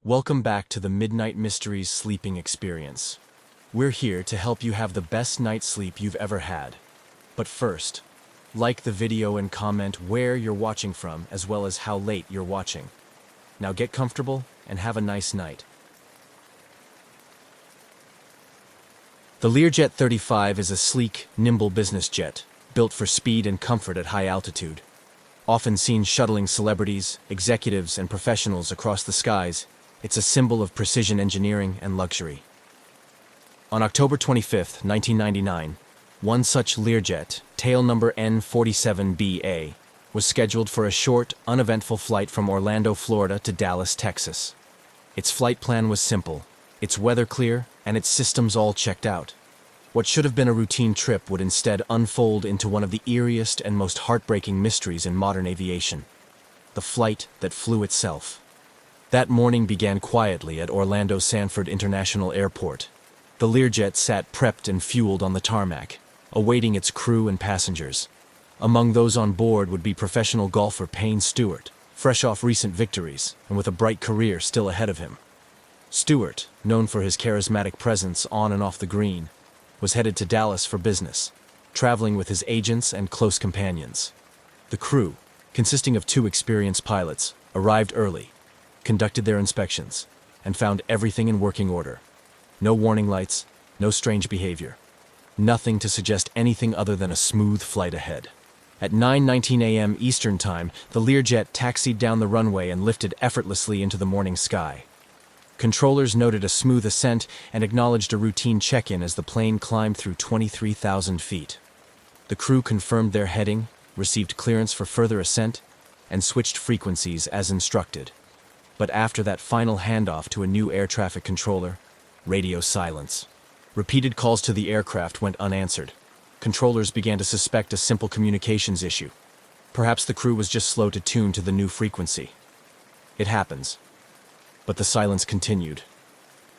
Welcome back to the Midnight Mysteries sleeping experience. We're here to help you have the best night's sleep you've ever had. But first, like the video and comment where you're watching from as well as how late you're watching. Now get comfortable and have a nice night. The Learjet 35 is a sleek, nimble business jet, built for speed and comfort at high altitude. Often seen shuttling celebrities, executives, and professionals across the skies, it's a symbol of precision engineering and luxury. On October 25, 1999, one such Learjet, tail number N47BA, was scheduled for a short, uneventful flight from Orlando, Florida to Dallas, Texas. Its flight plan was simple, its weather clear, and its systems all checked out. What should have been a routine trip would instead unfold into one of the eeriest and most heartbreaking mysteries in modern aviation: the flight that flew itself. That morning began quietly at Orlando Sanford International Airport. The Learjet sat prepped and fueled on the tarmac, awaiting its crew and passengers. Among those on board would be professional golfer Payne Stewart, fresh off recent victories and with a bright career still ahead of him. Stewart, known for his charismatic presence on and off the green, was headed to Dallas for business, traveling with his agents and close companions. The crew, consisting of 2 experienced pilots, arrived early, conducted their inspections, and found everything in working order. No warning lights, no strange behavior. Nothing to suggest anything other than a smooth flight ahead. At 9:19 a.m. Eastern Time, the Learjet taxied down the runway and lifted effortlessly into the morning sky. Controllers noted a smooth ascent and acknowledged a routine check-in as the plane climbed through 23,000 feet. The crew confirmed their heading, received clearance for further ascent, and switched frequencies as instructed. But after that final handoff to a new air traffic controller, radio silence. Repeated calls to the aircraft went unanswered. Controllers began to suspect a simple communications issue. Perhaps the crew was just slow to tune to the new frequency. It happens. But the silence continued.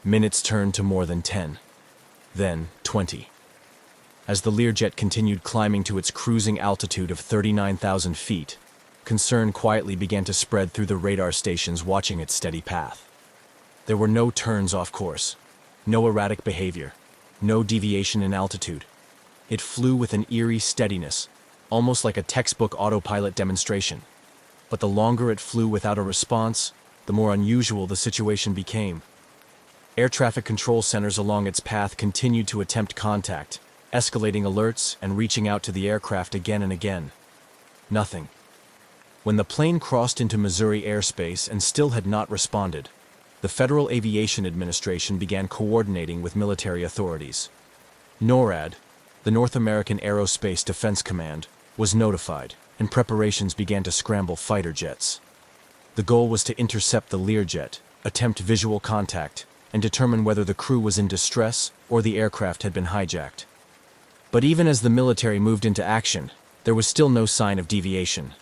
Minutes turned to more than 10. Then 20. As the Learjet continued climbing to its cruising altitude of 39,000 feet, concern quietly began to spread through the radar stations watching its steady path. There were no turns off course, no erratic behavior, no deviation in altitude. It flew with an eerie steadiness, almost like a textbook autopilot demonstration. But the longer it flew without a response, the more unusual the situation became. Air traffic control centers along its path continued to attempt contact, escalating alerts and reaching out to the aircraft again and again. Nothing. When the plane crossed into Missouri airspace and still had not responded, the Federal Aviation Administration began coordinating with military authorities. NORAD, the North American Aerospace Defense Command, was notified, and preparations began to scramble fighter jets. The goal was to intercept the Learjet, attempt visual contact, and determine whether the crew was in distress or the aircraft had been hijacked. But even as the military moved into action, there was still no sign of deviation.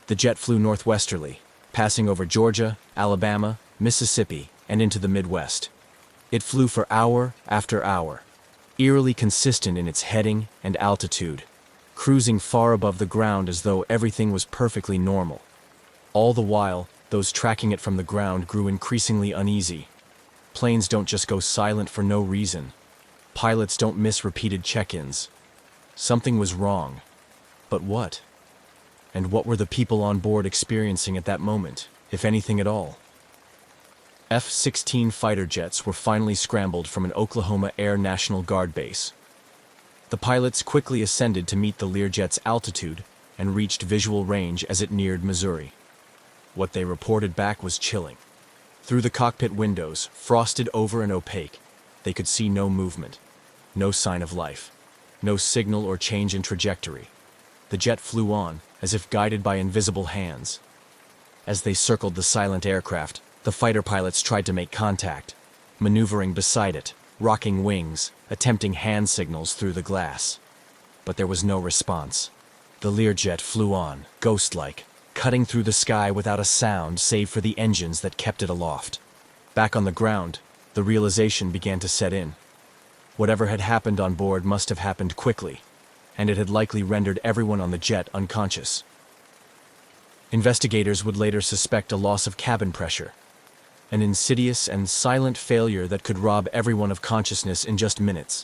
The jet flew northwesterly, passing over Georgia, Alabama, Mississippi, and into the Midwest. It flew for hour after hour, eerily consistent in its heading and altitude, cruising far above the ground as though everything was perfectly normal. All the while, those tracking it from the ground grew increasingly uneasy. Planes don't just go silent for no reason. Pilots don't miss repeated check-ins. Something was wrong. But what? And what were the people on board experiencing at that moment, if anything at all? F-16 fighter jets were finally scrambled from an Oklahoma Air National Guard base. The pilots quickly ascended to meet the Learjet's altitude and reached visual range as it neared Missouri. What they reported back was chilling. Through the cockpit windows, frosted over and opaque, they could see no movement, no sign of life, no signal or change in trajectory. The jet flew on, as if guided by invisible hands. As they circled the silent aircraft, the fighter pilots tried to make contact, maneuvering beside it, rocking wings, attempting hand signals through the glass. But there was no response. The Learjet flew on, ghost-like, cutting through the sky without a sound save for the engines that kept it aloft. Back on the ground, the realization began to set in. Whatever had happened on board must have happened quickly, and it had likely rendered everyone on the jet unconscious. Investigators would later suspect a loss of cabin pressure, an insidious and silent failure that could rob everyone of consciousness in just minutes,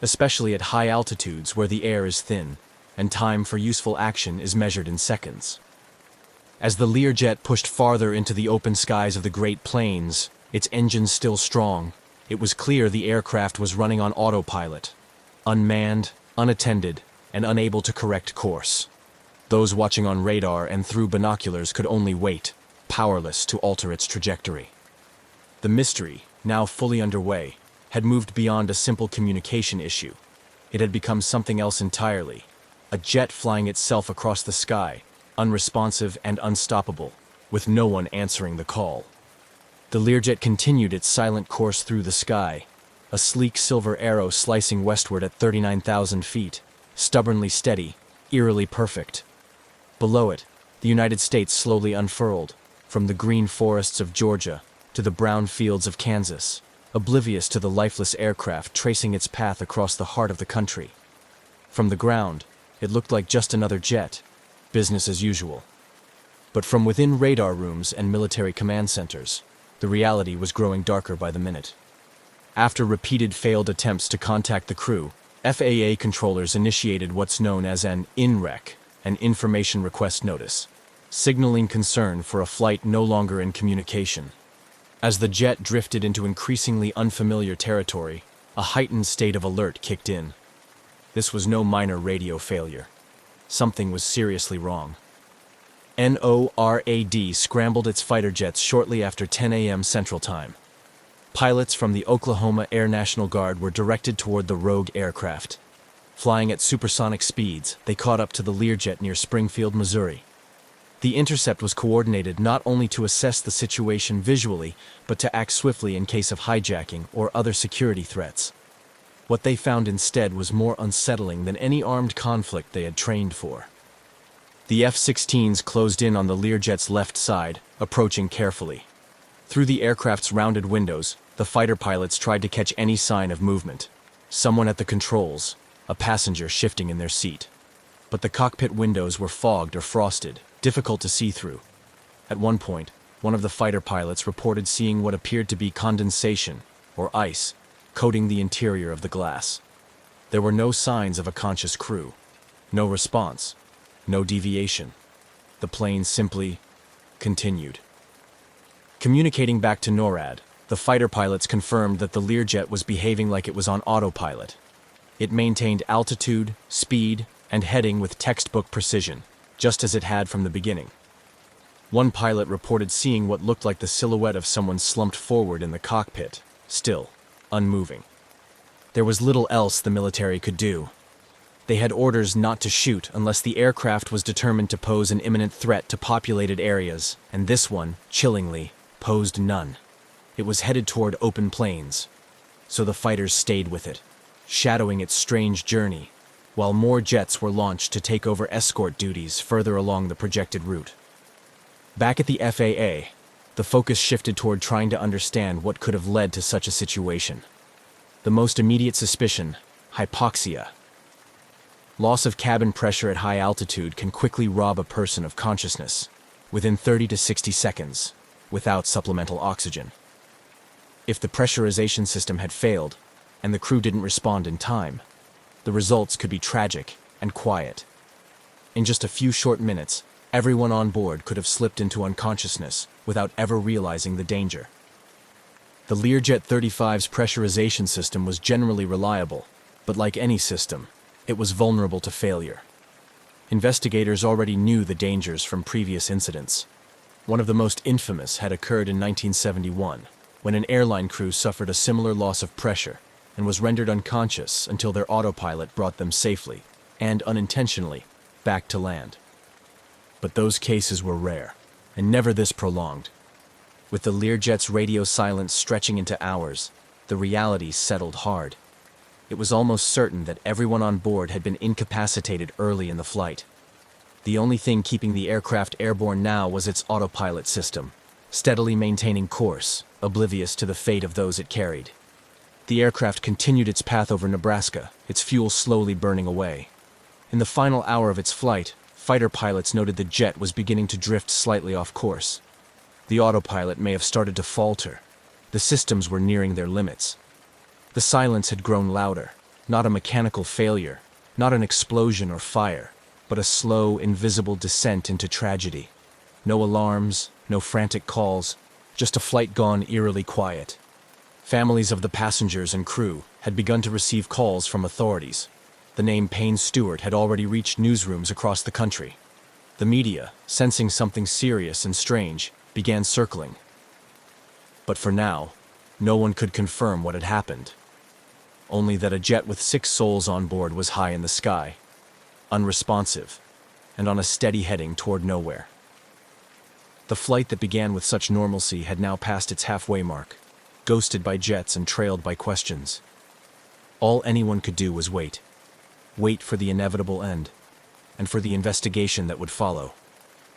especially at high altitudes where the air is thin and time for useful action is measured in seconds. As the Learjet pushed farther into the open skies of the Great Plains, its engines still strong, it was clear the aircraft was running on autopilot, unmanned, unattended, and unable to correct course. Those watching on radar and through binoculars could only wait, powerless to alter its trajectory. The mystery, now fully underway, had moved beyond a simple communication issue. It had become something else entirely, a jet flying itself across the sky, unresponsive and unstoppable, with no one answering the call. The Learjet continued its silent course through the sky, a sleek silver arrow slicing westward at 39,000 feet, stubbornly steady, eerily perfect. Below it, the United States slowly unfurled, from the green forests of Georgia to the brown fields of Kansas, oblivious to the lifeless aircraft tracing its path across the heart of the country. From the ground, it looked like just another jet, business as usual. But from within radar rooms and military command centers, the reality was growing darker by the minute. After repeated failed attempts to contact the crew, FAA controllers initiated what's known as an INREC, an Information Request Notice, signaling concern for a flight no longer in communication. As the jet drifted into increasingly unfamiliar territory, a heightened state of alert kicked in. This was no minor radio failure. Something was seriously wrong. NORAD scrambled its fighter jets shortly after 10 a.m. Central Time. Pilots from the Oklahoma Air National Guard were directed toward the rogue aircraft. Flying at supersonic speeds, they caught up to the Learjet near Springfield, Missouri. The intercept was coordinated not only to assess the situation visually, but to act swiftly in case of hijacking or other security threats. What they found instead was more unsettling than any armed conflict they had trained for. The F-16s closed in on the Learjet's left side, approaching carefully. Through the aircraft's rounded windows, the fighter pilots tried to catch any sign of movement. Someone at the controls, a passenger shifting in their seat. But the cockpit windows were fogged or frosted, difficult to see through. At one point, one of the fighter pilots reported seeing what appeared to be condensation, or ice, coating the interior of the glass. There were no signs of a conscious crew. No response. No deviation. The plane simply continued. Communicating back to NORAD, the fighter pilots confirmed that the Learjet was behaving like it was on autopilot. It maintained altitude, speed, and heading with textbook precision, just as it had from the beginning. One pilot reported seeing what looked like the silhouette of someone slumped forward in the cockpit, still, unmoving. There was little else the military could do. They had orders not to shoot unless the aircraft was determined to pose an imminent threat to populated areas, and this one, chillingly, posed none. It was headed toward open plains, so the fighters stayed with it, shadowing its strange journey, while more jets were launched to take over escort duties further along the projected route. Back at the FAA, the focus shifted toward trying to understand what could have led to such a situation. The most immediate suspicion, hypoxia. Loss of cabin pressure at high altitude can quickly rob a person of consciousness, within 30 to 60 seconds, without supplemental oxygen. If the pressurization system had failed, and the crew didn't respond in time, the results could be tragic and quiet. In just a few short minutes, everyone on board could have slipped into unconsciousness without ever realizing the danger. The Learjet 35's pressurization system was generally reliable, but like any system, it was vulnerable to failure. Investigators already knew the dangers from previous incidents. One of the most infamous had occurred in 1971, when an airline crew suffered a similar loss of pressure and was rendered unconscious until their autopilot brought them safely, and unintentionally, back to land. But those cases were rare, and never this prolonged. With the Learjet's radio silence stretching into hours, the reality settled hard. It was almost certain that everyone on board had been incapacitated early in the flight. The only thing keeping the aircraft airborne now was its autopilot system, steadily maintaining course, oblivious to the fate of those it carried. The aircraft continued its path over Nebraska, its fuel slowly burning away. In the final hour of its flight, fighter pilots noted the jet was beginning to drift slightly off course. The autopilot may have started to falter. The systems were nearing their limits. The silence had grown louder, not a mechanical failure, not an explosion or fire, but a slow, invisible descent into tragedy. No alarms, no frantic calls, just a flight gone eerily quiet. Families of the passengers and crew had begun to receive calls from authorities. The name Payne Stewart had already reached newsrooms across the country. The media, sensing something serious and strange, began circling. But for now, no one could confirm what had happened. Only that a jet with 6 souls on board was high in the sky, unresponsive, and on a steady heading toward nowhere. The flight that began with such normalcy had now passed its halfway mark, ghosted by jets and trailed by questions. All anyone could do was wait. Wait for the inevitable end, and for the investigation that would follow.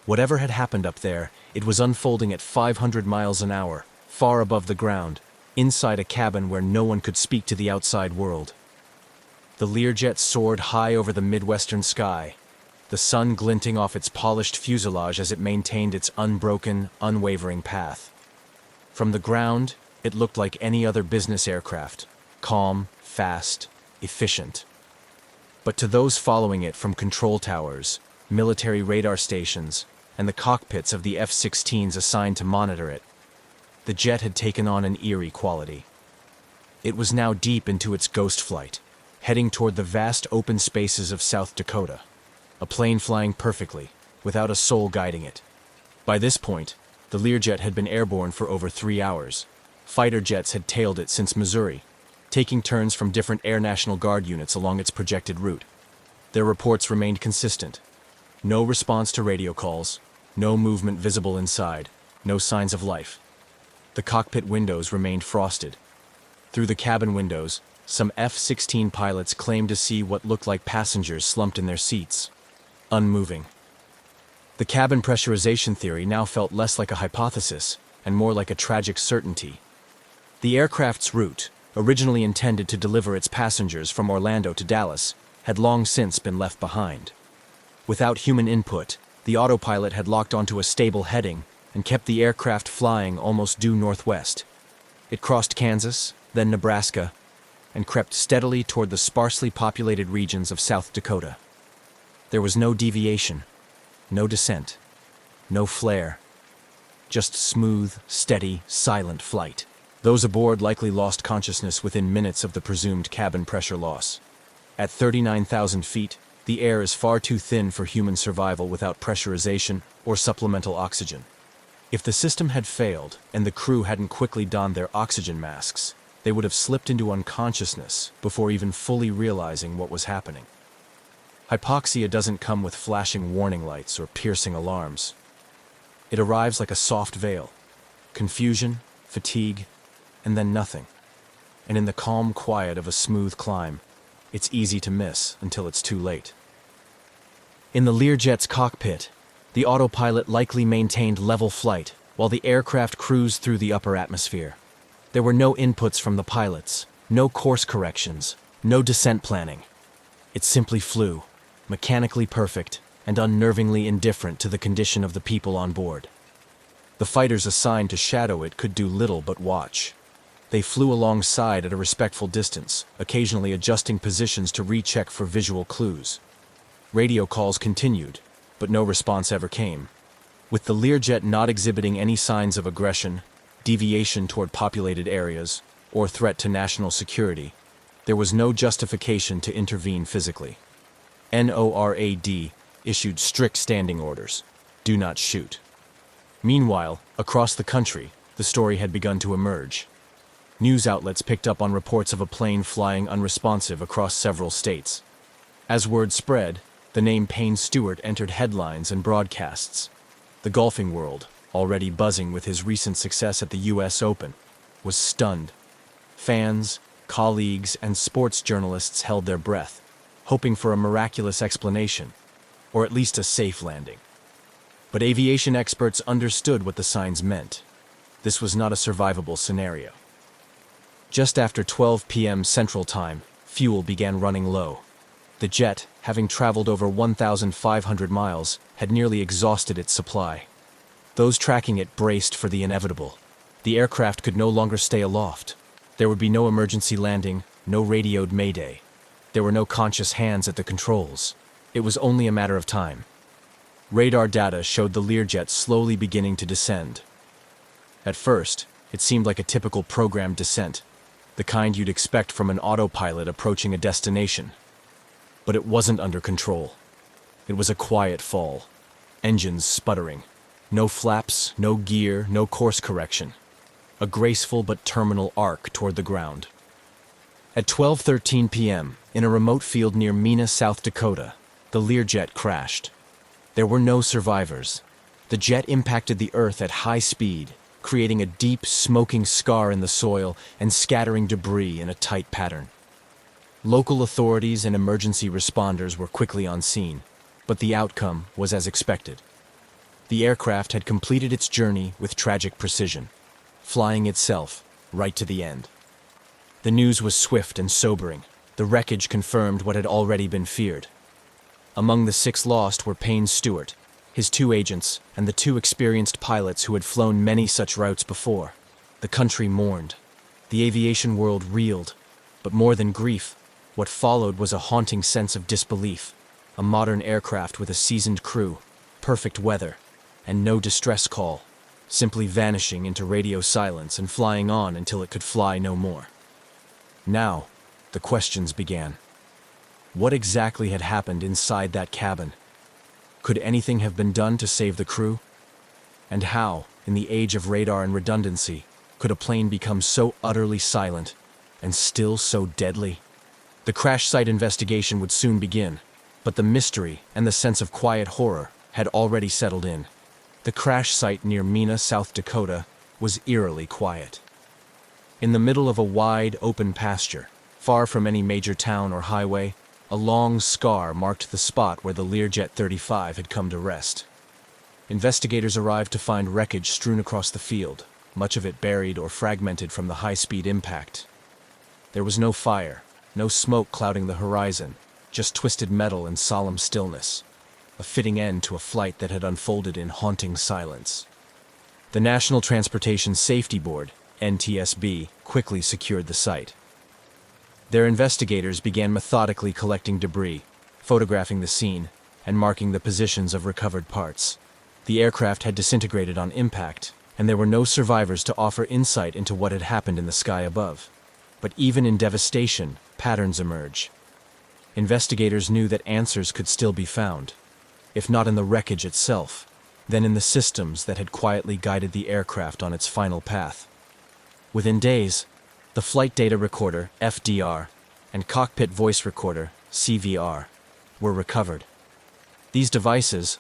Whatever had happened up there, it was unfolding at 500 miles an hour, far above the ground, inside a cabin where no one could speak to the outside world. The Learjet soared high over the Midwestern sky, the sun glinting off its polished fuselage as it maintained its unbroken, unwavering path. From the ground, it looked like any other business aircraft, calm, fast, efficient. But to those following it from control towers, military radar stations, and the cockpits of the F-16s assigned to monitor it, the jet had taken on an eerie quality. It was now deep into its ghost flight, heading toward the vast open spaces of South Dakota, a plane flying perfectly, without a soul guiding it. By this point, the Learjet had been airborne for over 3 hours. Fighter jets had tailed it since Missouri, taking turns from different Air National Guard units along its projected route. Their reports remained consistent. No response to radio calls, no movement visible inside, no signs of life. The cockpit windows remained frosted. Through the cabin windows, some F-16 pilots claimed to see what looked like passengers slumped in their seats, unmoving. The cabin pressurization theory now felt less like a hypothesis and more like a tragic certainty. The aircraft's route, originally intended to deliver its passengers from Orlando to Dallas, had long since been left behind. Without human input, the autopilot had locked onto a stable heading and kept the aircraft flying almost due northwest. It crossed Kansas, then Nebraska, and crept steadily toward the sparsely populated regions of South Dakota. There was no deviation, no descent, no flare, just smooth, steady, silent flight. Those aboard likely lost consciousness within minutes of the presumed cabin pressure loss. At 39,000 feet, the air is far too thin for human survival without pressurization or supplemental oxygen. If the system had failed and the crew hadn't quickly donned their oxygen masks, they would have slipped into unconsciousness before even fully realizing what was happening. Hypoxia doesn't come with flashing warning lights or piercing alarms. It arrives like a soft veil, confusion, fatigue, and then nothing. And in the calm quiet of a smooth climb, it's easy to miss until it's too late. In the Learjet's cockpit, the autopilot likely maintained level flight while the aircraft cruised through the upper atmosphere. There were no inputs from the pilots, no course corrections, no descent planning. It simply flew, mechanically perfect and unnervingly indifferent to the condition of the people on board. The fighters assigned to shadow it could do little but watch. They flew alongside at a respectful distance, occasionally adjusting positions to recheck for visual clues. Radio calls continued, but no response ever came. With the Learjet not exhibiting any signs of aggression, deviation toward populated areas, or threat to national security, there was no justification to intervene physically. NORAD issued strict standing orders: do not shoot. Meanwhile, across the country, the story had begun to emerge. News outlets picked up on reports of a plane flying unresponsive across several states. As word spread, the name Payne Stewart entered headlines and broadcasts. The golfing world, already buzzing with his recent success at the US Open, was stunned. Fans, colleagues, and sports journalists held their breath, hoping for a miraculous explanation, or at least a safe landing. But aviation experts understood what the signs meant. This was not a survivable scenario. Just after 12 p.m. Central Time, fuel began running low. The jet, having traveled over 1,500 miles, had nearly exhausted its supply. Those tracking it braced for the inevitable. The aircraft could no longer stay aloft. There would be no emergency landing, no radioed mayday. There were no conscious hands at the controls. It was only a matter of time. Radar data showed the Learjet slowly beginning to descend. At first, it seemed like a typical programmed descent, the kind you'd expect from an autopilot approaching a destination. But it wasn't under control. It was a quiet fall. Engines sputtering. No flaps, no gear, no course correction. A graceful but terminal arc toward the ground. At 12:13 p.m., in a remote field near Mena, South Dakota, the Learjet crashed. There were no survivors. The jet impacted the earth at high speed, creating a deep, smoking scar in the soil and scattering debris in a tight pattern. Local authorities and emergency responders were quickly on scene, but the outcome was as expected. The aircraft had completed its journey with tragic precision, flying itself right to the end. The news was swift and sobering. The wreckage confirmed what had already been feared. Among the 6 lost were Payne Stewart, his 2 agents, and the 2 experienced pilots who had flown many such routes before. The country mourned. The aviation world reeled. But more than grief, what followed was a haunting sense of disbelief. A modern aircraft with a seasoned crew, perfect weather, and no distress call, simply vanishing into radio silence and flying on until it could fly no more. Now, the questions began. What exactly had happened inside that cabin? Could anything have been done to save the crew? And how, in the age of radar and redundancy, could a plane become so utterly silent and still so deadly? The crash site investigation would soon begin, but the mystery and the sense of quiet horror had already settled in. The crash site near Mena, South Dakota, was eerily quiet. In the middle of a wide, open pasture, far from any major town or highway, a long scar marked the spot where the Learjet 35 had come to rest. Investigators arrived to find wreckage strewn across the field, much of it buried or fragmented from the high-speed impact. There was no fire, no smoke clouding the horizon, just twisted metal and solemn stillness, a fitting end to a flight that had unfolded in haunting silence. The National Transportation Safety Board, NTSB, quickly secured the site. Their investigators began methodically collecting debris, photographing the scene, and marking the positions of recovered parts. The aircraft had disintegrated on impact, and there were no survivors to offer insight into what had happened in the sky above. But even in devastation, patterns emerge. Investigators knew that answers could still be found, if not in the wreckage itself, then in the systems that had quietly guided the aircraft on its final path. Within days, the flight data recorder, FDR, and cockpit voice recorder, CVR, were recovered. These devices,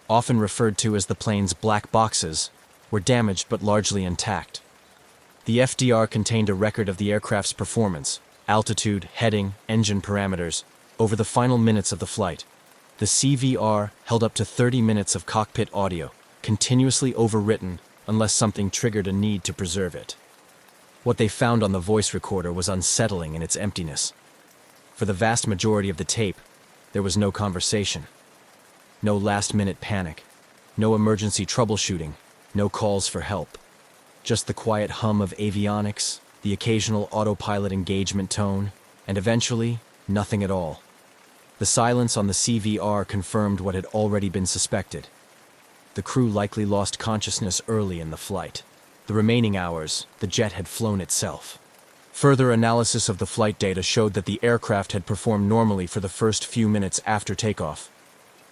often referred to as the plane's black boxes, were damaged but largely intact. The FDR contained a record of the aircraft's performance, altitude, heading, engine parameters, over the final minutes of the flight. The CVR held up to 30 minutes of cockpit audio, continuously overwritten unless something triggered a need to preserve it. What they found on the voice recorder was unsettling in its emptiness. For the vast majority of the tape, there was no conversation, no last-minute panic, no emergency troubleshooting, no calls for help. Just the quiet hum of avionics, the occasional autopilot engagement tone, and eventually, nothing at all. The silence on the CVR confirmed what had already been suspected. The crew likely lost consciousness early in the flight. The remaining hours, the jet had flown itself. Further analysis of the flight data showed that the aircraft had performed normally for the first few minutes after takeoff.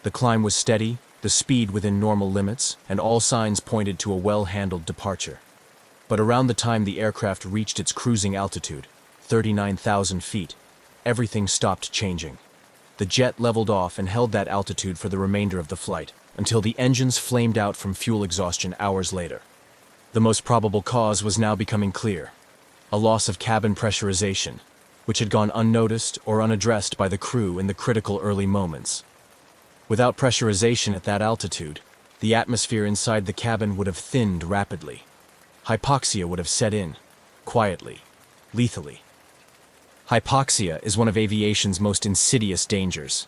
The climb was steady, the speed within normal limits, and all signs pointed to a well-handled departure. But around the time the aircraft reached its cruising altitude, 39,000 feet, everything stopped changing. The jet leveled off and held that altitude for the remainder of the flight, until the engines flamed out from fuel exhaustion hours later. The most probable cause was now becoming clear: a loss of cabin pressurization, which had gone unnoticed or unaddressed by the crew in the critical early moments. Without pressurization at that altitude, the atmosphere inside the cabin would have thinned rapidly. Hypoxia would have set in, quietly, lethally. Hypoxia is one of aviation's most insidious dangers.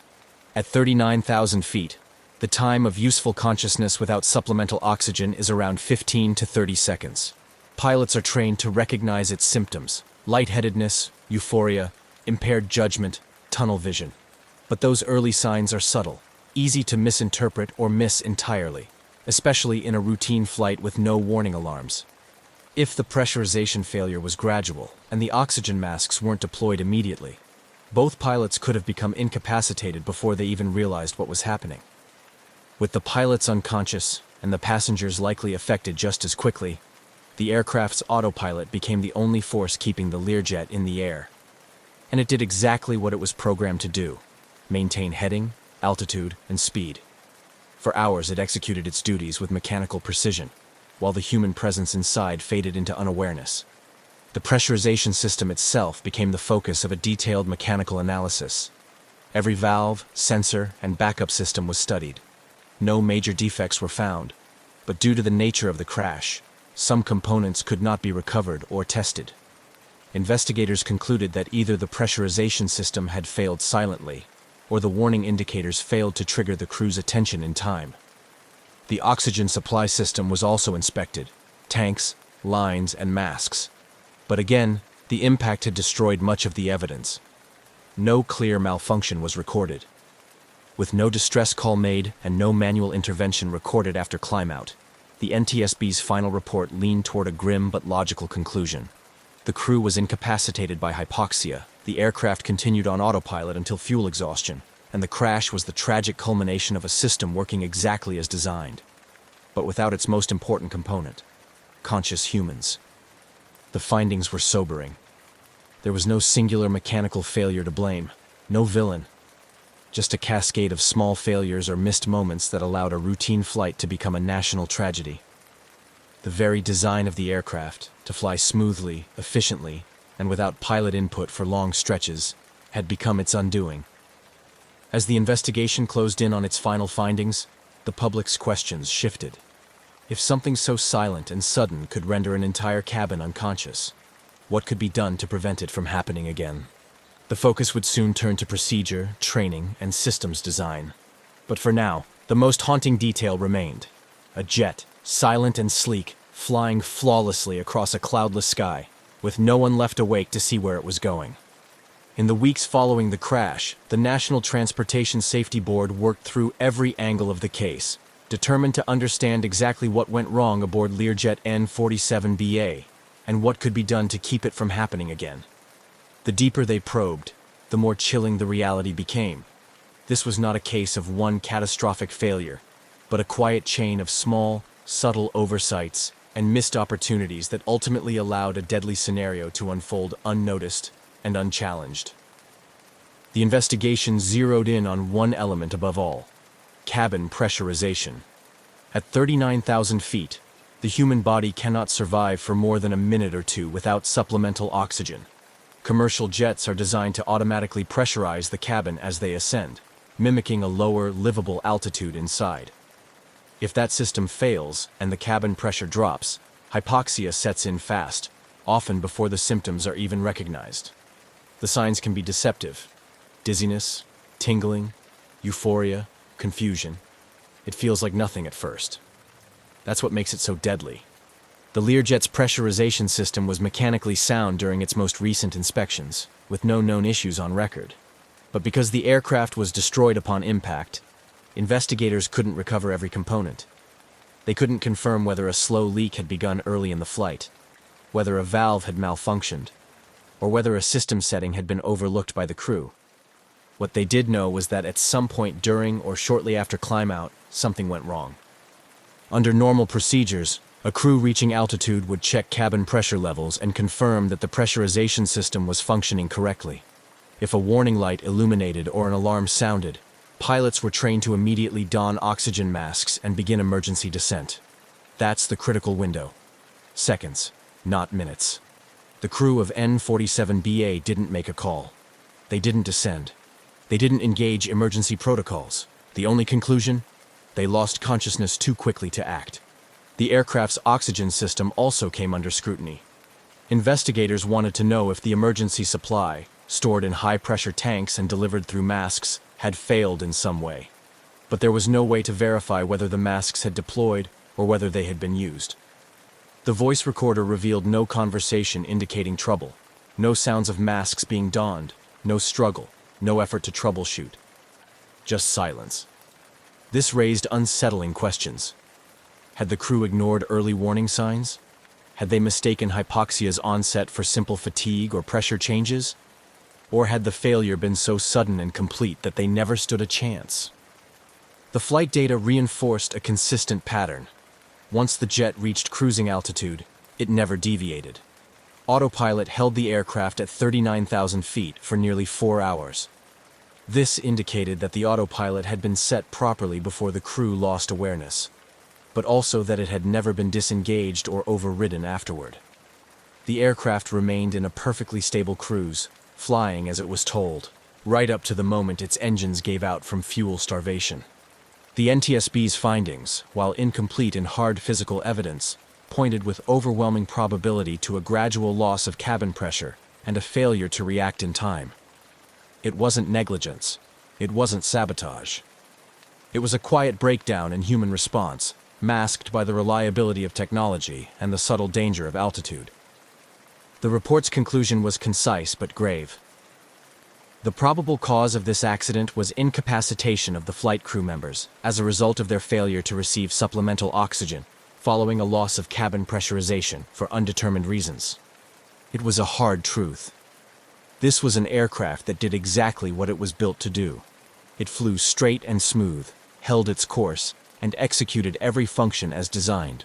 At 39,000 feet, The time of useful consciousness without supplemental oxygen is around 15 to 30 seconds. Pilots are trained to recognize its symptoms: lightheadedness, euphoria, impaired judgment, tunnel vision. But those early signs are subtle, easy to misinterpret or miss entirely, especially in a routine flight with no warning alarms. If the pressurization failure was gradual and the oxygen masks weren't deployed immediately, both pilots could have become incapacitated before they even realized what was happening. With the pilots unconscious and the passengers likely affected just as quickly, the aircraft's autopilot became the only force keeping the Learjet in the air. And it did exactly what it was programmed to do: maintain heading, altitude, and speed. For hours it executed its duties with mechanical precision, while the human presence inside faded into unawareness. The pressurization system itself became the focus of a detailed mechanical analysis. Every valve, sensor, and backup system was studied. No major defects were found, but due to the nature of the crash, some components could not be recovered or tested. Investigators concluded that either the pressurization system had failed silently, or the warning indicators failed to trigger the crew's attention in time. The oxygen supply system was also inspected: tanks, lines, and masks. But again, the impact had destroyed much of the evidence. No clear malfunction was recorded. With no distress call made and no manual intervention recorded after climb-out, the NTSB's final report leaned toward a grim but logical conclusion. The crew was incapacitated by hypoxia, the aircraft continued on autopilot until fuel exhaustion, and the crash was the tragic culmination of a system working exactly as designed, but without its most important component: conscious humans. The findings were sobering. There was no singular mechanical failure to blame, no villain, just a cascade of small failures or missed moments that allowed a routine flight to become a national tragedy. The very design of the aircraft, to fly smoothly, efficiently, and without pilot input for long stretches, had become its undoing. As the investigation closed in on its final findings, the public's questions shifted. If something so silent and sudden could render an entire cabin unconscious, what could be done to prevent it from happening again? The focus would soon turn to procedure, training, and systems design. But for now, the most haunting detail remained: a jet, silent and sleek, flying flawlessly across a cloudless sky, with no one left awake to see where it was going. In the weeks following the crash, the National Transportation Safety Board worked through every angle of the case, determined to understand exactly what went wrong aboard Learjet N47BA, and what could be done to keep it from happening again. The deeper they probed, the more chilling the reality became. This was not a case of one catastrophic failure, but a quiet chain of small, subtle oversights and missed opportunities that ultimately allowed a deadly scenario to unfold unnoticed and unchallenged. The investigation zeroed in on one element above all: cabin pressurization. At 39,000 feet, the human body cannot survive for more than a minute or two without supplemental oxygen. Commercial jets are designed to automatically pressurize the cabin as they ascend, mimicking a lower, livable altitude inside. If that system fails and the cabin pressure drops, hypoxia sets in fast, often before the symptoms are even recognized. The signs can be deceptive: dizziness, tingling, euphoria, confusion. It feels like nothing at first. That's what makes it so deadly. The Learjet's pressurization system was mechanically sound during its most recent inspections, with no known issues on record. But because the aircraft was destroyed upon impact, investigators couldn't recover every component. They couldn't confirm whether a slow leak had begun early in the flight, whether a valve had malfunctioned, or whether a system setting had been overlooked by the crew. What they did know was that at some point during or shortly after climb-out, something went wrong. Under normal procedures, a crew reaching altitude would check cabin pressure levels and confirm that the pressurization system was functioning correctly. If a warning light illuminated or an alarm sounded, pilots were trained to immediately don oxygen masks and begin emergency descent. That's the critical window. Seconds, not minutes. The crew of N47BA didn't make a call. They didn't descend. They didn't engage emergency protocols. The only conclusion? They lost consciousness too quickly to act. The aircraft's oxygen system also came under scrutiny. Investigators wanted to know if the emergency supply, stored in high-pressure tanks and delivered through masks, had failed in some way. but there was no way to verify whether the masks had deployed or whether they had been used. The voice recorder revealed no conversation indicating trouble, no sounds of masks being donned, no struggle, no effort to troubleshoot. Just silence. This raised unsettling questions. Had the crew ignored early warning signs? Had they mistaken hypoxia's onset for simple fatigue or pressure changes? Or had the failure been so sudden and complete that they never stood a chance? The flight data reinforced a consistent pattern. Once the jet reached cruising altitude, it never deviated. Autopilot held the aircraft at 39,000 feet for nearly 4 hours. This indicated that the autopilot had been set properly before the crew lost awareness, but also that it had never been disengaged or overridden afterward. The aircraft remained in a perfectly stable cruise, flying as it was told, right up to the moment its engines gave out from fuel starvation. The NTSB's findings, while incomplete in hard physical evidence, pointed with overwhelming probability to a gradual loss of cabin pressure and a failure to react in time. It wasn't negligence. It wasn't sabotage. It was a quiet breakdown in human response, masked by the reliability of technology and the subtle danger of altitude. The report's conclusion was concise but grave. The probable cause of this accident was incapacitation of the flight crew members as a result of their failure to receive supplemental oxygen following a loss of cabin pressurization for undetermined reasons. It was a hard truth. This was an aircraft that did exactly what it was built to do. It flew straight and smooth, held its course, and executed every function as designed.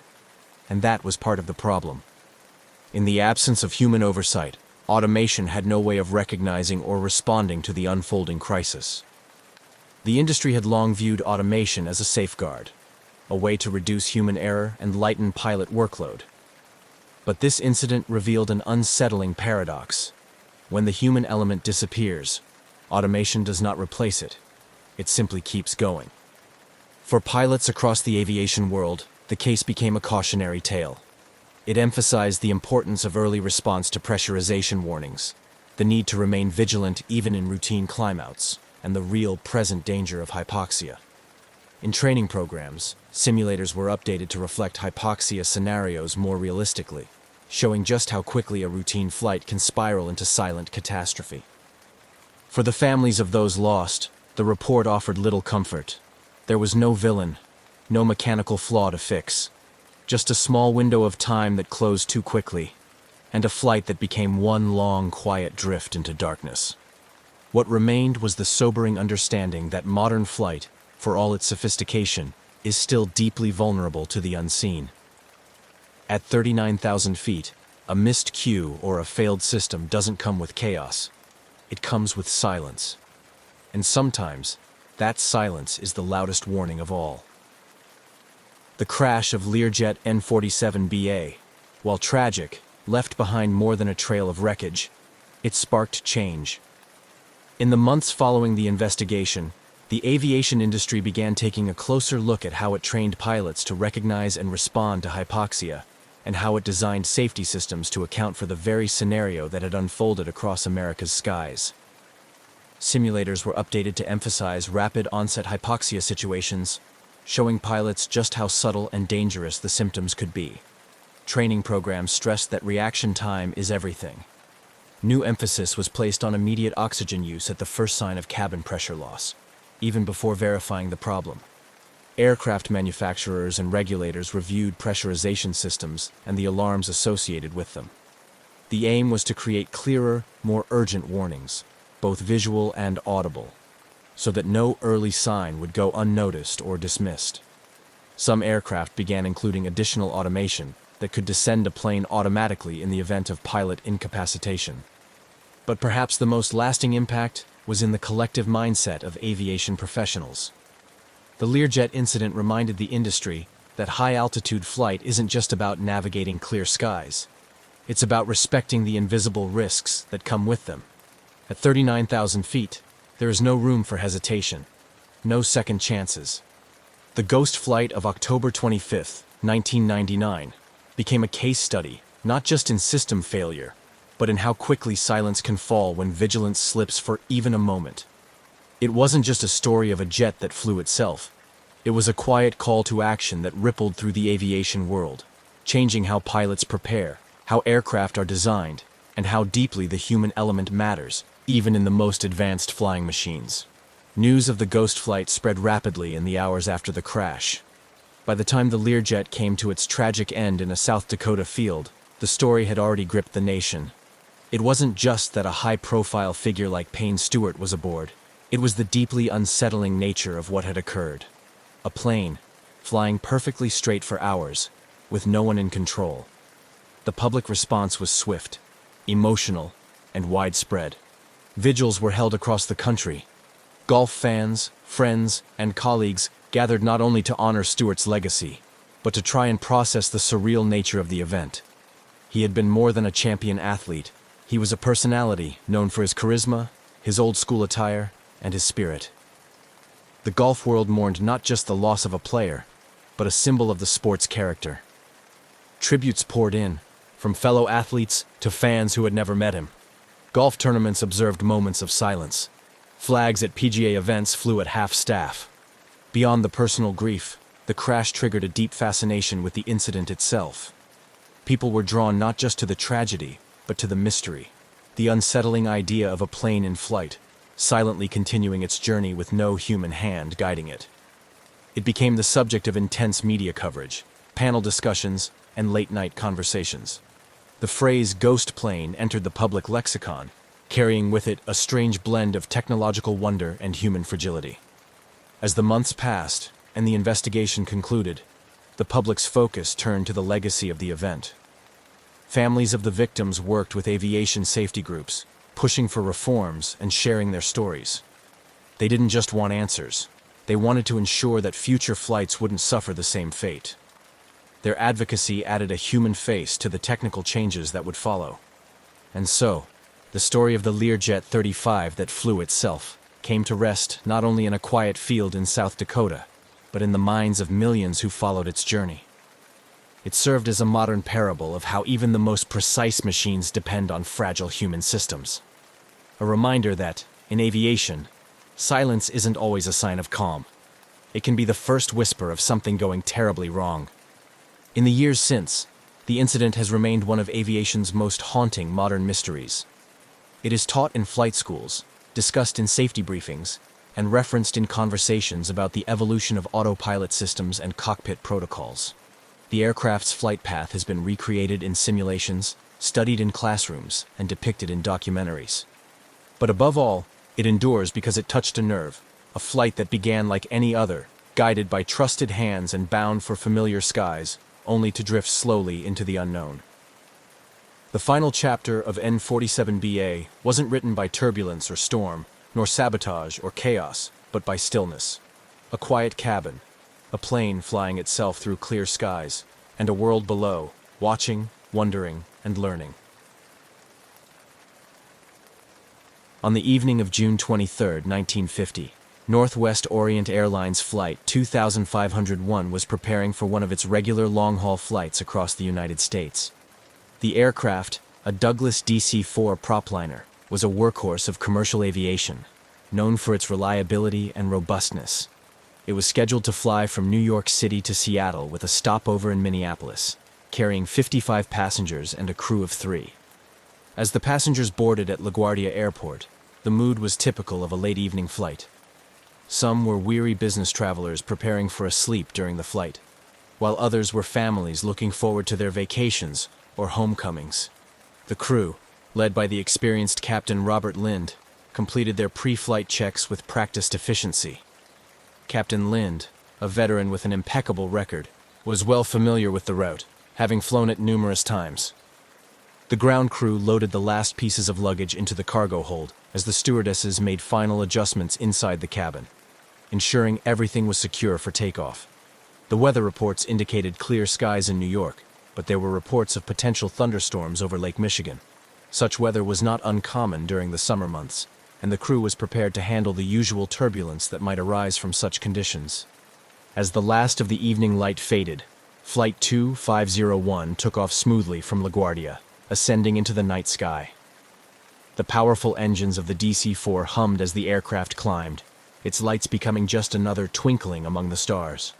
And that was part of the problem. In the absence of human oversight, automation had no way of recognizing or responding to the unfolding crisis. The industry had long viewed automation as a safeguard, a way to reduce human error and lighten pilot workload. But this incident revealed an unsettling paradox. When the human element disappears, automation does not replace it. It simply keeps going. For pilots across the aviation world, the case became a cautionary tale. It emphasized the importance of early response to pressurization warnings, the need to remain vigilant even in routine climbouts, and the real present danger of hypoxia. In training programs, simulators were updated to reflect hypoxia scenarios more realistically, showing just how quickly a routine flight can spiral into silent catastrophe. For the families of those lost, the report offered little comfort. There was no villain, no mechanical flaw to fix. Just a small window of time that closed too quickly, and a flight that became one long, quiet drift into darkness. What remained was the sobering understanding that modern flight, for all its sophistication, is still deeply vulnerable to the unseen. At 39,000 feet, a missed cue or a failed system doesn't come with chaos. It comes with silence. And sometimes, that silence is the loudest warning of all. The crash of Learjet N47BA, while tragic, left behind more than a trail of wreckage. It sparked change. In the months following the investigation, the aviation industry began taking a closer look at how it trained pilots to recognize and respond to hypoxia, and how it designed safety systems to account for the very scenario that had unfolded across America's skies. Simulators were updated to emphasize rapid onset hypoxia situations, showing pilots just how subtle and dangerous the symptoms could be. Training programs stressed that reaction time is everything. New emphasis was placed on immediate oxygen use at the first sign of cabin pressure loss, even before verifying the problem. Aircraft manufacturers and regulators reviewed pressurization systems and the alarms associated with them. The aim was to create clearer, more urgent warnings, both visual and audible, so that no early sign would go unnoticed or dismissed. Some aircraft began including additional automation that could descend a plane automatically in the event of pilot incapacitation. But perhaps the most lasting impact was in the collective mindset of aviation professionals. The Learjet incident reminded the industry that high-altitude flight isn't just about navigating clear skies. It's about respecting the invisible risks that come with them. At 39,000 feet, there is no room for hesitation, no second chances. The ghost flight of October 25, 1999, became a case study, not just in system failure, but in how quickly silence can fall when vigilance slips for even a moment. It wasn't just a story of a jet that flew itself. It was a quiet call to action that rippled through the aviation world, changing how pilots prepare, how aircraft are designed, and how deeply the human element matters, even in the most advanced flying machines. News of the ghost flight spread rapidly in the hours after the crash. By the time the Learjet came to its tragic end in a South Dakota field, the story had already gripped the nation. It wasn't just that a high-profile figure like Payne Stewart was aboard. It was the deeply unsettling nature of what had occurred. A plane, flying perfectly straight for hours, with no one in control. The public response was swift, emotional, and widespread. Vigils were held across the country. Golf fans, friends, and colleagues gathered not only to honor Stewart's legacy, but to try and process the surreal nature of the event. He had been more than a champion athlete. He was a personality known for his charisma, his old-school attire, and his spirit. The golf world mourned not just the loss of a player, but a symbol of the sport's character. Tributes poured in, from fellow athletes to fans who had never met him. Golf tournaments observed moments of silence. Flags at PGA events flew at half-staff. Beyond the personal grief, the crash triggered a deep fascination with the incident itself. People were drawn not just to the tragedy, but to the mystery, the unsettling idea of a plane in flight, silently continuing its journey with no human hand guiding it. It became the subject of intense media coverage, panel discussions, and late-night conversations. The phrase "ghost plane" entered the public lexicon, carrying with it a strange blend of technological wonder and human fragility. As the months passed and the investigation concluded, the public's focus turned to the legacy of the event. Families of the victims worked with aviation safety groups, pushing for reforms and sharing their stories. They didn't just want answers. They wanted to ensure that future flights wouldn't suffer the same fate. Their advocacy added a human face to the technical changes that would follow. And so, the story of the Learjet 35 that flew itself came to rest not only in a quiet field in South Dakota, but in the minds of millions who followed its journey. It served as a modern parable of how even the most precise machines depend on fragile human systems. A reminder that, in aviation, silence isn't always a sign of calm. It can be the first whisper of something going terribly wrong. In the years since, the incident has remained one of aviation's most haunting modern mysteries. It is taught in flight schools, discussed in safety briefings, and referenced in conversations about the evolution of autopilot systems and cockpit protocols. The aircraft's flight path has been recreated in simulations, studied in classrooms, and depicted in documentaries. But above all, it endures because it touched a nerve, a flight that began like any other, guided by trusted hands and bound for familiar skies, only to drift slowly into the unknown. The final chapter of N-47BA wasn't written by turbulence or storm, nor sabotage or chaos, but by stillness. A quiet cabin, a plane flying itself through clear skies, and a world below, watching, wondering, and learning. On the evening of June 23, 1950, Northwest Orient Airlines Flight 2501 was preparing for one of its regular long-haul flights across the United States. The aircraft, a Douglas DC-4 propliner, was a workhorse of commercial aviation, known for its reliability and robustness. It was scheduled to fly from New York City to Seattle with a stopover in Minneapolis, carrying 55 passengers and a crew of 3. As the passengers boarded at LaGuardia Airport, the mood was typical of a late-evening flight. Some were weary business travelers preparing for a sleep during the flight, while others were families looking forward to their vacations or homecomings. The crew, led by the experienced Captain Robert Lind, completed their pre-flight checks with practiced efficiency. Captain Lind, a veteran with an impeccable record, was well familiar with the route, having flown it numerous times. The ground crew loaded the last pieces of luggage into the cargo hold as the stewardesses made final adjustments inside the cabin, ensuring everything was secure for takeoff. The weather reports indicated clear skies in New York, but there were reports of potential thunderstorms over Lake Michigan. Such weather was not uncommon during the summer months, and the crew was prepared to handle the usual turbulence that might arise from such conditions. As the last of the evening light faded, Flight 2501 took off smoothly from LaGuardia, ascending into the night sky. The powerful engines of the DC-4 hummed as the aircraft climbed, its lights becoming just another twinkling among the stars.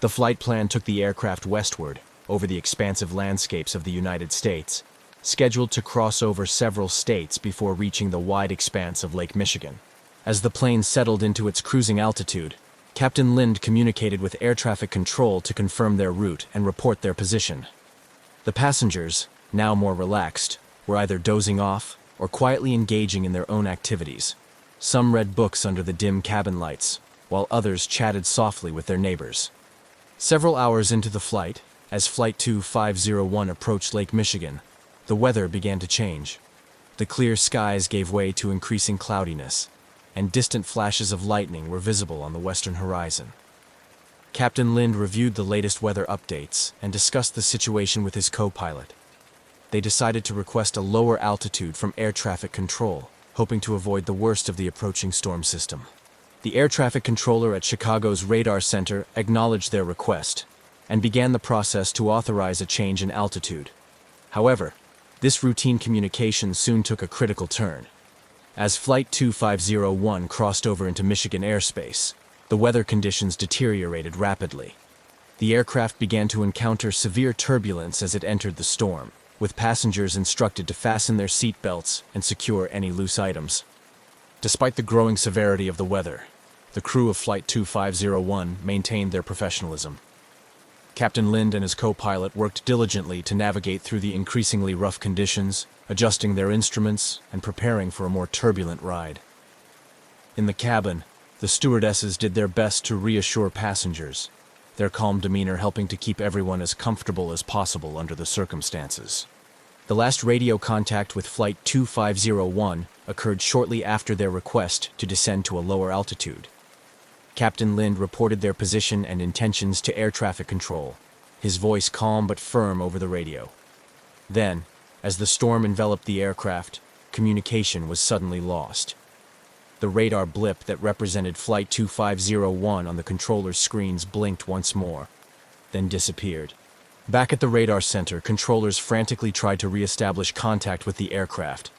The flight plan took the aircraft westward, over the expansive landscapes of the United States, scheduled to cross over several states before reaching the wide expanse of Lake Michigan. As the plane settled into its cruising altitude, Captain Lind communicated with air traffic control to confirm their route and report their position. The passengers, now more relaxed, were either dozing off or quietly engaging in their own activities. Some read books under the dim cabin lights, while others chatted softly with their neighbors. Several hours into the flight, as Flight 2501 approached Lake Michigan, the weather began to change. The clear skies gave way to increasing cloudiness, and distant flashes of lightning were visible on the western horizon. Captain Lind reviewed the latest weather updates and discussed the situation with his co-pilot. They decided to request a lower altitude from air traffic control, hoping to avoid the worst of the approaching storm system. The air traffic controller at Chicago's radar center acknowledged their request and began the process to authorize a change in altitude. However, this routine communication soon took a critical turn. As Flight 2501 crossed over into Michigan airspace, the weather conditions deteriorated rapidly. The aircraft began to encounter severe turbulence as it entered the storm, with passengers instructed to fasten their seat belts and secure any loose items. Despite the growing severity of the weather, the crew of Flight 2501 maintained their professionalism. Captain Lind and his co-pilot worked diligently to navigate through the increasingly rough conditions, adjusting their instruments and preparing for a more turbulent ride. In the cabin, the stewardesses did their best to reassure passengers, their calm demeanor helping to keep everyone as comfortable as possible under the circumstances. The last radio contact with Flight 2501 occurred shortly after their request to descend to a lower altitude. Captain Lind reported their position and intentions to air traffic control, his voice calm but firm over the radio. Then, as the storm enveloped the aircraft, communication was suddenly lost. The radar blip that represented Flight 2501 on the controller's screens blinked once more, then disappeared. Back at the radar center, controllers frantically tried to re-establish contact with the aircraft.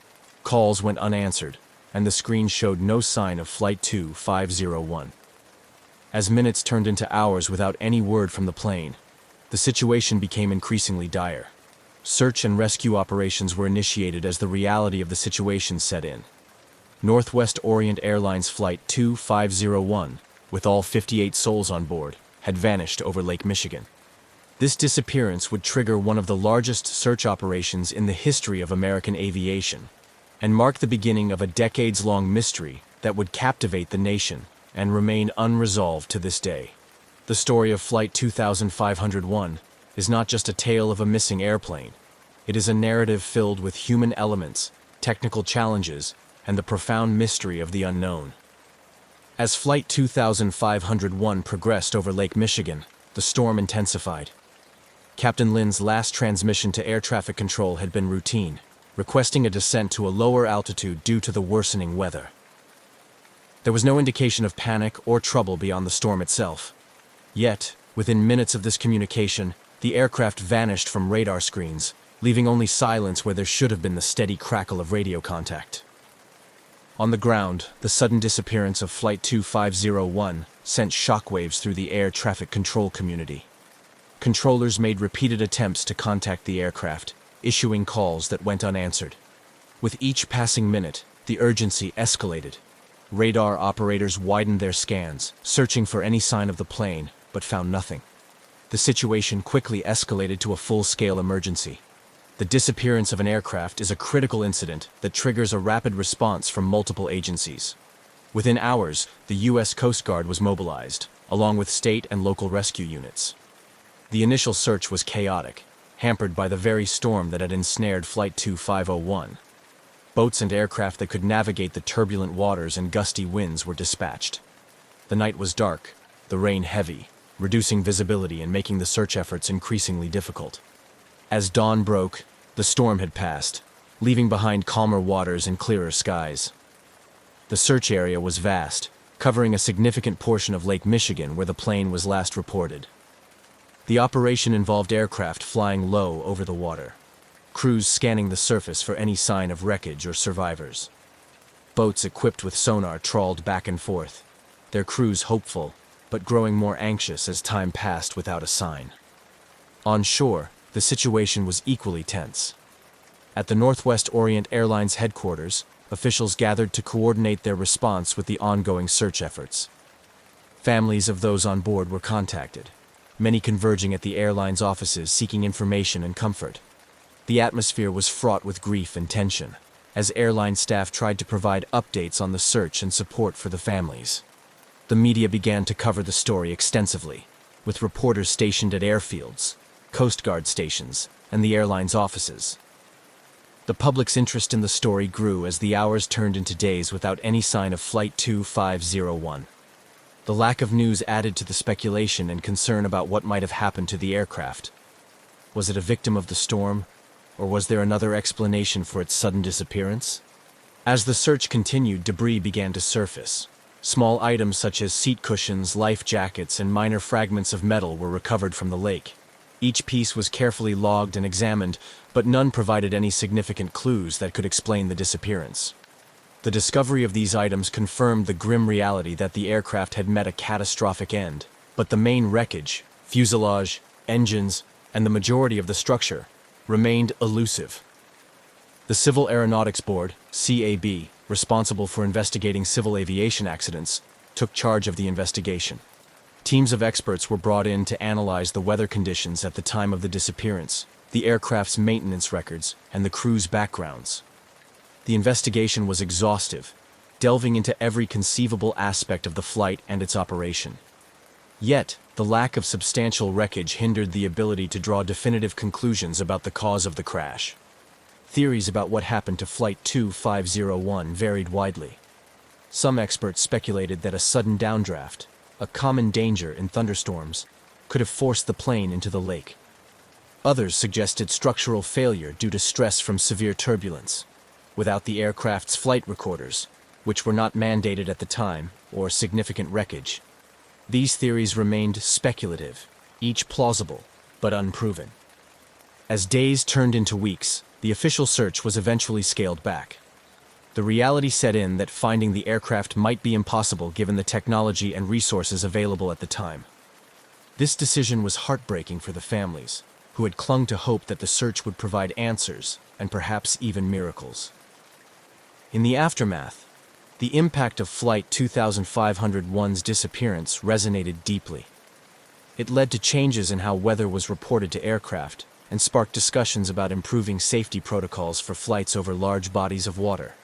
Calls went unanswered, and the screen showed no sign of Flight 2501. As minutes turned into hours without any word from the plane, the situation became increasingly dire. Search and rescue operations were initiated as the reality of the situation set in. Northwest Orient Airlines Flight 2501, with all 58 souls on board, had vanished over Lake Michigan. This disappearance would trigger one of the largest search operations in the history of American aviation, and mark the beginning of a decades-long mystery that would captivate the nation and remain unresolved to this day. The story of Flight 2501 is not just a tale of a missing airplane. It is a narrative filled with human elements, technical challenges, and the profound mystery of the unknown. As Flight 2501 progressed over Lake Michigan, the storm intensified. Captain Lind's last transmission to air traffic control had been routine, requesting a descent to a lower altitude due to the worsening weather. There was no indication of panic or trouble beyond the storm itself. Yet, within minutes of this communication, the aircraft vanished from radar screens, leaving only silence where there should have been the steady crackle of radio contact. On the ground, the sudden disappearance of Flight 2501 sent shockwaves through the air traffic control community. Controllers made repeated attempts to contact the aircraft, issuing calls that went unanswered. With each passing minute, the urgency escalated. Radar operators widened their scans, searching for any sign of the plane, but found nothing. The situation quickly escalated to a full-scale emergency. The disappearance of an aircraft is a critical incident that triggers a rapid response from multiple agencies. Within hours, the U.S. Coast Guard was mobilized, along with state and local rescue units. The initial search was chaotic, hampered by the very storm that had ensnared Flight 2501. Boats and aircraft that could navigate the turbulent waters and gusty winds were dispatched. The night was dark, the rain heavy, reducing visibility and making the search efforts increasingly difficult. As dawn broke, the storm had passed, leaving behind calmer waters and clearer skies. The search area was vast, covering a significant portion of Lake Michigan where the plane was last reported. The operation involved aircraft flying low over the water, crews scanning the surface for any sign of wreckage or survivors. Boats equipped with sonar trawled back and forth, their crews hopeful, but growing more anxious as time passed without a sign. On shore, the situation was equally tense. At the Northwest Orient Airlines headquarters, officials gathered to coordinate their response with the ongoing search efforts. Families of those on board were contacted, many converging at the airline's offices seeking information and comfort. The atmosphere was fraught with grief and tension, as airline staff tried to provide updates on the search and support for the families. The media began to cover the story extensively, with reporters stationed at airfields, Coast Guard stations, and the airline's offices. The public's interest in the story grew as the hours turned into days without any sign of Flight 2501. The lack of news added to the speculation and concern about what might have happened to the aircraft. Was it a victim of the storm, or was there another explanation for its sudden disappearance? As the search continued, debris began to surface. Small items such as seat cushions, life jackets, and minor fragments of metal were recovered from the lake. Each piece was carefully logged and examined, but none provided any significant clues that could explain the disappearance. The discovery of these items confirmed the grim reality that the aircraft had met a catastrophic end, but the main wreckage, fuselage, engines, and the majority of the structure remained elusive. The Civil Aeronautics Board, CAB, responsible for investigating civil aviation accidents, took charge of the investigation. Teams of experts were brought in to analyze the weather conditions at the time of the disappearance, the aircraft's maintenance records, and the crew's backgrounds. The investigation was exhaustive, delving into every conceivable aspect of the flight and its operation. Yet, the lack of substantial wreckage hindered the ability to draw definitive conclusions about the cause of the crash. Theories about what happened to Flight 2501 varied widely. Some experts speculated that a sudden downdraft, a common danger in thunderstorms, could have forced the plane into the lake. Others suggested structural failure due to stress from severe turbulence, without the aircraft's flight recorders, which were not mandated at the time, or significant wreckage. These theories remained speculative, each plausible, but unproven. As days turned into weeks, the official search was eventually scaled back. The reality set in that finding the aircraft might be impossible given the technology and resources available at the time. This decision was heartbreaking for the families, who had clung to hope that the search would provide answers, and perhaps even miracles. In the aftermath, the impact of Flight 2501's disappearance resonated deeply. It led to changes in how weather was reported to aircraft, and sparked discussions about improving safety protocols for flights over large bodies of water.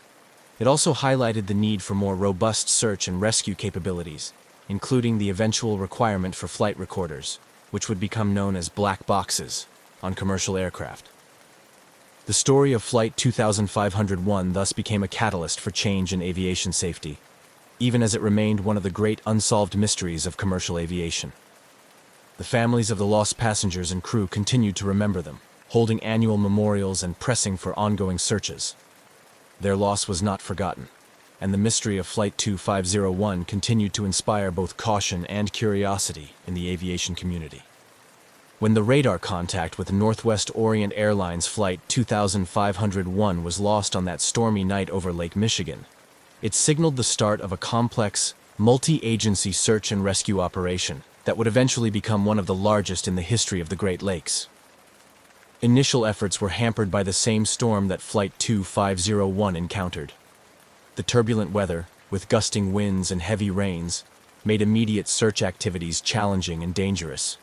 It also highlighted the need for more robust search and rescue capabilities, including the eventual requirement for flight recorders, which would become known as black boxes, on commercial aircraft. The story of Flight 2501 thus became a catalyst for change in aviation safety, even as it remained one of the great unsolved mysteries of commercial aviation. The families of the lost passengers and crew continued to remember them, holding annual memorials and pressing for ongoing searches. Their loss was not forgotten, and the mystery of Flight 2501 continued to inspire both caution and curiosity in the aviation community. When the radar contact with Northwest Orient Airlines Flight 2501 was lost on that stormy night over Lake Michigan, it signaled the start of a complex, multi-agency search and rescue operation that would eventually become one of the largest in the history of the Great Lakes. Initial efforts were hampered by the same storm that Flight 2501 encountered. The turbulent weather, with gusting winds and heavy rains, made immediate search activities challenging and dangerous.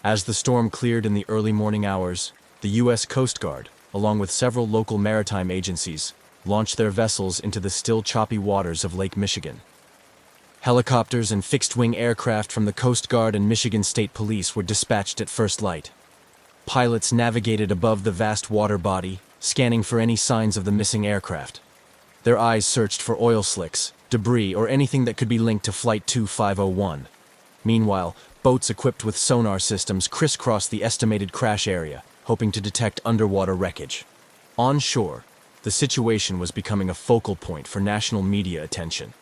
As the storm cleared in the early morning hours, the U.S. Coast Guard, along with several local maritime agencies, launched their vessels into the still choppy waters of Lake Michigan. Helicopters and fixed-wing aircraft from the Coast Guard and Michigan State Police were dispatched at first light. Pilots navigated above the vast water body, scanning for any signs of the missing aircraft. Their eyes searched for oil slicks, debris, or anything that could be linked to Flight 2501. Meanwhile, boats equipped with sonar systems crisscrossed the estimated crash area, hoping to detect underwater wreckage. On shore, the situation was becoming a focal point for national media attention.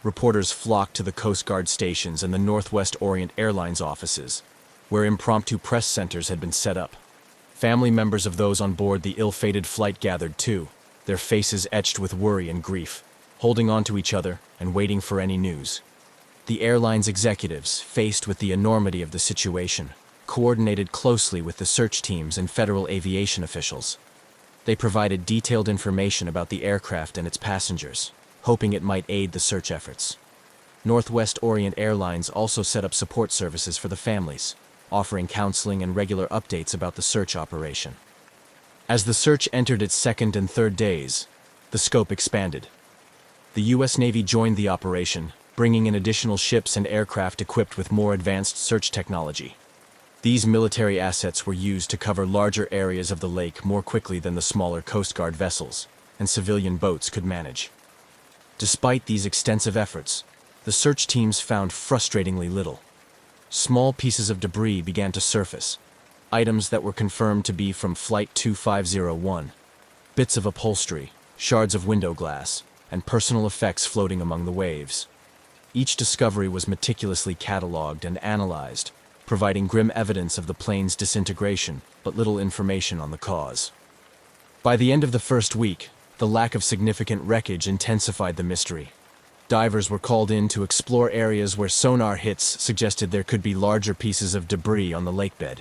Reporters flocked to the Coast Guard stations and the Northwest Orient Airlines offices, where impromptu press centers had been set up. Family members of those on board the ill-fated flight gathered too, their faces etched with worry and grief, holding on to each other and waiting for any news. The airline's executives, faced with the enormity of the situation, coordinated closely with the search teams and federal aviation officials. They provided detailed information about the aircraft and its passengers, hoping it might aid the search efforts. Northwest Orient Airlines also set up support services for the families, offering counseling and regular updates about the search operation. As the search entered its second and third days, the scope expanded. The U.S. Navy joined the operation, bringing in additional ships and aircraft equipped with more advanced search technology. These military assets were used to cover larger areas of the lake more quickly than the smaller Coast Guard vessels and civilian boats could manage. Despite these extensive efforts, the search teams found frustratingly little. Small pieces of debris began to surface, items that were confirmed to be from Flight 2501, bits of upholstery, shards of window glass, and personal effects floating among the waves. Each discovery was meticulously catalogued and analyzed, providing grim evidence of the plane's disintegration, but little information on the cause. By the end of the first week, the lack of significant wreckage intensified the mystery. Divers were called in to explore areas where sonar hits suggested there could be larger pieces of debris on the lakebed.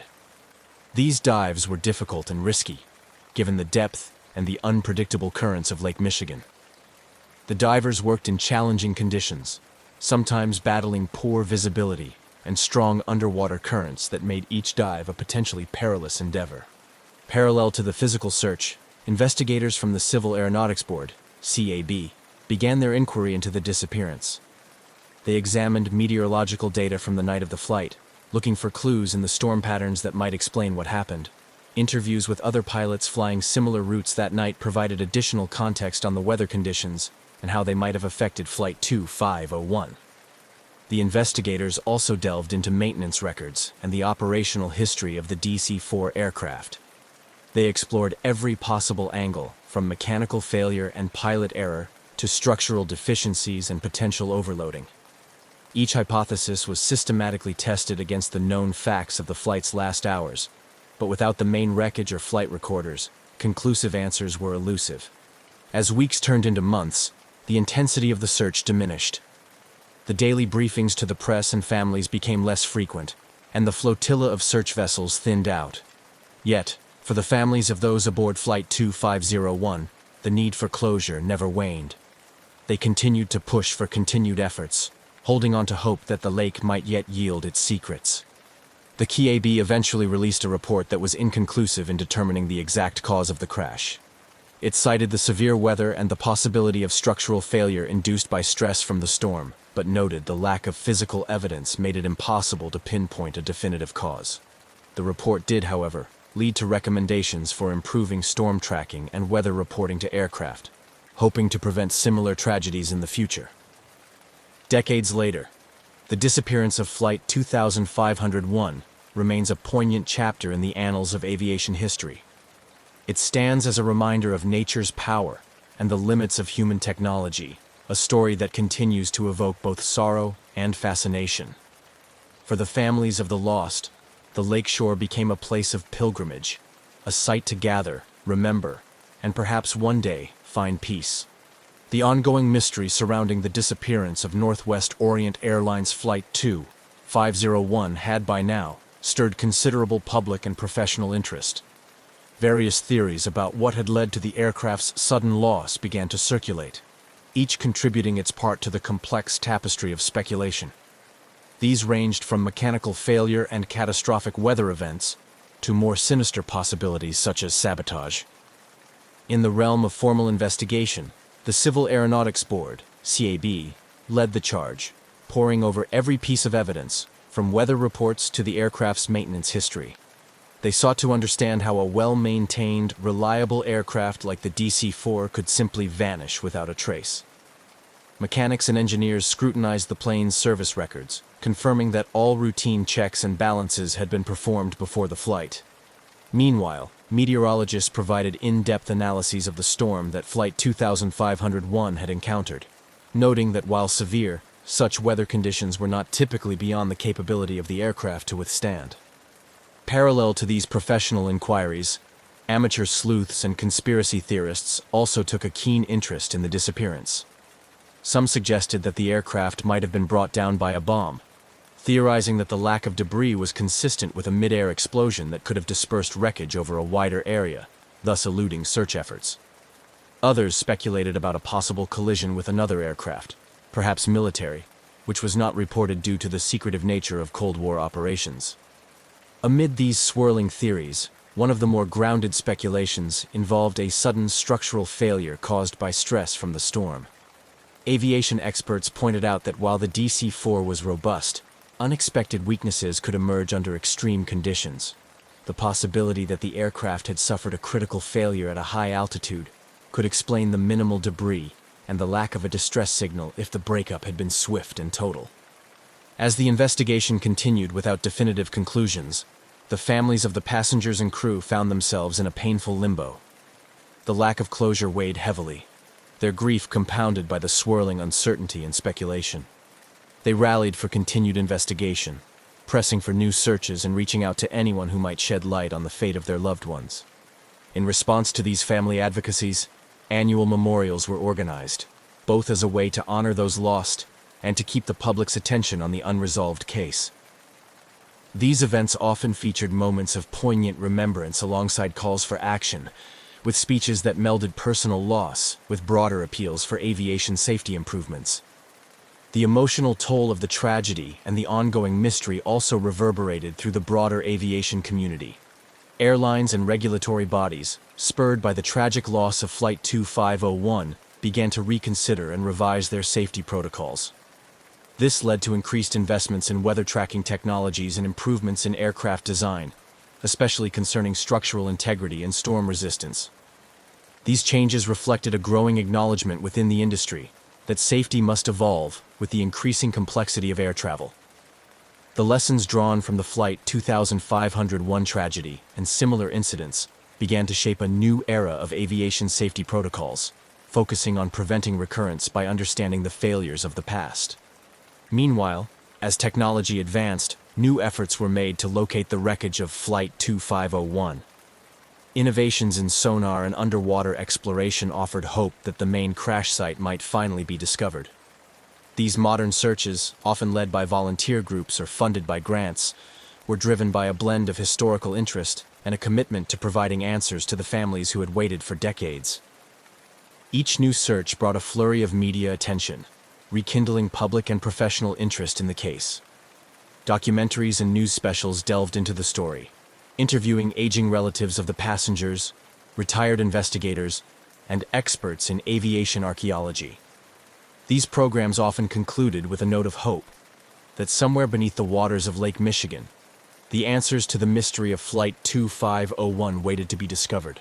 These dives were difficult and risky, given the depth and the unpredictable currents of Lake Michigan. The divers worked in challenging conditions, sometimes battling poor visibility and strong underwater currents that made each dive a potentially perilous endeavor. Parallel to the physical search, investigators from the Civil Aeronautics Board, CAB, began their inquiry into the disappearance. They examined meteorological data from the night of the flight, looking for clues in the storm patterns that might explain what happened. Interviews with other pilots flying similar routes that night provided additional context on the weather conditions and how they might have affected Flight 2501. The investigators also delved into maintenance records and the operational history of the DC-4 aircraft. They explored every possible angle, from mechanical failure and pilot error to structural deficiencies and potential overloading. Each hypothesis was systematically tested against the known facts of the flight's last hours, but without the main wreckage or flight recorders, conclusive answers were elusive. As weeks turned into months, the intensity of the search diminished. The daily briefings to the press and families became less frequent, and the flotilla of search vessels thinned out. Yet, for the families of those aboard Flight 2501, the need for closure never waned. They continued to push for continued efforts, holding on to hope that the lake might yet yield its secrets. The CAB eventually released a report that was inconclusive in determining the exact cause of the crash. It cited the severe weather and the possibility of structural failure induced by stress from the storm, but noted the lack of physical evidence made it impossible to pinpoint a definitive cause. The report did, however, lead to recommendations for improving storm tracking and weather reporting to aircraft, hoping to prevent similar tragedies in the future. Decades later, the disappearance of Flight 2501 remains a poignant chapter in the annals of aviation history. It stands as a reminder of nature's power and the limits of human technology, a story that continues to evoke both sorrow and fascination. For the families of the lost, the lakeshore became a place of pilgrimage, a site to gather, remember, and perhaps one day find peace. The ongoing mystery surrounding the disappearance of Northwest Orient Airlines Flight 2501 had by now stirred considerable public and professional interest. Various theories about what had led to the aircraft's sudden loss began to circulate, each contributing its part to the complex tapestry of speculation. These ranged from mechanical failure and catastrophic weather events to more sinister possibilities such as sabotage. In the realm of formal investigation, the Civil Aeronautics Board, CAB, led the charge, poring over every piece of evidence, from weather reports to the aircraft's maintenance history. They sought to understand how a well-maintained, reliable aircraft like the DC-4 could simply vanish without a trace. Mechanics and engineers scrutinized the plane's service records, confirming that all routine checks and balances had been performed before the flight. Meanwhile, meteorologists provided in-depth analyses of the storm that Flight 2501 had encountered, noting that while severe, such weather conditions were not typically beyond the capability of the aircraft to withstand. Parallel to these professional inquiries, amateur sleuths and conspiracy theorists also took a keen interest in the disappearance. Some suggested that the aircraft might have been brought down by a bomb, theorizing that the lack of debris was consistent with a mid-air explosion that could have dispersed wreckage over a wider area, thus eluding search efforts. Others speculated about a possible collision with another aircraft, perhaps military, which was not reported due to the secretive nature of Cold War operations. Amid these swirling theories, one of the more grounded speculations involved a sudden structural failure caused by stress from the storm. Aviation experts pointed out that while the DC-4 was robust, unexpected weaknesses could emerge under extreme conditions. The possibility that the aircraft had suffered a critical failure at a high altitude could explain the minimal debris and the lack of a distress signal if the breakup had been swift and total. As the investigation continued without definitive conclusions, the families of the passengers and crew found themselves in a painful limbo. The lack of closure weighed heavily, their grief compounded by the swirling uncertainty and speculation. They rallied for continued investigation, pressing for new searches and reaching out to anyone who might shed light on the fate of their loved ones. In response to these family advocacies, annual memorials were organized, both as a way to honor those lost and to keep the public's attention on the unresolved case. These events often featured moments of poignant remembrance alongside calls for action, with speeches that melded personal loss with broader appeals for aviation safety improvements. The emotional toll of the tragedy and the ongoing mystery also reverberated through the broader aviation community. Airlines and regulatory bodies, spurred by the tragic loss of Flight 2501, began to reconsider and revise their safety protocols. This led to increased investments in weather tracking technologies and improvements in aircraft design, especially concerning structural integrity and storm resistance. These changes reflected a growing acknowledgement within the industry that safety must evolve with the increasing complexity of air travel. The lessons drawn from the Flight 2501 tragedy and similar incidents began to shape a new era of aviation safety protocols, focusing on preventing recurrence by understanding the failures of the past. Meanwhile, as technology advanced, new efforts were made to locate the wreckage of Flight 2501. Innovations in sonar and underwater exploration offered hope that the main crash site might finally be discovered. These modern searches, often led by volunteer groups or funded by grants, were driven by a blend of historical interest and a commitment to providing answers to the families who had waited for decades. Each new search brought a flurry of media attention, rekindling public and professional interest in the case. Documentaries and news specials delved into the story, interviewing aging relatives of the passengers, retired investigators, and experts in aviation archaeology. These programs often concluded with a note of hope that somewhere beneath the waters of Lake Michigan, the answers to the mystery of Flight 2501 waited to be discovered.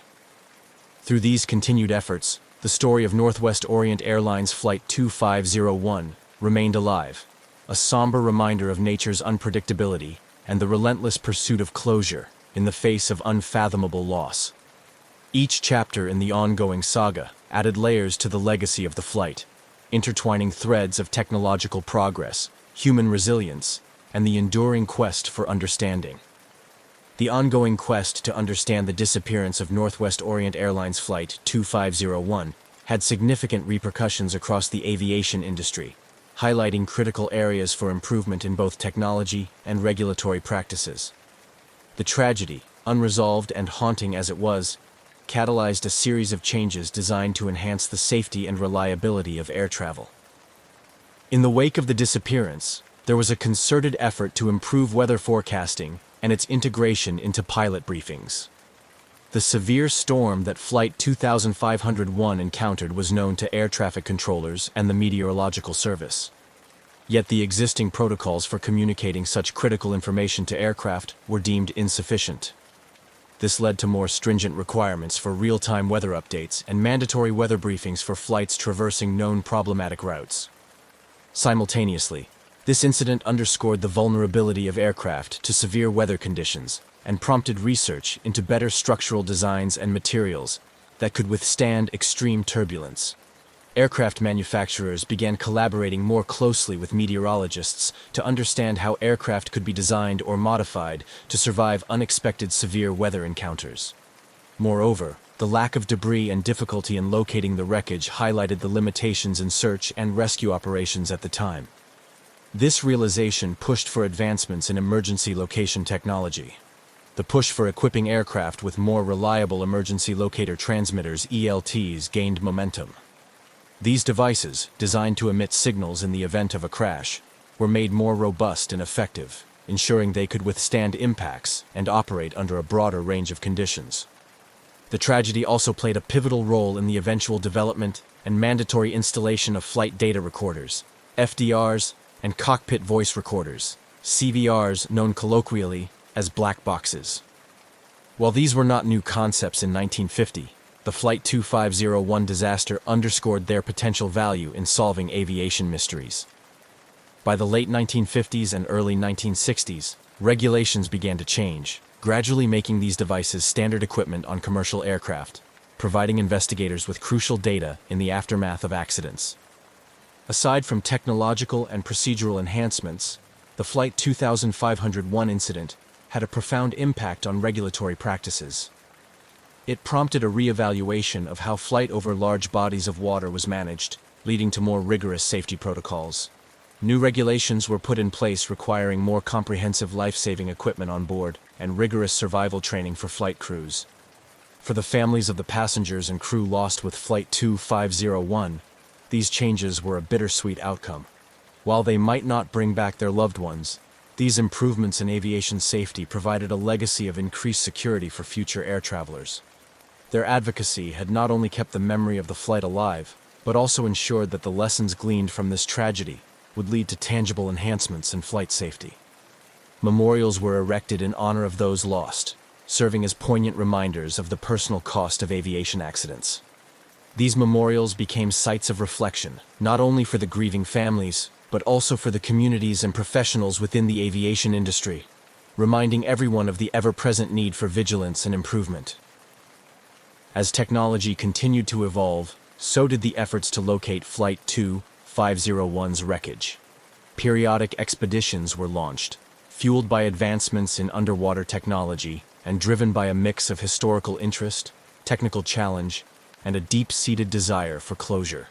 Through these continued efforts, the story of Northwest Orient Airlines Flight 2501 remained alive, a somber reminder of nature's unpredictability and the relentless pursuit of closure in the face of unfathomable loss. Each chapter in the ongoing saga added layers to the legacy of the flight, intertwining threads of technological progress, human resilience, and the enduring quest for understanding. The ongoing quest to understand the disappearance of Northwest Orient Airlines Flight 2501 had significant repercussions across the aviation industry, highlighting critical areas for improvement in both technology and regulatory practices. The tragedy, unresolved and haunting as it was, catalyzed a series of changes designed to enhance the safety and reliability of air travel. In the wake of the disappearance, there was a concerted effort to improve weather forecasting and its integration into pilot briefings. The severe storm that Flight 2501 encountered was known to air traffic controllers and the Meteorological Service. Yet the existing protocols for communicating such critical information to aircraft were deemed insufficient. This led to more stringent requirements for real-time weather updates and mandatory weather briefings for flights traversing known problematic routes. Simultaneously, this incident underscored the vulnerability of aircraft to severe weather conditions and prompted research into better structural designs and materials that could withstand extreme turbulence. Aircraft manufacturers began collaborating more closely with meteorologists to understand how aircraft could be designed or modified to survive unexpected severe weather encounters. Moreover, The lack of debris and difficulty in locating the wreckage highlighted the limitations in search and rescue operations at the time. This realization pushed for advancements in emergency location technology. The push for equipping aircraft with more reliable emergency locator transmitters (ELTs) gained momentum. These devices, designed to emit signals in the event of a crash, were made more robust and effective, ensuring they could withstand impacts and operate under a broader range of conditions. The tragedy also played a pivotal role in the eventual development and mandatory installation of flight data recorders, FDRs, and cockpit voice recorders, CVRs, known colloquially as black boxes. While these were not new concepts in 1950, the Flight 2501 disaster underscored their potential value in solving aviation mysteries. By the late 1950s and early 1960s, regulations began to change, gradually making these devices standard equipment on commercial aircraft, providing investigators with crucial data in the aftermath of accidents. Aside from technological and procedural enhancements, the Flight 2501 incident had a profound impact on regulatory practices. It prompted a re-evaluation of how flight over large bodies of water was managed, leading to more rigorous safety protocols. New regulations were put in place requiring more comprehensive life-saving equipment on board and rigorous survival training for flight crews. For the families of the passengers and crew lost with Flight 2501, these changes were a bittersweet outcome. While they might not bring back their loved ones, these improvements in aviation safety provided a legacy of increased security for future air travelers. Their advocacy had not only kept the memory of the flight alive, but also ensured that the lessons gleaned from this tragedy would lead to tangible enhancements in flight safety. Memorials were erected in honor of those lost, serving as poignant reminders of the personal cost of aviation accidents. These memorials became sites of reflection, not only for the grieving families, but also for the communities and professionals within the aviation industry, reminding everyone of the ever-present need for vigilance and improvement. As technology continued to evolve, so did the efforts to locate Flight 2501's wreckage. Periodic expeditions were launched, fueled by advancements in underwater technology and driven by a mix of historical interest, technical challenge, and a deep-seated desire for closure.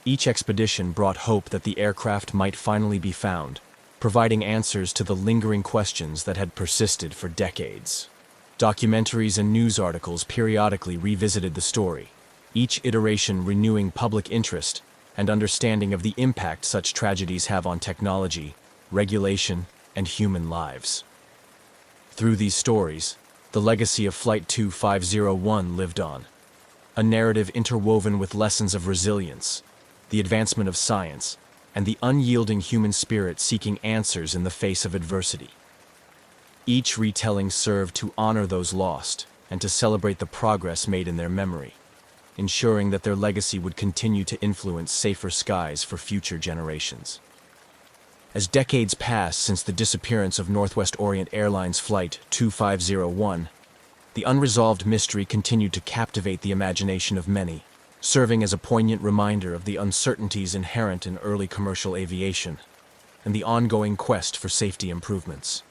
Each expedition brought hope that the aircraft might finally be found, providing answers to the lingering questions that had persisted for decades. Documentaries and news articles periodically revisited the story, each iteration renewing public interest and understanding of the impact such tragedies have on technology, regulation, and human lives. Through these stories, the legacy of Flight 2501 lived on, a narrative interwoven with lessons of resilience, the advancement of science, and the unyielding human spirit seeking answers in the face of adversity. Each retelling served to honor those lost and to celebrate the progress made in their memory, ensuring that their legacy would continue to influence safer skies for future generations. As decades passed since the disappearance of Northwest Orient Airlines Flight 2501, the unresolved mystery continued to captivate the imagination of many, serving as a poignant reminder of the uncertainties inherent in early commercial aviation and the ongoing quest for safety improvements.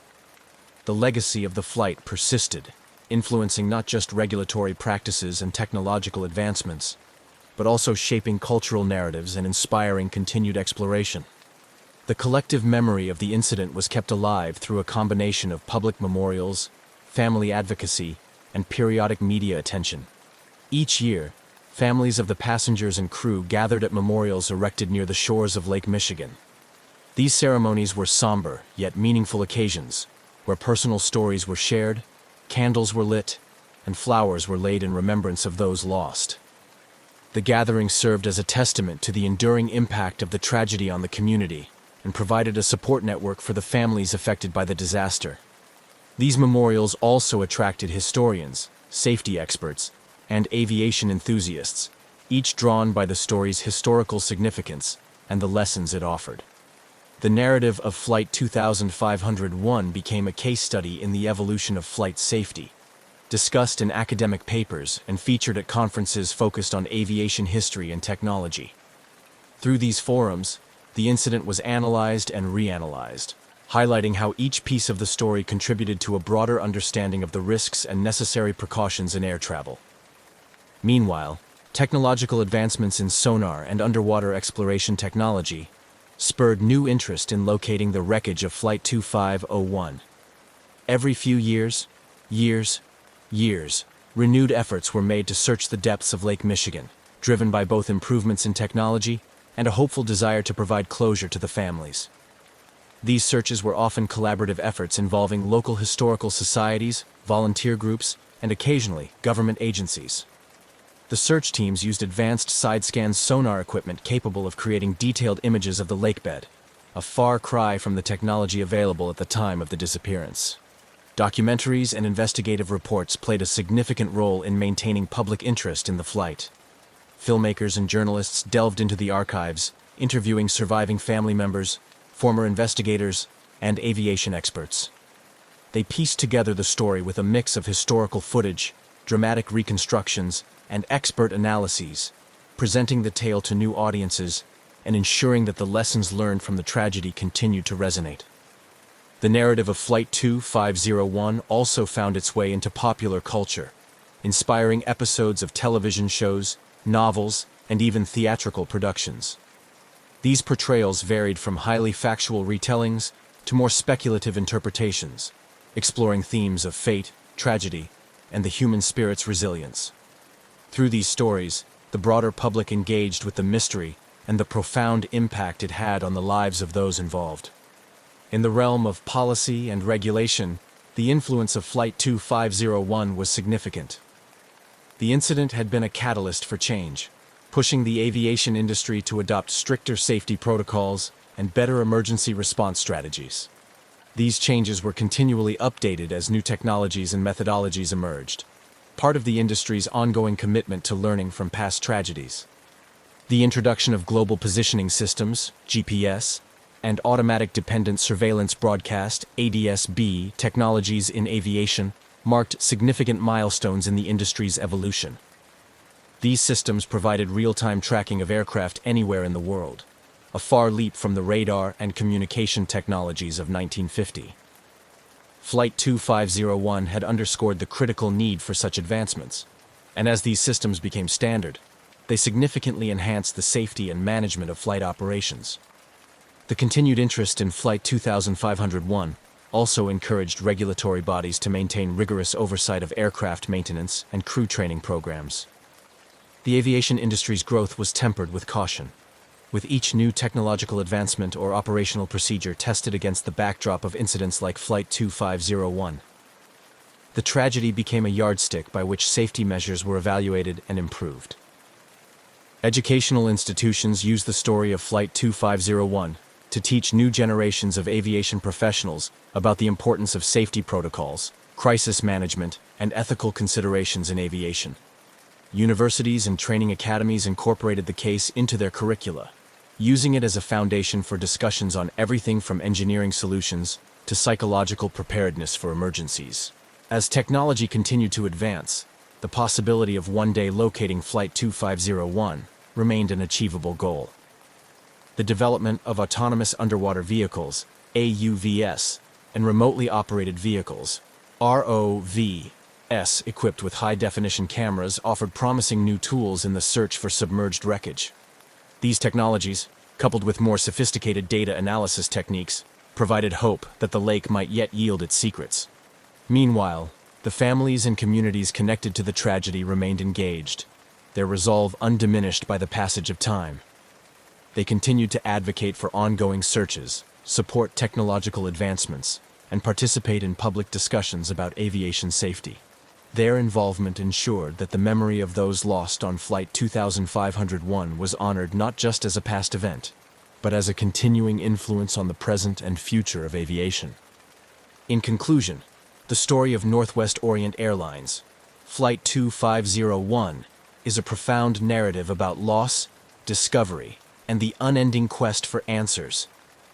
The legacy of the flight persisted, influencing not just regulatory practices and technological advancements, but also shaping cultural narratives and inspiring continued exploration. The collective memory of the incident was kept alive through a combination of public memorials, family advocacy, and periodic media attention. Each year, families of the passengers and crew gathered at memorials erected near the shores of Lake Michigan. These ceremonies were somber yet meaningful occasions, where personal stories were shared, candles were lit, and flowers were laid in remembrance of those lost. The gathering served as a testament to the enduring impact of the tragedy on the community and provided a support network for the families affected by the disaster. These memorials also attracted historians, safety experts, and aviation enthusiasts, each drawn by the story's historical significance and the lessons it offered. The narrative of Flight 2501 became a case study in the evolution of flight safety, discussed in academic papers and featured at conferences focused on aviation history and technology. Through these forums, the incident was analyzed and reanalyzed, highlighting how each piece of the story contributed to a broader understanding of the risks and necessary precautions in air travel. Meanwhile, technological advancements in sonar and underwater exploration technology spurred new interest in locating the wreckage of Flight 2501. Every few years, renewed efforts were made to search the depths of Lake Michigan, driven by both improvements in technology and a hopeful desire to provide closure to the families. These searches were often collaborative efforts involving local historical societies, volunteer groups, and occasionally government agencies. The search teams used advanced side-scan sonar equipment capable of creating detailed images of the lakebed, a far cry from the technology available at the time of the disappearance. Documentaries and investigative reports played a significant role in maintaining public interest in the flight. Filmmakers and journalists delved into the archives, interviewing surviving family members, former investigators, and aviation experts. They pieced together the story with a mix of historical footage, dramatic reconstructions, and expert analyses, presenting the tale to new audiences and ensuring that the lessons learned from the tragedy continued to resonate. The narrative of Flight 2501 also found its way into popular culture, inspiring episodes of television shows, novels, and even theatrical productions. These portrayals varied from highly factual retellings to more speculative interpretations, exploring themes of fate, tragedy, and the human spirit's resilience. Through these stories, the broader public engaged with the mystery and the profound impact it had on the lives of those involved. In the realm of policy and regulation, the influence of Flight 2501 was significant. The incident had been a catalyst for change, pushing the aviation industry to adopt stricter safety protocols and better emergency response strategies. These changes were continually updated as new technologies and methodologies emerged, part of the industry's ongoing commitment to learning from past tragedies. The introduction of global positioning systems, GPS, and automatic dependent surveillance broadcast, ADS-B, technologies in aviation marked significant milestones in the industry's evolution. These systems provided real-time tracking of aircraft anywhere in the world, a far leap from the radar and communication technologies of 1950. Flight 2501 had underscored the critical need for such advancements, and as these systems became standard, they significantly enhanced the safety and management of flight operations. The continued interest in Flight 2501 also encouraged regulatory bodies to maintain rigorous oversight of aircraft maintenance and crew training programs. The aviation industry's growth was tempered with caution, with each new technological advancement or operational procedure tested against the backdrop of incidents like Flight 2501. The tragedy became a yardstick by which safety measures were evaluated and improved. Educational institutions used the story of Flight 2501 to teach new generations of aviation professionals about the importance of safety protocols, crisis management, and ethical considerations in aviation. Universities and training academies incorporated the case into their curricula, using it as a foundation for discussions on everything from engineering solutions to psychological preparedness for emergencies. As technology continued to advance, the possibility of one day locating Flight 2501 remained an achievable goal. The development of autonomous underwater vehicles, AUVs, and remotely operated vehicles, ROVs, equipped with high-definition cameras offered promising new tools in the search for submerged wreckage. These technologies, coupled with more sophisticated data analysis techniques, provided hope that the lake might yet yield its secrets. Meanwhile, the families and communities connected to the tragedy remained engaged, their resolve undiminished by the passage of time. They continued to advocate for ongoing searches, support technological advancements, and participate in public discussions about aviation safety. Their involvement ensured that the memory of those lost on Flight 2501 was honored not just as a past event, but as a continuing influence on the present and future of aviation. In conclusion, the story of Northwest Orient Airlines, Flight 2501, is a profound narrative about loss, discovery, and the unending quest for answers.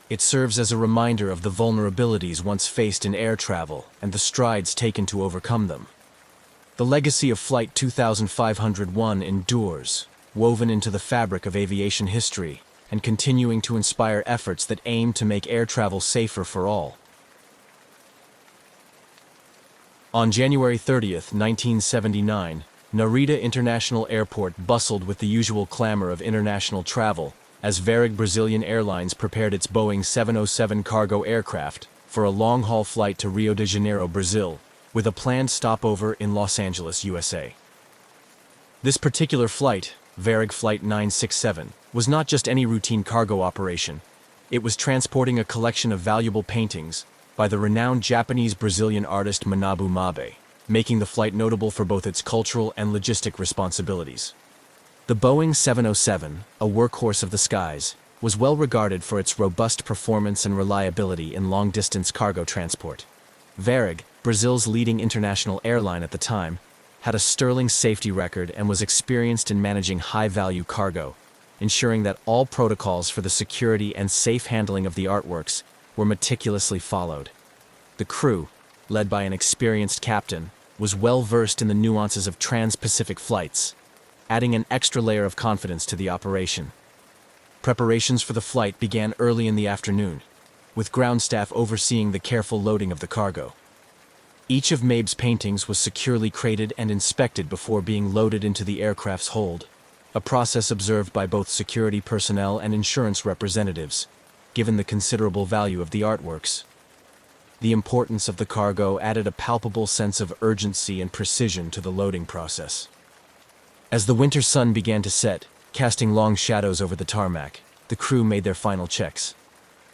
It serves as a reminder of the vulnerabilities once faced in air travel and the strides taken to overcome them. The legacy of Flight 2501 endures, woven into the fabric of aviation history and continuing to inspire efforts that aim to make air travel safer for all. On January 30, 1979, Narita International Airport bustled with the usual clamor of international travel as Varig Brazilian Airlines prepared its Boeing 707 cargo aircraft for a long-haul flight to Rio de Janeiro, Brazil, with a planned stopover in Los Angeles, USA. This particular flight, Varig Flight 967, was not just any routine cargo operation. It was transporting a collection of valuable paintings by the renowned Japanese-Brazilian artist Manabu Mabe, making the flight notable for both its cultural and logistic responsibilities. The Boeing 707, a workhorse of the skies, was well regarded for its robust performance and reliability in long-distance cargo transport. Varig, Brazil's leading international airline at the time, had a sterling safety record and was experienced in managing high-value cargo, ensuring that all protocols for the security and safe handling of the artworks were meticulously followed. The crew, led by an experienced captain, was well versed in the nuances of trans-Pacific flights, adding an extra layer of confidence to the operation. Preparations for the flight began early in the afternoon, with ground staff overseeing the careful loading of the cargo. Each of Mabe's paintings was securely crated and inspected before being loaded into the aircraft's hold, a process observed by both security personnel and insurance representatives, given the considerable value of the artworks. The importance of the cargo added a palpable sense of urgency and precision to the loading process. As the winter sun began to set, casting long shadows over the tarmac, the crew made their final checks.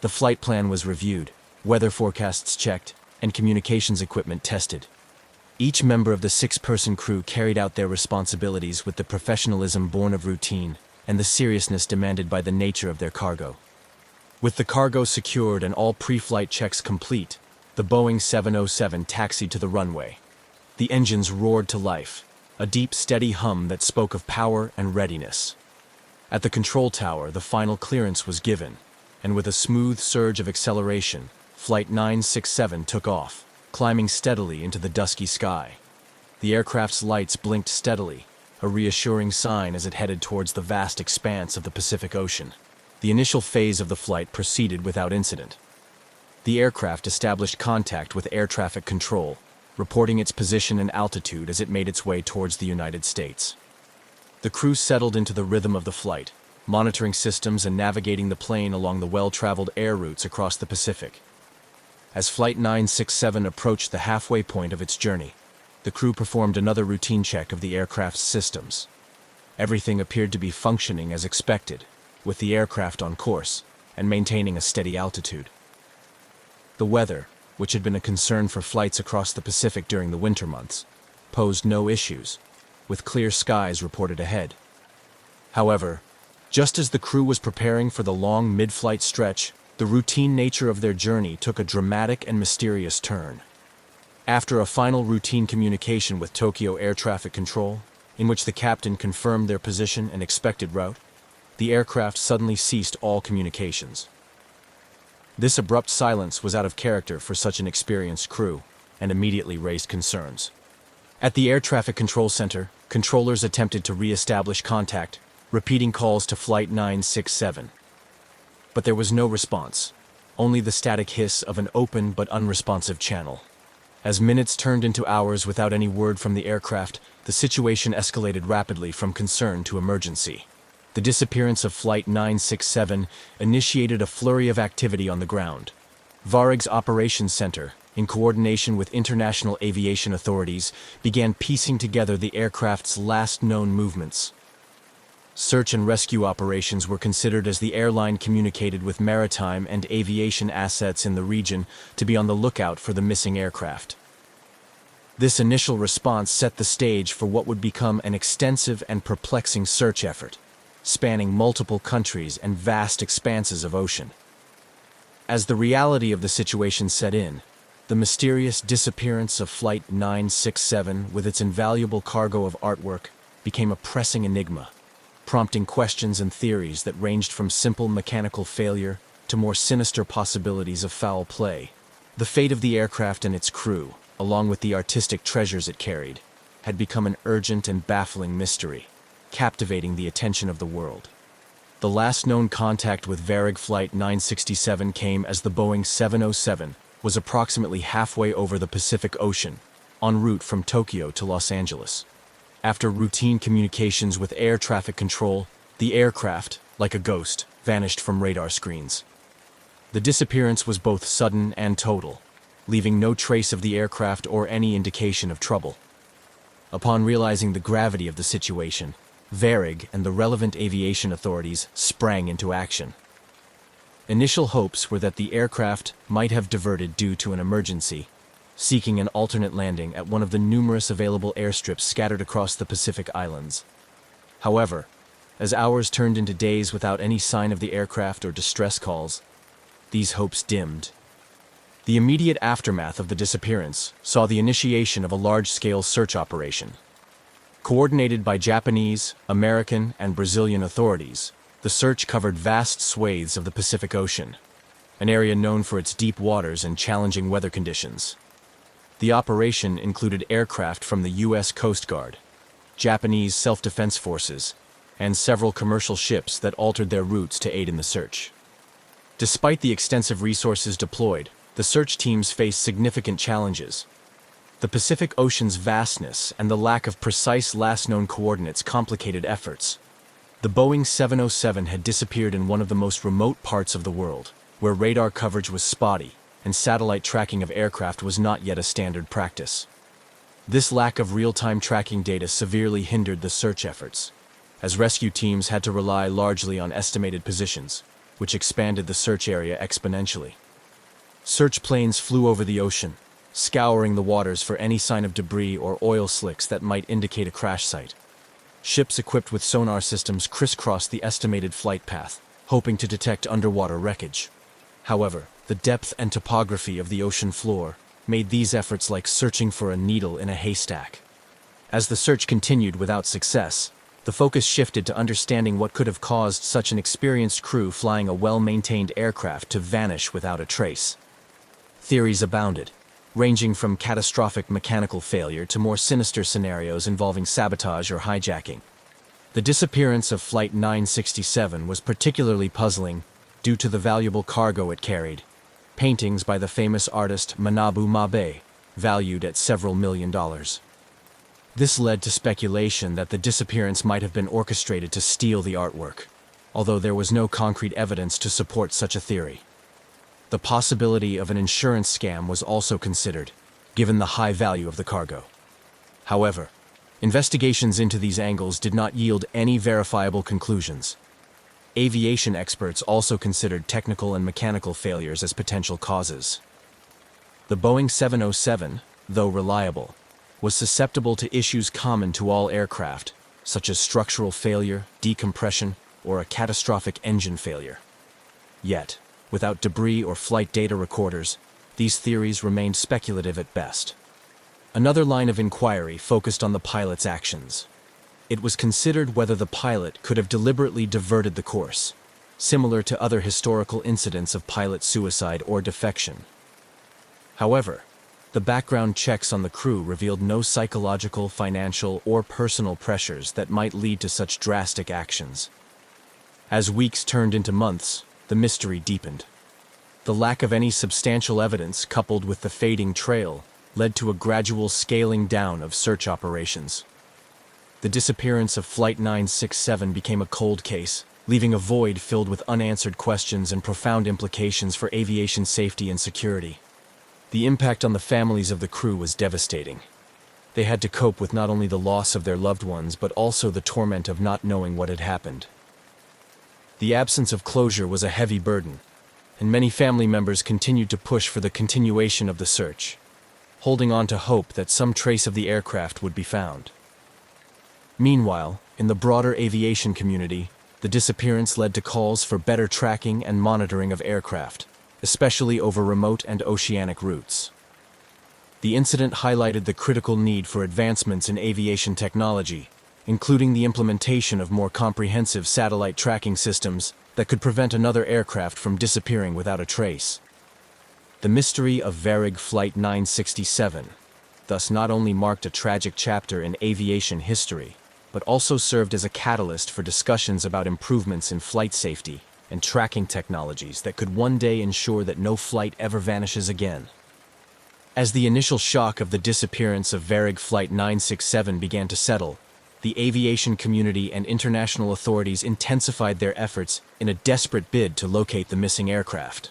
The flight plan was reviewed, weather forecasts checked, and communications equipment tested. Each member of the six-person crew carried out their responsibilities with the professionalism born of routine and the seriousness demanded by the nature of their cargo. With the cargo secured and all pre-flight checks complete, the Boeing 707 taxied to the runway. The engines roared to life, a deep, steady hum that spoke of power and readiness. At the control tower, the final clearance was given, and with a smooth surge of acceleration, Flight 967 took off, climbing steadily into the dusky sky. The aircraft's lights blinked steadily, a reassuring sign as it headed towards the vast expanse of the Pacific Ocean. The initial phase of the flight proceeded without incident. The aircraft established contact with air traffic control, reporting its position and altitude as it made its way towards the United States. The crew settled into the rhythm of the flight, monitoring systems and navigating the plane along the well-traveled air routes across the Pacific. As Flight 967 approached the halfway point of its journey, the crew performed another routine check of the aircraft's systems. Everything appeared to be functioning as expected, with the aircraft on course and maintaining a steady altitude. The weather, which had been a concern for flights across the Pacific during the winter months, posed no issues, with clear skies reported ahead. However, just as the crew was preparing for the long mid-flight stretch, the routine nature of their journey took a dramatic and mysterious turn. After a final routine communication with Tokyo Air Traffic Control, in which the captain confirmed their position and expected route, the aircraft suddenly ceased all communications. This abrupt silence was out of character for such an experienced crew, and immediately raised concerns. At the Air Traffic Control Center, controllers attempted to re-establish contact, repeating calls to Flight 967. But there was no response, only the static hiss of an open but unresponsive channel. As minutes turned into hours without any word from the aircraft, the situation escalated rapidly from concern to emergency. The disappearance of Flight 967 initiated a flurry of activity on the ground. Varig's Operations Center, in coordination with international aviation authorities, began piecing together the aircraft's last known movements. Search and rescue operations were considered as the airline communicated with maritime and aviation assets in the region to be on the lookout for the missing aircraft. This initial response set the stage for what would become an extensive and perplexing search effort, spanning multiple countries and vast expanses of ocean. As the reality of the situation set in, the mysterious disappearance of Flight 967 with its invaluable cargo of artwork became a pressing enigma, prompting questions and theories that ranged from simple mechanical failure to more sinister possibilities of foul play. The fate of the aircraft and its crew, along with the artistic treasures it carried, had become an urgent and baffling mystery, captivating the attention of the world. The last known contact with Varig Flight 967 came as the Boeing 707 was approximately halfway over the Pacific Ocean, en route from Tokyo to Los Angeles. After routine communications with air traffic control, the aircraft, like a ghost, vanished from radar screens. The disappearance was both sudden and total, leaving no trace of the aircraft or any indication of trouble. Upon realizing the gravity of the situation, Varig and the relevant aviation authorities sprang into action. Initial hopes were that the aircraft might have diverted due to an emergency, seeking an alternate landing at one of the numerous available airstrips scattered across the Pacific Islands. However, as hours turned into days without any sign of the aircraft or distress calls, these hopes dimmed. The immediate aftermath of the disappearance saw the initiation of a large-scale search operation. Coordinated by Japanese, American, and Brazilian authorities, the search covered vast swathes of the Pacific Ocean, an area known for its deep waters and challenging weather conditions. The operation included aircraft from the U.S. Coast Guard, Japanese self-defense forces, and several commercial ships that altered their routes to aid in the search. Despite the extensive resources deployed, the search teams faced significant challenges. The Pacific Ocean's vastness and the lack of precise last-known coordinates complicated efforts. The Boeing 707 had disappeared in one of the most remote parts of the world, where radar coverage was spotty and satellite tracking of aircraft was not yet a standard practice. This lack of real-time tracking data severely hindered the search efforts, as rescue teams had to rely largely on estimated positions, which expanded the search area exponentially. Search planes flew over the ocean, scouring the waters for any sign of debris or oil slicks that might indicate a crash site. Ships equipped with sonar systems crisscrossed the estimated flight path, hoping to detect underwater wreckage. However, the depth and topography of the ocean floor made these efforts like searching for a needle in a haystack. As the search continued without success, the focus shifted to understanding what could have caused such an experienced crew flying a well-maintained aircraft to vanish without a trace. Theories abounded, ranging from catastrophic mechanical failure to more sinister scenarios involving sabotage or hijacking. The disappearance of Flight 967 was particularly puzzling due to the valuable cargo it carried, paintings by the famous artist Manabu Mabe, valued at several $1,000,000. This led to speculation that the disappearance might have been orchestrated to steal the artwork, although there was no concrete evidence to support such a theory. The possibility of an insurance scam was also considered, given the high value of the cargo. However, investigations into these angles did not yield any verifiable conclusions. Aviation experts also considered technical and mechanical failures as potential causes. The Boeing 707, though reliable, was susceptible to issues common to all aircraft, such as structural failure, decompression, or a catastrophic engine failure. Yet, without debris or flight data recorders, these theories remained speculative at best. Another line of inquiry focused on the pilot's actions. It was considered whether the pilot could have deliberately diverted the course, similar to other historical incidents of pilot suicide or defection. However, the background checks on the crew revealed no psychological, financial, or personal pressures that might lead to such drastic actions. As weeks turned into months, the mystery deepened. The lack of any substantial evidence, coupled with the fading trail, led to a gradual scaling down of search operations. The disappearance of Flight 967 became a cold case, leaving a void filled with unanswered questions and profound implications for aviation safety and security. The impact on the families of the crew was devastating. They had to cope with not only the loss of their loved ones, but also the torment of not knowing what had happened. The absence of closure was a heavy burden, and many family members continued to push for the continuation of the search, holding on to hope that some trace of the aircraft would be found. Meanwhile, in the broader aviation community, the disappearance led to calls for better tracking and monitoring of aircraft, especially over remote and oceanic routes. The incident highlighted the critical need for advancements in aviation technology, including the implementation of more comprehensive satellite tracking systems that could prevent another aircraft from disappearing without a trace. The mystery of Varig Flight 967 thus not only marked a tragic chapter in aviation history, but also served as a catalyst for discussions about improvements in flight safety and tracking technologies that could one day ensure that no flight ever vanishes again. As the initial shock of the disappearance of Varig Flight 967 began to settle, the aviation community and international authorities intensified their efforts in a desperate bid to locate the missing aircraft.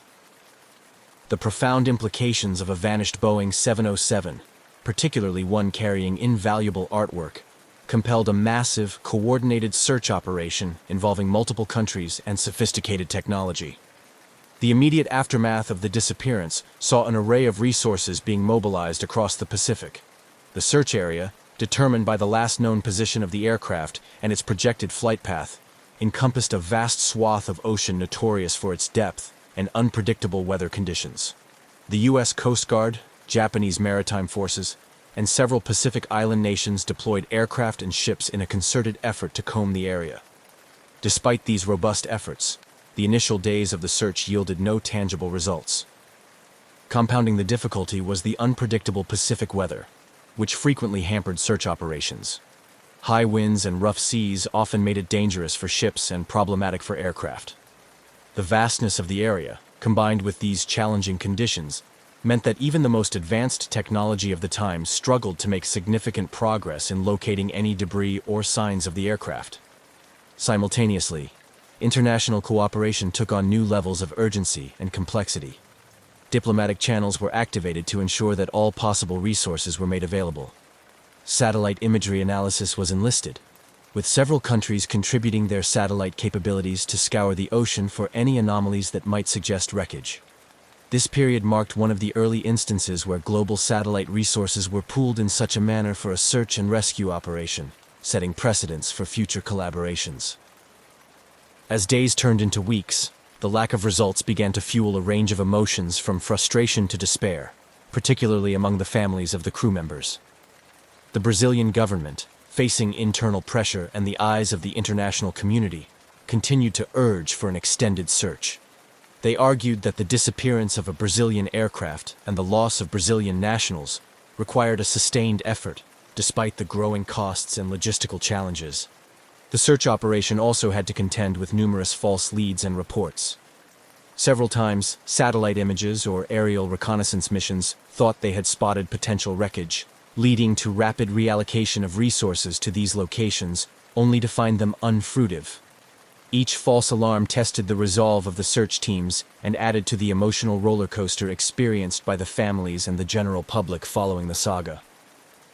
The profound implications of a vanished Boeing 707, particularly one carrying invaluable artwork, compelled a massive, coordinated search operation involving multiple countries and sophisticated technology. The immediate aftermath of the disappearance saw an array of resources being mobilized across the Pacific. The search area, determined by the last known position of the aircraft and its projected flight path, encompassed a vast swath of ocean notorious for its depth and unpredictable weather conditions. The U.S. Coast Guard, Japanese maritime forces, and several Pacific Island nations deployed aircraft and ships in a concerted effort to comb the area. Despite these robust efforts, the initial days of the search yielded no tangible results. Compounding the difficulty was the unpredictable Pacific weather, which frequently hampered search operations. High winds and rough seas often made it dangerous for ships and problematic for aircraft. The vastness of the area, combined with these challenging conditions, meant that even the most advanced technology of the time struggled to make significant progress in locating any debris or signs of the aircraft. Simultaneously, international cooperation took on new levels of urgency and complexity. Diplomatic channels were activated to ensure that all possible resources were made available. Satellite imagery analysis was enlisted, with several countries contributing their satellite capabilities to scour the ocean for any anomalies that might suggest wreckage. This period marked one of the early instances where global satellite resources were pooled in such a manner for a search and rescue operation, setting precedents for future collaborations. As days turned into weeks, the lack of results began to fuel a range of emotions from frustration to despair, particularly among the families of the crew members. The Brazilian government, facing internal pressure and the eyes of the international community, continued to urge for an extended search. They argued that the disappearance of a Brazilian aircraft and the loss of Brazilian nationals required a sustained effort, despite the growing costs and logistical challenges. The search operation also had to contend with numerous false leads and reports. Several times, satellite images or aerial reconnaissance missions thought they had spotted potential wreckage, leading to rapid reallocation of resources to these locations, only to find them unfruitive. Each false alarm tested the resolve of the search teams and added to the emotional roller coaster experienced by the families and the general public following the saga.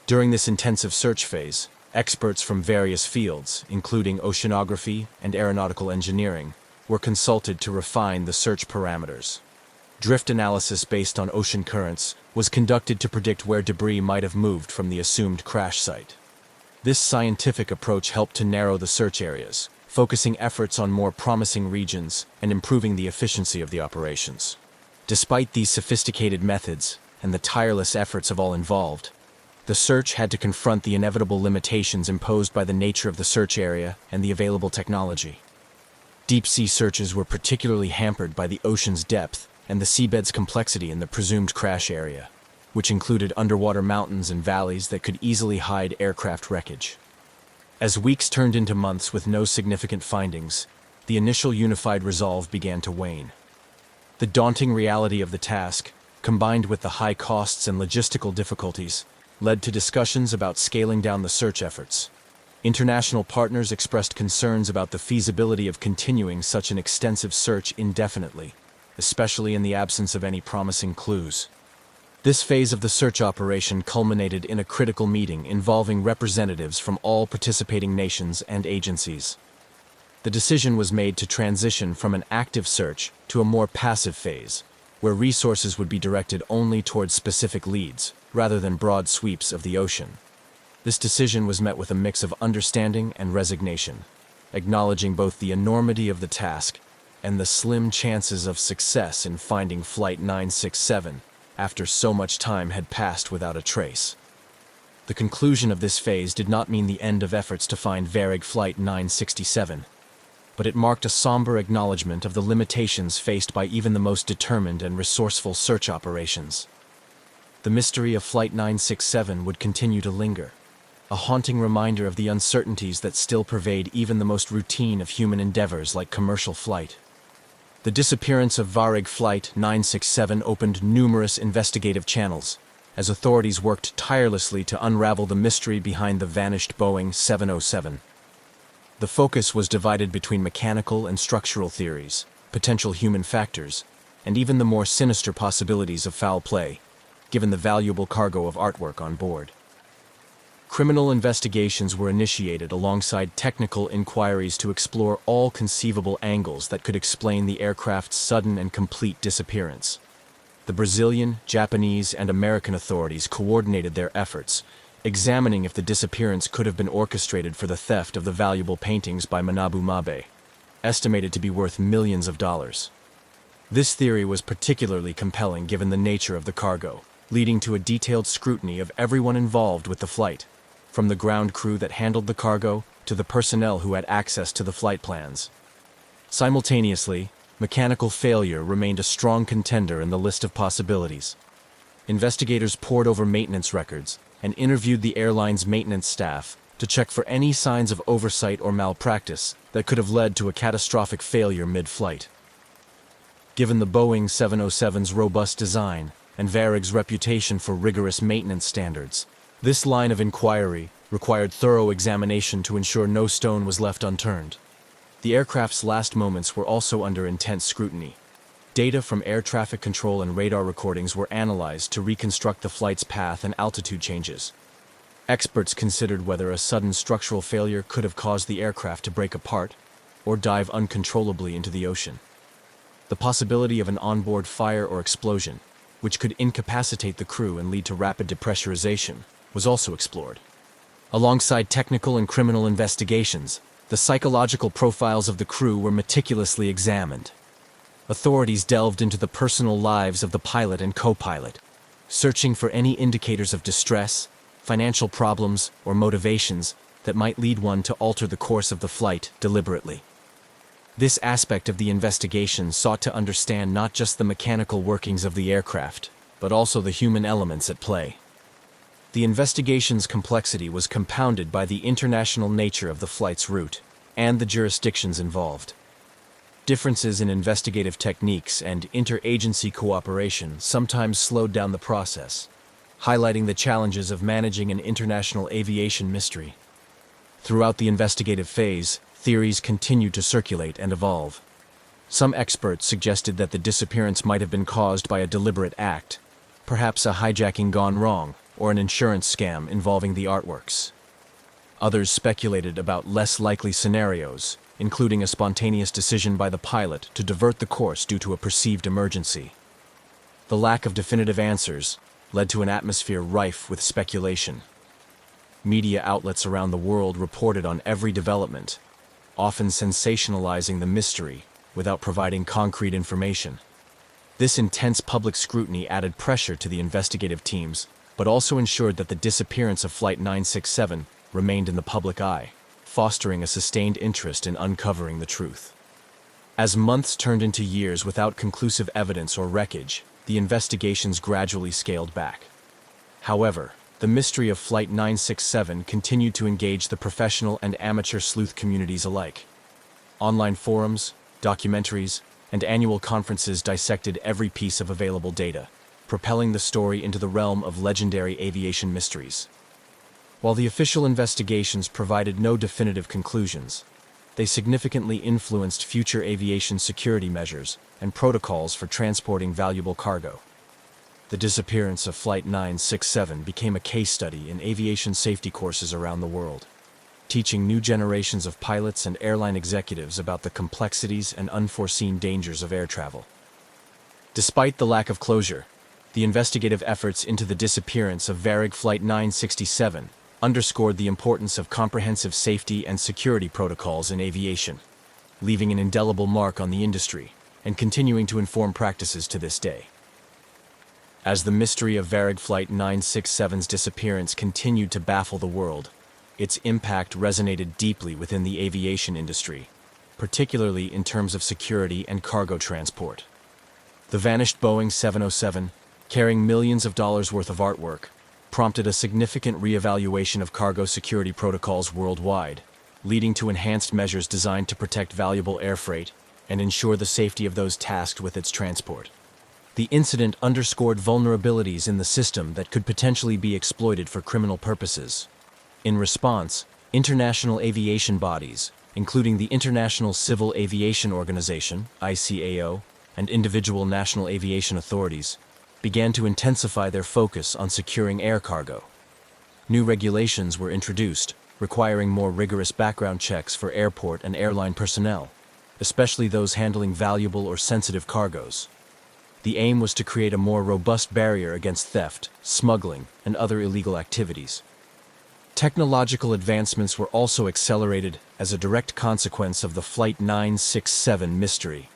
During this intensive search phase, experts from various fields, including oceanography and aeronautical engineering, were consulted to refine the search parameters. Drift analysis based on ocean currents was conducted to predict where debris might have moved from the assumed crash site. This scientific approach helped to narrow the search areas, focusing efforts on more promising regions and improving the efficiency of the operations. Despite these sophisticated methods and the tireless efforts of all involved, the search had to confront the inevitable limitations imposed by the nature of the search area and the available technology. Deep-sea searches were particularly hampered by the ocean's depth and the seabed's complexity in the presumed crash area, which included underwater mountains and valleys that could easily hide aircraft wreckage. As weeks turned into months with no significant findings, the initial unified resolve began to wane. The daunting reality of the task, combined with the high costs and logistical difficulties, led to discussions about scaling down the search efforts. International partners expressed concerns about the feasibility of continuing such an extensive search indefinitely, especially in the absence of any promising clues. This phase of the search operation culminated in a critical meeting involving representatives from all participating nations and agencies. The decision was made to transition from an active search to a more passive phase, where resources would be directed only towards specific leads, rather than broad sweeps of the ocean. This decision was met with a mix of understanding and resignation, acknowledging both the enormity of the task and the slim chances of success in finding Flight 967 after so much time had passed without a trace. The conclusion of this phase did not mean the end of efforts to find Varig Flight 967, but it marked a somber acknowledgement of the limitations faced by even the most determined and resourceful search operations. The mystery of Flight 967 would continue to linger, a haunting reminder of the uncertainties that still pervade even the most routine of human endeavors like commercial flight. The disappearance of Varig Flight 967 opened numerous investigative channels, as authorities worked tirelessly to unravel the mystery behind the vanished Boeing 707. The focus was divided between mechanical and structural theories, potential human factors, and even the more sinister possibilities of foul play, given the valuable cargo of artwork on board. Criminal investigations were initiated alongside technical inquiries to explore all conceivable angles that could explain the aircraft's sudden and complete disappearance. The Brazilian, Japanese, and American authorities coordinated their efforts, examining if the disappearance could have been orchestrated for the theft of the valuable paintings by Manabu Mabe, estimated to be worth millions of dollars. This theory was particularly compelling given the nature of the cargo, leading to a detailed scrutiny of everyone involved with the flight, from the ground crew that handled the cargo to the personnel who had access to the flight plans. Simultaneously, mechanical failure remained a strong contender in the list of possibilities. Investigators pored over maintenance records and interviewed the airline's maintenance staff to check for any signs of oversight or malpractice that could have led to a catastrophic failure mid-flight. Given the Boeing 707's robust design and Varig's reputation for rigorous maintenance standards, this line of inquiry required thorough examination to ensure no stone was left unturned. The aircraft's last moments were also under intense scrutiny. Data from air traffic control and radar recordings were analyzed to reconstruct the flight's path and altitude changes. Experts considered whether a sudden structural failure could have caused the aircraft to break apart or dive uncontrollably into the ocean. The possibility of an onboard fire or explosion, which could incapacitate the crew and lead to rapid depressurization, was also explored. Alongside technical and criminal investigations, the psychological profiles of the crew were meticulously examined. Authorities delved into the personal lives of the pilot and co-pilot, searching for any indicators of distress, financial problems, or motivations that might lead one to alter the course of the flight deliberately. This aspect of the investigation sought to understand not just the mechanical workings of the aircraft, but also the human elements at play. The investigation's complexity was compounded by the international nature of the flight's route and the jurisdictions involved. Differences in investigative techniques and interagency cooperation sometimes slowed down the process, highlighting the challenges of managing an international aviation mystery. Throughout the investigative phase, theories continued to circulate and evolve. Some experts suggested that the disappearance might have been caused by a deliberate act, perhaps a hijacking gone wrong, or an insurance scam involving the artworks. Others speculated about less likely scenarios, including a spontaneous decision by the pilot to divert the course due to a perceived emergency. The lack of definitive answers led to an atmosphere rife with speculation. Media outlets around the world reported on every development, often sensationalizing the mystery without providing concrete information. This intense public scrutiny added pressure to the investigative teams, but also ensured that the disappearance of Flight 967 remained in the public eye, fostering a sustained interest in uncovering the truth. As months turned into years without conclusive evidence or wreckage, the investigations gradually scaled back. However, the mystery of Flight 967 continued to engage the professional and amateur sleuth communities alike. Online forums, documentaries, and annual conferences dissected every piece of available data, propelling the story into the realm of legendary aviation mysteries. While the official investigations provided no definitive conclusions, they significantly influenced future aviation security measures and protocols for transporting valuable cargo. The disappearance of Flight 967 became a case study in aviation safety courses around the world, teaching new generations of pilots and airline executives about the complexities and unforeseen dangers of air travel. Despite the lack of closure, the investigative efforts into the disappearance of Varig Flight 967 underscored the importance of comprehensive safety and security protocols in aviation, leaving an indelible mark on the industry and continuing to inform practices to this day. As the mystery of Varig Flight 967's disappearance continued to baffle the world, its impact resonated deeply within the aviation industry, particularly in terms of security and cargo transport. The vanished Boeing 707, carrying millions of dollars worth of artwork, prompted a significant reevaluation of cargo security protocols worldwide, leading to enhanced measures designed to protect valuable air freight and ensure the safety of those tasked with its transport. The incident underscored vulnerabilities in the system that could potentially be exploited for criminal purposes. In response, international aviation bodies, including the International Civil Aviation Organization, ICAO, and individual national aviation authorities, began to intensify their focus on securing air cargo. New regulations were introduced, requiring more rigorous background checks for airport and airline personnel, especially those handling valuable or sensitive cargoes. The aim was to create a more robust barrier against theft, smuggling, and other illegal activities. Technological advancements were also accelerated as a direct consequence of the Flight 967 mystery.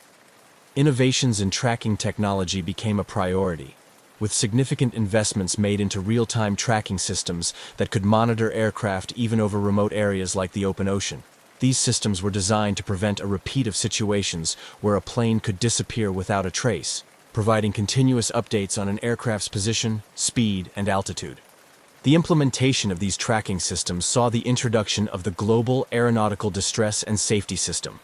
Innovations in tracking technology became a priority, with significant investments made into real-time tracking systems that could monitor aircraft even over remote areas like the open ocean. These systems were designed to prevent a repeat of situations where a plane could disappear without a trace, providing continuous updates on an aircraft's position, speed, and altitude. The implementation of these tracking systems saw the introduction of the Global Aeronautical Distress and Safety System,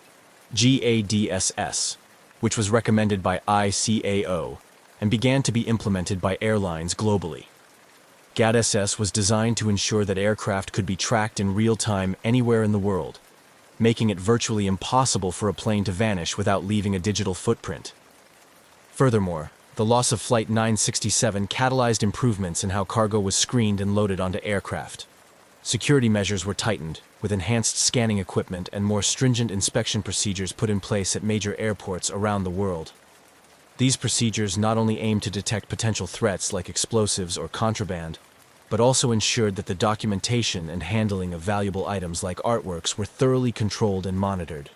GADSS, which was recommended by ICAO and began to be implemented by airlines globally. GADSS was designed to ensure that aircraft could be tracked in real time anywhere in the world, making it virtually impossible for a plane to vanish without leaving a digital footprint. Furthermore, the loss of Flight 967 catalyzed improvements in how cargo was screened and loaded onto aircraft. Security measures were tightened, with enhanced scanning equipment and more stringent inspection procedures put in place at major airports around the world. These procedures not only aimed to detect potential threats like explosives or contraband, but also ensured that the documentation and handling of valuable items like artworks were thoroughly controlled and monitored.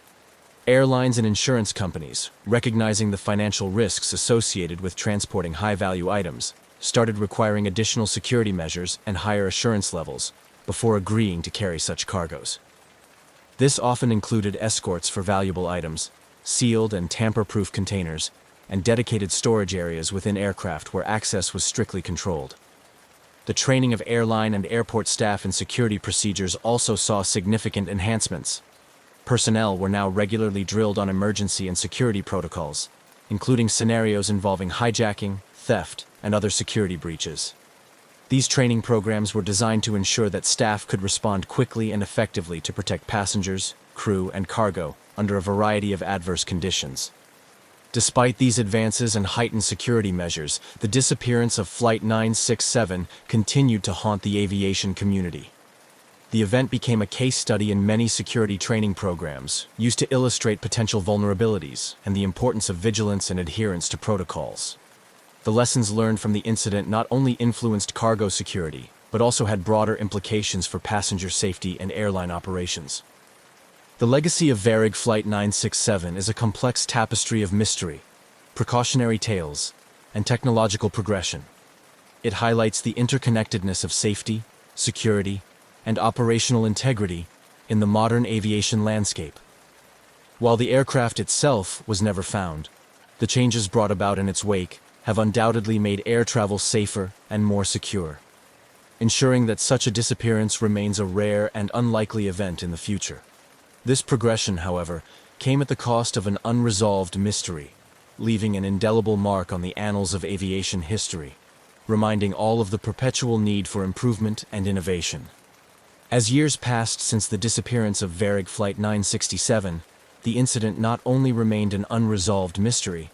Airlines and insurance companies, recognizing the financial risks associated with transporting high-value items, started requiring additional security measures and higher assurance levels before agreeing to carry such cargoes. This often included escorts for valuable items, sealed and tamper-proof containers, and dedicated storage areas within aircraft where access was strictly controlled. The training of airline and airport staff in security procedures also saw significant enhancements. Personnel were now regularly drilled on emergency and security protocols, including scenarios involving hijacking, theft, and other security breaches. These training programs were designed to ensure that staff could respond quickly and effectively to protect passengers, crew, and cargo under a variety of adverse conditions. Despite these advances and heightened security measures, the disappearance of Flight 967 continued to haunt the aviation community. The event became a case study in many security training programs, used to illustrate potential vulnerabilities and the importance of vigilance and adherence to protocols. The lessons learned from the incident not only influenced cargo security, but also had broader implications for passenger safety and airline operations. The legacy of Varig Flight 967 is a complex tapestry of mystery, precautionary tales, and technological progression. It highlights the interconnectedness of safety, security, and operational integrity in the modern aviation landscape. While the aircraft itself was never found, the changes brought about in its wake have undoubtedly made air travel safer and more secure, ensuring that such a disappearance remains a rare and unlikely event in the future. This progression, however, came at the cost of an unresolved mystery, leaving an indelible mark on the annals of aviation history, reminding all of the perpetual need for improvement and innovation. As years passed since the disappearance of Varig Flight 967, the incident not only remained an unresolved mystery,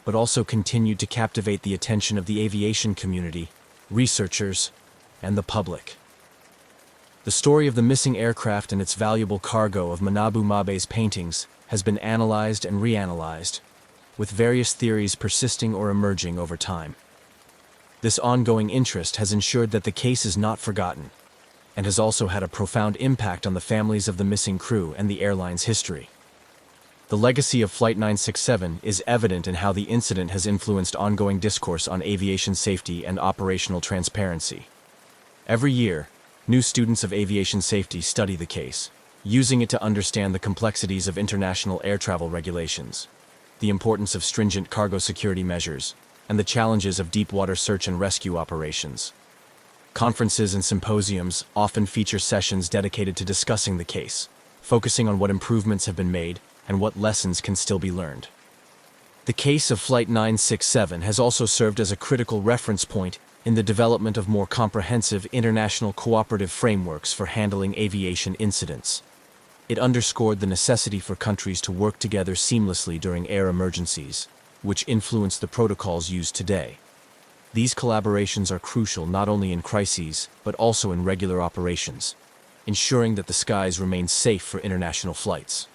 but also continued to captivate the attention of the aviation community, researchers, and the public. The story of the missing aircraft and its valuable cargo of Manabu Mabe's paintings has been analyzed and reanalyzed, with various theories persisting or emerging over time. This ongoing interest has ensured that the case is not forgotten, and has also had a profound impact on the families of the missing crew and the airline's history. The legacy of Flight 967 is evident in how the incident has influenced ongoing discourse on aviation safety and operational transparency. Every year, new students of aviation safety study the case, using it to understand the complexities of international air travel regulations, the importance of stringent cargo security measures, and the challenges of deep-water search and rescue operations. Conferences and symposiums often feature sessions dedicated to discussing the case, focusing on what improvements have been made and what lessons can still be learned. The case of Flight 967 has also served as a critical reference point in the development of more comprehensive international cooperative frameworks for handling aviation incidents. It underscored the necessity for countries to work together seamlessly during air emergencies, which influence the protocols used today. These collaborations are crucial not only in crises, but also in regular operations, ensuring that the skies remain safe for international flights.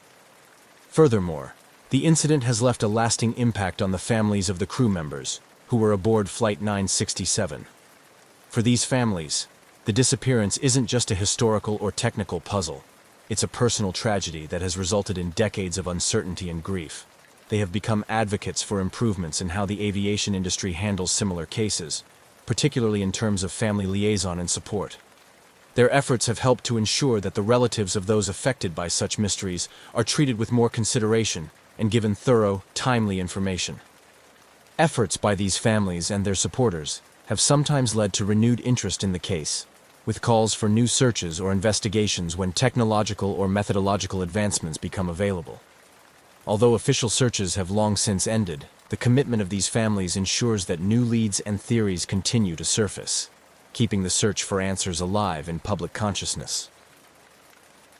Furthermore, the incident has left a lasting impact on the families of the crew members who were aboard Flight 967. For these families, the disappearance isn't just a historical or technical puzzle. It's a personal tragedy that has resulted in decades of uncertainty and grief. They have become advocates for improvements in how the aviation industry handles similar cases, particularly in terms of family liaison and support. Their efforts have helped to ensure that the relatives of those affected by such mysteries are treated with more consideration and given thorough, timely information. Efforts by these families and their supporters have sometimes led to renewed interest in the case, with calls for new searches or investigations when technological or methodological advancements become available. Although official searches have long since ended, the commitment of these families ensures that new leads and theories continue to surface, keeping the search for answers alive in public consciousness.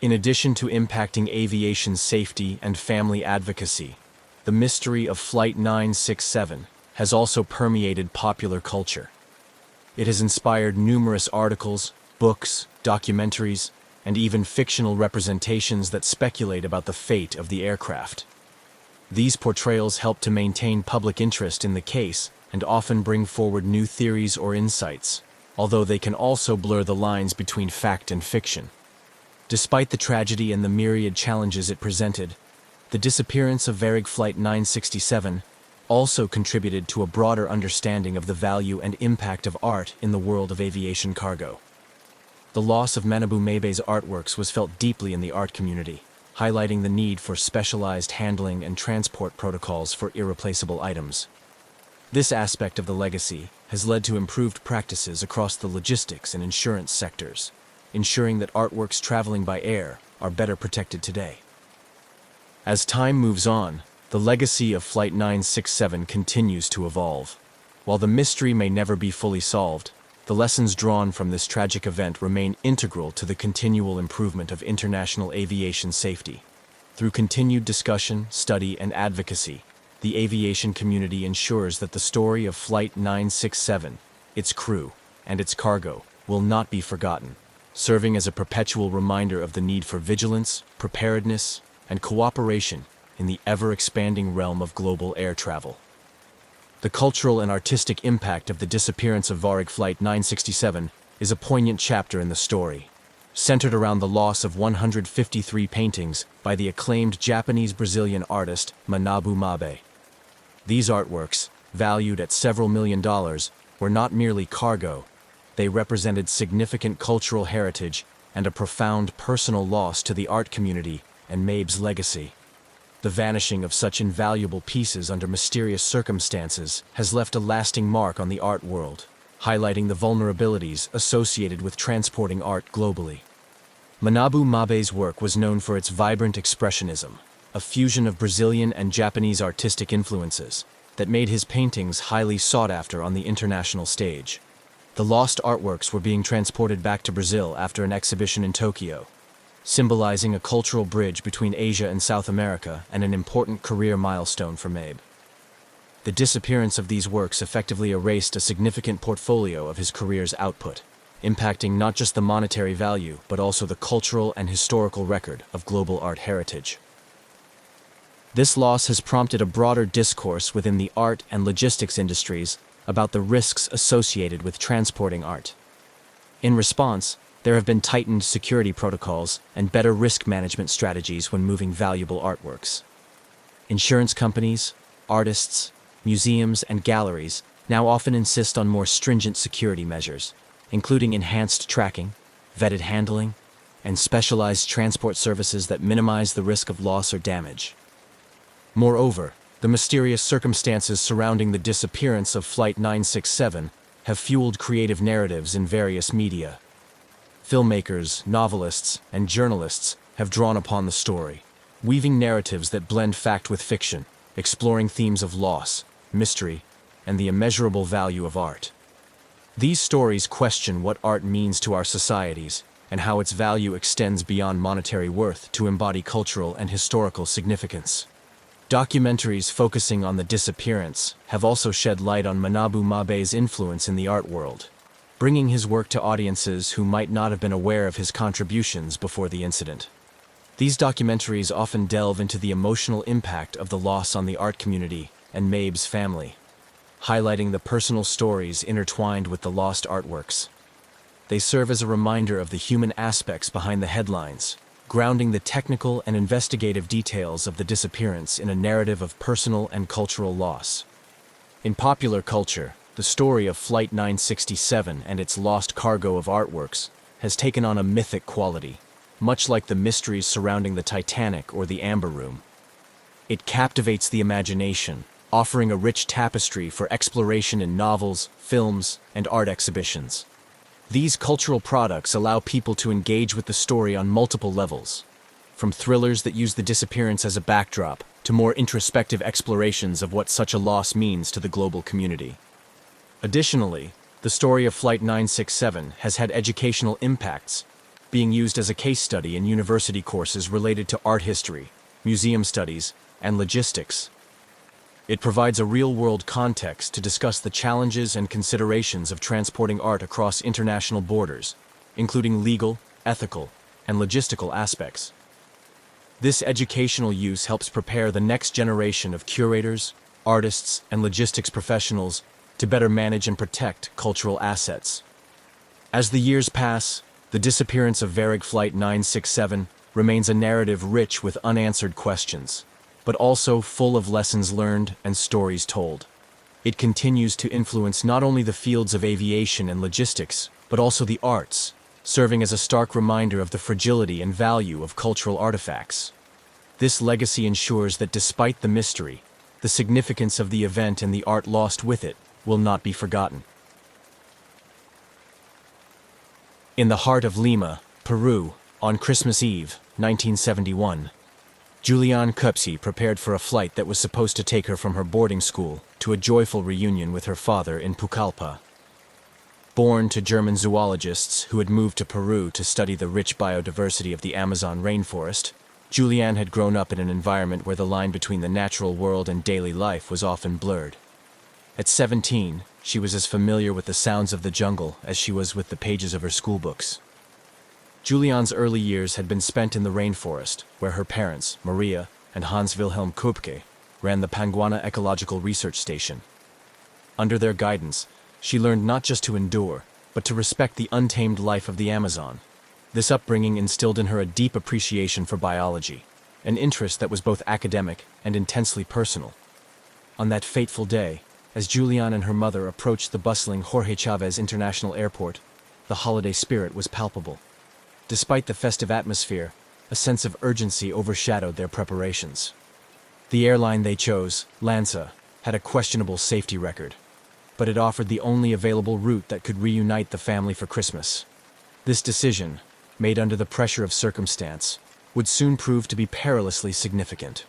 In addition to impacting aviation safety and family advocacy, the mystery of Flight 967 has also permeated popular culture. It has inspired numerous articles, books, documentaries, and even fictional representations that speculate about the fate of the aircraft. These portrayals help to maintain public interest in the case and often bring forward new theories or insights, although they can also blur the lines between fact and fiction. Despite the tragedy and the myriad challenges it presented, the disappearance of Varig Flight 967 also contributed to a broader understanding of the value and impact of art in the world of aviation cargo. The loss of Manabu Mabe's artworks was felt deeply in the art community, highlighting the need for specialized handling and transport protocols for irreplaceable items. This aspect of the legacy has led to improved practices across the logistics and insurance sectors, ensuring that artworks traveling by air are better protected today. As time moves on, the legacy of Flight 967 continues to evolve. While the mystery may never be fully solved, the lessons drawn from this tragic event remain integral to the continual improvement of international aviation safety. Through continued discussion, study, and advocacy, the aviation community ensures that the story of Flight 967, its crew, and its cargo will not be forgotten, serving as a perpetual reminder of the need for vigilance, preparedness, and cooperation in the ever-expanding realm of global air travel. The cultural and artistic impact of the disappearance of Varig Flight 967 is a poignant chapter in the story, centered around the loss of 153 paintings by the acclaimed Japanese-Brazilian artist Manabu Mabe. These artworks, valued at several $million, were not merely cargo. They represented significant cultural heritage and a profound personal loss to the art community and Mabe's legacy. The vanishing of such invaluable pieces under mysterious circumstances has left a lasting mark on the art world, highlighting the vulnerabilities associated with transporting art globally. Manabu Mabe's work was known for its vibrant expressionism, a fusion of Brazilian and Japanese artistic influences that made his paintings highly sought after on the international stage. The lost artworks were being transported back to Brazil after an exhibition in Tokyo, symbolizing a cultural bridge between Asia and South America and an important career milestone for Mabe. The disappearance of these works effectively erased a significant portfolio of his career's output, impacting not just the monetary value but also the cultural and historical record of global art heritage. This loss has prompted a broader discourse within the art and logistics industries about the risks associated with transporting art. In response, there have been tightened security protocols and better risk management strategies when moving valuable artworks. Insurance companies, artists, museums, and galleries now often insist on more stringent security measures, including enhanced tracking, vetted handling, and specialized transport services that minimize the risk of loss or damage. Moreover, the mysterious circumstances surrounding the disappearance of Flight 967 have fueled creative narratives in various media. Filmmakers, novelists, and journalists have drawn upon the story, weaving narratives that blend fact with fiction, exploring themes of loss, mystery, and the immeasurable value of art. These stories question what art means to our societies and how its value extends beyond monetary worth to embody cultural and historical significance. Documentaries focusing on the disappearance have also shed light on Manabu Mabe's influence in the art world, bringing his work to audiences who might not have been aware of his contributions before the incident. These documentaries often delve into the emotional impact of the loss on the art community and Mabe's family, highlighting the personal stories intertwined with the lost artworks. They serve as a reminder of the human aspects behind the headlines, grounding the technical and investigative details of the disappearance in a narrative of personal and cultural loss. In popular culture, the story of Flight 967 and its lost cargo of artworks has taken on a mythic quality, much like the mysteries surrounding the Titanic or the Amber Room. It captivates the imagination, offering a rich tapestry for exploration in novels, films, and art exhibitions. These cultural products allow people to engage with the story on multiple levels, from thrillers that use the disappearance as a backdrop to more introspective explorations of what such a loss means to the global community. Additionally, the story of Flight 967 has had educational impacts, being used as a case study in university courses related to art history, museum studies, and logistics. It provides a real-world context to discuss the challenges and considerations of transporting art across international borders, including legal, ethical, and logistical aspects. This educational use helps prepare the next generation of curators, artists, and logistics professionals to better manage and protect cultural assets. As the years pass, the disappearance of Varig Flight 967 remains a narrative rich with unanswered questions, but also full of lessons learned and stories told. It continues to influence not only the fields of aviation and logistics, but also the arts, serving as a stark reminder of the fragility and value of cultural artifacts. This legacy ensures that despite the mystery, the significance of the event and the art lost with it will not be forgotten. In the heart of Lima, Peru, on Christmas Eve, 1971, Julianne Kupsi prepared for a flight that was supposed to take her from her boarding school to a joyful reunion with her father in Pucallpa. Born to German zoologists who had moved to Peru to study the rich biodiversity of the Amazon rainforest, Julianne had grown up in an environment where the line between the natural world and daily life was often blurred. At 17, she was as familiar with the sounds of the jungle as she was with the pages of her schoolbooks. Julianne's early years had been spent in the rainforest, where her parents, Maria and Hans Wilhelm Köpke, ran the Panguana Ecological Research Station. Under their guidance, she learned not just to endure, but to respect the untamed life of the Amazon. This upbringing instilled in her a deep appreciation for biology, an interest that was both academic and intensely personal. On that fateful day, as Julianne and her mother approached the bustling Jorge Chávez International Airport, the holiday spirit was palpable. Despite the festive atmosphere, a sense of urgency overshadowed their preparations. The airline they chose, LANSA, had a questionable safety record, but it offered the only available route that could reunite the family for Christmas. This decision, made under the pressure of circumstance, would soon prove to be perilously significant.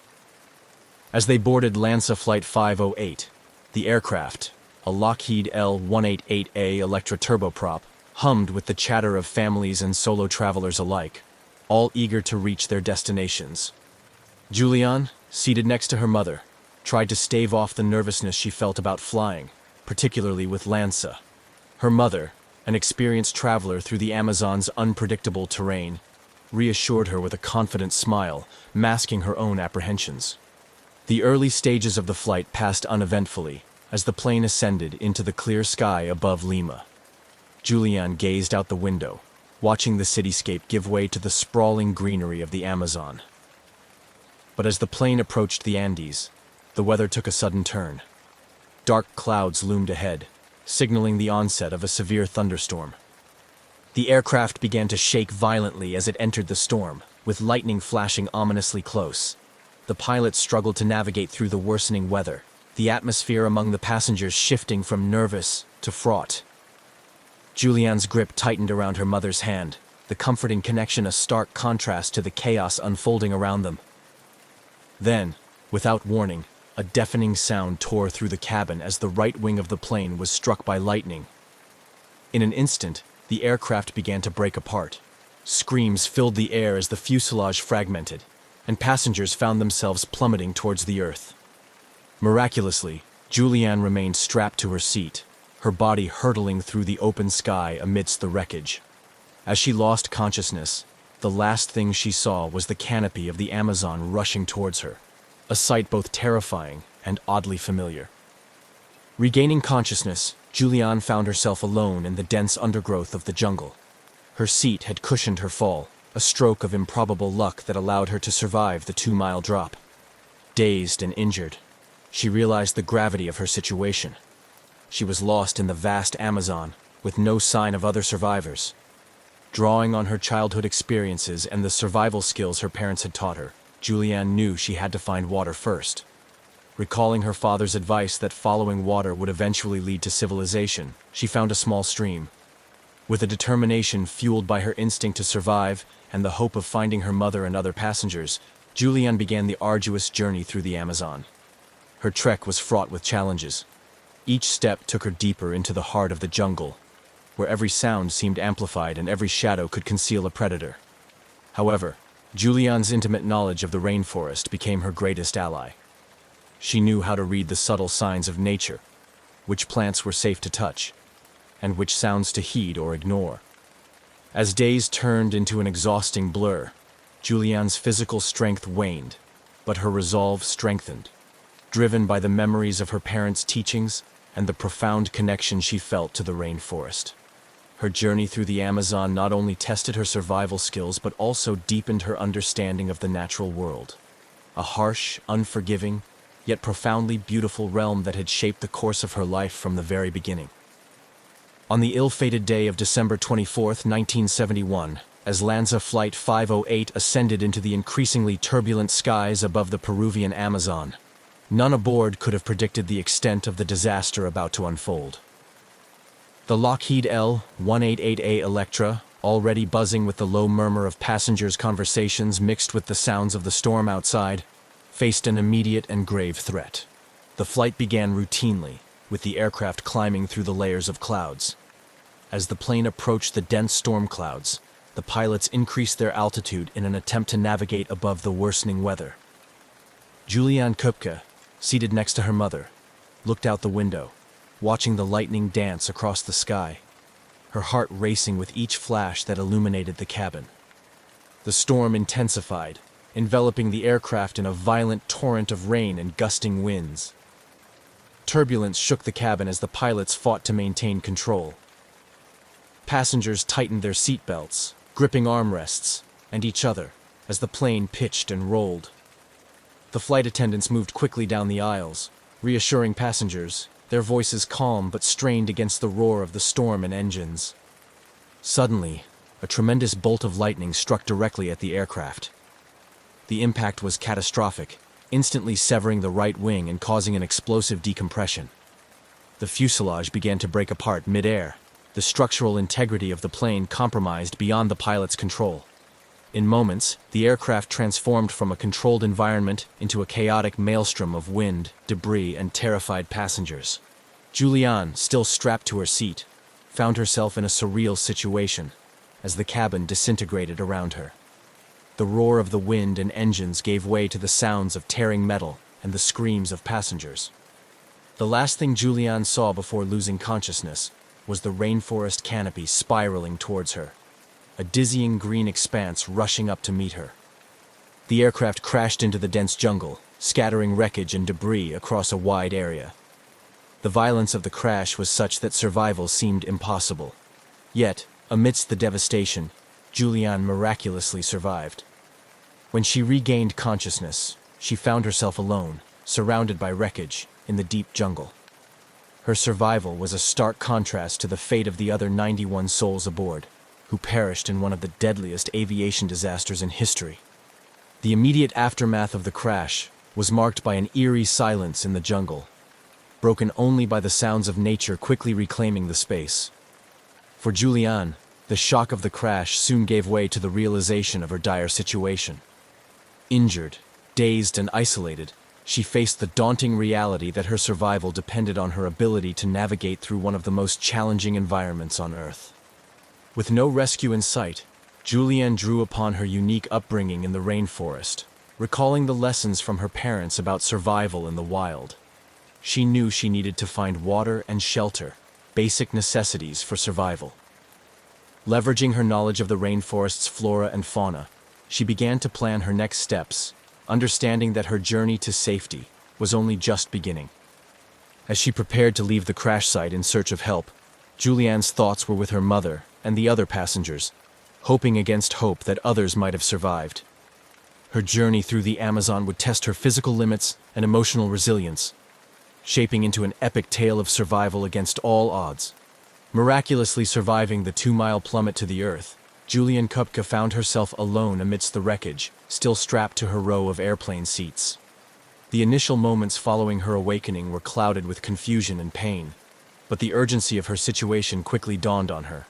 As they boarded LANSA Flight 508, the aircraft, a Lockheed L-188A Electra turboprop, hummed with the chatter of families and solo travelers alike, all eager to reach their destinations. Julianne, seated next to her mother, tried to stave off the nervousness she felt about flying, particularly with LANSA. Her mother, an experienced traveler through the Amazon's unpredictable terrain, reassured her with a confident smile, masking her own apprehensions. The early stages of the flight passed uneventfully as the plane ascended into the clear sky above Lima. Julianne gazed out the window, watching the cityscape give way to the sprawling greenery of the Amazon. But as the plane approached the Andes, the weather took a sudden turn. Dark clouds loomed ahead, signaling the onset of a severe thunderstorm. The aircraft began to shake violently as it entered the storm, with lightning flashing ominously close. The pilots struggled to navigate through the worsening weather, the atmosphere among the passengers shifting from nervous to fraught. Julianne's grip tightened around her mother's hand, the comforting connection a stark contrast to the chaos unfolding around them. Then, without warning, A deafening sound tore through the cabin as the right wing of the plane was struck by lightning. In an instant, the aircraft began to break apart. Screams filled the air as the fuselage fragmented, and passengers found themselves plummeting towards the earth. Miraculously, Julianne remained strapped to her seat, her body hurtling through the open sky amidst the wreckage. As she lost consciousness, the last thing she saw was the canopy of the Amazon rushing towards her, a sight both terrifying and oddly familiar. Regaining consciousness, Julianne found herself alone in the dense undergrowth of the jungle. Her seat had cushioned her fall, a stroke of improbable luck that allowed her to survive the 2-mile drop. Dazed and injured, she realized the gravity of her situation. She was lost in the vast Amazon, with no sign of other survivors. Drawing on her childhood experiences and the survival skills her parents had taught her, Julianne knew she had to find water first. Recalling her father's advice that following water would eventually lead to civilization, she found a small stream. With a determination fueled by her instinct to survive and the hope of finding her mother and other passengers, Julianne began the arduous journey through the Amazon. Her trek was fraught with challenges. Each step took her deeper into the heart of the jungle, where every sound seemed amplified and every shadow could conceal a predator. However, Julianne's intimate knowledge of the rainforest became her greatest ally. She knew how to read the subtle signs of nature, which plants were safe to touch, and which sounds to heed or ignore. As days turned into an exhausting blur, Julianne's physical strength waned, but her resolve strengthened. Driven by the memories of her parents' teachings and the profound connection she felt to the rainforest. Her journey through the Amazon not only tested her survival skills but also deepened her understanding of the natural world. A harsh, unforgiving, yet profoundly beautiful realm that had shaped the course of her life from the very beginning. On the ill-fated day of December 24, 1971, as Lanza Flight 508 ascended into the increasingly turbulent skies above the Peruvian Amazon, none aboard could have predicted the extent of the disaster about to unfold. The Lockheed L-188A Electra, already buzzing with the low murmur of passengers' conversations mixed with the sounds of the storm outside, faced an immediate and grave threat. The flight began routinely, with the aircraft climbing through the layers of clouds. As the plane approached the dense storm clouds, the pilots increased their altitude in an attempt to navigate above the worsening weather. Julianne Kupke, seated next to her mother, looked out the window, watching the lightning dance across the sky, her heart racing with each flash that illuminated the cabin. The storm intensified, enveloping the aircraft in a violent torrent of rain and gusting winds. Turbulence shook the cabin as the pilots fought to maintain control. Passengers tightened their seatbelts, gripping armrests, and each other, as the plane pitched and rolled. The flight attendants moved quickly down the aisles, reassuring passengers, their voices calm but strained against the roar of the storm and engines. Suddenly, a tremendous bolt of lightning struck directly at the aircraft. The impact was catastrophic, instantly severing the right wing and causing an explosive decompression. The fuselage began to break apart mid-air, the structural integrity of the plane compromised beyond the pilot's control. In moments, the aircraft transformed from a controlled environment into a chaotic maelstrom of wind, debris, and terrified passengers. Julianne, still strapped to her seat, found herself in a surreal situation as the cabin disintegrated around her. The roar of the wind and engines gave way to the sounds of tearing metal and the screams of passengers. The last thing Julianne saw before losing consciousness was the rainforest canopy spiraling towards her, a dizzying green expanse rushing up to meet her. The aircraft crashed into the dense jungle, scattering wreckage and debris across a wide area. The violence of the crash was such that survival seemed impossible. Yet, amidst the devastation, Julianne miraculously survived. When she regained consciousness, she found herself alone, surrounded by wreckage, in the deep jungle. Her survival was a stark contrast to the fate of the other 91 souls aboard, who perished in one of the deadliest aviation disasters in history. The immediate aftermath of the crash was marked by an eerie silence in the jungle, broken only by the sounds of nature quickly reclaiming the space. For Julianne, the shock of the crash soon gave way to the realization of her dire situation. Injured, dazed, and isolated, she faced the daunting reality that her survival depended on her ability to navigate through one of the most challenging environments on Earth. With no rescue in sight, Julianne drew upon her unique upbringing in the rainforest, recalling the lessons from her parents about survival in the wild. She knew she needed to find water and shelter, basic necessities for survival. Leveraging her knowledge of the rainforest's flora and fauna, she began to plan her next steps, understanding that her journey to safety was only just beginning. As she prepared to leave the crash site in search of help, Julianne's thoughts were with her mother and the other passengers, hoping against hope that others might have survived. Her journey through the Amazon would test her physical limits and emotional resilience, shaping into an epic tale of survival against all odds. Miraculously surviving the 2-mile plummet to the earth, Julianne Kupka found herself alone amidst the wreckage, still strapped to her row of airplane seats. The initial moments following her awakening were clouded with confusion and pain, but the urgency of her situation quickly dawned on her.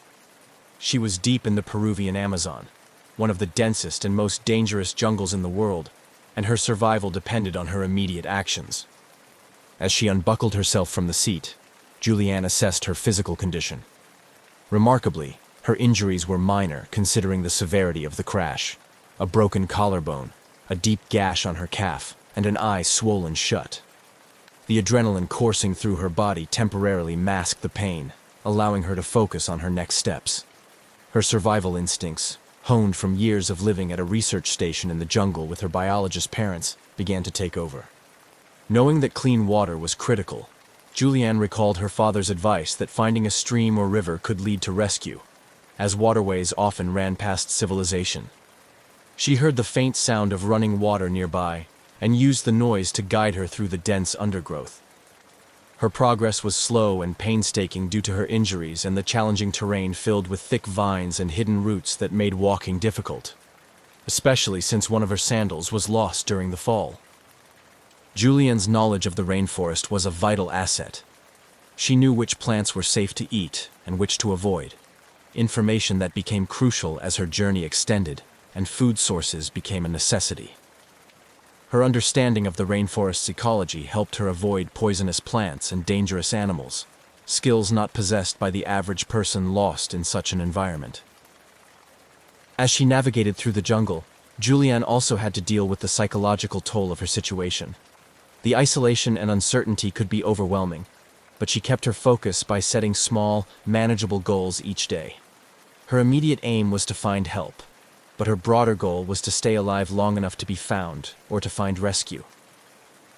She was deep in the Peruvian Amazon, one of the densest and most dangerous jungles in the world, and her survival depended on her immediate actions. As she unbuckled herself from the seat, Julianne assessed her physical condition. Remarkably, her injuries were minor considering the severity of the crash. A broken collarbone, a deep gash on her calf, and an eye swollen shut. The adrenaline coursing through her body temporarily masked the pain, allowing her to focus on her next steps. Her survival instincts, honed from years of living at a research station in the jungle with her biologist parents, began to take over. Knowing that clean water was critical, Julianne recalled her father's advice that finding a stream or river could lead to rescue, as waterways often ran past civilization. She heard the faint sound of running water nearby and used the noise to guide her through the dense undergrowth. Her progress was slow and painstaking due to her injuries and the challenging terrain filled with thick vines and hidden roots that made walking difficult, especially since one of her sandals was lost during the fall. Julianne's knowledge of the rainforest was a vital asset. She knew which plants were safe to eat and which to avoid, information that became crucial as her journey extended and food sources became a necessity. Her understanding of the rainforest's ecology helped her avoid poisonous plants and dangerous animals, skills not possessed by the average person lost in such an environment. As she navigated through the jungle, Julianne also had to deal with the psychological toll of her situation. The isolation and uncertainty could be overwhelming, but she kept her focus by setting small, manageable goals each day. Her immediate aim was to find help, but her broader goal was to stay alive long enough to be found or to find rescue.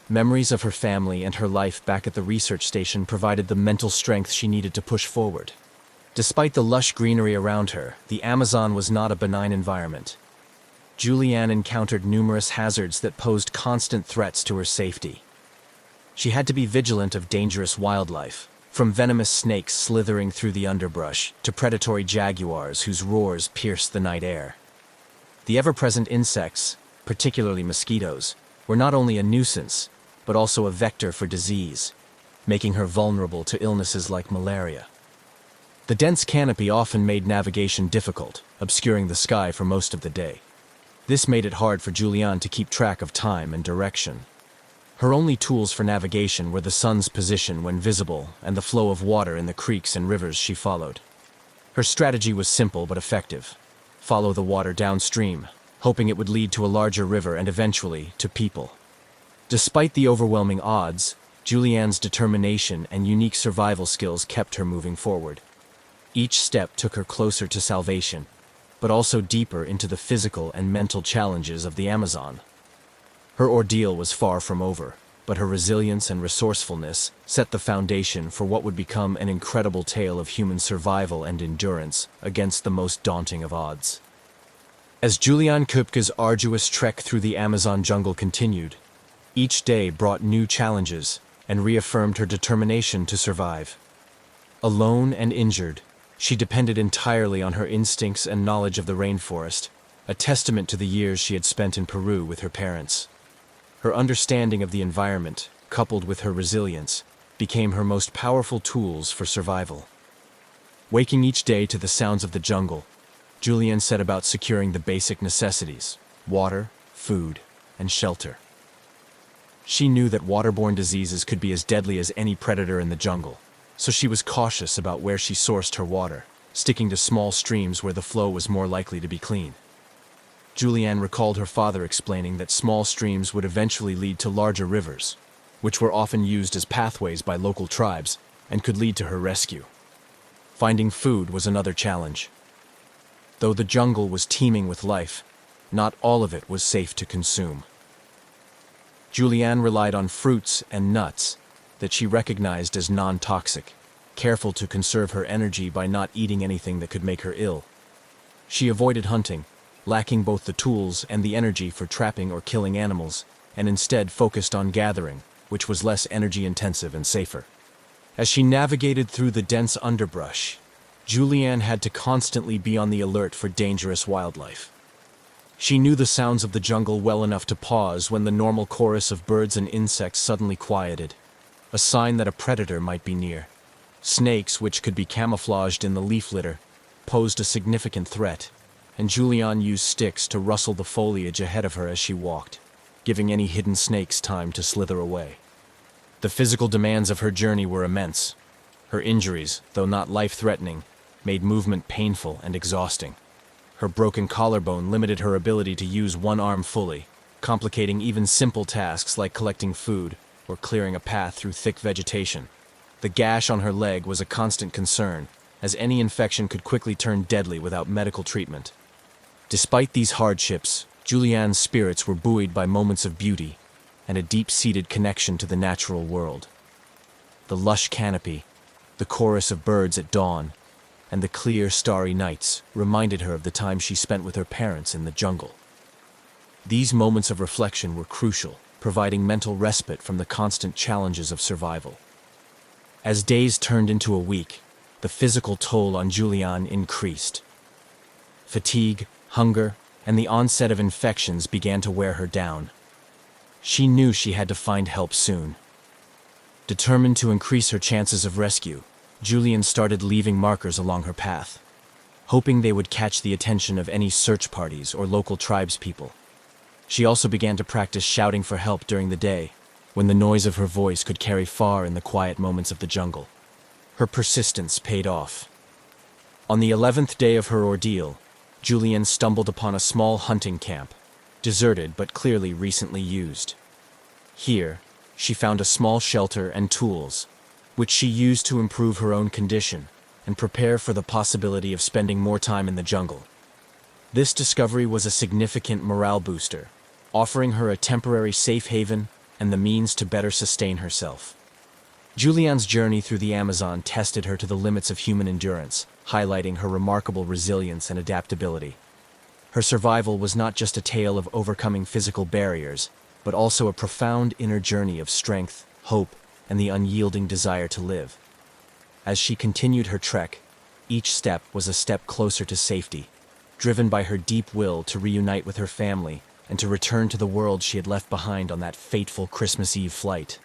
Memories of her family and her life back at the research station provided the mental strength she needed to push forward. Despite the lush greenery around her, the Amazon was not a benign environment. Julianne encountered numerous hazards that posed constant threats to her safety. She had to be vigilant of dangerous wildlife, from venomous snakes slithering through the underbrush to predatory jaguars whose roars pierced the night air. The ever-present insects, particularly mosquitoes, were not only a nuisance, but also a vector for disease, making her vulnerable to illnesses like malaria. The dense canopy often made navigation difficult, obscuring the sky for most of the day. This made it hard for Julianne to keep track of time and direction. Her only tools for navigation were the sun's position when visible and the flow of water in the creeks and rivers she followed. Her strategy was simple but effective. Follow the water downstream, hoping it would lead to a larger river and eventually to people. Despite the overwhelming odds, Julianne's determination and unique survival skills kept her moving forward. Each step took her closer to salvation, but also deeper into the physical and mental challenges of the Amazon. Her ordeal was far from over, but her resilience and resourcefulness set the foundation for what would become an incredible tale of human survival and endurance against the most daunting of odds. As Julianne Kupka's arduous trek through the Amazon jungle continued, each day brought new challenges and reaffirmed her determination to survive. Alone and injured, she depended entirely on her instincts and knowledge of the rainforest, a testament to the years she had spent in Peru with her parents. Her understanding of the environment, coupled with her resilience, became her most powerful tools for survival. Waking each day to the sounds of the jungle, Julianne set about securing the basic necessities: water, food, and shelter. She knew that waterborne diseases could be as deadly as any predator in the jungle, so she was cautious about where she sourced her water, sticking to small streams where the flow was more likely to be clean. Julianne recalled her father explaining that small streams would eventually lead to larger rivers, which were often used as pathways by local tribes and could lead to her rescue. Finding food was another challenge. Though the jungle was teeming with life, not all of it was safe to consume. Julianne relied on fruits and nuts that she recognized as non-toxic, careful to conserve her energy by not eating anything that could make her ill. She avoided hunting, lacking both the tools and the energy for trapping or killing animals, and instead focused on gathering, which was less energy-intensive and safer. As she navigated through the dense underbrush, Julianne had to constantly be on the alert for dangerous wildlife. She knew the sounds of the jungle well enough to pause when the normal chorus of birds and insects suddenly quieted, a sign that a predator might be near. Snakes, which could be camouflaged in the leaf litter, posed a significant threat, and Julianne used sticks to rustle the foliage ahead of her as she walked, giving any hidden snakes time to slither away. The physical demands of her journey were immense. Her injuries, though not life-threatening, made movement painful and exhausting. Her broken collarbone limited her ability to use one arm fully, complicating even simple tasks like collecting food or clearing a path through thick vegetation. The gash on her leg was a constant concern, as any infection could quickly turn deadly without medical treatment. Despite these hardships, Julianne's spirits were buoyed by moments of beauty and a deep-seated connection to the natural world. The lush canopy, the chorus of birds at dawn, and the clear, starry nights reminded her of the time she spent with her parents in the jungle. These moments of reflection were crucial, providing mental respite from the constant challenges of survival. As days turned into a week, the physical toll on Julianne increased. Fatigue, hunger, and the onset of infections began to wear her down. She knew she had to find help soon. Determined to increase her chances of rescue, Julianne started leaving markers along her path, hoping they would catch the attention of any search parties or local tribespeople. She also began to practice shouting for help during the day, when the noise of her voice could carry far in the quiet moments of the jungle. Her persistence paid off. On the 11th day of her ordeal, Julianne stumbled upon a small hunting camp, deserted but clearly recently used. Here, she found a small shelter and tools, which she used to improve her own condition and prepare for the possibility of spending more time in the jungle. This discovery was a significant morale booster, offering her a temporary safe haven and the means to better sustain herself. Julianne's journey through the Amazon tested her to the limits of human endurance, highlighting her remarkable resilience and adaptability. Her survival was not just a tale of overcoming physical barriers, but also a profound inner journey of strength, hope, and the unyielding desire to live. As she continued her trek, each step was a step closer to safety, driven by her deep will to reunite with her family and to return to the world she had left behind on that fateful Christmas Eve flight.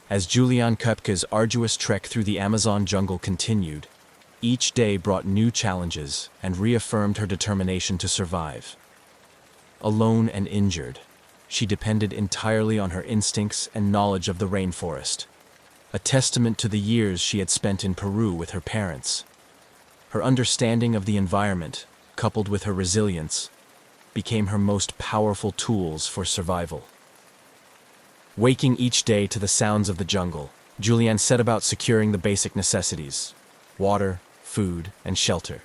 As Julianne Köpke's arduous trek through the Amazon jungle continued, each day brought new challenges and reaffirmed her determination to survive. Alone and injured, she depended entirely on her instincts and knowledge of the rainforest, a testament to the years she had spent in Peru with her parents. Her understanding of the environment, coupled with her resilience, became her most powerful tools for survival. Waking each day to the sounds of the jungle, Julianne set about securing the basic necessities: water, food, and shelter.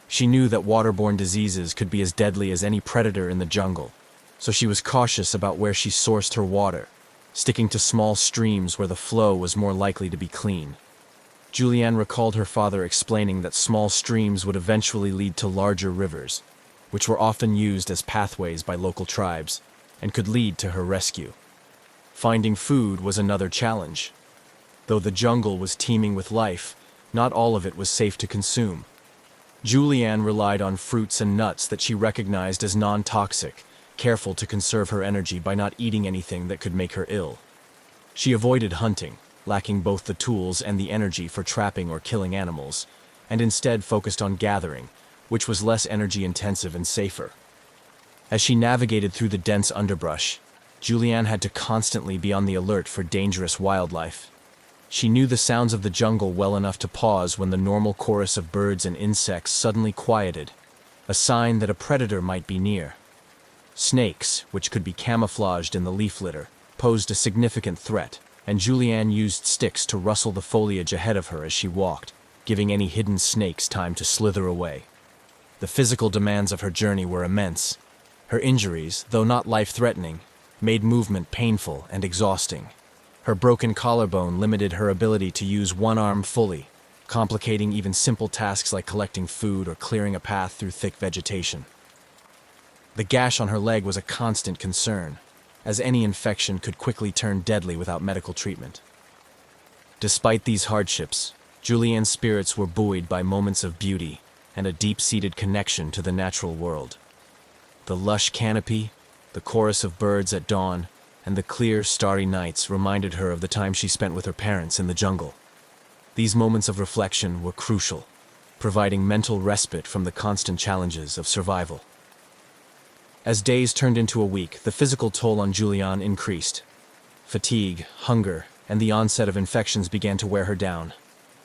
She knew that waterborne diseases could be as deadly as any predator in the jungle, so she was cautious about where she sourced her water, sticking to small streams where the flow was more likely to be clean. Julianne recalled her father explaining that small streams would eventually lead to larger rivers, which were often used as pathways by local tribes, and could lead to her rescue. Finding food was another challenge. Though the jungle was teeming with life, not all of it was safe to consume. Julianne relied on fruits and nuts that she recognized as non-toxic, careful to conserve her energy by not eating anything that could make her ill. She avoided hunting, lacking both the tools and the energy for trapping or killing animals, and instead focused on gathering, which was less energy-intensive and safer. As she navigated through the dense underbrush, Julianne had to constantly be on the alert for dangerous wildlife. She knew the sounds of the jungle well enough to pause when the normal chorus of birds and insects suddenly quieted, a sign that a predator might be near. Snakes, which could be camouflaged in the leaf litter, posed a significant threat, and Julianne used sticks to rustle the foliage ahead of her as she walked, giving any hidden snakes time to slither away. The physical demands of her journey were immense. Her injuries, though not life-threatening, made movement painful and exhausting. Her broken collarbone limited her ability to use one arm fully, complicating even simple tasks like collecting food or clearing a path through thick vegetation. The gash on her leg was a constant concern, as any infection could quickly turn deadly without medical treatment. Despite these hardships, Julianne's spirits were buoyed by moments of beauty and a deep-seated connection to the natural world. The lush canopy, the chorus of birds at dawn, and the clear, starry nights reminded her of the time she spent with her parents in the jungle. These moments of reflection were crucial, providing mental respite from the constant challenges of survival. As days turned into a week, the physical toll on Julianne increased. Fatigue, hunger, and the onset of infections began to wear her down.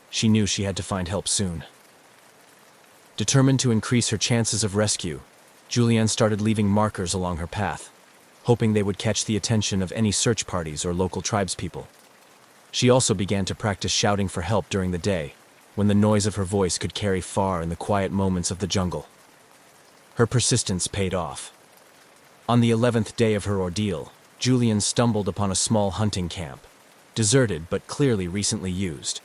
She knew she had to find help soon. Determined to increase her chances of rescue, Julianne started leaving markers along her path, hoping they would catch the attention of any search parties or local tribespeople. She also began to practice shouting for help during the day, when the noise of her voice could carry far in the quiet moments of the jungle. Her persistence paid off. On the 11th day of her ordeal, Julianne stumbled upon a small hunting camp, deserted but clearly recently used.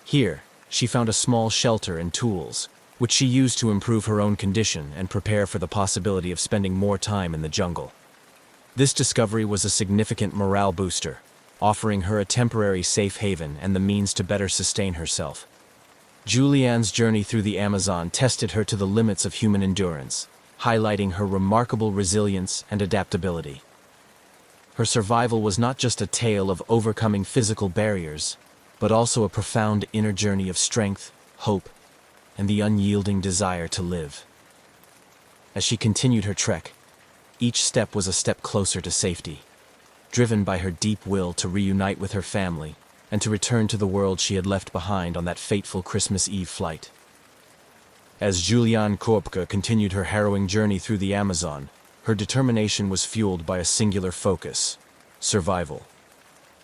Here, she found a small shelter and tools, which she used to improve her own condition and prepare for the possibility of spending more time in the jungle. This discovery was a significant morale booster, offering her a temporary safe haven and the means to better sustain herself. Julianne's journey through the Amazon tested her to the limits of human endurance, highlighting her remarkable resilience and adaptability. Her survival was not just a tale of overcoming physical barriers, but also a profound inner journey of strength, hope, and the unyielding desire to live. As she continued her trek, each step was a step closer to safety, driven by her deep will to reunite with her family and to return to the world she had left behind on that fateful Christmas Eve flight. As Julianne Koepke continued her harrowing journey through the Amazon, her determination was fueled by a singular focus: survival.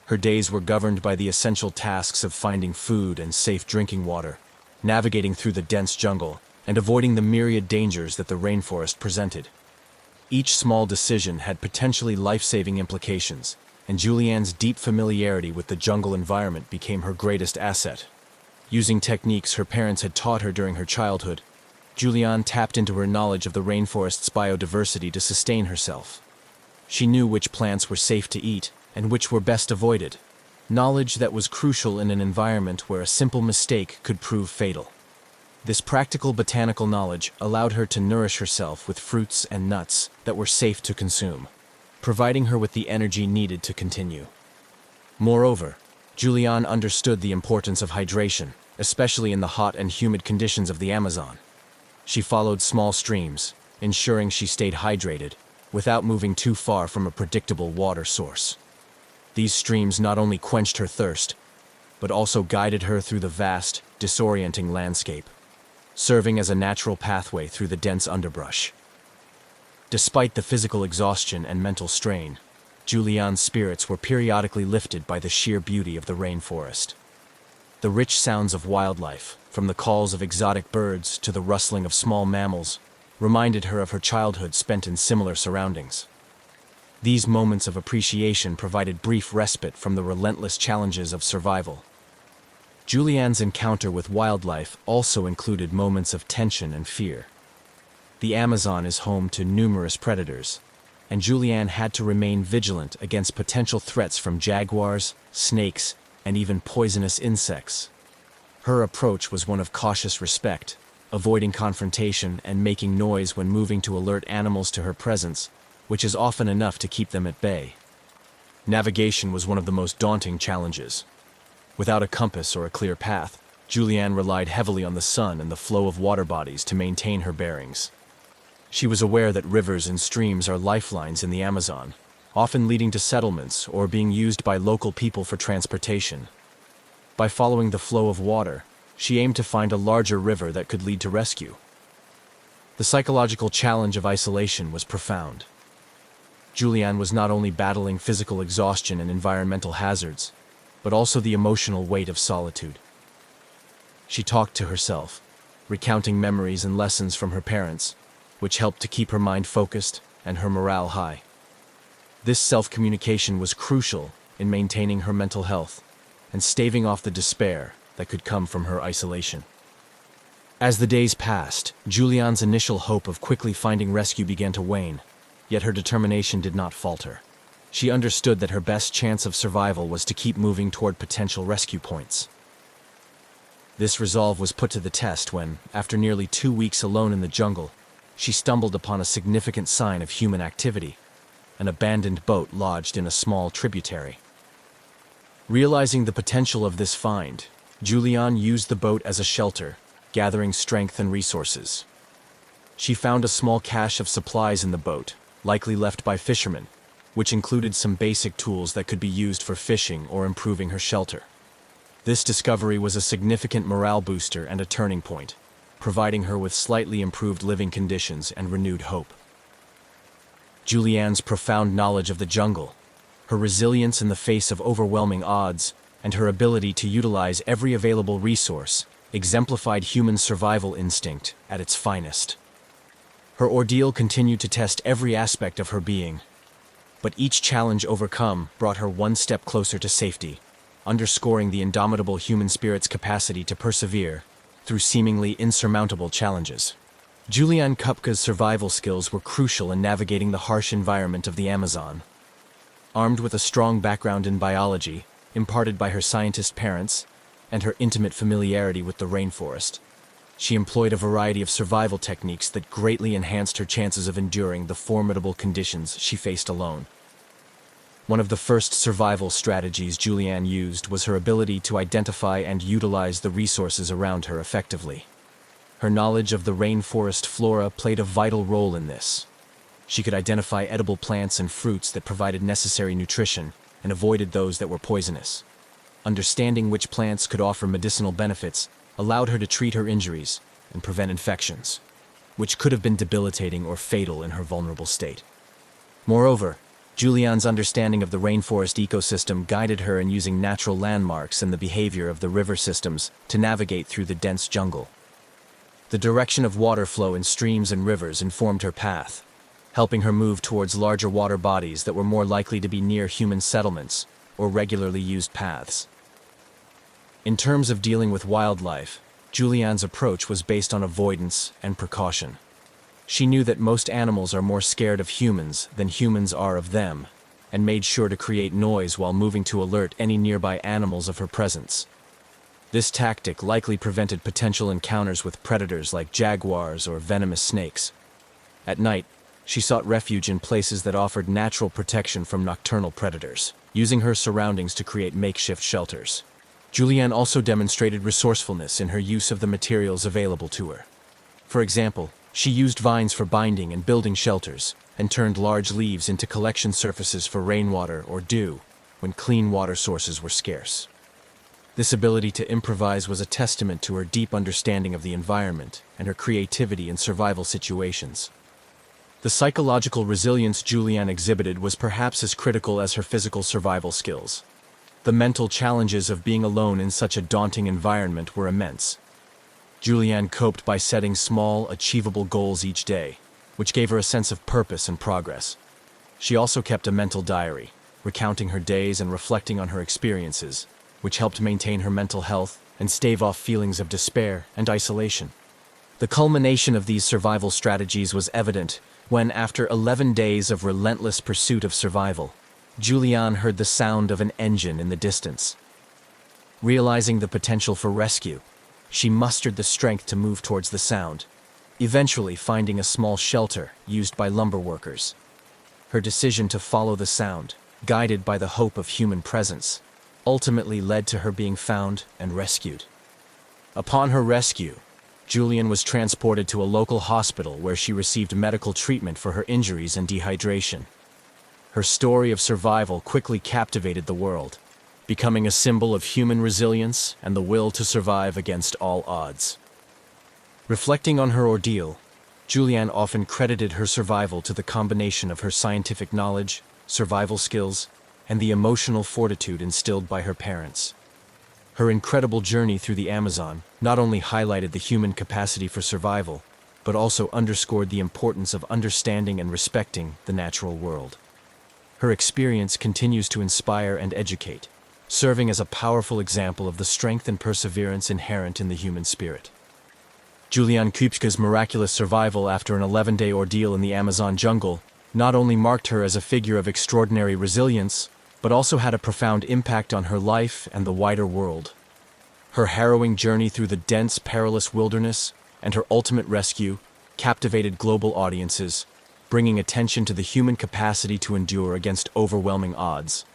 Her days were governed by the essential tasks of finding food and safe drinking water, navigating through the dense jungle, and avoiding the myriad dangers that the rainforest presented. Each small decision had potentially life-saving implications, and Julianne's deep familiarity with the jungle environment became her greatest asset. Using techniques her parents had taught her during her childhood, Julianne tapped into her knowledge of the rainforest's biodiversity to sustain herself. She knew which plants were safe to eat and which were best avoided, knowledge that was crucial in an environment where a simple mistake could prove fatal. This practical botanical knowledge allowed her to nourish herself with fruits and nuts that were safe to consume, providing her with the energy needed to continue. Moreover, Julianne understood the importance of hydration, especially in the hot and humid conditions of the Amazon. She followed small streams, ensuring she stayed hydrated, without moving too far from a predictable water source. These streams not only quenched her thirst, but also guided her through the vast, disorienting landscape, serving as a natural pathway through the dense underbrush. Despite the physical exhaustion and mental strain, Julianne's spirits were periodically lifted by the sheer beauty of the rainforest. The rich sounds of wildlife, from the calls of exotic birds to the rustling of small mammals, reminded her of her childhood spent in similar surroundings. These moments of appreciation provided brief respite from the relentless challenges of survival. Julianne's encounter with wildlife also included moments of tension and fear. The Amazon is home to numerous predators, and Julianne had to remain vigilant against potential threats from jaguars, snakes, and even poisonous insects. Her approach was one of cautious respect, avoiding confrontation and making noise when moving to alert animals to her presence, which is often enough to keep them at bay. Navigation was one of the most daunting challenges. Without a compass or a clear path, Julianne relied heavily on the sun and the flow of water bodies to maintain her bearings. She was aware that rivers and streams are lifelines in the Amazon, often leading to settlements or being used by local people for transportation. By following the flow of water, she aimed to find a larger river that could lead to rescue. The psychological challenge of isolation was profound. Julianne was not only battling physical exhaustion and environmental hazards, but also the emotional weight of solitude. She talked to herself, recounting memories and lessons from her parents, which helped to keep her mind focused and her morale high. This self-communication was crucial in maintaining her mental health and staving off the despair that could come from her isolation. As the days passed, Julianne's initial hope of quickly finding rescue began to wane, yet her determination did not falter. She understood that her best chance of survival was to keep moving toward potential rescue points. This resolve was put to the test when, after nearly 2 weeks alone in the jungle, she stumbled upon a significant sign of human activity, an abandoned boat lodged in a small tributary. Realizing the potential of this find, Julianne used the boat as a shelter, gathering strength and resources. She found a small cache of supplies in the boat, likely left by fishermen, which included some basic tools that could be used for fishing or improving her shelter. This discovery was a significant morale booster and a turning point, providing her with slightly improved living conditions and renewed hope. Julianne's profound knowledge of the jungle, her resilience in the face of overwhelming odds, and her ability to utilize every available resource exemplified human survival instinct at its finest. Her ordeal continued to test every aspect of her being, but each challenge overcome brought her one step closer to safety, underscoring the indomitable human spirit's capacity to persevere through seemingly insurmountable challenges. Julianne Kupka's survival skills were crucial in navigating the harsh environment of the Amazon. Armed with a strong background in biology, imparted by her scientist parents, and her intimate familiarity with the rainforest, she employed a variety of survival techniques that greatly enhanced her chances of enduring the formidable conditions she faced alone. One of the first survival strategies Julianne used was her ability to identify and utilize the resources around her effectively. Her knowledge of the rainforest flora played a vital role in this. She could identify edible plants and fruits that provided necessary nutrition and avoided those that were poisonous. Understanding which plants could offer medicinal benefits allowed her to treat her injuries and prevent infections, which could have been debilitating or fatal in her vulnerable state. Moreover, Julianne's understanding of the rainforest ecosystem guided her in using natural landmarks and the behavior of the river systems to navigate through the dense jungle. The direction of water flow in streams and rivers informed her path, helping her move towards larger water bodies that were more likely to be near human settlements or regularly used paths. In terms of dealing with wildlife, Julianne's approach was based on avoidance and precaution. She knew that most animals are more scared of humans than humans are of them, and made sure to create noise while moving to alert any nearby animals of her presence. This tactic likely prevented potential encounters with predators like jaguars or venomous snakes. At night, she sought refuge in places that offered natural protection from nocturnal predators, using her surroundings to create makeshift shelters. Julianne also demonstrated resourcefulness in her use of the materials available to her. For example, she used vines for binding and building shelters, and turned large leaves into collection surfaces for rainwater or dew when clean water sources were scarce. This ability to improvise was a testament to her deep understanding of the environment and her creativity in survival situations. The psychological resilience Julianne exhibited was perhaps as critical as her physical survival skills. The mental challenges of being alone in such a daunting environment were immense. Julianne coped by setting small, achievable goals each day, which gave her a sense of purpose and progress. She also kept a mental diary, recounting her days and reflecting on her experiences, which helped maintain her mental health and stave off feelings of despair and isolation. The culmination of these survival strategies was evident when, after 11 days of relentless pursuit of survival, Julianne heard the sound of an engine in the distance. Realizing the potential for rescue, she mustered the strength to move towards the sound, eventually finding a small shelter used by lumber workers. Her decision to follow the sound, guided by the hope of human presence, ultimately led to her being found and rescued. Upon her rescue, Julianne was transported to a local hospital where she received medical treatment for her injuries and dehydration. Her story of survival quickly captivated the world, becoming a symbol of human resilience and the will to survive against all odds. Reflecting on her ordeal, Julianne often credited her survival to the combination of her scientific knowledge, survival skills, and the emotional fortitude instilled by her parents. Her incredible journey through the Amazon not only highlighted the human capacity for survival, but also underscored the importance of understanding and respecting the natural world. Her experience continues to inspire and educate, serving as a powerful example of the strength and perseverance inherent in the human spirit. Julianne Kupska's miraculous survival after an 11-day ordeal in the Amazon jungle not only marked her as a figure of extraordinary resilience, but also had a profound impact on her life and the wider world. Her harrowing journey through the dense, perilous wilderness and her ultimate rescue captivated global audiences, bringing attention to the human capacity to endure against overwhelming odds.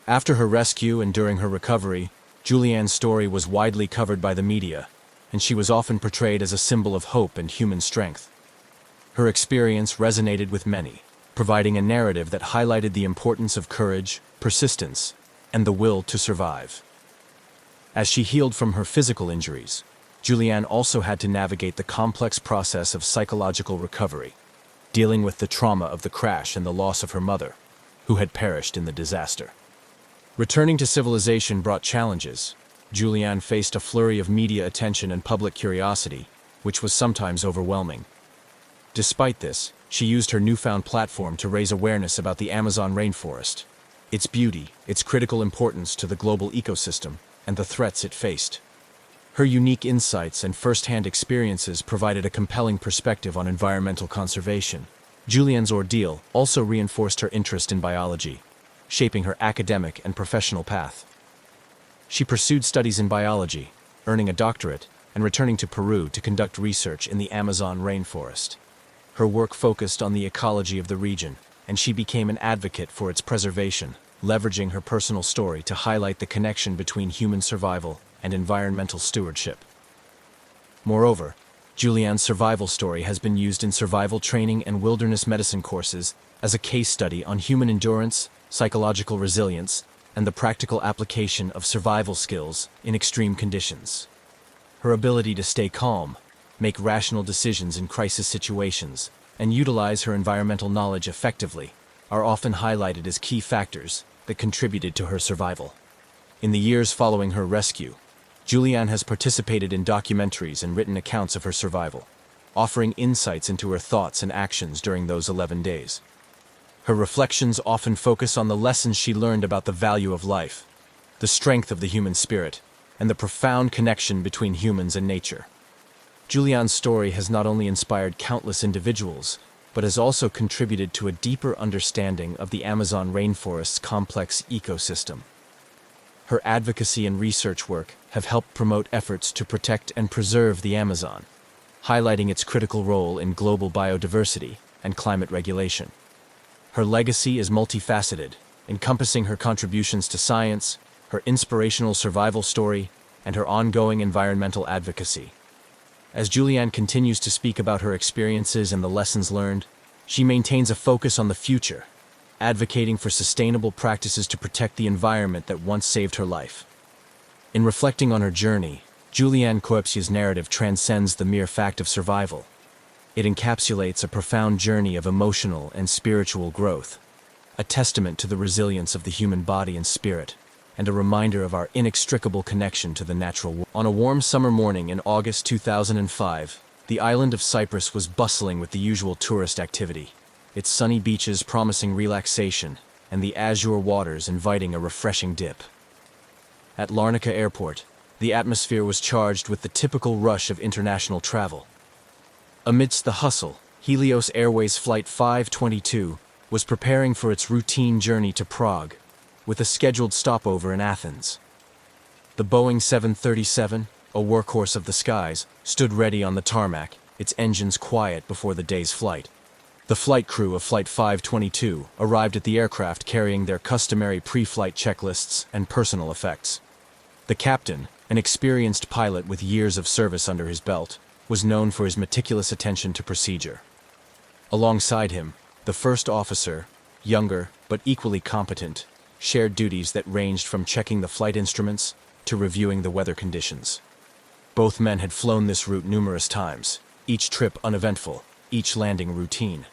After her rescue and during her recovery, Julianne's story was widely covered by the media, and she was often portrayed as a symbol of hope and human strength. Her experience resonated with many, providing a narrative that highlighted the importance of courage, persistence, and the will to survive. As she healed from her physical injuries, Julianne also had to navigate the complex process of psychological recovery, dealing with the trauma of the crash and the loss of her mother, who had perished in the disaster. Returning to civilization brought challenges. Julianne faced a flurry of media attention and public curiosity, which was sometimes overwhelming. Despite this, she used her newfound platform to raise awareness about the Amazon rainforest, its beauty, its critical importance to the global ecosystem, and the threats it faced. Her unique insights and first-hand experiences provided a compelling perspective on environmental conservation. Julianne's ordeal also reinforced her interest in biology, shaping her academic and professional path. She pursued studies in biology, earning a doctorate, and returning to Peru to conduct research in the Amazon rainforest. Her work focused on the ecology of the region, and she became an advocate for its preservation, leveraging her personal story to highlight the connection between human survival and environmental stewardship. Moreover, Julianne's survival story has been used in survival training and wilderness medicine courses as a case study on human endurance, psychological resilience, and the practical application of survival skills in extreme conditions. Her ability to stay calm, make rational decisions in crisis situations, and utilize her environmental knowledge effectively are often highlighted as key factors that contributed to her survival. In the years following her rescue, Julianne has participated in documentaries and written accounts of her survival, offering insights into her thoughts and actions during those 11 days. Her reflections often focus on the lessons she learned about the value of life, the strength of the human spirit, and the profound connection between humans and nature. Julianne's story has not only inspired countless individuals, but has also contributed to a deeper understanding of the Amazon rainforest's complex ecosystem. Her advocacy and research work have helped promote efforts to protect and preserve the Amazon, highlighting its critical role in global biodiversity and climate regulation. Her legacy is multifaceted, encompassing her contributions to science, her inspirational survival story, and her ongoing environmental advocacy. As Julianne continues to speak about her experiences and the lessons learned, she maintains a focus on the future, advocating for sustainable practices to protect the environment that once saved her life. In reflecting on her journey, Julianne Kupska's narrative transcends the mere fact of survival. It encapsulates a profound journey of emotional and spiritual growth, a testament to the resilience of the human body and spirit, and a reminder of our inextricable connection to the natural world. On a warm summer morning in August 2005, the island of Cyprus was bustling with the usual tourist activity, its sunny beaches promising relaxation, and the azure waters inviting a refreshing dip. At Larnaca Airport, the atmosphere was charged with the typical rush of international travel. Amidst the hustle, Helios Airways Flight 522 was preparing for its routine journey to Prague, with a scheduled stopover in Athens. The Boeing 737, a workhorse of the skies, stood ready on the tarmac, its engines quiet before the day's flight. The flight crew of Flight 522 arrived at the aircraft carrying their customary pre-flight checklists and personal effects. The captain, an experienced pilot with years of service under his belt, was known for his meticulous attention to procedure. Alongside him, the first officer, younger but equally competent, shared duties that ranged from checking the flight instruments to reviewing the weather conditions. Both men had flown this route numerous times, each trip uneventful, each landing routine.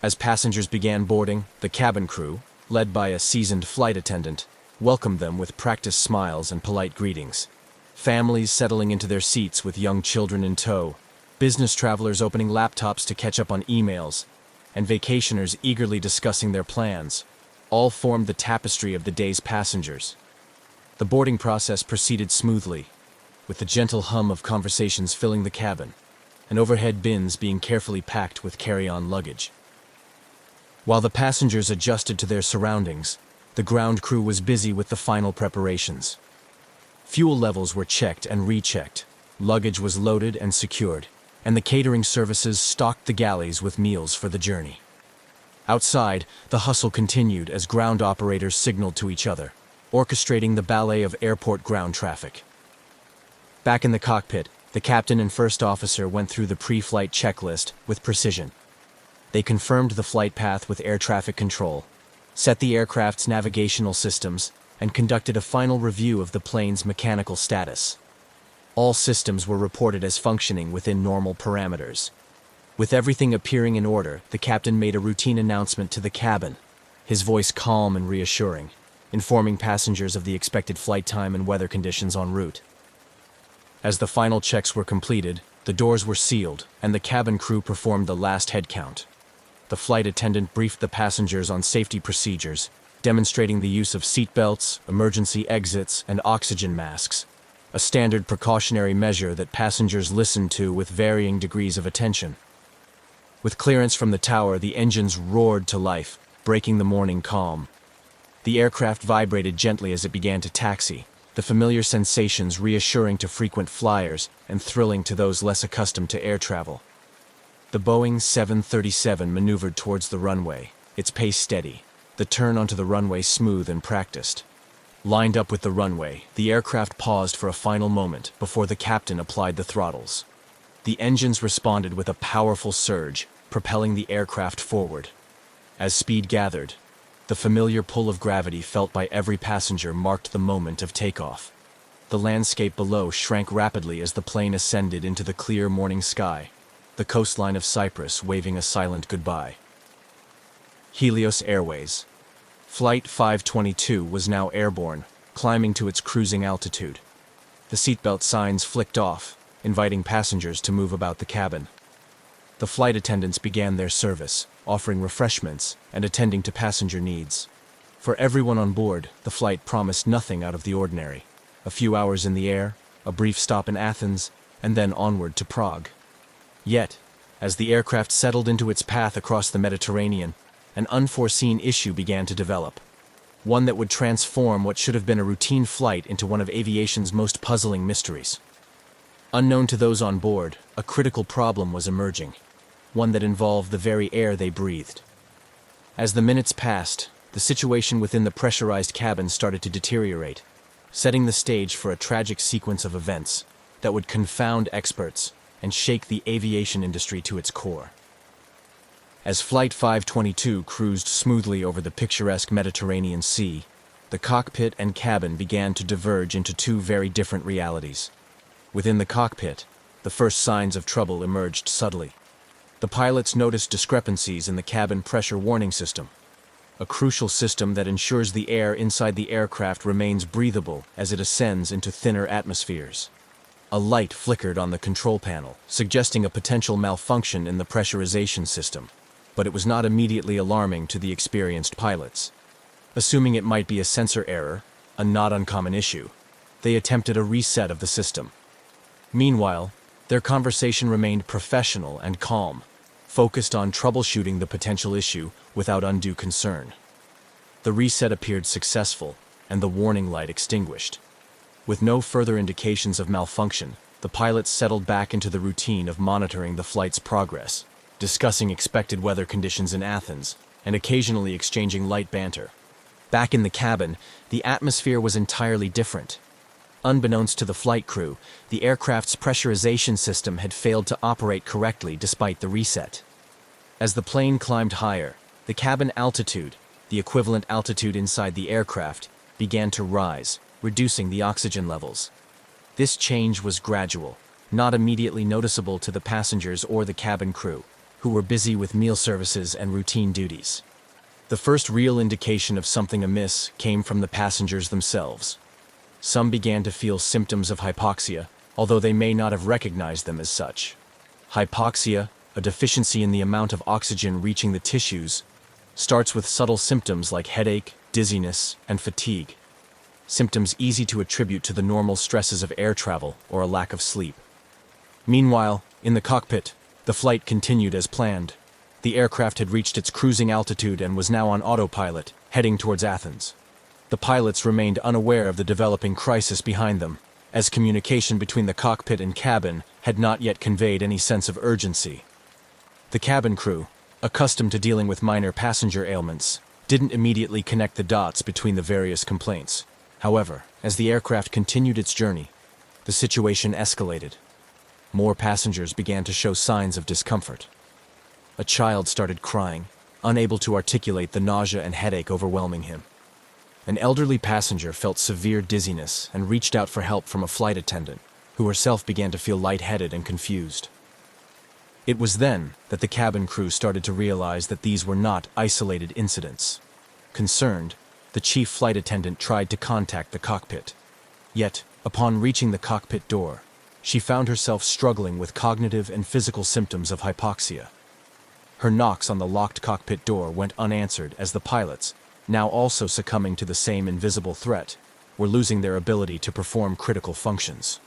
As passengers began boarding, the cabin crew, led by a seasoned flight attendant, welcomed them with practiced smiles and polite greetings. Families settling into their seats with young children in tow, business travelers opening laptops to catch up on emails, and vacationers eagerly discussing their plans, all formed the tapestry of the day's passengers. The boarding process proceeded smoothly, with the gentle hum of conversations filling the cabin, and overhead bins being carefully packed with carry-on luggage. While the passengers adjusted to their surroundings, the ground crew was busy with the final preparations. Fuel levels were checked and rechecked, luggage was loaded and secured, and the catering services stocked the galleys with meals for the journey. Outside, the hustle continued as ground operators signaled to each other, orchestrating the ballet of airport ground traffic. Back in the cockpit, the captain and first officer went through the pre-flight checklist with precision. They confirmed the flight path with air traffic control, set the aircraft's navigational systems, and conducted a final review of the plane's mechanical status. All systems were reported as functioning within normal parameters. With everything appearing in order, the captain made a routine announcement to the cabin, his voice calm and reassuring, informing passengers of the expected flight time and weather conditions en route. As the final checks were completed, the doors were sealed, and the cabin crew performed the last head count. The flight attendant briefed the passengers on safety procedures, demonstrating the use of seatbelts, emergency exits, and oxygen masks, a standard precautionary measure that passengers listened to with varying degrees of attention. With clearance from the tower, the engines roared to life, breaking the morning calm. The aircraft vibrated gently as it began to taxi, the familiar sensations reassuring to frequent flyers and thrilling to those less accustomed to air travel. The Boeing 737 maneuvered towards the runway, its pace steady, the turn onto the runway smooth and practiced. Lined up with the runway, the aircraft paused for a final moment before the captain applied the throttles. The engines responded with a powerful surge, propelling the aircraft forward. As speed gathered, the familiar pull of gravity felt by every passenger marked the moment of takeoff. The landscape below shrank rapidly as the plane ascended into the clear morning sky, the coastline of Cyprus waving a silent goodbye. Helios Airways. Flight 522 was now airborne, climbing to its cruising altitude. The seatbelt signs flicked off, inviting passengers to move about the cabin. The flight attendants began their service, offering refreshments and attending to passenger needs. For everyone on board, the flight promised nothing out of the ordinary. A few hours in the air, a brief stop in Athens, and then onward to Prague. Yet, as the aircraft settled into its path across the Mediterranean, an unforeseen issue began to develop. One that would transform what should have been a routine flight into one of aviation's most puzzling mysteries. Unknown to those on board, a critical problem was emerging, one that involved the very air they breathed. As the minutes passed, the situation within the pressurized cabin started to deteriorate, setting the stage for a tragic sequence of events that would confound experts and shake the aviation industry to its core. As Flight 522 cruised smoothly over the picturesque Mediterranean Sea, the cockpit and cabin began to diverge into two very different realities. Within the cockpit, the first signs of trouble emerged subtly. The pilots noticed discrepancies in the cabin pressure warning system, a crucial system that ensures the air inside the aircraft remains breathable as it ascends into thinner atmospheres. A light flickered on the control panel, suggesting a potential malfunction in the pressurization system, but it was not immediately alarming to the experienced pilots. Assuming it might be a sensor error, a not uncommon issue, they attempted a reset of the system. Meanwhile, their conversation remained professional and calm, focused on troubleshooting the potential issue without undue concern. The reset appeared successful, and the warning light extinguished. With no further indications of malfunction, the pilots settled back into the routine of monitoring the flight's progress, discussing expected weather conditions in Athens, and occasionally exchanging light banter. Back in the cabin, the atmosphere was entirely different. Unbeknownst to the flight crew, the aircraft's pressurization system had failed to operate correctly despite the reset. As the plane climbed higher, The cabin altitude, the equivalent altitude inside the aircraft, began to rise, reducing the oxygen levels. This change was gradual, not immediately noticeable to the passengers or the cabin crew, who were busy with meal services and routine duties. The first real indication of something amiss came from the passengers themselves. Some began to feel symptoms of hypoxia, although they may not have recognized them as such. Hypoxia, a deficiency in the amount of oxygen reaching the tissues, starts with subtle symptoms like headache, dizziness, and fatigue. Symptoms easy to attribute to the normal stresses of air travel or a lack of sleep. Meanwhile, in the cockpit, the flight continued as planned. The aircraft had reached its cruising altitude and was now on autopilot, heading towards Athens. The pilots remained unaware of the developing crisis behind them, as communication between the cockpit and cabin had not yet conveyed any sense of urgency. The cabin crew, accustomed to dealing with minor passenger ailments, didn't immediately connect the dots between the various complaints. However, as the aircraft continued its journey, the situation escalated. More passengers began to show signs of discomfort. A child started crying, unable to articulate the nausea and headache overwhelming him. An elderly passenger felt severe dizziness and reached out for help from a flight attendant, who herself began to feel lightheaded and confused. It was then that the cabin crew started to realize that these were not isolated incidents. Concerned, the chief flight attendant tried to contact the cockpit. Yet, upon reaching the cockpit door, she found herself struggling with cognitive and physical symptoms of hypoxia. Her knocks on the locked cockpit door went unanswered as the pilots, now also succumbing to the same invisible threat, were losing their ability to perform critical functions.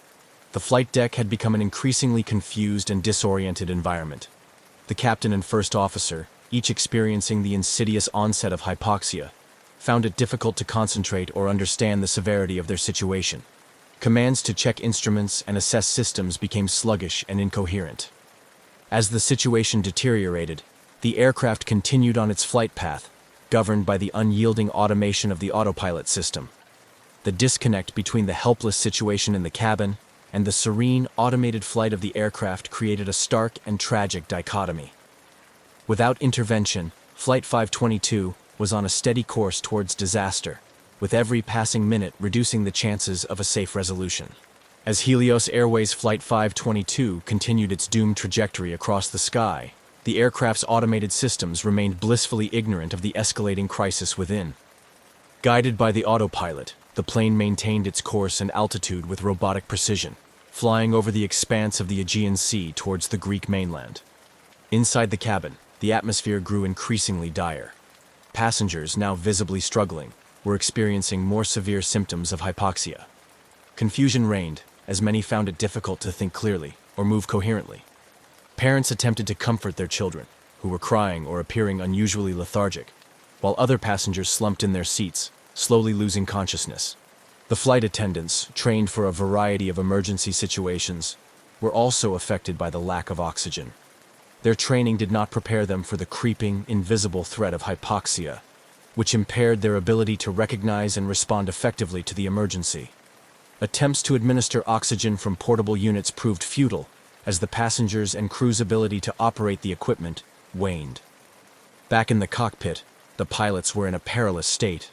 The flight deck had become an increasingly confused and disoriented environment. The captain and first officer, each experiencing the insidious onset of hypoxia, found it difficult to concentrate or understand the severity of their situation. Commands to check instruments and assess systems became sluggish and incoherent. As the situation deteriorated, the aircraft continued on its flight path, governed by the unyielding automation of the autopilot system. The disconnect between the helpless situation in the cabin and the serene, automated flight of the aircraft created a stark and tragic dichotomy. Without intervention, Flight 522 was on a steady course towards disaster, with every passing minute reducing the chances of a safe resolution. As Helios Airways Flight 522 continued its doomed trajectory across the sky, the aircraft's automated systems remained blissfully ignorant of the escalating crisis within. Guided by the autopilot, the plane maintained its course and altitude with robotic precision, flying over the expanse of the Aegean Sea towards the Greek mainland. Inside the cabin, the atmosphere grew increasingly dire. Passengers, now visibly struggling, were experiencing more severe symptoms of hypoxia. Confusion reigned, as many found it difficult to think clearly or move coherently. Parents attempted to comfort their children, who were crying or appearing unusually lethargic, while other passengers slumped in their seats, slowly losing consciousness. The flight attendants, trained for a variety of emergency situations, were also affected by the lack of oxygen. Their training did not prepare them for the creeping, invisible threat of hypoxia, which impaired their ability to recognize and respond effectively to the emergency. Attempts to administer oxygen from portable units proved futile, as the passengers' and crew's ability to operate the equipment waned. Back in the cockpit, the pilots were in a perilous state.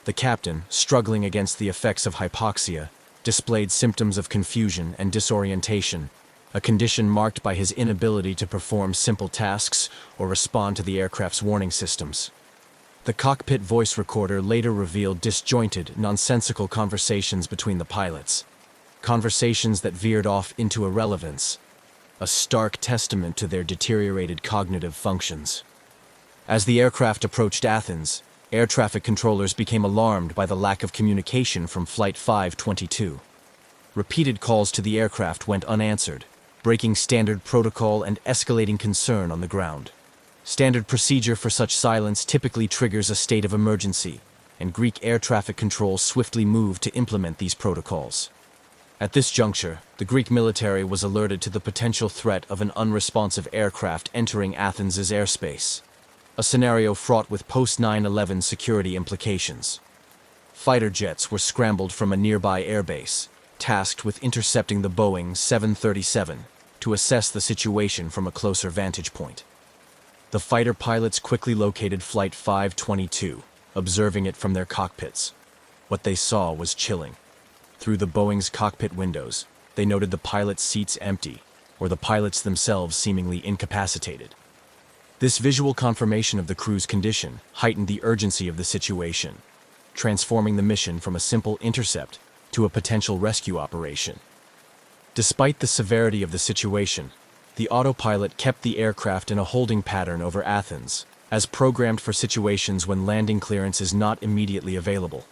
The captain, struggling against the effects of hypoxia, displayed symptoms of confusion and disorientation, a condition marked by his inability to perform simple tasks or respond to the aircraft's warning systems. The cockpit voice recorder later revealed disjointed, nonsensical conversations between the pilots, conversations that veered off into irrelevance, a stark testament to their deteriorated cognitive functions. As the aircraft approached Athens, air traffic controllers became alarmed by the lack of communication from Flight 522. Repeated calls to the aircraft went unanswered, breaking standard protocol and escalating concern on the ground. Standard procedure for such silence typically triggers a state of emergency, and Greek air traffic control swiftly moved to implement these protocols. At this juncture, the Greek military was alerted to the potential threat of an unresponsive aircraft entering Athens' airspace, a scenario fraught with post-9/11 security implications. Fighter jets were scrambled from a nearby airbase, tasked with intercepting the Boeing 737 to assess the situation from a closer vantage point. The fighter pilots quickly located Flight 522, observing it from their cockpits. What they saw was chilling. Through the Boeing's cockpit windows, they noted the pilots' seats empty, or the pilots themselves seemingly incapacitated. This visual confirmation of the crew's condition heightened the urgency of the situation, transforming the mission from a simple intercept to a potential rescue operation. Despite the severity of the situation, the autopilot kept the aircraft in a holding pattern over Athens, as programmed for situations when landing clearance is not immediately available.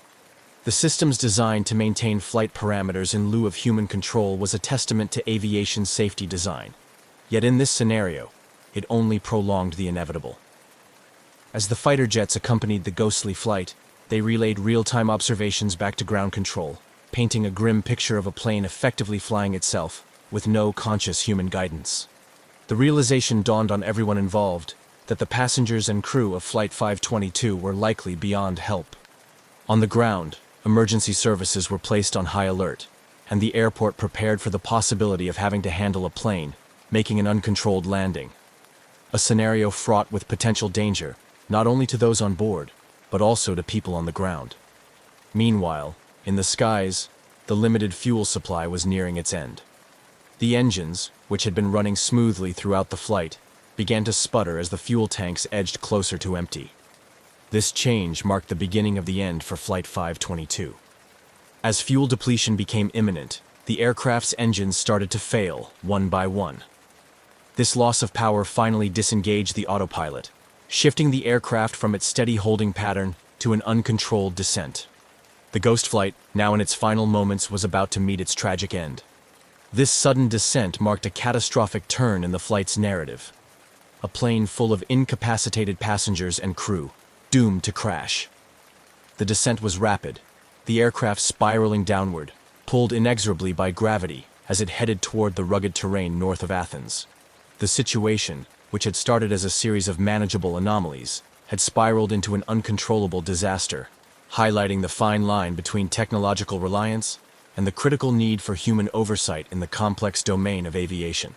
The system's design to maintain flight parameters in lieu of human control was a testament to aviation safety design. Yet in this scenario, it only prolonged the inevitable. As the fighter jets accompanied the ghostly flight, they relayed real-time observations back to ground control, painting a grim picture of a plane effectively flying itself, with no conscious human guidance. The realization dawned on everyone involved that the passengers and crew of Flight 522 were likely beyond help. On the ground, emergency services were placed on high alert, and the airport prepared for the possibility of having to handle a plane, making an uncontrolled landing. A scenario fraught with potential danger, not only to those on board, but also to people on the ground. Meanwhile, in the skies, the limited fuel supply was nearing its end. The engines, which had been running smoothly throughout the flight, began to sputter as the fuel tanks edged closer to empty. This change marked the beginning of the end for Flight 522. As fuel depletion became imminent, the aircraft's engines started to fail, one by one. This loss of power finally disengaged the autopilot, shifting the aircraft from its steady holding pattern to an uncontrolled descent. The ghost flight, now in its final moments, was about to meet its tragic end. This sudden descent marked a catastrophic turn in the flight's narrative. A plane full of incapacitated passengers and crew, doomed to crash. The descent was rapid, the aircraft spiraling downward, pulled inexorably by gravity as it headed toward the rugged terrain north of Athens. The situation, which had started as a series of manageable anomalies, had spiraled into an uncontrollable disaster, highlighting the fine line between technological reliance and the critical need for human oversight in the complex domain of aviation.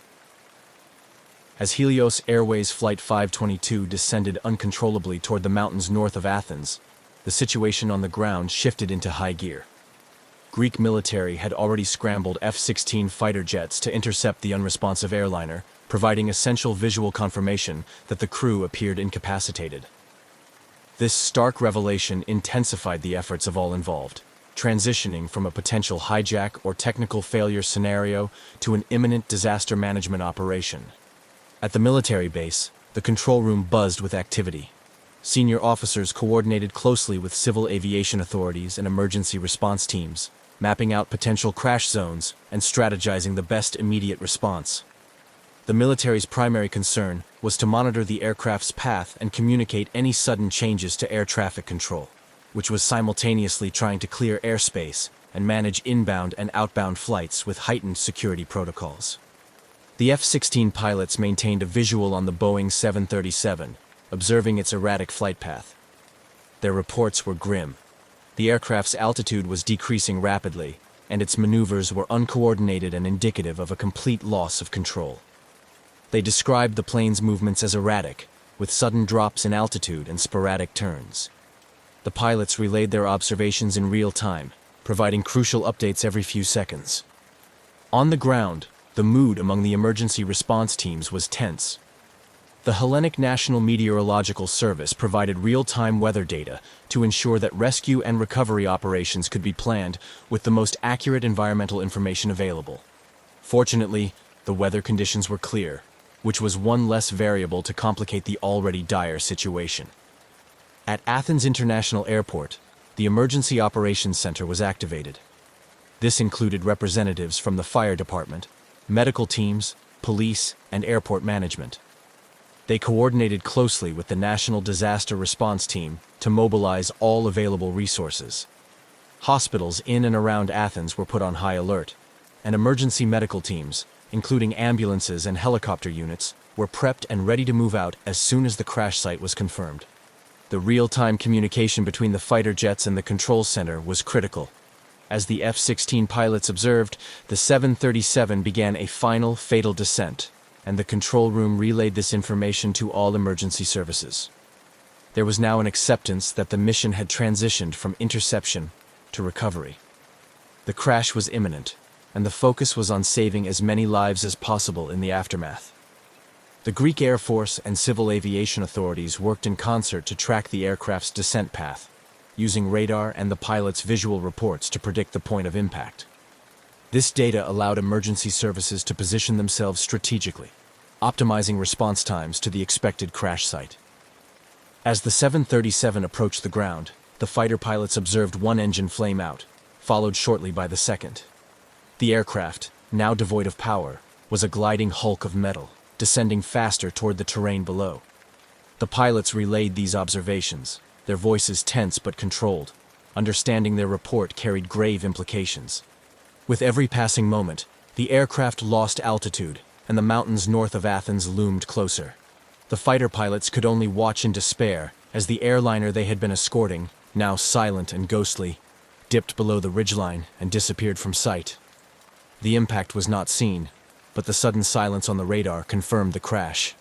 As Helios Airways Flight 522 descended uncontrollably toward the mountains north of Athens, the situation on the ground shifted into high gear. Greek military had already scrambled F-16 fighter jets to intercept the unresponsive airliner, providing essential visual confirmation that the crew appeared incapacitated. This stark revelation intensified the efforts of all involved, transitioning from a potential hijack or technical failure scenario to an imminent disaster management operation. At the military base, the control room buzzed with activity. Senior officers coordinated closely with civil aviation authorities and emergency response teams, mapping out potential crash zones and strategizing the best immediate response. The military's primary concern was to monitor the aircraft's path and communicate any sudden changes to air traffic control, which was simultaneously trying to clear airspace and manage inbound and outbound flights with heightened security protocols. The F-16 pilots maintained a visual on the Boeing 737, observing its erratic flight path. Their reports were grim. The aircraft's altitude was decreasing rapidly, and its maneuvers were uncoordinated and indicative of a complete loss of control. They described the plane's movements as erratic, with sudden drops in altitude and sporadic turns. The pilots relayed their observations in real time, providing crucial updates every few seconds. On the ground, the mood among the emergency response teams was tense. The Hellenic National Meteorological Service provided real-time weather data to ensure that rescue and recovery operations could be planned with the most accurate environmental information available. Fortunately, the weather conditions were clear, which was one less variable to complicate the already dire situation. At Athens International Airport, the Emergency Operations Center was activated. This included representatives from the fire department, medical teams, police, and airport management. They coordinated closely with the National Disaster Response Team to mobilize all available resources. Hospitals in and around Athens were put on high alert, and emergency medical teams, including ambulances and helicopter units, were prepped and ready to move out as soon as the crash site was confirmed. The real-time communication between the fighter jets and the control center was critical. As the F-16 pilots observed, the 737 began a final fatal descent, and the control room relayed this information to all emergency services. There was now an acceptance that the mission had transitioned from interception to recovery. The crash was imminent, and the focus was on saving as many lives as possible in the aftermath. The Greek Air Force and civil aviation authorities worked in concert to track the aircraft's descent path, using radar and the pilot's visual reports to predict the point of impact. This data allowed emergency services to position themselves strategically, optimizing response times to the expected crash site. As the 737 approached the ground, the fighter pilots observed one engine flame out, followed shortly by the second. The aircraft, now devoid of power, was a gliding hulk of metal, descending faster toward the terrain below. The pilots relayed these observations, their voices tense but controlled. Understanding their report carried grave implications. With every passing moment, the aircraft lost altitude, and the mountains north of Athens loomed closer. The fighter pilots could only watch in despair as the airliner they had been escorting, now silent and ghostly, dipped below the ridgeline and disappeared from sight. The impact was not seen, but the sudden silence on the radar confirmed the crash.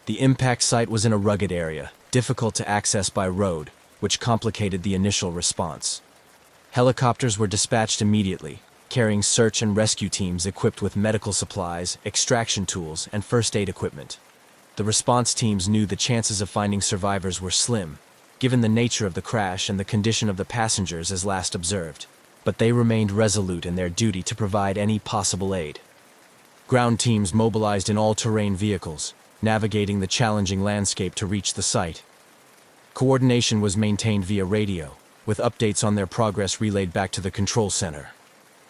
The impact site was in a rugged area, difficult to access by road, which complicated the initial response. Helicopters were dispatched immediately, carrying search and rescue teams equipped with medical supplies, extraction tools, and first aid equipment. The response teams knew the chances of finding survivors were slim, given the nature of the crash and the condition of the passengers as last observed, but they remained resolute in their duty to provide any possible aid. Ground teams mobilized in all-terrain vehicles, navigating the challenging landscape to reach the site. Coordination was maintained via radio, with updates on their progress relayed back to the control center.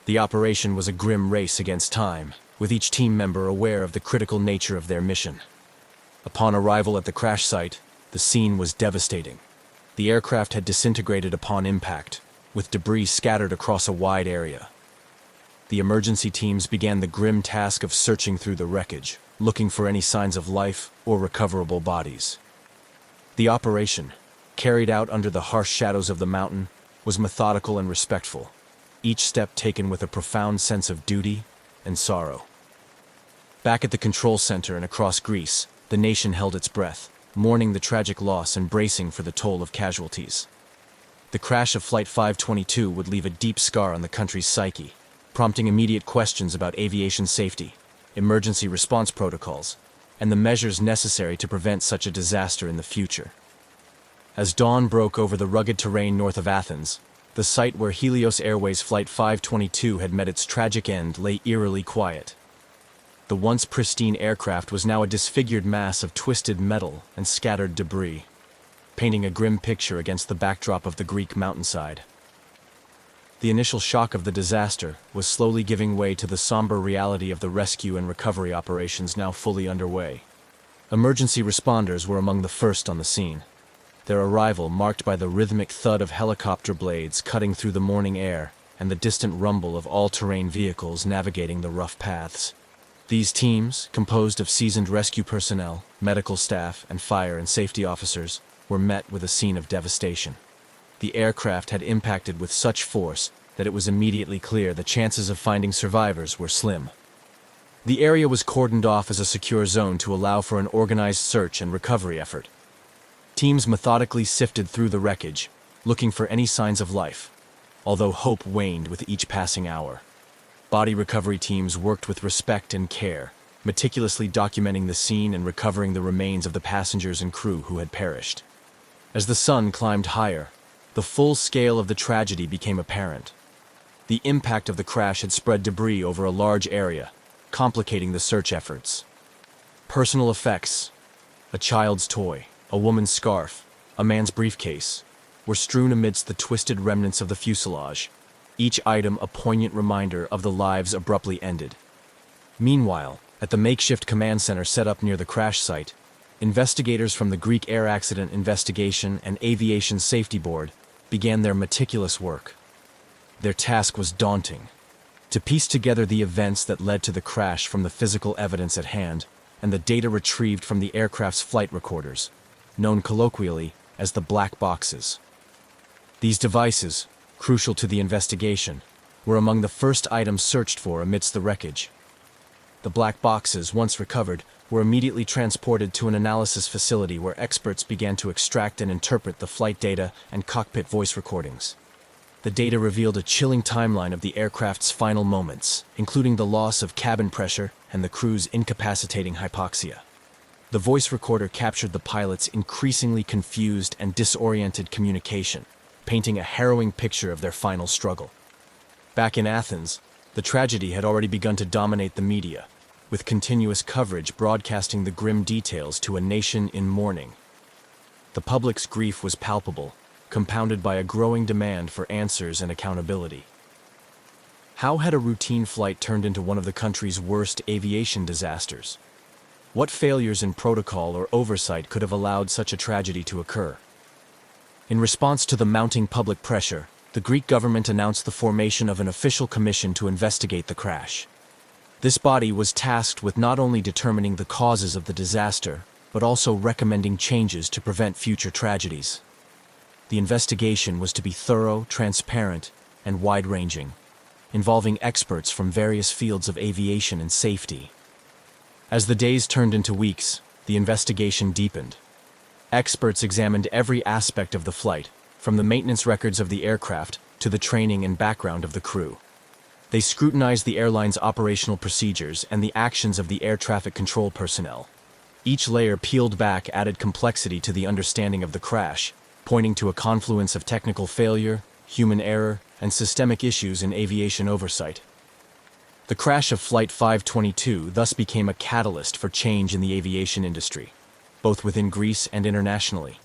The operation was a grim race against time, with each team member aware of the critical nature of their mission. Upon arrival at the crash site, the scene was devastating. The aircraft had disintegrated upon impact, with debris scattered across a wide area. The emergency teams began the grim task of searching through the wreckage, looking for any signs of life or recoverable bodies. The operation, carried out under the harsh shadows of the mountain, was methodical and respectful, each step taken with a profound sense of duty and sorrow. Back at the control center and across Greece, the nation held its breath, mourning the tragic loss and bracing for the toll of casualties. The crash of Flight 522 would leave a deep scar on the country's psyche, prompting immediate questions about aviation safety, emergency response protocols, and the measures necessary to prevent such a disaster in the future. As dawn broke over the rugged terrain north of Athens, the site where Helios Airways Flight 522 had met its tragic end lay eerily quiet. The once pristine aircraft was now a disfigured mass of twisted metal and scattered debris, painting a grim picture against the backdrop of the Greek mountainside. The initial shock of the disaster was slowly giving way to the somber reality of the rescue and recovery operations now fully underway. Emergency responders were among the first on the scene, their arrival marked by the rhythmic thud of helicopter blades cutting through the morning air and the distant rumble of all-terrain vehicles navigating the rough paths. These teams, composed of seasoned rescue personnel, medical staff, and fire and safety officers, were met with a scene of devastation. The aircraft had impacted with such force that it was immediately clear the chances of finding survivors were slim. The area was cordoned off as a secure zone to allow for an organized search and recovery effort. Teams methodically sifted through the wreckage, looking for any signs of life, although hope waned with each passing hour. Body recovery teams worked with respect and care, meticulously documenting the scene and recovering the remains of the passengers and crew who had perished. As the sun climbed higher, the full scale of the tragedy became apparent. The impact of the crash had spread debris over a large area, complicating the search efforts. Personal effects, a child's toy, a woman's scarf, a man's briefcase, were strewn amidst the twisted remnants of the fuselage, each item a poignant reminder of the lives abruptly ended. Meanwhile, at the makeshift command center set up near the crash site, investigators from the Greek Air Accident Investigation and Aviation Safety Board began their meticulous work. Their task was daunting: to piece together the events that led to the crash from the physical evidence at hand and the data retrieved from the aircraft's flight recorders, known colloquially as the black boxes. These devices, crucial to the investigation, were among the first items searched for amidst the wreckage. The black boxes, once recovered, were immediately transported to an analysis facility where experts began to extract and interpret the flight data and cockpit voice recordings. The data revealed a chilling timeline of the aircraft's final moments, including the loss of cabin pressure and the crew's incapacitating hypoxia. The voice recorder captured the pilot's increasingly confused and disoriented communication, painting a harrowing picture of their final struggle. Back in Athens, the tragedy had already begun to dominate the media, with continuous coverage broadcasting the grim details to a nation in mourning. The public's grief was palpable, compounded by a growing demand for answers and accountability. How had a routine flight turned into one of the country's worst aviation disasters? What failures in protocol or oversight could have allowed such a tragedy to occur? In response to the mounting public pressure, the Greek government announced the formation of an official commission to investigate the crash. This body was tasked with not only determining the causes of the disaster, but also recommending changes to prevent future tragedies. The investigation was to be thorough, transparent, and wide-ranging, involving experts from various fields of aviation and safety. As the days turned into weeks, the investigation deepened. Experts examined every aspect of the flight, from the maintenance records of the aircraft to the training and background of the crew. They scrutinized the airline's operational procedures and the actions of the air traffic control personnel. Each layer peeled back added complexity to the understanding of the crash, pointing to a confluence of technical failure, human error, and systemic issues in aviation oversight. The crash of Flight 522 thus became a catalyst for change in the aviation industry, both within Greece and internationally.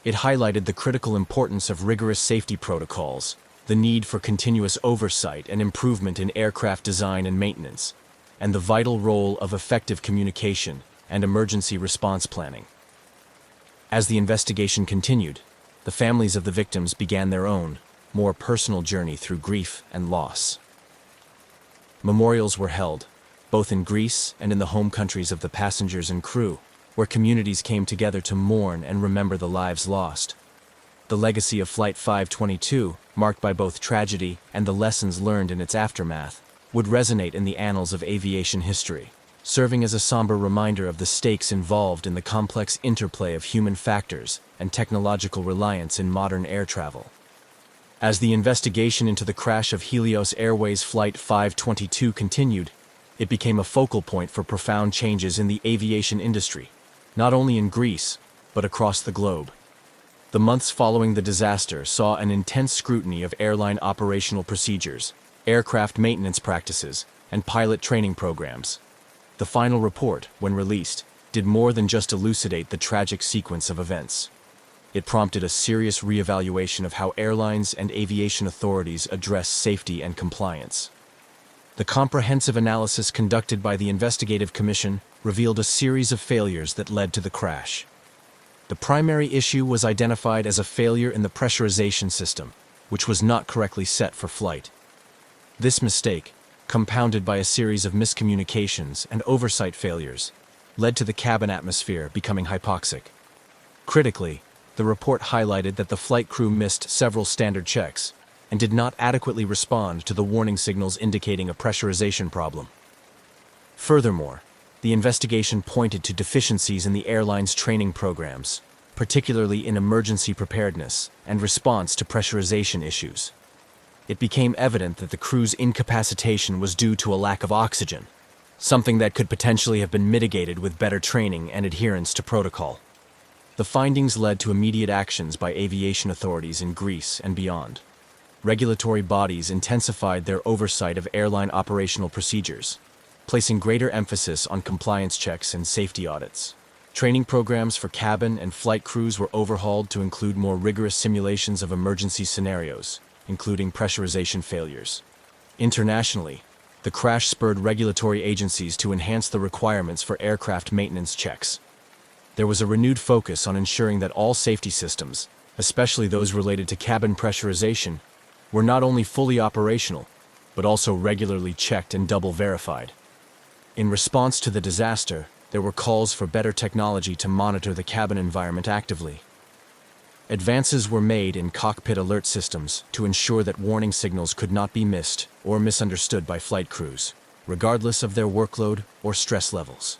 It highlighted the critical importance of rigorous safety protocols, the need for continuous oversight and improvement in aircraft design and maintenance, and the vital role of effective communication and emergency response planning. As the investigation continued, the families of the victims began their own, more personal journey through grief and loss. Memorials were held, both in Greece and in the home countries of the passengers and crew, where communities came together to mourn and remember the lives lost. The legacy of Flight 522, marked by both tragedy and the lessons learned in its aftermath, would resonate in the annals of aviation history, serving as a somber reminder of the stakes involved in the complex interplay of human factors and technological reliance in modern air travel. As the investigation into the crash of Helios Airways Flight 522 continued, it became a focal point for profound changes in the aviation industry, not only in Greece, but across the globe. The months following the disaster saw an intense scrutiny of airline operational procedures, aircraft maintenance practices, and pilot training programs. The final report, when released, did more than just elucidate the tragic sequence of events. It prompted a serious reevaluation of how airlines and aviation authorities address safety and compliance. The comprehensive analysis conducted by the Investigative Commission revealed a series of failures that led to the crash. The primary issue was identified as a failure in the pressurization system, which was not correctly set for flight. This mistake, compounded by a series of miscommunications and oversight failures, led to the cabin atmosphere becoming hypoxic. Critically, the report highlighted that the flight crew missed several standard checks and did not adequately respond to the warning signals indicating a pressurization problem. Furthermore, the investigation pointed to deficiencies in the airline's training programs, particularly in emergency preparedness and response to pressurization issues. It became evident that the crew's incapacitation was due to a lack of oxygen, something that could potentially have been mitigated with better training and adherence to protocol. The findings led to immediate actions by aviation authorities in Greece and beyond. Regulatory bodies intensified their oversight of airline operational procedures, placing greater emphasis on compliance checks and safety audits. Training programs for cabin and flight crews were overhauled to include more rigorous simulations of emergency scenarios, including pressurization failures. Internationally, the crash spurred regulatory agencies to enhance the requirements for aircraft maintenance checks. There was a renewed focus on ensuring that all safety systems, especially those related to cabin pressurization, were not only fully operational, but also regularly checked and double verified. In response to the disaster, there were calls for better technology to monitor the cabin environment actively. Advances were made in cockpit alert systems to ensure that warning signals could not be missed or misunderstood by flight crews. regardless of their workload or stress levels.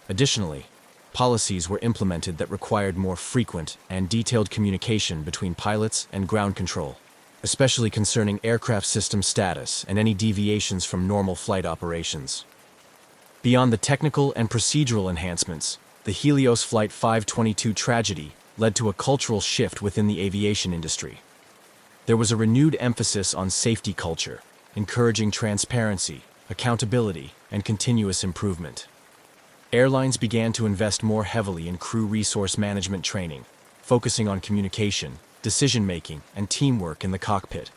Additionally, policies were implemented that required more frequent and detailed communication between pilots and ground control, especially concerning aircraft system status and any deviations from normal flight operations. Beyond the technical and procedural enhancements, the Helios Flight 522 tragedy led to a cultural shift within the aviation industry. There was a renewed emphasis on safety culture, encouraging transparency, accountability, and continuous improvement. Airlines began to invest more heavily in crew resource management training, focusing on communication, decision-making, and teamwork in the cockpit.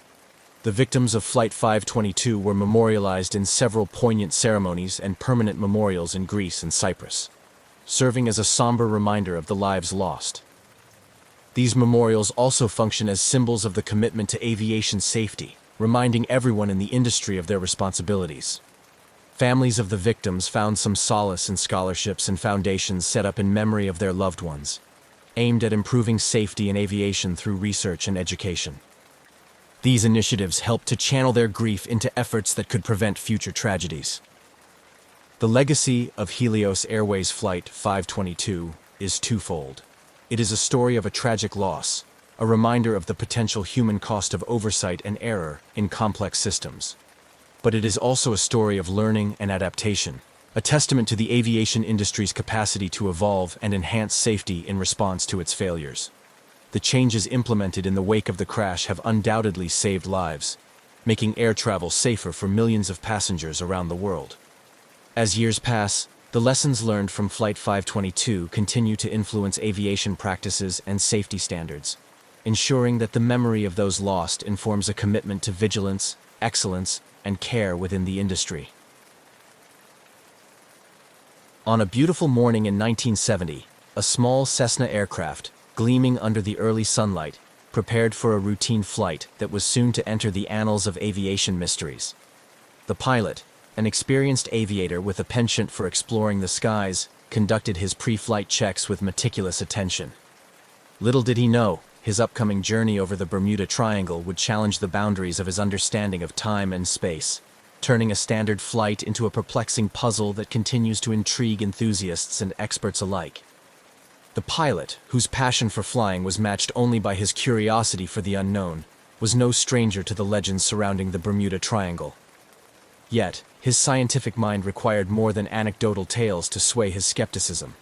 The victims of Flight 522 were memorialized in several poignant ceremonies and permanent memorials in Greece and Cyprus, serving as a somber reminder of the lives lost. These memorials also function as symbols of the commitment to aviation safety, reminding everyone in the industry of their responsibilities. Families of the victims found some solace in scholarships and foundations set up in memory of their loved ones, aimed at improving safety in aviation through research and education. These initiatives helped to channel their grief into efforts that could prevent future tragedies. The legacy of Helios Airways Flight 522 is twofold. It is a story of a tragic loss, a reminder of the potential human cost of oversight and error in complex systems. But it is also a story of learning and adaptation, a testament to the aviation industry's capacity to evolve and enhance safety in response to its failures. The changes implemented in the wake of the crash have undoubtedly saved lives, making air travel safer for millions of passengers around the world. As years pass, the lessons learned from Flight 522 continue to influence aviation practices and safety standards, ensuring that the memory of those lost informs a commitment to vigilance, excellence, and care within the industry. On a beautiful morning in 1970, a small Cessna aircraft, gleaming under the early sunlight, prepared for a routine flight that was soon to enter the annals of aviation mysteries. The pilot, an experienced aviator with a penchant for exploring the skies, conducted his pre-flight checks with meticulous attention. Little did he know, his upcoming journey over the Bermuda Triangle would challenge the boundaries of his understanding of time and space, turning a standard flight into a perplexing puzzle that continues to intrigue enthusiasts and experts alike. The pilot, whose passion for flying was matched only by his curiosity for the unknown, was no stranger to the legends surrounding the Bermuda Triangle. Yet, his scientific mind required more than anecdotal tales to sway his skepticism.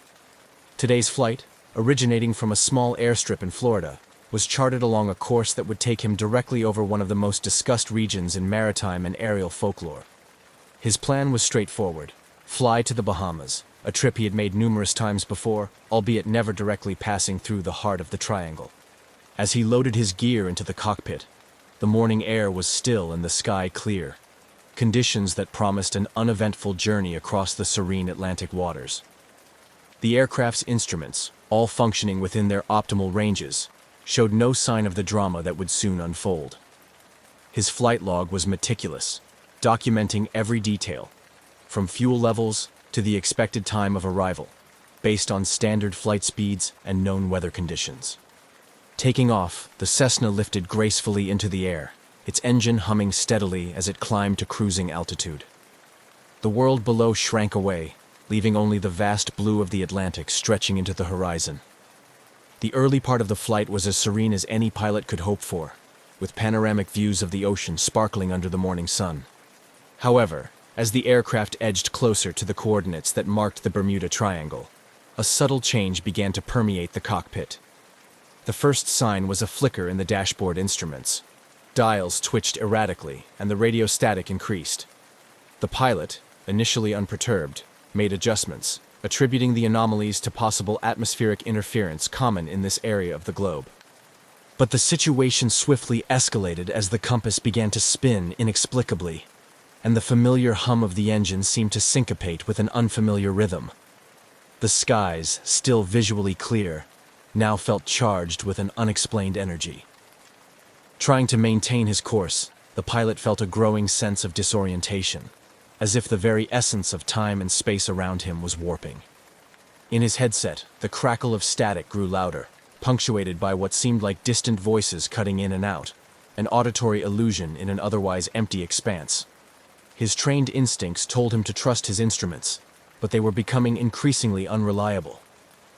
Today's flight, originating from a small airstrip in Florida, was charted along a course that would take him directly over one of the most discussed regions in maritime and aerial folklore. His plan was straightforward: fly to the Bahamas, a trip he had made numerous times before, albeit never directly passing through the heart of the triangle. As he loaded his gear into the cockpit, the morning air was still and the sky clear, conditions that promised an uneventful journey across the serene Atlantic waters. The aircraft's instruments, all functioning within their optimal ranges, showed no sign of the drama that would soon unfold. His flight log was meticulous, documenting every detail, from fuel levels to the expected time of arrival, based on standard flight speeds and known weather conditions. Taking off, the Cessna lifted gracefully into the air, its engine humming steadily as it climbed to cruising altitude. The world below shrank away, leaving only the vast blue of the Atlantic stretching into the horizon. The early part of the flight was as serene as any pilot could hope for, with panoramic views of the ocean sparkling under the morning sun. However, as the aircraft edged closer to the coordinates that marked the Bermuda Triangle, a subtle change began to permeate the cockpit. The first sign was a flicker in the dashboard instruments. Dials twitched erratically, and the radio static increased. The pilot, initially unperturbed, made adjustments, attributing the anomalies to possible atmospheric interference common in this area of the globe. But the situation swiftly escalated as the compass began to spin inexplicably, and the familiar hum of the engine seemed to syncopate with an unfamiliar rhythm. The skies, still visually clear, now felt charged with an unexplained energy. Trying to maintain his course, the pilot felt a growing sense of disorientation, as if the very essence of time and space around him was warping. In his headset, the crackle of static grew louder, punctuated by what seemed like distant voices cutting in and out, an auditory illusion in an otherwise empty expanse. His trained instincts told him to trust his instruments, but they were becoming increasingly unreliable.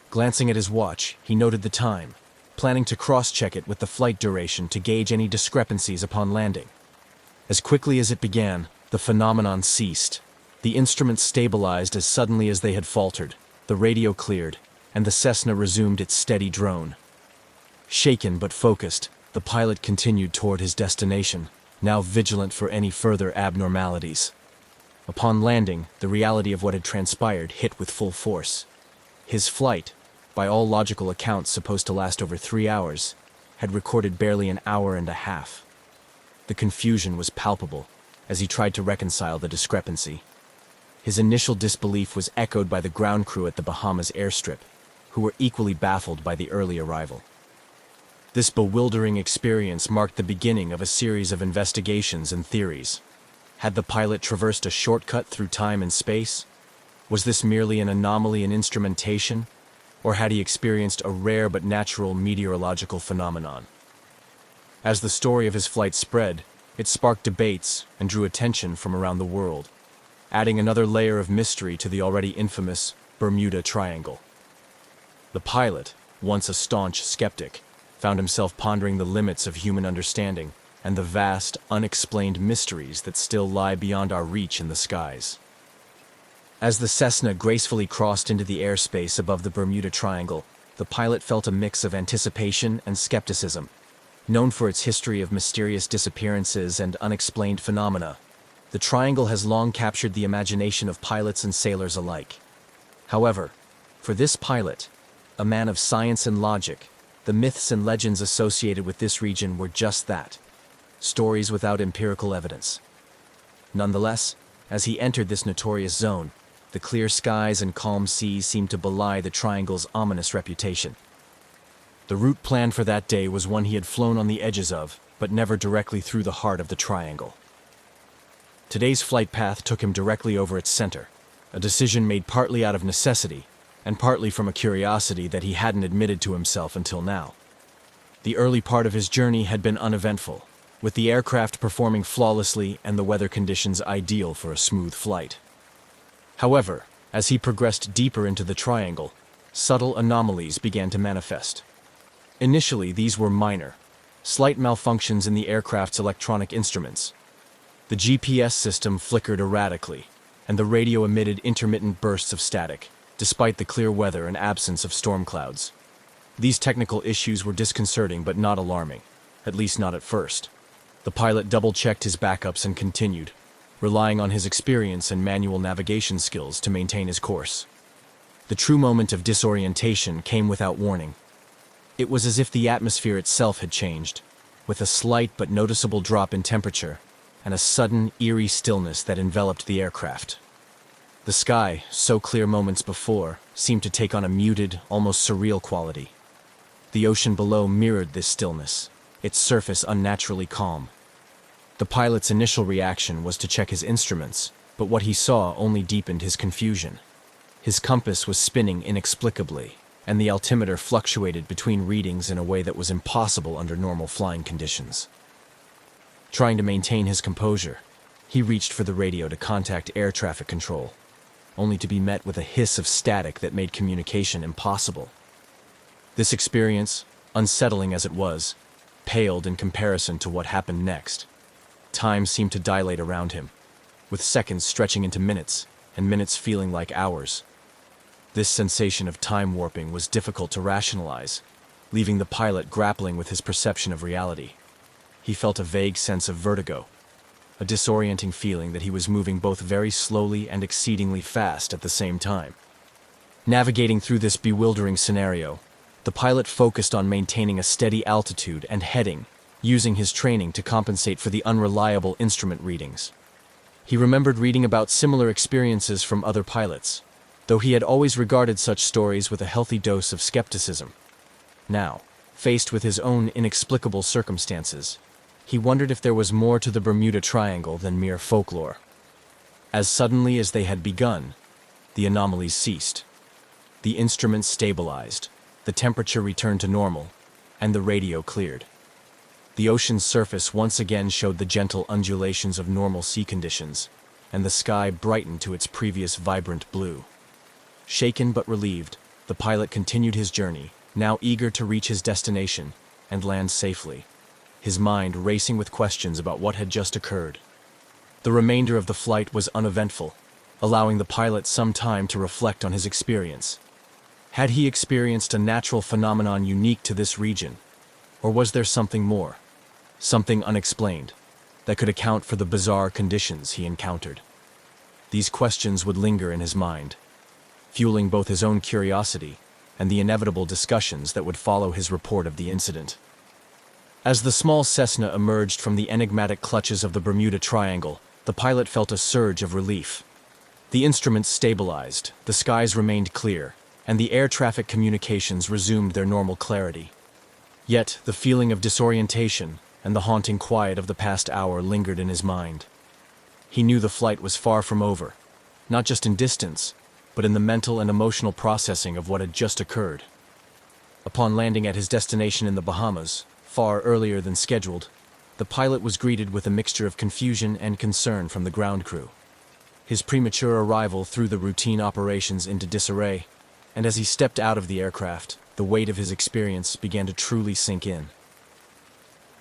Glancing at his watch, he noted the time, planning to cross-check it with the flight duration to gauge any discrepancies upon landing. As quickly as it began, the phenomenon ceased. The instruments stabilized as suddenly as they had faltered, the radio cleared, and the Cessna resumed its steady drone. Shaken but focused, the pilot continued toward his destination, now vigilant for any further abnormalities. Upon landing, the reality of what had transpired hit with full force. His flight, by all logical accounts supposed to last over 3 hours, had recorded barely an hour and a half. The confusion was palpable as he tried to reconcile the discrepancy. His initial disbelief was echoed by the ground crew at the Bahamas airstrip, who were equally baffled by the early arrival. This bewildering experience marked the beginning of a series of investigations and theories. Had the pilot traversed a shortcut through time and space? Was this merely an anomaly in instrumentation? Or had he experienced a rare but natural meteorological phenomenon? As the story of his flight spread, it sparked debates and drew attention from around the world, adding another layer of mystery to the already infamous Bermuda Triangle. The pilot, once a staunch skeptic, found himself pondering the limits of human understanding and the vast, unexplained mysteries that still lie beyond our reach in the skies. As the Cessna gracefully crossed into the airspace above the Bermuda Triangle, the pilot felt a mix of anticipation and skepticism. Known for its history of mysterious disappearances and unexplained phenomena, the triangle has long captured the imagination of pilots and sailors alike. However, for this pilot, a man of science and logic, the myths and legends associated with this region were just that, stories without empirical evidence. Nonetheless, as he entered this notorious zone, the clear skies and calm seas seemed to belie the triangle's ominous reputation. The route planned for that day was one he had flown on the edges of, but never directly through the heart of the triangle. Today's flight path took him directly over its center, a decision made partly out of necessity, and partly from a curiosity that he hadn't admitted to himself until now. The early part of his journey had been uneventful, with the aircraft performing flawlessly and the weather conditions ideal for a smooth flight. However, as he progressed deeper into the triangle, subtle anomalies began to manifest. Initially, these were minor, slight malfunctions in the aircraft's electronic instruments. The GPS system flickered erratically, and the radio emitted intermittent bursts of static, despite the clear weather and absence of storm clouds. These technical issues were disconcerting but not alarming, at least not at first. The pilot double-checked his backups and continued, relying on his experience and manual navigation skills to maintain his course. The true moment of disorientation came without warning. It was as if the atmosphere itself had changed, with a slight but noticeable drop in temperature and a sudden, eerie stillness that enveloped the aircraft. The sky, so clear moments before, seemed to take on a muted, almost surreal quality. The ocean below mirrored this stillness, its surface unnaturally calm. The pilot's initial reaction was to check his instruments, but what he saw only deepened his confusion. His compass was spinning inexplicably, and the altimeter fluctuated between readings in a way that was impossible under normal flying conditions. Trying to maintain his composure, he reached for the radio to contact air traffic control, only to be met with a hiss of static that made communication impossible. This experience, unsettling as it was, paled in comparison to what happened next. Time seemed to dilate around him, with seconds stretching into minutes, and minutes feeling like hours. This sensation of time warping was difficult to rationalize, leaving the pilot grappling with his perception of reality. He felt a vague sense of vertigo, a disorienting feeling that he was moving both very slowly and exceedingly fast at the same time. Navigating through this bewildering scenario, the pilot focused on maintaining a steady altitude and heading, using his training to compensate for the unreliable instrument readings. He remembered reading about similar experiences from other pilots, though he had always regarded such stories with a healthy dose of skepticism. Now, faced with his own inexplicable circumstances, he wondered if there was more to the Bermuda Triangle than mere folklore. As suddenly as they had begun, the anomalies ceased. The instruments stabilized, the temperature returned to normal, and the radio cleared. The ocean's surface once again showed the gentle undulations of normal sea conditions, and the sky brightened to its previous vibrant blue. Shaken but relieved, the pilot continued his journey, now eager to reach his destination and land safely, his mind racing with questions about what had just occurred. The remainder of the flight was uneventful, allowing the pilot some time to reflect on his experience. Had he experienced a natural phenomenon unique to this region, or was there something more, something unexplained, that could account for the bizarre conditions he encountered? These questions would linger in his mind, fueling both his own curiosity and the inevitable discussions that would follow his report of the incident. As the small Cessna emerged from the enigmatic clutches of the Bermuda Triangle, the pilot felt a surge of relief. The instruments stabilized, the skies remained clear, and the air traffic communications resumed their normal clarity. Yet, the feeling of disorientation and the haunting quiet of the past hour lingered in his mind. He knew the flight was far from over, not just in distance, but in the mental and emotional processing of what had just occurred. Upon landing at his destination in the Bahamas, far earlier than scheduled, the pilot was greeted with a mixture of confusion and concern from the ground crew. His premature arrival threw the routine operations into disarray, and as he stepped out of the aircraft, the weight of his experience began to truly sink in.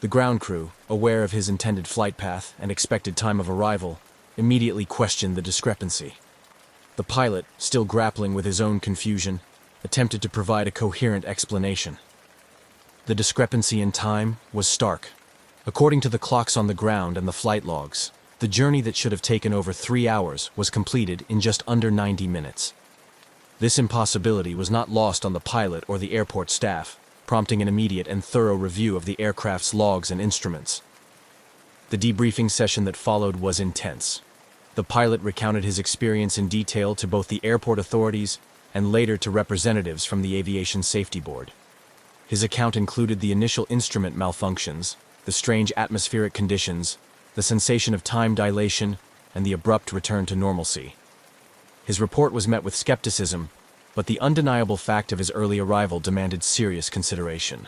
The ground crew, aware of his intended flight path and expected time of arrival, immediately questioned the discrepancy. The pilot, still grappling with his own confusion, attempted to provide a coherent explanation. The discrepancy in time was stark. According to the clocks on the ground and the flight logs, the journey that should have taken over 3 hours was completed in just under 90 minutes. This impossibility was not lost on the pilot or the airport staff, prompting an immediate and thorough review of the aircraft's logs and instruments. The debriefing session that followed was intense. The pilot recounted his experience in detail to both the airport authorities and later to representatives from the Aviation Safety Board. His account included the initial instrument malfunctions, the strange atmospheric conditions, the sensation of time dilation, and the abrupt return to normalcy. His report was met with skepticism, but the undeniable fact of his early arrival demanded serious consideration.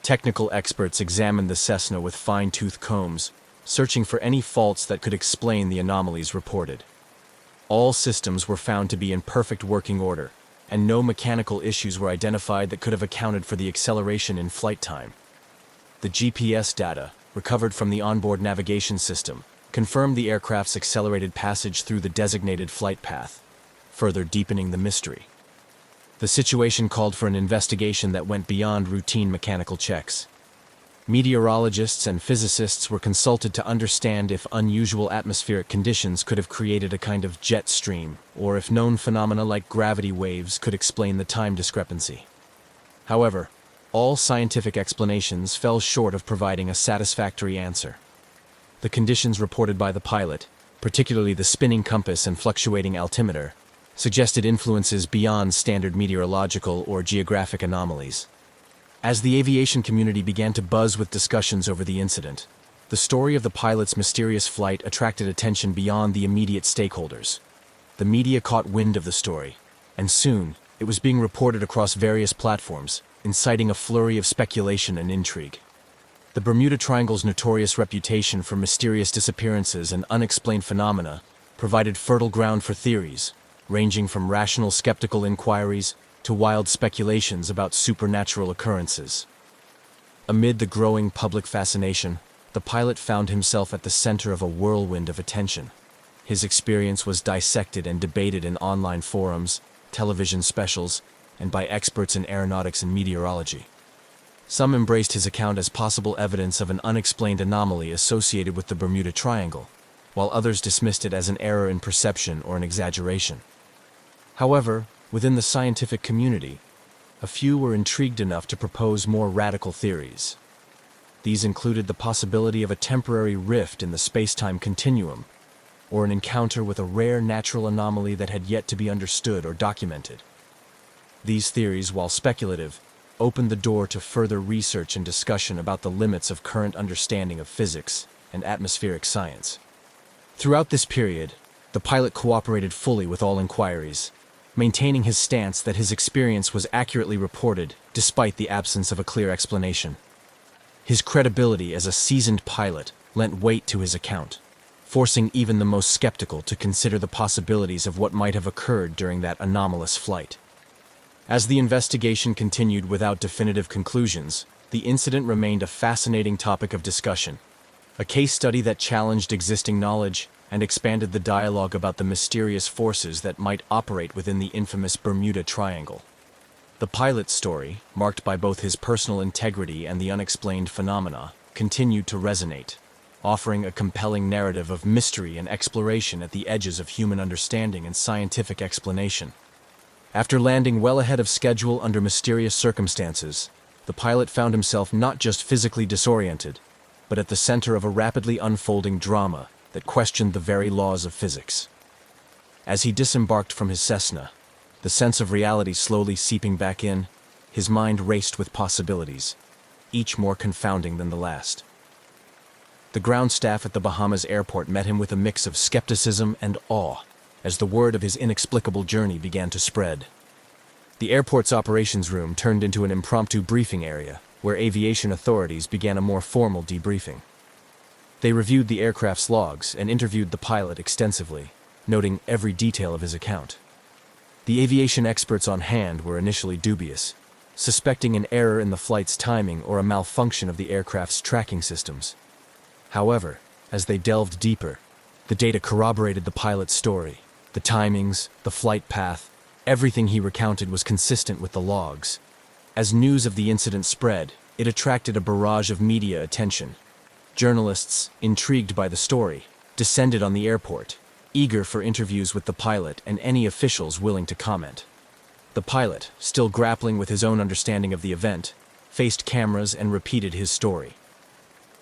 Technical experts examined the Cessna with fine-tooth combs, searching for any faults that could explain the anomalies reported. All systems were found to be in perfect working order, and no mechanical issues were identified that could have accounted for the acceleration in flight time. The GPS data, recovered from the onboard navigation system, confirmed the aircraft's accelerated passage through the designated flight path, further deepening the mystery. The situation called for an investigation that went beyond routine mechanical checks. Meteorologists and physicists were consulted to understand if unusual atmospheric conditions could have created a kind of jet stream, or if known phenomena like gravity waves could explain the time discrepancy. However, all scientific explanations fell short of providing a satisfactory answer. The conditions reported by the pilot, particularly the spinning compass and fluctuating altimeter, suggested influences beyond standard meteorological or geographic anomalies. As the aviation community began to buzz with discussions over the incident, the story of the pilot's mysterious flight attracted attention beyond the immediate stakeholders. The media caught wind of the story, and soon it was being reported across various platforms, inciting a flurry of speculation and intrigue. The Bermuda Triangle's notorious reputation for mysterious disappearances and unexplained phenomena provided fertile ground for theories, ranging from rational skeptical inquiries to wild speculations about supernatural occurrences. Amid the growing public fascination, the pilot found himself at the center of a whirlwind of attention. His experience was dissected and debated in online forums, television specials, and by experts in aeronautics and meteorology. Some embraced his account as possible evidence of an unexplained anomaly associated with the Bermuda Triangle, while others dismissed it as an error in perception or an exaggeration. However, within the scientific community, a few were intrigued enough to propose more radical theories. These included the possibility of a temporary rift in the space-time continuum, or an encounter with a rare natural anomaly that had yet to be understood or documented. These theories, while speculative, opened the door to further research and discussion about the limits of current understanding of physics and atmospheric science. Throughout this period, the pilot cooperated fully with all inquiries, maintaining his stance that his experience was accurately reported despite the absence of a clear explanation. His credibility as a seasoned pilot lent weight to his account, forcing even the most skeptical to consider the possibilities of what might have occurred during that anomalous flight. As the investigation continued without definitive conclusions, the incident remained a fascinating topic of discussion, a case study that challenged existing knowledge and expanded the dialogue about the mysterious forces that might operate within the infamous Bermuda Triangle. The pilot's story, marked by both his personal integrity and the unexplained phenomena, continued to resonate, offering a compelling narrative of mystery and exploration at the edges of human understanding and scientific explanation. After landing well ahead of schedule under mysterious circumstances, the pilot found himself not just physically disoriented, but at the center of a rapidly unfolding drama that questioned the very laws of physics. As he disembarked from his Cessna, the sense of reality slowly seeping back in, his mind raced with possibilities, each more confounding than the last. The ground staff at the Bahamas airport met him with a mix of skepticism and awe as the word of his inexplicable journey began to spread. The airport's operations room turned into an impromptu briefing area where aviation authorities began a more formal debriefing. They reviewed the aircraft's logs and interviewed the pilot extensively, noting every detail of his account. The aviation experts on hand were initially dubious, suspecting an error in the flight's timing or a malfunction of the aircraft's tracking systems. However, as they delved deeper, the data corroborated the pilot's story. The timings, the flight path, everything he recounted was consistent with the logs. As news of the incident spread, it attracted a barrage of media attention. Journalists, intrigued by the story, descended on the airport, eager for interviews with the pilot and any officials willing to comment. The pilot, still grappling with his own understanding of the event, faced cameras and repeated his story.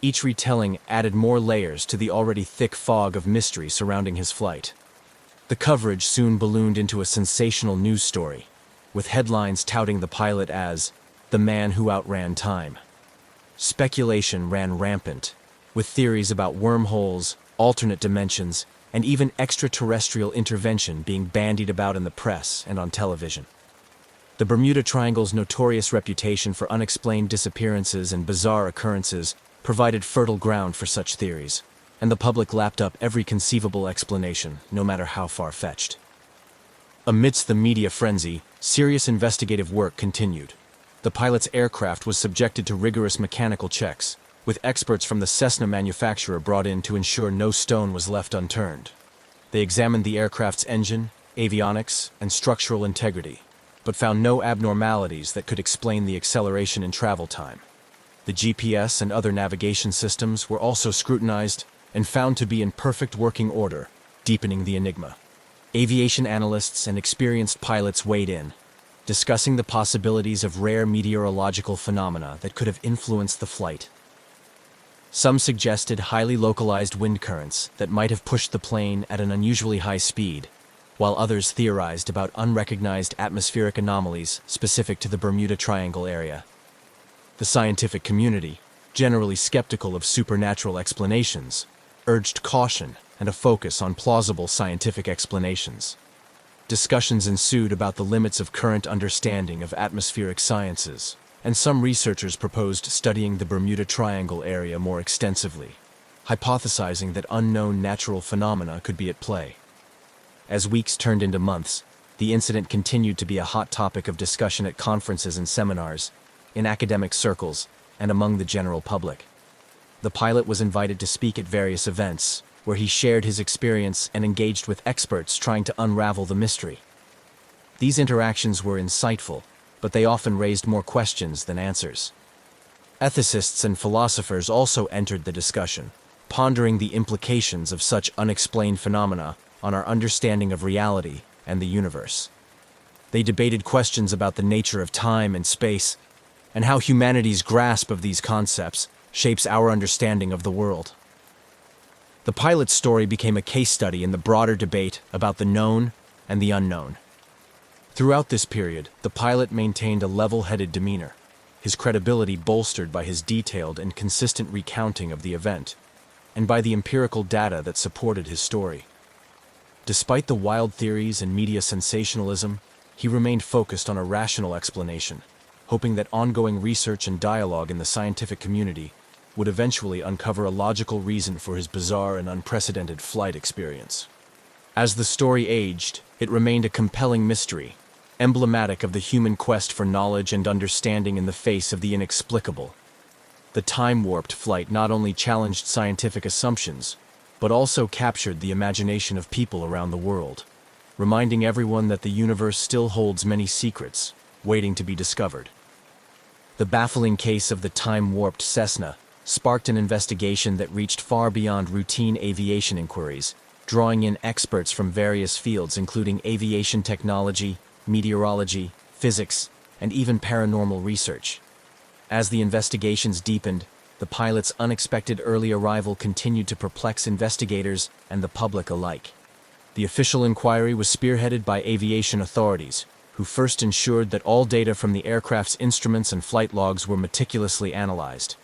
Each retelling added more layers to the already thick fog of mystery surrounding his flight. The coverage soon ballooned into a sensational news story, with headlines touting the pilot as the man who outran time. Speculation ran rampant, with theories about wormholes, alternate dimensions, and even extraterrestrial intervention being bandied about in the press and on television. The Bermuda Triangle's notorious reputation for unexplained disappearances and bizarre occurrences provided fertile ground for such theories, and the public lapped up every conceivable explanation, no matter how far-fetched. Amidst the media frenzy, serious investigative work continued. The pilot's aircraft was subjected to rigorous mechanical checks, with experts from the Cessna manufacturer brought in to ensure no stone was left unturned. They examined the aircraft's engine, avionics, and structural integrity, but found no abnormalities that could explain the acceleration in travel time. The GPS and other navigation systems were also scrutinized and found to be in perfect working order, deepening the enigma. Aviation analysts and experienced pilots weighed in, discussing the possibilities of rare meteorological phenomena that could have influenced the flight. Some suggested highly localized wind currents that might have pushed the plane at an unusually high speed, while others theorized about unrecognized atmospheric anomalies specific to the Bermuda Triangle area. The scientific community, generally skeptical of supernatural explanations, urged caution and a focus on plausible scientific explanations. Discussions ensued about the limits of current understanding of atmospheric sciences, and some researchers proposed studying the Bermuda Triangle area more extensively, hypothesizing that unknown natural phenomena could be at play. As weeks turned into months, the incident continued to be a hot topic of discussion at conferences and seminars, in academic circles, and among the general public. The pilot was invited to speak at various events, where he shared his experience and engaged with experts trying to unravel the mystery. These interactions were insightful, but they often raised more questions than answers. Ethicists and philosophers also entered the discussion, pondering the implications of such unexplained phenomena on our understanding of reality and the universe. They debated questions about the nature of time and space, and how humanity's grasp of these concepts shapes our understanding of the world. The pilot's story became a case study in the broader debate about the known and the unknown. Throughout this period, the pilot maintained a level-headed demeanor, his credibility bolstered by his detailed and consistent recounting of the event, and by the empirical data that supported his story. Despite the wild theories and media sensationalism, he remained focused on a rational explanation, hoping that ongoing research and dialogue in the scientific community would eventually uncover a logical reason for his bizarre and unprecedented flight experience. As the story aged, it remained a compelling mystery, emblematic of the human quest for knowledge and understanding in the face of the inexplicable. The time-warped flight not only challenged scientific assumptions, but also captured the imagination of people around the world, reminding everyone that the universe still holds many secrets, waiting to be discovered. The baffling case of the time-warped Cessna sparked an investigation that reached far beyond routine aviation inquiries, drawing in experts from various fields including aviation technology, meteorology, physics, and even paranormal research. As the investigations deepened, the pilot's unexpected early arrival continued to perplex investigators and the public alike. The official inquiry was spearheaded by aviation authorities, who first ensured that all data from the aircraft's instruments and flight logs were meticulously analyzed.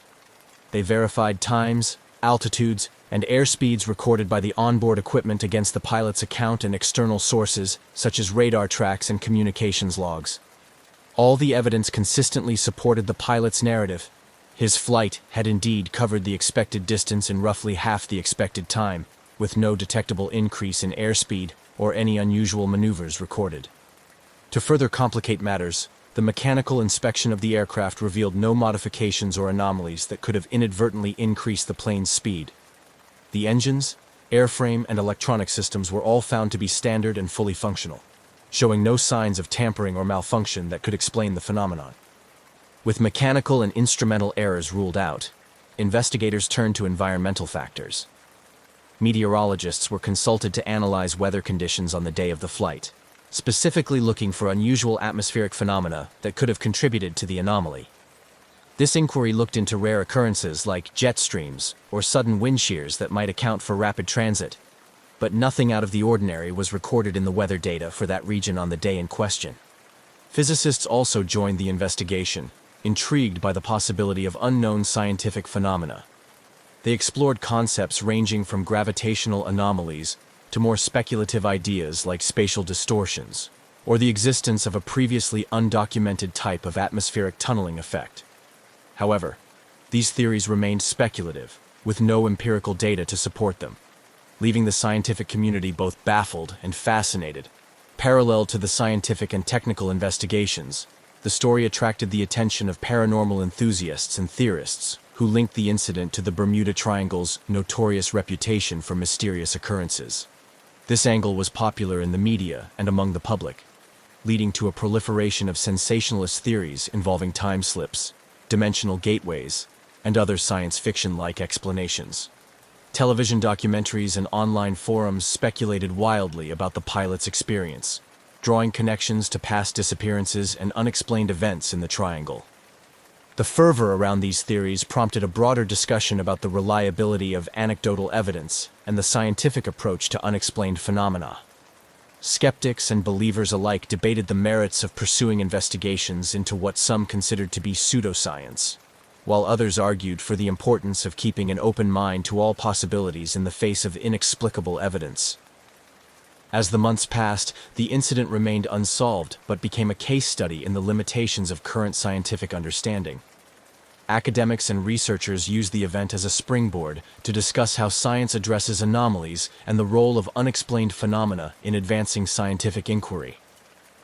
They verified times, altitudes, and airspeeds recorded by the onboard equipment against the pilot's account and external sources, such as radar tracks and communications logs. All the evidence consistently supported the pilot's narrative. His flight had indeed covered the expected distance in roughly half the expected time, with no detectable increase in airspeed or any unusual maneuvers recorded. To further complicate matters, the mechanical inspection of the aircraft revealed no modifications or anomalies that could have inadvertently increased the plane's speed. The engines, airframe, and electronic systems were all found to be standard and fully functional, showing no signs of tampering or malfunction that could explain the phenomenon. With mechanical and instrumental errors ruled out, investigators turned to environmental factors. Meteorologists were consulted to analyze weather conditions on the day of the flight, specifically looking for unusual atmospheric phenomena that could have contributed to the anomaly. This inquiry looked into rare occurrences like jet streams or sudden wind shears that might account for rapid transit, but nothing out of the ordinary was recorded in the weather data for that region on the day in question. Physicists also joined the investigation, intrigued by the possibility of unknown scientific phenomena. They explored concepts ranging from gravitational anomalies to more speculative ideas like spatial distortions, or the existence of a previously undocumented type of atmospheric tunneling effect. However, these theories remained speculative, with no empirical data to support them, leaving the scientific community both baffled and fascinated. Parallel to the scientific and technical investigations, the story attracted the attention of paranormal enthusiasts and theorists who linked the incident to the Bermuda Triangle's notorious reputation for mysterious occurrences. This angle was popular in the media and among the public, leading to a proliferation of sensationalist theories involving time slips, dimensional gateways, and other science fiction-like explanations. Television documentaries and online forums speculated wildly about the pilot's experience, drawing connections to past disappearances and unexplained events in the Triangle. The fervor around these theories prompted a broader discussion about the reliability of anecdotal evidence and the scientific approach to unexplained phenomena. Skeptics and believers alike debated the merits of pursuing investigations into what some considered to be pseudoscience, while others argued for the importance of keeping an open mind to all possibilities in the face of inexplicable evidence. As the months passed, the incident remained unsolved but became a case study in the limitations of current scientific understanding. Academics and researchers used the event as a springboard to discuss how science addresses anomalies and the role of unexplained phenomena in advancing scientific inquiry.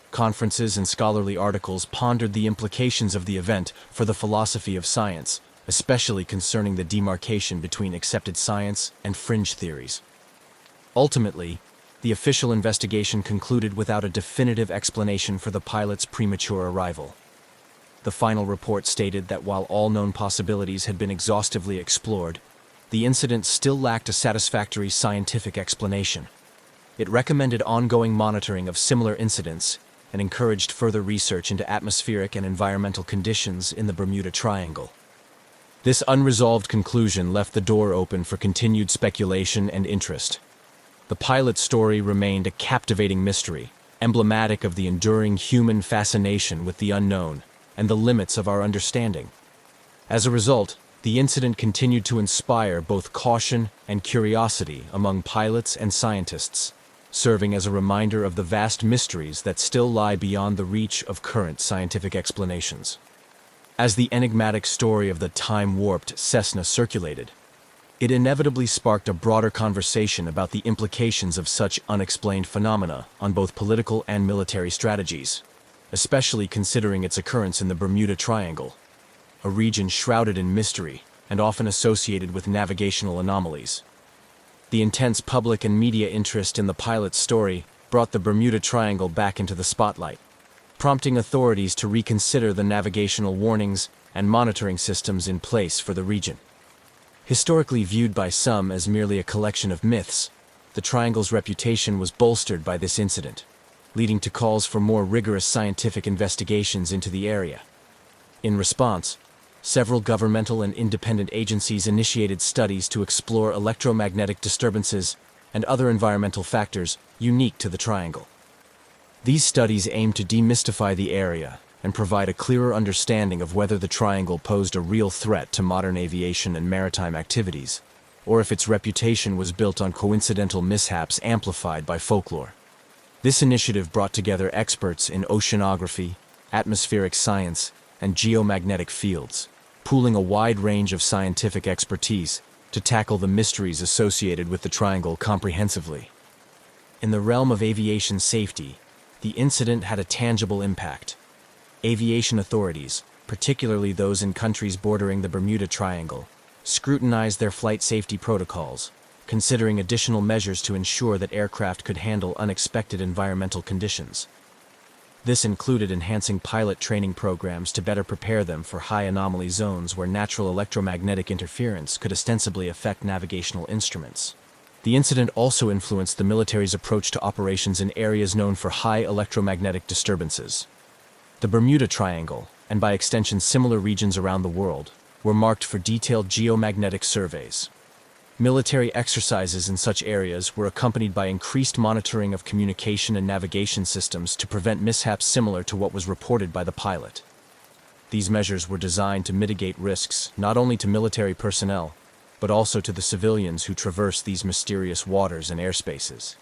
Conferences and scholarly articles pondered the implications of the event for the philosophy of science, especially concerning the demarcation between accepted science and fringe theories. Ultimately, the official investigation concluded without a definitive explanation for the pilot's premature arrival. The final report stated that while all known possibilities had been exhaustively explored, the incident still lacked a satisfactory scientific explanation. It recommended ongoing monitoring of similar incidents and encouraged further research into atmospheric and environmental conditions in the Bermuda Triangle. This unresolved conclusion left the door open for continued speculation and interest. The pilot's story remained a captivating mystery, emblematic of the enduring human fascination with the unknown and the limits of our understanding. As a result, the incident continued to inspire both caution and curiosity among pilots and scientists, serving as a reminder of the vast mysteries that still lie beyond the reach of current scientific explanations. As the enigmatic story of the time-warped Cessna circulated, it inevitably sparked a broader conversation about the implications of such unexplained phenomena on both political and military strategies, especially considering its occurrence in the Bermuda Triangle, a region shrouded in mystery and often associated with navigational anomalies. The intense public and media interest in the pilot's story brought the Bermuda Triangle back into the spotlight, prompting authorities to reconsider the navigational warnings and monitoring systems in place for the region. Historically viewed by some as merely a collection of myths, the Triangle's reputation was bolstered by this incident, leading to calls for more rigorous scientific investigations into the area. In response, several governmental and independent agencies initiated studies to explore electromagnetic disturbances and other environmental factors unique to the Triangle. These studies aim to demystify the area and provide a clearer understanding of whether the Triangle posed a real threat to modern aviation and maritime activities, or if its reputation was built on coincidental mishaps amplified by folklore. This initiative brought together experts in oceanography, atmospheric science, and geomagnetic fields, pooling a wide range of scientific expertise to tackle the mysteries associated with the Triangle comprehensively. In the realm of aviation safety, the incident had a tangible impact. Aviation authorities, particularly those in countries bordering the Bermuda Triangle, scrutinized their flight safety protocols, considering additional measures to ensure that aircraft could handle unexpected environmental conditions. This included enhancing pilot training programs to better prepare them for high anomaly zones where natural electromagnetic interference could ostensibly affect navigational instruments. The incident also influenced the military's approach to operations in areas known for high electromagnetic disturbances. The Bermuda Triangle, and by extension similar regions around the world, were marked for detailed geomagnetic surveys. Military exercises in such areas were accompanied by increased monitoring of communication and navigation systems to prevent mishaps similar to what was reported by the pilot. These measures were designed to mitigate risks not only to military personnel, but also to the civilians who traverse these mysterious waters and airspaces.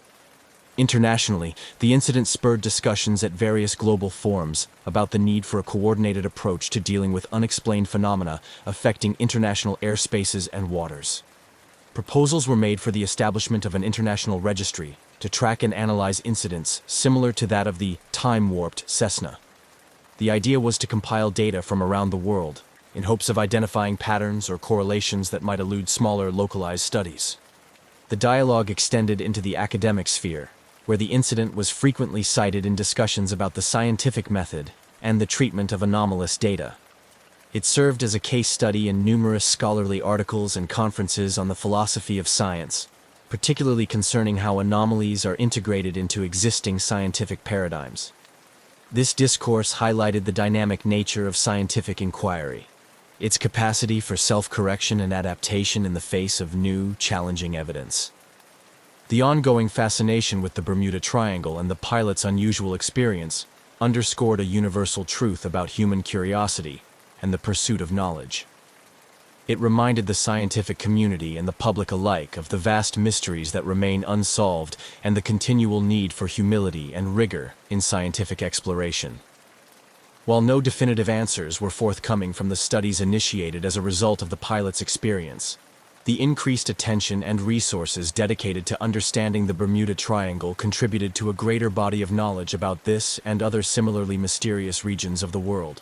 Internationally, the incident spurred discussions at various global forums about the need for a coordinated approach to dealing with unexplained phenomena affecting international airspaces and waters. Proposals were made for the establishment of an international registry to track and analyze incidents similar to that of the time-warped Cessna. The idea was to compile data from around the world, in hopes of identifying patterns or correlations that might elude smaller localized studies. The dialogue extended into the academic sphere, where the incident was frequently cited in discussions about the scientific method and the treatment of anomalous data. It served as a case study in numerous scholarly articles and conferences on the philosophy of science, particularly concerning how anomalies are integrated into existing scientific paradigms. This discourse highlighted the dynamic nature of scientific inquiry, its capacity for self-correction and adaptation in the face of new, challenging evidence. The ongoing fascination with the Bermuda Triangle and the pilot's unusual experience underscored a universal truth about human curiosity and the pursuit of knowledge. It reminded the scientific community and the public alike of the vast mysteries that remain unsolved and the continual need for humility and rigor in scientific exploration. While no definitive answers were forthcoming from the studies initiated as a result of the pilot's experience, the increased attention and resources dedicated to understanding the Bermuda Triangle contributed to a greater body of knowledge about this and other similarly mysterious regions of the world.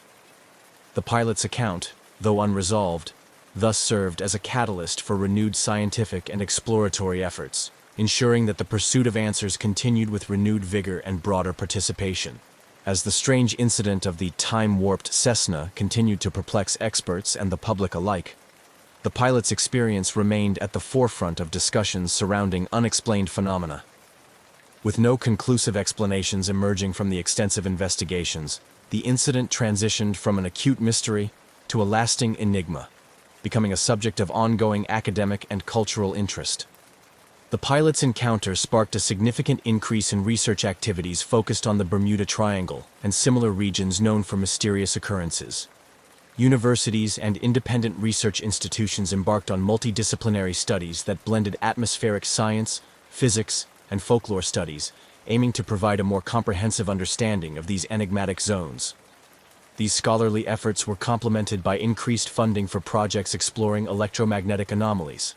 The pilot's account, though unresolved, thus served as a catalyst for renewed scientific and exploratory efforts, ensuring that the pursuit of answers continued with renewed vigor and broader participation. As the strange incident of the time-warped Cessna continued to perplex experts and the public alike, the pilot's experience remained at the forefront of discussions surrounding unexplained phenomena. With no conclusive explanations emerging from the extensive investigations, the incident transitioned from an acute mystery to a lasting enigma, becoming a subject of ongoing academic and cultural interest. The pilot's encounter sparked a significant increase in research activities focused on the Bermuda Triangle and similar regions known for mysterious occurrences. Universities and independent research institutions embarked on multidisciplinary studies that blended atmospheric science, physics, and folklore studies, aiming to provide a more comprehensive understanding of these enigmatic zones. These scholarly efforts were complemented by increased funding for projects exploring electromagnetic anomalies,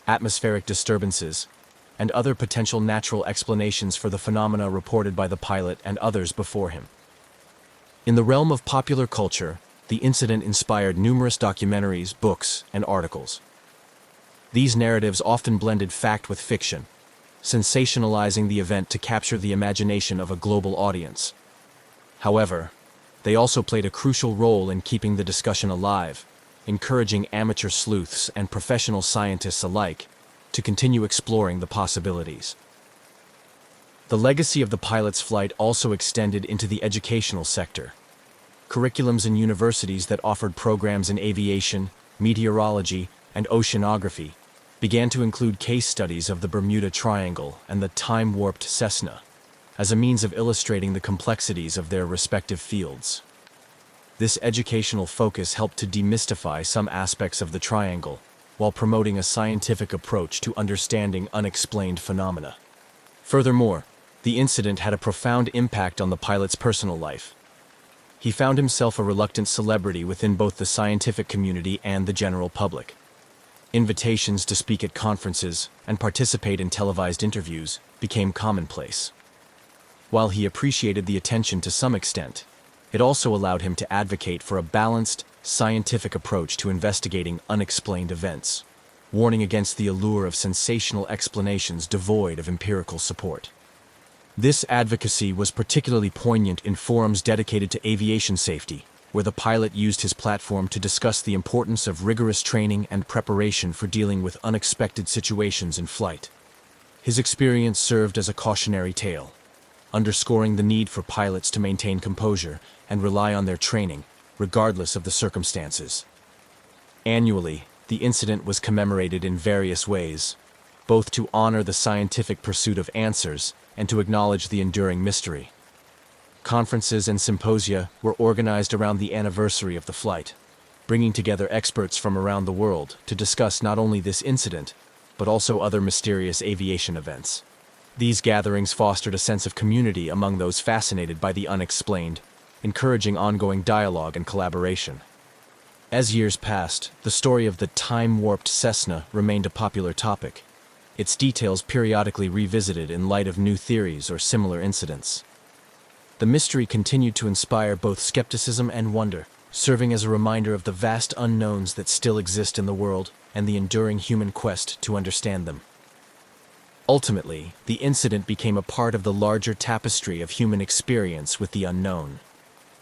atmospheric disturbances, and other potential natural explanations for the phenomena reported by the pilot and others before him. In the realm of popular culture, the incident inspired numerous documentaries, books, and articles. These narratives often blended fact with fiction, sensationalizing the event to capture the imagination of a global audience. However, they also played a crucial role in keeping the discussion alive, encouraging amateur sleuths and professional scientists alike to continue exploring the possibilities. The legacy of the pilot's flight also extended into the educational sector. Curriculums in universities that offered programs in aviation, meteorology, and oceanography began to include case studies of the Bermuda Triangle and the time-warped Cessna, as a means of illustrating the complexities of their respective fields. This educational focus helped to demystify some aspects of the triangle, while promoting a scientific approach to understanding unexplained phenomena. Furthermore, the incident had a profound impact on the pilot's personal life. He found himself a reluctant celebrity within both the scientific community and the general public. Invitations to speak at conferences and participate in televised interviews became commonplace. While he appreciated the attention to some extent, it also allowed him to advocate for a balanced, scientific approach to investigating unexplained events, warning against the allure of sensational explanations devoid of empirical support. This advocacy was particularly poignant in forums dedicated to aviation safety, where the pilot used his platform to discuss the importance of rigorous training and preparation for dealing with unexpected situations in flight. His experience served as a cautionary tale, underscoring the need for pilots to maintain composure and rely on their training, regardless of the circumstances. Annually, the incident was commemorated in various ways, both to honor the scientific pursuit of answers and to acknowledge the enduring mystery. Conferences and symposia were organized around the anniversary of the flight, bringing together experts from around the world to discuss not only this incident, but also other mysterious aviation events. These gatherings fostered a sense of community among those fascinated by the unexplained, encouraging ongoing dialogue and collaboration. As years passed, the story of the time-warped Cessna remained a popular topic, its details periodically revisited in light of new theories or similar incidents. The mystery continued to inspire both skepticism and wonder, serving as a reminder of the vast unknowns that still exist in the world and the enduring human quest to understand them. Ultimately, the incident became a part of the larger tapestry of human experience with the unknown,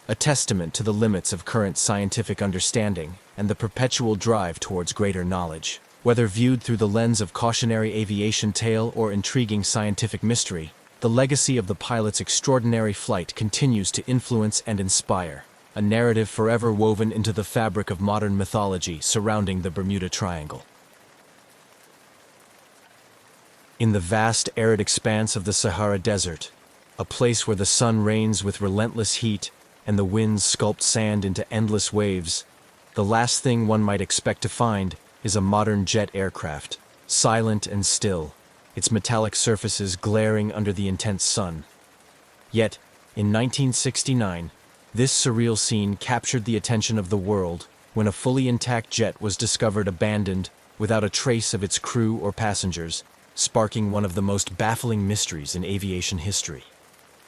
a testament to the limits of current scientific understanding and the perpetual drive towards greater knowledge. Whether viewed through the lens of cautionary aviation tale or intriguing scientific mystery, the legacy of the pilot's extraordinary flight continues to influence and inspire, a narrative forever woven into the fabric of modern mythology surrounding the Bermuda Triangle. In the vast arid expanse of the Sahara Desert, a place where the sun reigns with relentless heat and the winds sculpt sand into endless waves, the last thing one might expect to find is a modern jet aircraft, silent and still, its metallic surfaces glaring under the intense sun. Yet, in 1969, this surreal scene captured the attention of the world when a fully intact jet was discovered abandoned without a trace of its crew or passengers, sparking one of the most baffling mysteries in aviation history.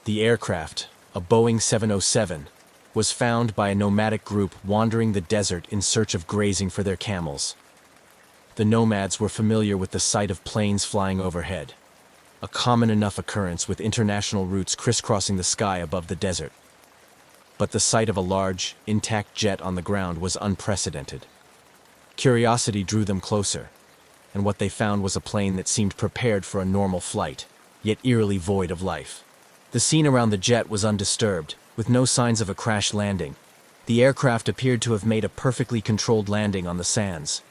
The aircraft, a Boeing 707, was found by a nomadic group wandering the desert in search of grazing for their camels. The nomads were familiar with the sight of planes flying overhead, a common enough occurrence with international routes crisscrossing the sky above the desert. But the sight of a large, intact jet on the ground was unprecedented. Curiosity drew them closer, and what they found was a plane that seemed prepared for a normal flight, yet eerily void of life. The scene around the jet was undisturbed, with no signs of a crash landing. The aircraft appeared to have made a perfectly controlled landing on the sands.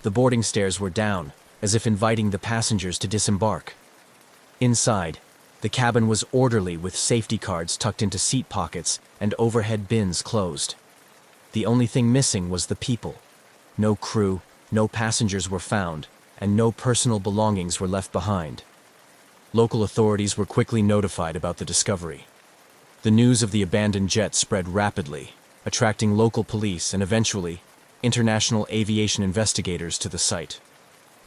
The boarding stairs were down, as if inviting the passengers to disembark. Inside, the cabin was orderly with safety cards tucked into seat pockets and overhead bins closed. The only thing missing was the people. No crew, no passengers were found, and no personal belongings were left behind. Local authorities were quickly notified about the discovery. The news of the abandoned jet spread rapidly, attracting local police and eventually international aviation investigators to the site.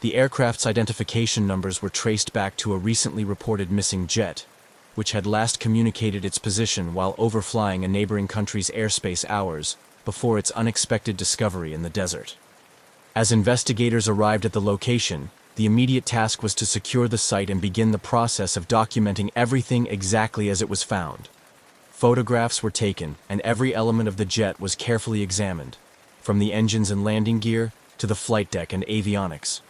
The aircraft's identification numbers were traced back to a recently reported missing jet, which had last communicated its position while overflying a neighboring country's airspace hours before its unexpected discovery in the desert. As investigators arrived at the location, the immediate task was to secure the site and begin the process of documenting everything exactly as it was found. Photographs were taken, and every element of the jet was carefully examined, from the engines and landing gear to the flight deck and avionics.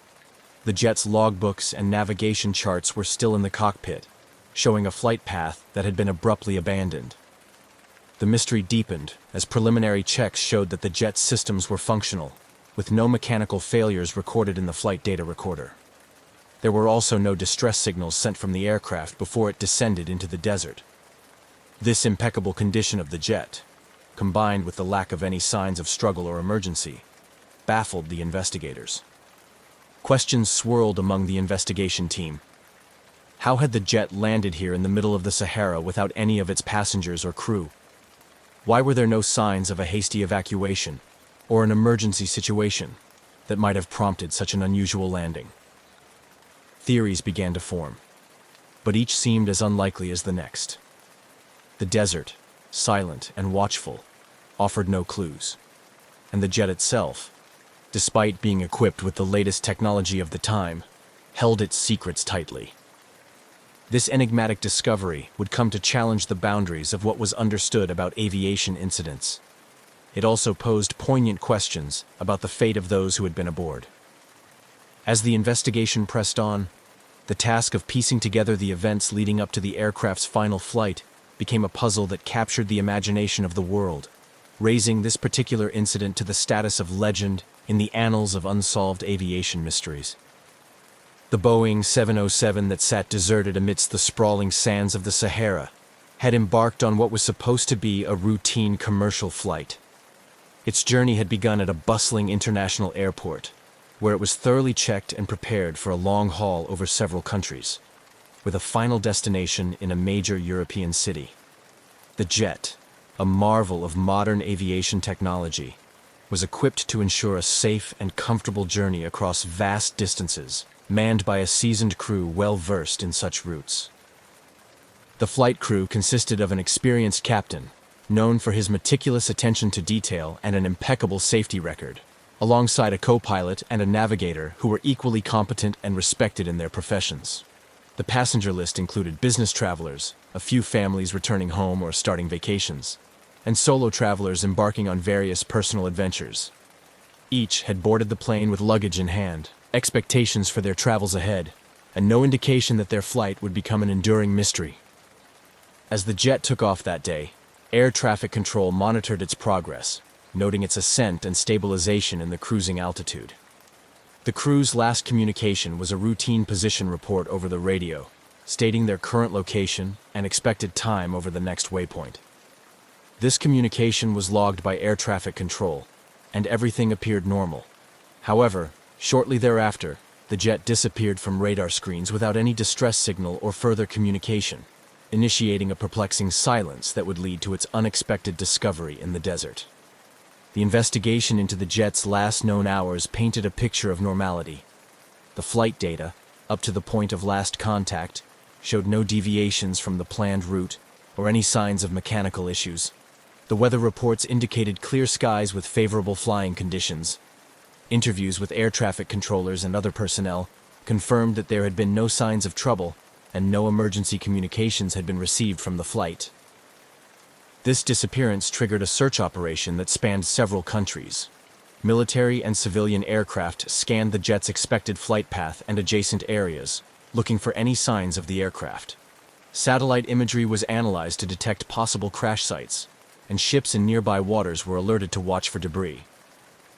The jet's logbooks and navigation charts were still in the cockpit, showing a flight path that had been abruptly abandoned. The mystery deepened as preliminary checks showed that the jet's systems were functional, with no mechanical failures recorded in the flight data recorder. There were also no distress signals sent from the aircraft before it descended into the desert. This impeccable condition of the jet, combined with the lack of any signs of struggle or emergency, baffled the investigators. Questions swirled among the investigation team. How had the jet landed here in the middle of the Sahara without any of its passengers or crew? Why were there no signs of a hasty evacuation or an emergency situation that might have prompted such an unusual landing? Theories began to form, but each seemed as unlikely as the next. The desert, silent and watchful, offered no clues, and the jet itself, despite being equipped with the latest technology of the time, held its secrets tightly. This enigmatic discovery would come to challenge the boundaries of what was understood about aviation incidents. It also posed poignant questions about the fate of those who had been aboard. As the investigation pressed on, the task of piecing together the events leading up to the aircraft's final flight became a puzzle that captured the imagination of the world, raising this particular incident to the status of legend in the annals of unsolved aviation mysteries. The Boeing 707 that sat deserted amidst the sprawling sands of the Sahara had embarked on what was supposed to be a routine commercial flight. Its journey had begun at a bustling international airport, where it was thoroughly checked and prepared for a long haul over several countries, with a final destination in a major European city. The jet, a marvel of modern aviation technology, was equipped to ensure a safe and comfortable journey across vast distances, manned by a seasoned crew well-versed in such routes. The flight crew consisted of an experienced captain, known for his meticulous attention to detail and an impeccable safety record, alongside a co-pilot and a navigator who were equally competent and respected in their professions. The passenger list included business travelers, a few families returning home or starting vacations, and solo travelers embarking on various personal adventures. Each had boarded the plane with luggage in hand, expectations for their travels ahead, and no indication that their flight would become an enduring mystery. As the jet took off that day, air traffic control monitored its progress, noting its ascent and stabilization in the cruising altitude. The crew's last communication was a routine position report over the radio, stating their current location and expected time over the next waypoint. This communication was logged by air traffic control, and everything appeared normal. However, shortly thereafter, the jet disappeared from radar screens without any distress signal or further communication, initiating a perplexing silence that would lead to its unexpected discovery in the desert. The investigation into the jet's last known hours painted a picture of normality. The flight data, up to the point of last contact, showed no deviations from the planned route or any signs of mechanical issues. The weather reports indicated clear skies with favorable flying conditions. Interviews with air traffic controllers and other personnel confirmed that there had been no signs of trouble and no emergency communications had been received from the flight. This disappearance triggered a search operation that spanned several countries. Military and civilian aircraft scanned the jet's expected flight path and adjacent areas, looking for any signs of the aircraft. Satellite imagery was analyzed to detect possible crash sites, and ships in nearby waters were alerted to watch for debris.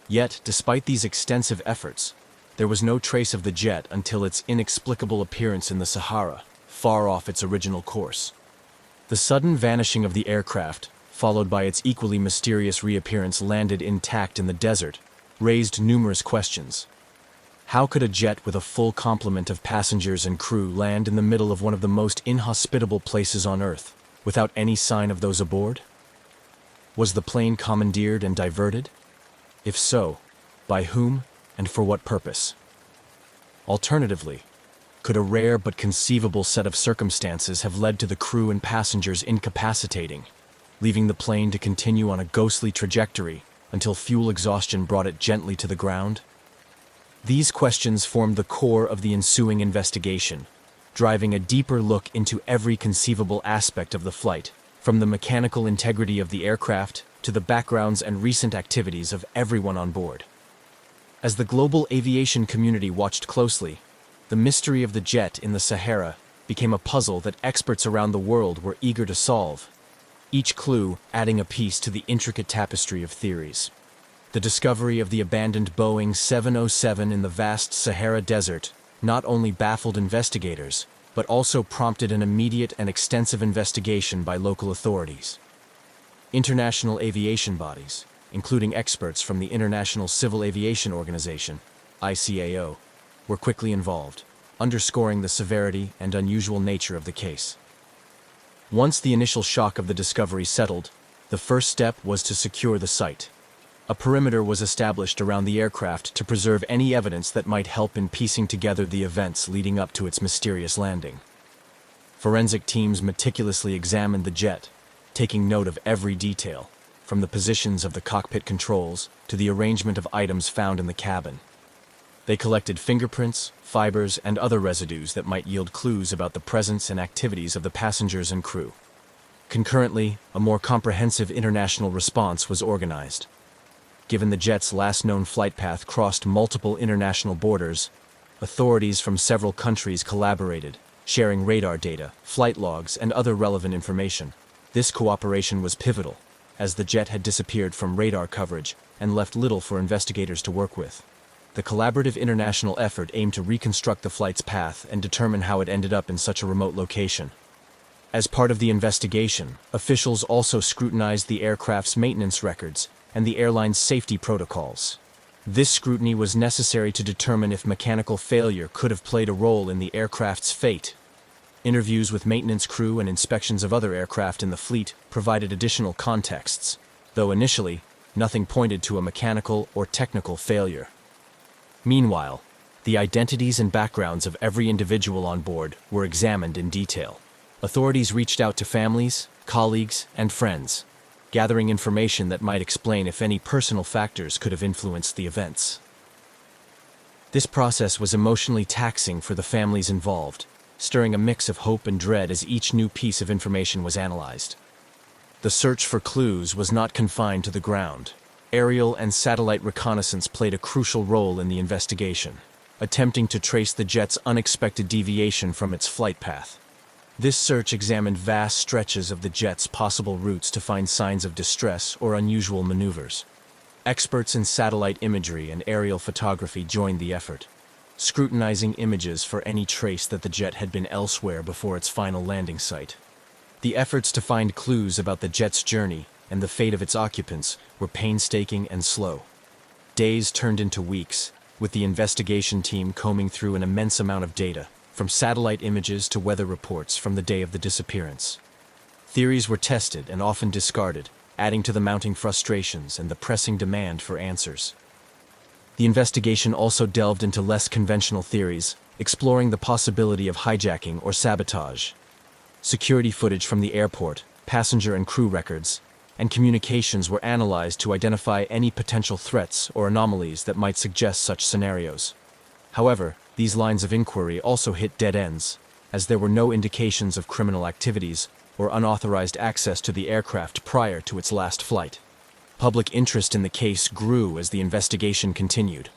Yet, despite these extensive efforts, there was no trace of the jet until its inexplicable appearance in the Sahara, far off its original course. The sudden vanishing of the aircraft, followed by its equally mysterious reappearance landed intact in the desert, raised numerous questions. How could a jet with a full complement of passengers and crew land in the middle of one of the most inhospitable places on Earth, without any sign of those aboard? Was the plane commandeered and diverted? If so, by whom and for what purpose? Alternatively, could a rare but conceivable set of circumstances have led to the crew and passengers incapacitating, leaving the plane to continue on a ghostly trajectory until fuel exhaustion brought it gently to the ground? These questions formed the core of the ensuing investigation, driving a deeper look into every conceivable aspect of the flight, from the mechanical integrity of the aircraft to the backgrounds and recent activities of everyone on board. As the global aviation community watched closely, the mystery of the jet in the Sahara became a puzzle that experts around the world were eager to solve, each clue adding a piece to the intricate tapestry of theories. The discovery of the abandoned Boeing 707 in the vast Sahara Desert not only baffled investigators, but also prompted an immediate and extensive investigation by local authorities. International aviation bodies, including experts from the International Civil Aviation Organization, ICAO, were quickly involved, underscoring the severity and unusual nature of the case. Once the initial shock of the discovery settled, the first step was to secure the site. A perimeter was established around the aircraft to preserve any evidence that might help in piecing together the events leading up to its mysterious landing. Forensic teams meticulously examined the jet, taking note of every detail, from the positions of the cockpit controls to the arrangement of items found in the cabin. They collected fingerprints, fibers, and other residues that might yield clues about the presence and activities of the passengers and crew. Concurrently, a more comprehensive international response was organized. Given the jet's last known flight path crossed multiple international borders, authorities from several countries collaborated, sharing radar data, flight logs, and other relevant information. This cooperation was pivotal, as the jet had disappeared from radar coverage and left little for investigators to work with. The collaborative international effort aimed to reconstruct the flight's path and determine how it ended up in such a remote location. As part of the investigation, officials also scrutinized the aircraft's maintenance records and the airline's safety protocols. This scrutiny was necessary to determine if mechanical failure could have played a role in the aircraft's fate. Interviews with maintenance crew and inspections of other aircraft in the fleet provided additional contexts, though initially, nothing pointed to a mechanical or technical failure. Meanwhile, the identities and backgrounds of every individual on board were examined in detail. Authorities reached out to families, colleagues, and friends, gathering information that might explain if any personal factors could have influenced the events. This process was emotionally taxing for the families involved, stirring a mix of hope and dread as each new piece of information was analyzed. The search for clues was not confined to the ground. Aerial and satellite reconnaissance played a crucial role in the investigation, attempting to trace the jet's unexpected deviation from its flight path. This search examined vast stretches of the jet's possible routes to find signs of distress or unusual maneuvers. Experts in satellite imagery and aerial photography joined the effort, scrutinizing images for any trace that the jet had been elsewhere before its final landing site. The efforts to find clues about the jet's journey and the fate of its occupants were painstaking and slow. Days turned into weeks, with the investigation team combing through an immense amount of data, from satellite images to weather reports from the day of the disappearance. Theories were tested and often discarded, adding to the mounting frustrations and the pressing demand for answers. The investigation also delved into less conventional theories, exploring the possibility of hijacking or sabotage. Security footage from the airport, passenger and crew records, and communications were analyzed to identify any potential threats or anomalies that might suggest such scenarios. However, these lines of inquiry also hit dead ends, as there were no indications of criminal activities or unauthorized access to the aircraft prior to its last flight. Public interest in the case grew as the investigation continued.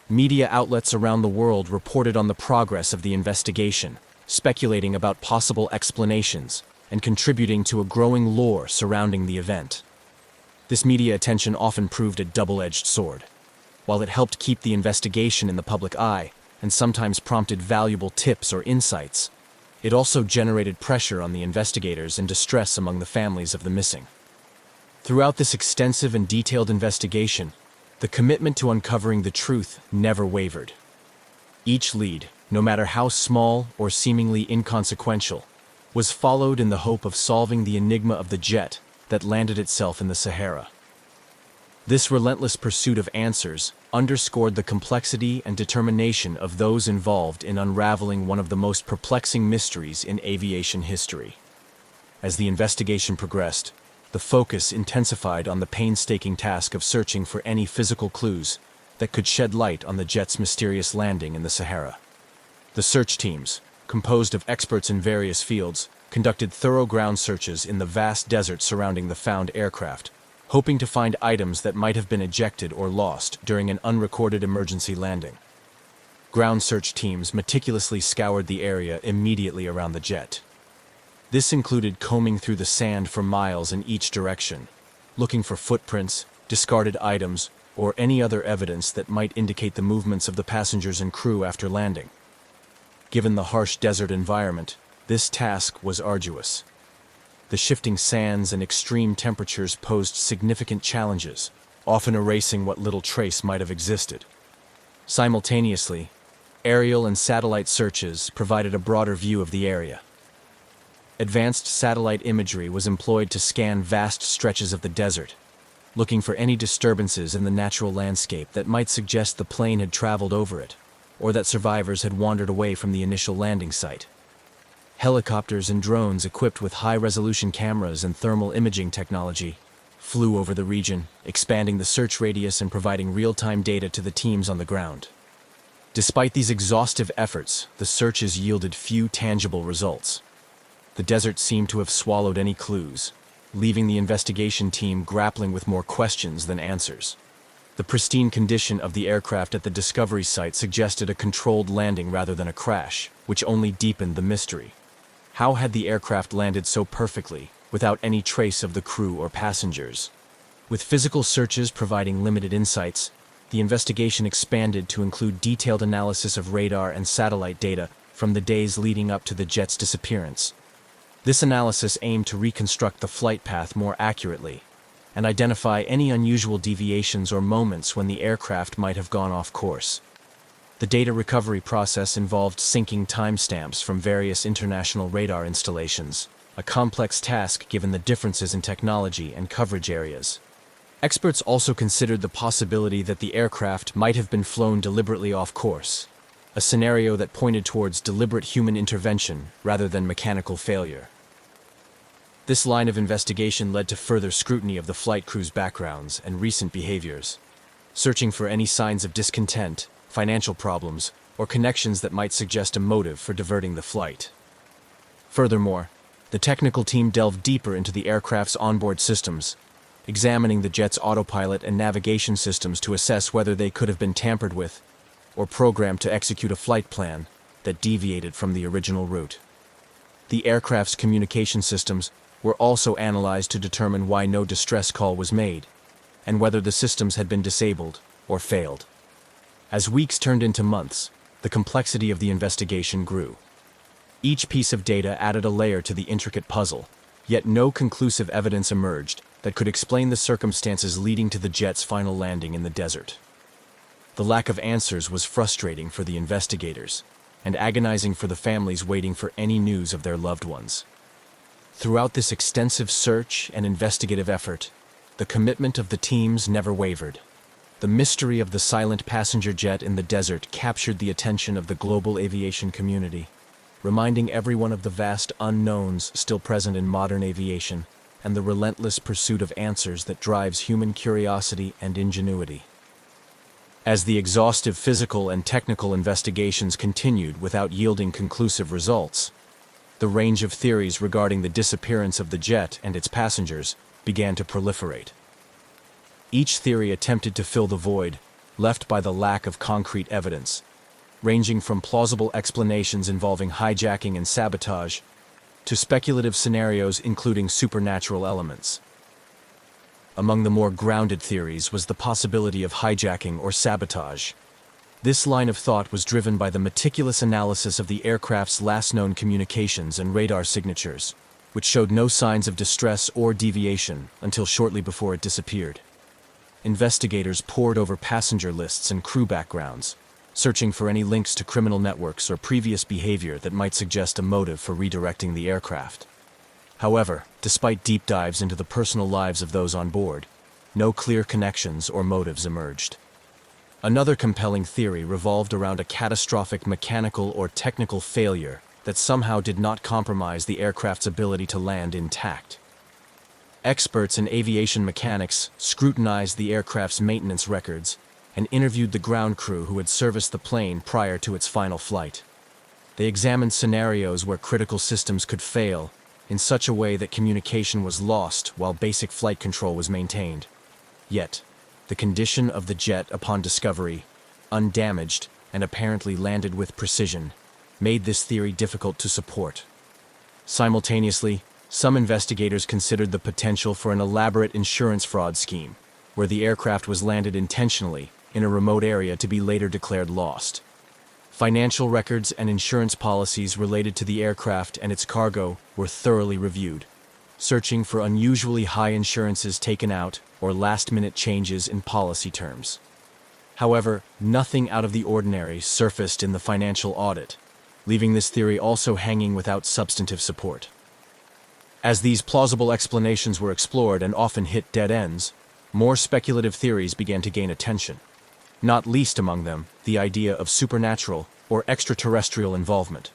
Media outlets around the world reported on the progress of the investigation, speculating about possible explanations and contributing to a growing lore surrounding the event. This media attention often proved a double-edged sword. While it helped keep the investigation in the public eye and sometimes prompted valuable tips or insights, it also generated pressure on the investigators and distress among the families of the missing. Throughout this extensive and detailed investigation, the commitment to uncovering the truth never wavered. Each lead, no matter how small or seemingly inconsequential, was followed in the hope of solving the enigma of the jet that landed itself in the Sahara. This relentless pursuit of answers underscored the complexity and determination of those involved in unraveling one of the most perplexing mysteries in aviation history. As the investigation progressed, the focus intensified on the painstaking task of searching for any physical clues that could shed light on the jet's mysterious landing in the Sahara. The search teams, composed of experts in various fields, conducted thorough ground searches in the vast desert surrounding the found aircraft, hoping to find items that might have been ejected or lost during an unrecorded emergency landing. Ground search teams meticulously scoured the area immediately around the jet. This included combing through the sand for miles in each direction, looking for footprints, discarded items, or any other evidence that might indicate the movements of the passengers and crew after landing. Given the harsh desert environment, this task was arduous. The shifting sands and extreme temperatures posed significant challenges, often erasing what little trace might have existed. Simultaneously, aerial and satellite searches provided a broader view of the area. Advanced satellite imagery was employed to scan vast stretches of the desert, looking for any disturbances in the natural landscape that might suggest the plane had traveled over it, or that survivors had wandered away from the initial landing site. Helicopters and drones equipped with high-resolution cameras and thermal imaging technology flew over the region, expanding the search radius and providing real-time data to the teams on the ground. Despite these exhaustive efforts, the searches yielded few tangible results. The desert seemed to have swallowed any clues, leaving the investigation team grappling with more questions than answers. The pristine condition of the aircraft at the discovery site suggested a controlled landing rather than a crash, which only deepened the mystery. How had the aircraft landed so perfectly, without any trace of the crew or passengers? With physical searches providing limited insights, the investigation expanded to include detailed analysis of radar and satellite data from the days leading up to the jet's disappearance. This analysis aimed to reconstruct the flight path more accurately and identify any unusual deviations or moments when the aircraft might have gone off course. The data recovery process involved syncing timestamps from various international radar installations, a complex task given the differences in technology and coverage areas. Experts also considered the possibility that the aircraft might have been flown deliberately off course, a scenario that pointed towards deliberate human intervention rather than mechanical failure. This line of investigation led to further scrutiny of the flight crew's backgrounds and recent behaviors, searching for any signs of discontent, financial problems, or connections that might suggest a motive for diverting the flight. Furthermore, the technical team delved deeper into the aircraft's onboard systems, examining the jet's autopilot and navigation systems to assess whether they could have been tampered with or programmed to execute a flight plan that deviated from the original route. The aircraft's communication systems were also analyzed to determine why no distress call was made, and whether the systems had been disabled or failed. As weeks turned into months, the complexity of the investigation grew. Each piece of data added a layer to the intricate puzzle, yet no conclusive evidence emerged that could explain the circumstances leading to the jet's final landing in the desert. The lack of answers was frustrating for the investigators, and agonizing for the families waiting for any news of their loved ones. Throughout this extensive search and investigative effort, the commitment of the teams never wavered. The mystery of the silent passenger jet in the desert captured the attention of the global aviation community, reminding everyone of the vast unknowns still present in modern aviation and the relentless pursuit of answers that drives human curiosity and ingenuity. As the exhaustive physical and technical investigations continued without yielding conclusive results, the range of theories regarding the disappearance of the jet and its passengers began to proliferate. Each theory attempted to fill the void left by the lack of concrete evidence, ranging from plausible explanations involving hijacking and sabotage to speculative scenarios including supernatural elements. Among the more grounded theories was the possibility of hijacking or sabotage. This line of thought was driven by the meticulous analysis of the aircraft's last known communications and radar signatures, which showed no signs of distress or deviation until shortly before it disappeared. Investigators pored over passenger lists and crew backgrounds, searching for any links to criminal networks or previous behavior that might suggest a motive for redirecting the aircraft. However, despite deep dives into the personal lives of those on board, no clear connections or motives emerged. Another compelling theory revolved around a catastrophic mechanical or technical failure that somehow did not compromise the aircraft's ability to land intact. Experts in aviation mechanics scrutinized the aircraft's maintenance records and interviewed the ground crew who had serviced the plane prior to its final flight. They examined scenarios where critical systems could fail in such a way that communication was lost while basic flight control was maintained. Yet, the condition of the jet upon discovery, undamaged and apparently landed with precision, made this theory difficult to support. Simultaneously, some investigators considered the potential for an elaborate insurance fraud scheme, where the aircraft was landed intentionally in a remote area to be later declared lost. Financial records and insurance policies related to the aircraft and its cargo were thoroughly reviewed, searching for unusually high insurances taken out or last-minute changes in policy terms. However, nothing out of the ordinary surfaced in the financial audit, leaving this theory also hanging without substantive support. As these plausible explanations were explored and often hit dead ends, more speculative theories began to gain attention. Not least among them, the idea of supernatural or extraterrestrial involvement.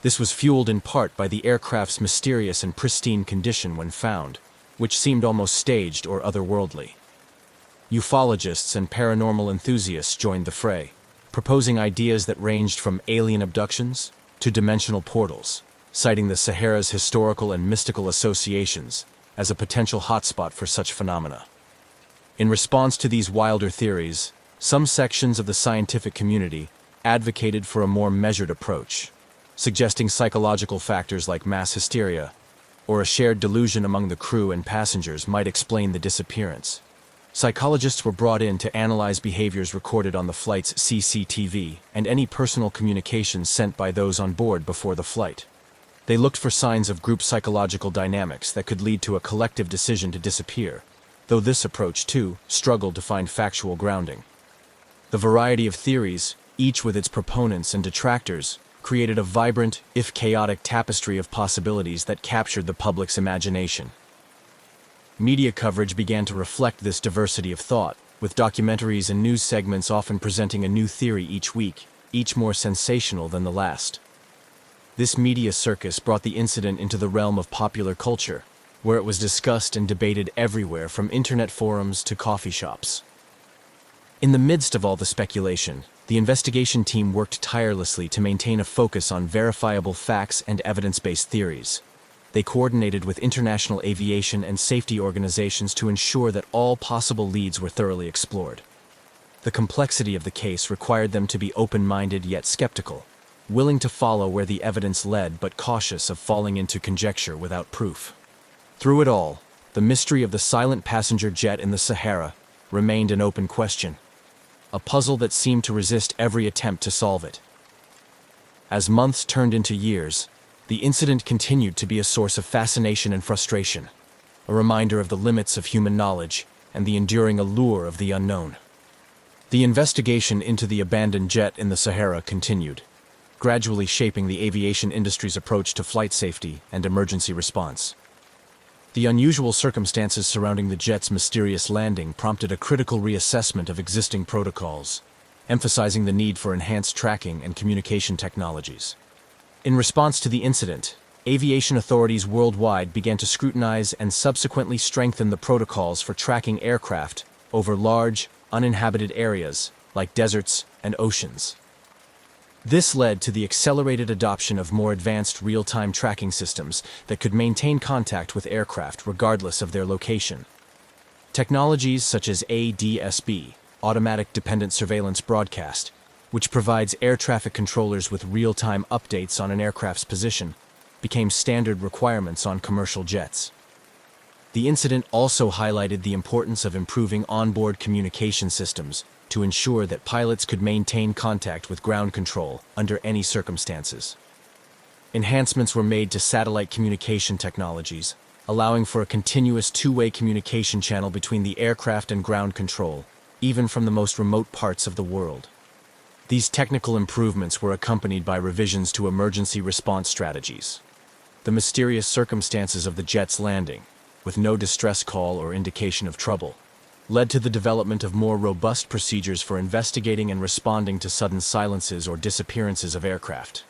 This was fueled in part by the aircraft's mysterious and pristine condition when found, which seemed almost staged or otherworldly. Ufologists and paranormal enthusiasts joined the fray, proposing ideas that ranged from alien abductions to dimensional portals, citing the Sahara's historical and mystical associations as a potential hotspot for such phenomena. In response to these wilder theories, some sections of the scientific community advocated for a more measured approach, suggesting psychological factors like mass hysteria or a shared delusion among the crew and passengers might explain the disappearance. Psychologists were brought in to analyze behaviors recorded on the flight's CCTV and any personal communications sent by those on board before the flight. They looked for signs of group psychological dynamics that could lead to a collective decision to disappear, though this approach, too, struggled to find factual grounding. The variety of theories, each with its proponents and detractors, created a vibrant, if chaotic, tapestry of possibilities that captured the public's imagination. Media coverage began to reflect this diversity of thought, with documentaries and news segments often presenting a new theory each week, each more sensational than the last. This media circus brought the incident into the realm of popular culture, where it was discussed and debated everywhere from internet forums to coffee shops. In the midst of all the speculation, the investigation team worked tirelessly to maintain a focus on verifiable facts and evidence-based theories. They coordinated with international aviation and safety organizations to ensure that all possible leads were thoroughly explored. The complexity of the case required them to be open-minded yet skeptical, willing to follow where the evidence led but cautious of falling into conjecture without proof. Through it all, the mystery of the silent passenger jet in the Sahara remained an open question, a puzzle that seemed to resist every attempt to solve it. As months turned into years, the incident continued to be a source of fascination and frustration, a reminder of the limits of human knowledge and the enduring allure of the unknown. The investigation into the abandoned jet in the Sahara continued, gradually shaping the aviation industry's approach to flight safety and emergency response. The unusual circumstances surrounding the jet's mysterious landing prompted a critical reassessment of existing protocols, emphasizing the need for enhanced tracking and communication technologies. In response to the incident, aviation authorities worldwide began to scrutinize and subsequently strengthen the protocols for tracking aircraft over large, uninhabited areas like deserts and oceans. This led to the accelerated adoption of more advanced real-time tracking systems that could maintain contact with aircraft regardless of their location. Technologies such as ADS-B, Automatic Dependent Surveillance Broadcast, which provides air traffic controllers with real-time updates on an aircraft's position, became standard requirements on commercial jets. The incident also highlighted the importance of improving onboard communication systems to ensure that pilots could maintain contact with ground control under any circumstances. Enhancements were made to satellite communication technologies, allowing for a continuous two-way communication channel between the aircraft and ground control, even from the most remote parts of the world. These technical improvements were accompanied by revisions to emergency response strategies. The mysterious circumstances of the jet's landing, with no distress call or indication of trouble, led to the development of more robust procedures for investigating and responding to sudden silences or disappearances of aircraft.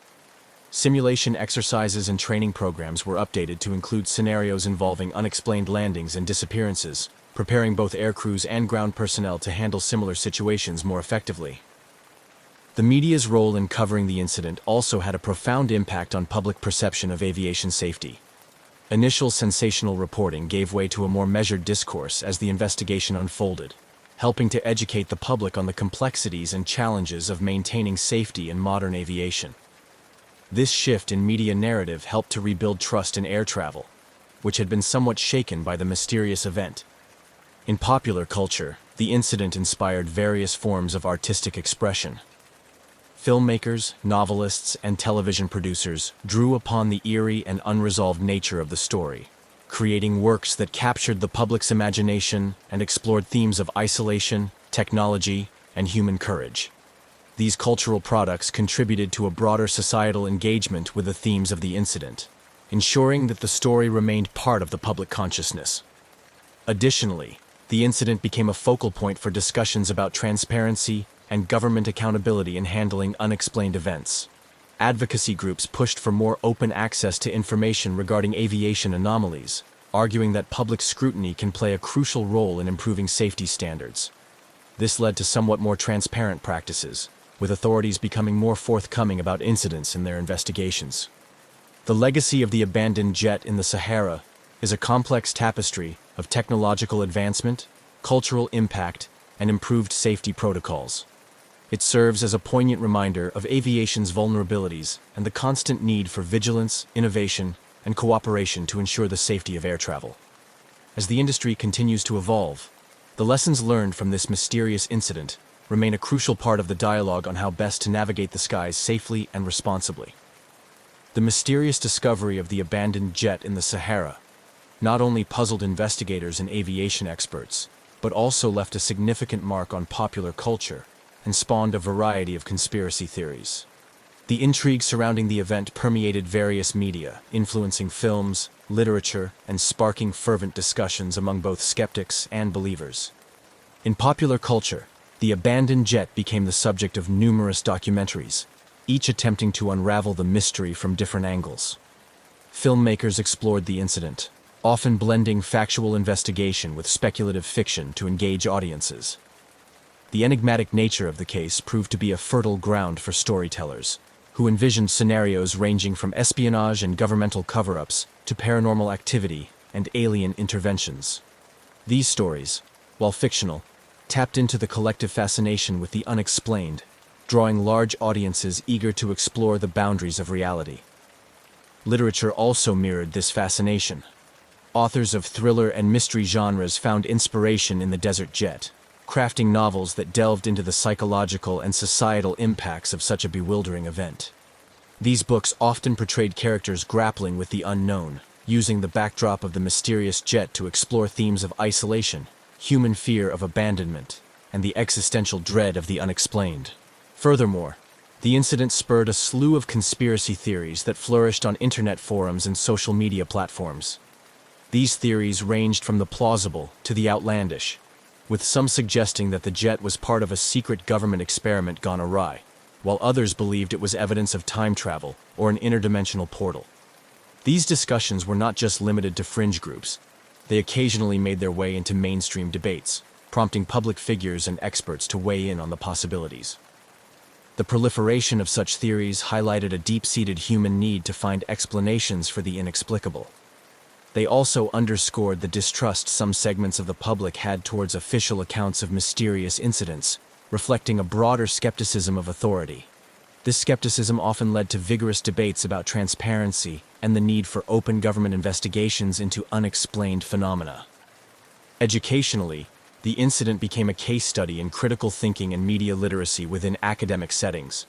Simulation exercises and training programs were updated to include scenarios involving unexplained landings and disappearances, preparing both aircrews and ground personnel to handle similar situations more effectively. The media's role in covering the incident also had a profound impact on public perception of aviation safety. Initial sensational reporting gave way to a more measured discourse as the investigation unfolded, helping to educate the public on the complexities and challenges of maintaining safety in modern aviation. This shift in media narrative helped to rebuild trust in air travel, which had been somewhat shaken by the mysterious event. In popular culture, the incident inspired various forms of artistic expression. Filmmakers, novelists, and television producers drew upon the eerie and unresolved nature of the story, creating works that captured the public's imagination and explored themes of isolation, technology, and human courage. These cultural products contributed to a broader societal engagement with the themes of the incident, ensuring that the story remained part of the public consciousness. Additionally, the incident became a focal point for discussions about transparency and government accountability in handling unexplained events. Advocacy groups pushed for more open access to information regarding aviation anomalies, arguing that public scrutiny can play a crucial role in improving safety standards. This led to somewhat more transparent practices, with authorities becoming more forthcoming about incidents in their investigations. The legacy of the abandoned jet in the Sahara is a complex tapestry of technological advancement, cultural impact, and improved safety protocols. It serves as a poignant reminder of aviation's vulnerabilities and the constant need for vigilance, innovation, and cooperation to ensure the safety of air travel. As the industry continues to evolve, the lessons learned from this mysterious incident remain a crucial part of the dialogue on how best to navigate the skies safely and responsibly. The mysterious discovery of the abandoned jet in the Sahara not only puzzled investigators and aviation experts, but also left a significant mark on popular culture and spawned a variety of conspiracy theories. The intrigue surrounding the event permeated various media, influencing films, literature, and sparking fervent discussions among both skeptics and believers. In popular culture, the abandoned jet became the subject of numerous documentaries, each attempting to unravel the mystery from different angles. Filmmakers explored the incident, often blending factual investigation with speculative fiction to engage audiences. The enigmatic nature of the case proved to be a fertile ground for storytellers, who envisioned scenarios ranging from espionage and governmental cover-ups to paranormal activity and alien interventions. These stories, while fictional, tapped into the collective fascination with the unexplained, drawing large audiences eager to explore the boundaries of reality. Literature also mirrored this fascination. Authors of thriller and mystery genres found inspiration in The Desert Jet, crafting novels that delved into the psychological and societal impacts of such a bewildering event. These books often portrayed characters grappling with the unknown, using the backdrop of the mysterious jet to explore themes of isolation, human fear of abandonment, and the existential dread of the unexplained. Furthermore, the incident spurred a slew of conspiracy theories that flourished on internet forums and social media platforms. These theories ranged from the plausible to the outlandish, with some suggesting that the jet was part of a secret government experiment gone awry, while others believed it was evidence of time travel or an interdimensional portal. These discussions were not just limited to fringe groups. They occasionally made their way into mainstream debates, prompting public figures and experts to weigh in on the possibilities. The proliferation of such theories highlighted a deep-seated human need to find explanations for the inexplicable. They also underscored the distrust some segments of the public had towards official accounts of mysterious incidents, reflecting a broader skepticism of authority. This skepticism often led to vigorous debates about transparency and the need for open government investigations into unexplained phenomena. Educationally, the incident became a case study in critical thinking and media literacy within academic settings.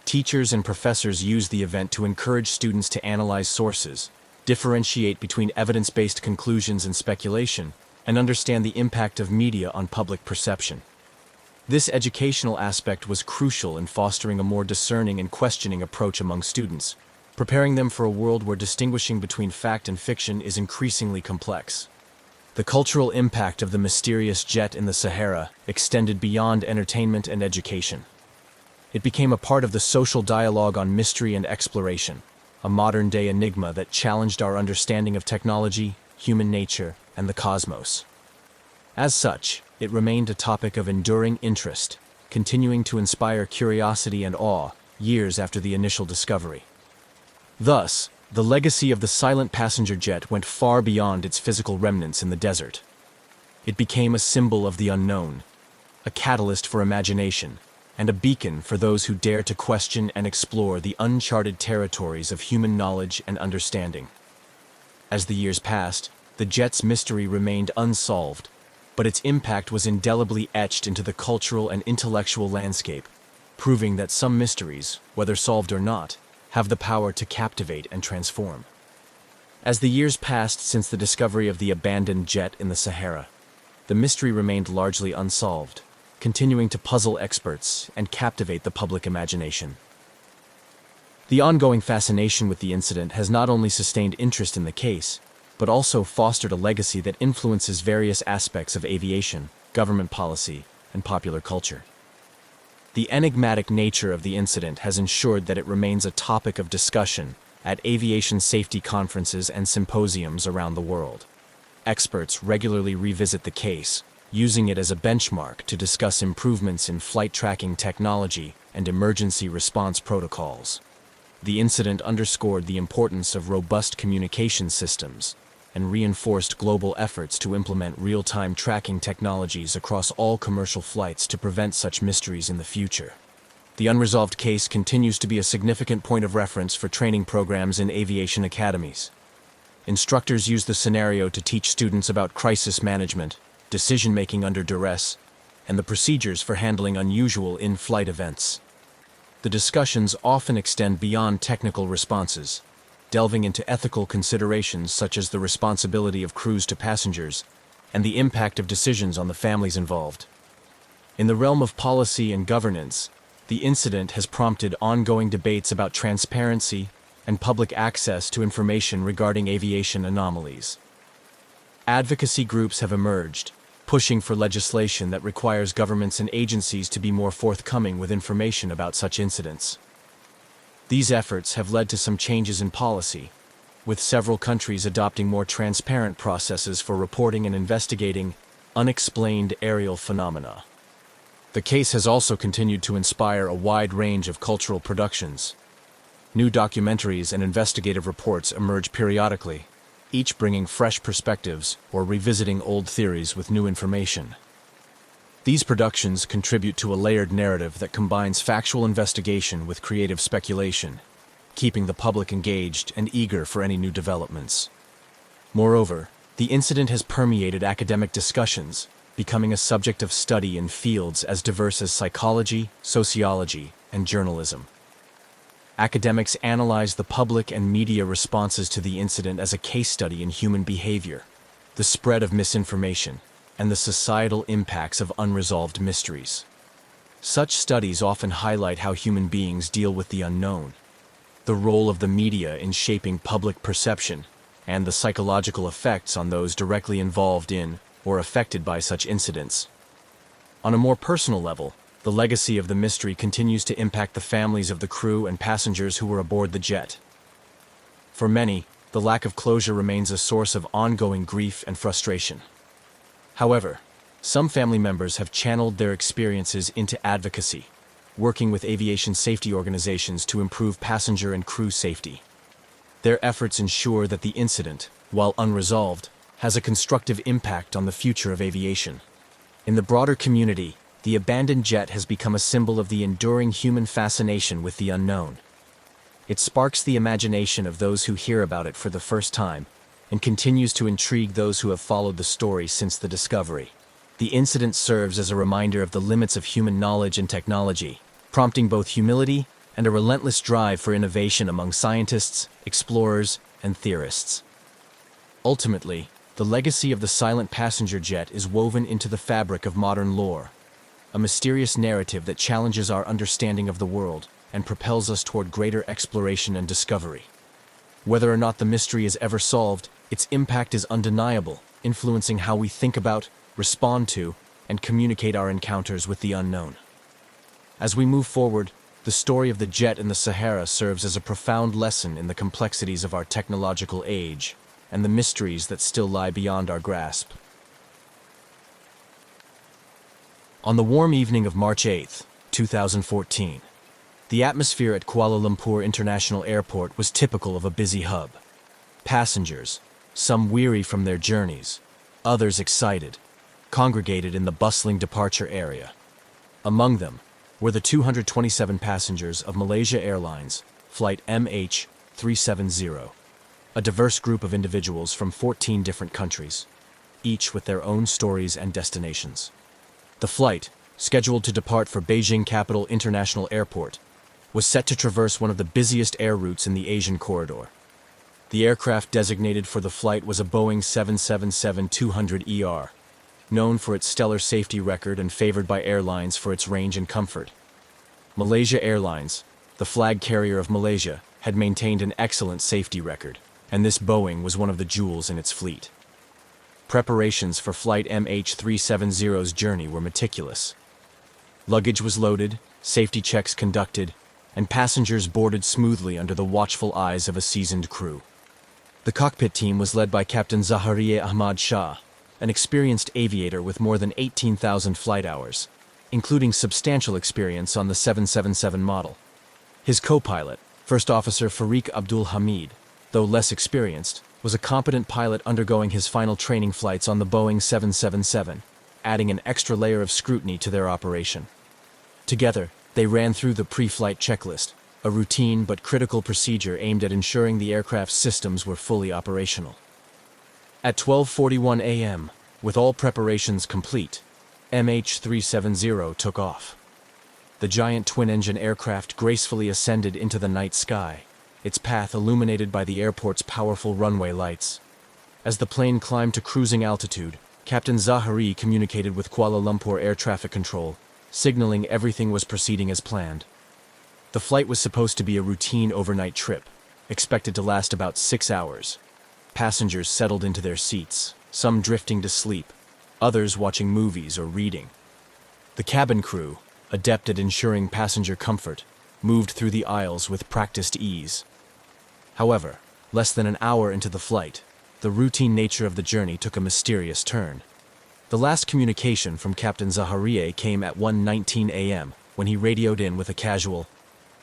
Teachers and professors used the event to encourage students to analyze sources, differentiate between evidence-based conclusions and speculation, and understand the impact of media on public perception. This educational aspect was crucial in fostering a more discerning and questioning approach among students, preparing them for a world where distinguishing between fact and fiction is increasingly complex. The cultural impact of the mysterious jet in the Sahara extended beyond entertainment and education. It became a part of the social dialogue on mystery and exploration, a modern-day enigma that challenged our understanding of technology, human nature, and the cosmos. As such, it remained a topic of enduring interest, continuing to inspire curiosity and awe years after the initial discovery. Thus, the legacy of the silent passenger jet went far beyond its physical remnants in the desert. It became a symbol of the unknown, a catalyst for imagination, and a beacon for those who dare to question and explore the uncharted territories of human knowledge and understanding. As the years passed, the jet's mystery remained unsolved, but its impact was indelibly etched into the cultural and intellectual landscape, proving that some mysteries, whether solved or not, have the power to captivate and transform. As the years passed since the discovery of the abandoned jet in the Sahara, the mystery remained largely unsolved, continuing to puzzle experts and captivate the public imagination. The ongoing fascination with the incident has not only sustained interest in the case, but also fostered a legacy that influences various aspects of aviation, government policy, and popular culture. The enigmatic nature of the incident has ensured that it remains a topic of discussion at aviation safety conferences and symposiums around the world. Experts regularly revisit the case, using it as a benchmark to discuss improvements in flight tracking technology and emergency response protocols. The incident underscored the importance of robust communication systems and reinforced global efforts to implement real-time tracking technologies across all commercial flights to prevent such mysteries in the future. The unresolved case continues to be a significant point of reference for training programs in aviation academies. Instructors use the scenario to teach students about crisis management, decision-making under duress, and the procedures for handling unusual in-flight events. The discussions often extend beyond technical responses, delving into ethical considerations such as the responsibility of crews to passengers and the impact of decisions on the families involved. In the realm of policy and governance, the incident has prompted ongoing debates about transparency and public access to information regarding aviation anomalies. Advocacy groups have emerged, pushing for legislation that requires governments and agencies to be more forthcoming with information about such incidents. These efforts have led to some changes in policy, with several countries adopting more transparent processes for reporting and investigating unexplained aerial phenomena. The case has also continued to inspire a wide range of cultural productions. New documentaries and investigative reports emerge periodically, each bringing fresh perspectives or revisiting old theories with new information. These productions contribute to a layered narrative that combines factual investigation with creative speculation, keeping the public engaged and eager for any new developments. Moreover, the incident has permeated academic discussions, becoming a subject of study in fields as diverse as psychology, sociology, and journalism. Academics analyze the public and media responses to the incident as a case study in human behavior, the spread of misinformation, and the societal impacts of unresolved mysteries. Such studies often highlight how human beings deal with the unknown, the role of the media in shaping public perception, and the psychological effects on those directly involved in or affected by such incidents. On a more personal level, the legacy of the mystery continues to impact the families of the crew and passengers who were aboard the jet. For many, the lack of closure remains a source of ongoing grief and frustration. However, some family members have channeled their experiences into advocacy, working with aviation safety organizations to improve passenger and crew safety. Their efforts ensure that the incident, while unresolved, has a constructive impact on the future of aviation. In the broader community, the abandoned jet has become a symbol of the enduring human fascination with the unknown. It sparks the imagination of those who hear about it for the first time, and continues to intrigue those who have followed the story since the discovery. The incident serves as a reminder of the limits of human knowledge and technology, prompting both humility and a relentless drive for innovation among scientists, explorers, and theorists. Ultimately, the legacy of the silent passenger jet is woven into the fabric of modern lore, a mysterious narrative that challenges our understanding of the world and propels us toward greater exploration and discovery. Whether or not the mystery is ever solved, its impact is undeniable, influencing how we think about, respond to, and communicate our encounters with the unknown. As we move forward, the story of the jet in the Sahara serves as a profound lesson in the complexities of our technological age and the mysteries that still lie beyond our grasp. On the warm evening of March 8, 2014, the atmosphere at Kuala Lumpur International Airport was typical of a busy hub. Passengers, some weary from their journeys, others excited, congregated in the bustling departure area. Among them were the 227 passengers of Malaysia Airlines, flight MH370, a diverse group of individuals from 14 different countries, each with their own stories and destinations. The flight, scheduled to depart for Beijing Capital International Airport, was set to traverse one of the busiest air routes in the Asian corridor. The aircraft designated for the flight was a Boeing 777-200ER, known for its stellar safety record and favored by airlines for its range and comfort. Malaysia Airlines, the flag carrier of Malaysia, had maintained an excellent safety record, and this Boeing was one of the jewels in its fleet. Preparations for flight MH370's journey were meticulous. Luggage was loaded, safety checks conducted, and passengers boarded smoothly under the watchful eyes of a seasoned crew. The cockpit team was led by Captain Zaharieh Ahmad Shah, an experienced aviator with more than 18,000 flight hours, including substantial experience on the 777 model. His co-pilot, First Officer Fariq Abdul Hamid, though less experienced, was a competent pilot undergoing his final training flights on the Boeing 777, adding an extra layer of scrutiny to their operation. Together, they ran through the pre-flight checklist, a routine but critical procedure aimed at ensuring the aircraft's systems were fully operational. At 12:41 a.m., with all preparations complete, MH370 took off. The giant twin-engine aircraft gracefully ascended into the night sky, its path illuminated by the airport's powerful runway lights. As the plane climbed to cruising altitude, Captain Zahari communicated with Kuala Lumpur Air Traffic Control, signaling everything was proceeding as planned. The flight was supposed to be a routine overnight trip, expected to last about 6 hours. Passengers settled into their seats, some drifting to sleep, others watching movies or reading. The cabin crew, adept at ensuring passenger comfort, moved through the aisles with practiced ease. However, less than an hour into the flight, the routine nature of the journey took a mysterious turn. The last communication from Captain Zaharieh came at 1:19 a.m. when he radioed in with a casual,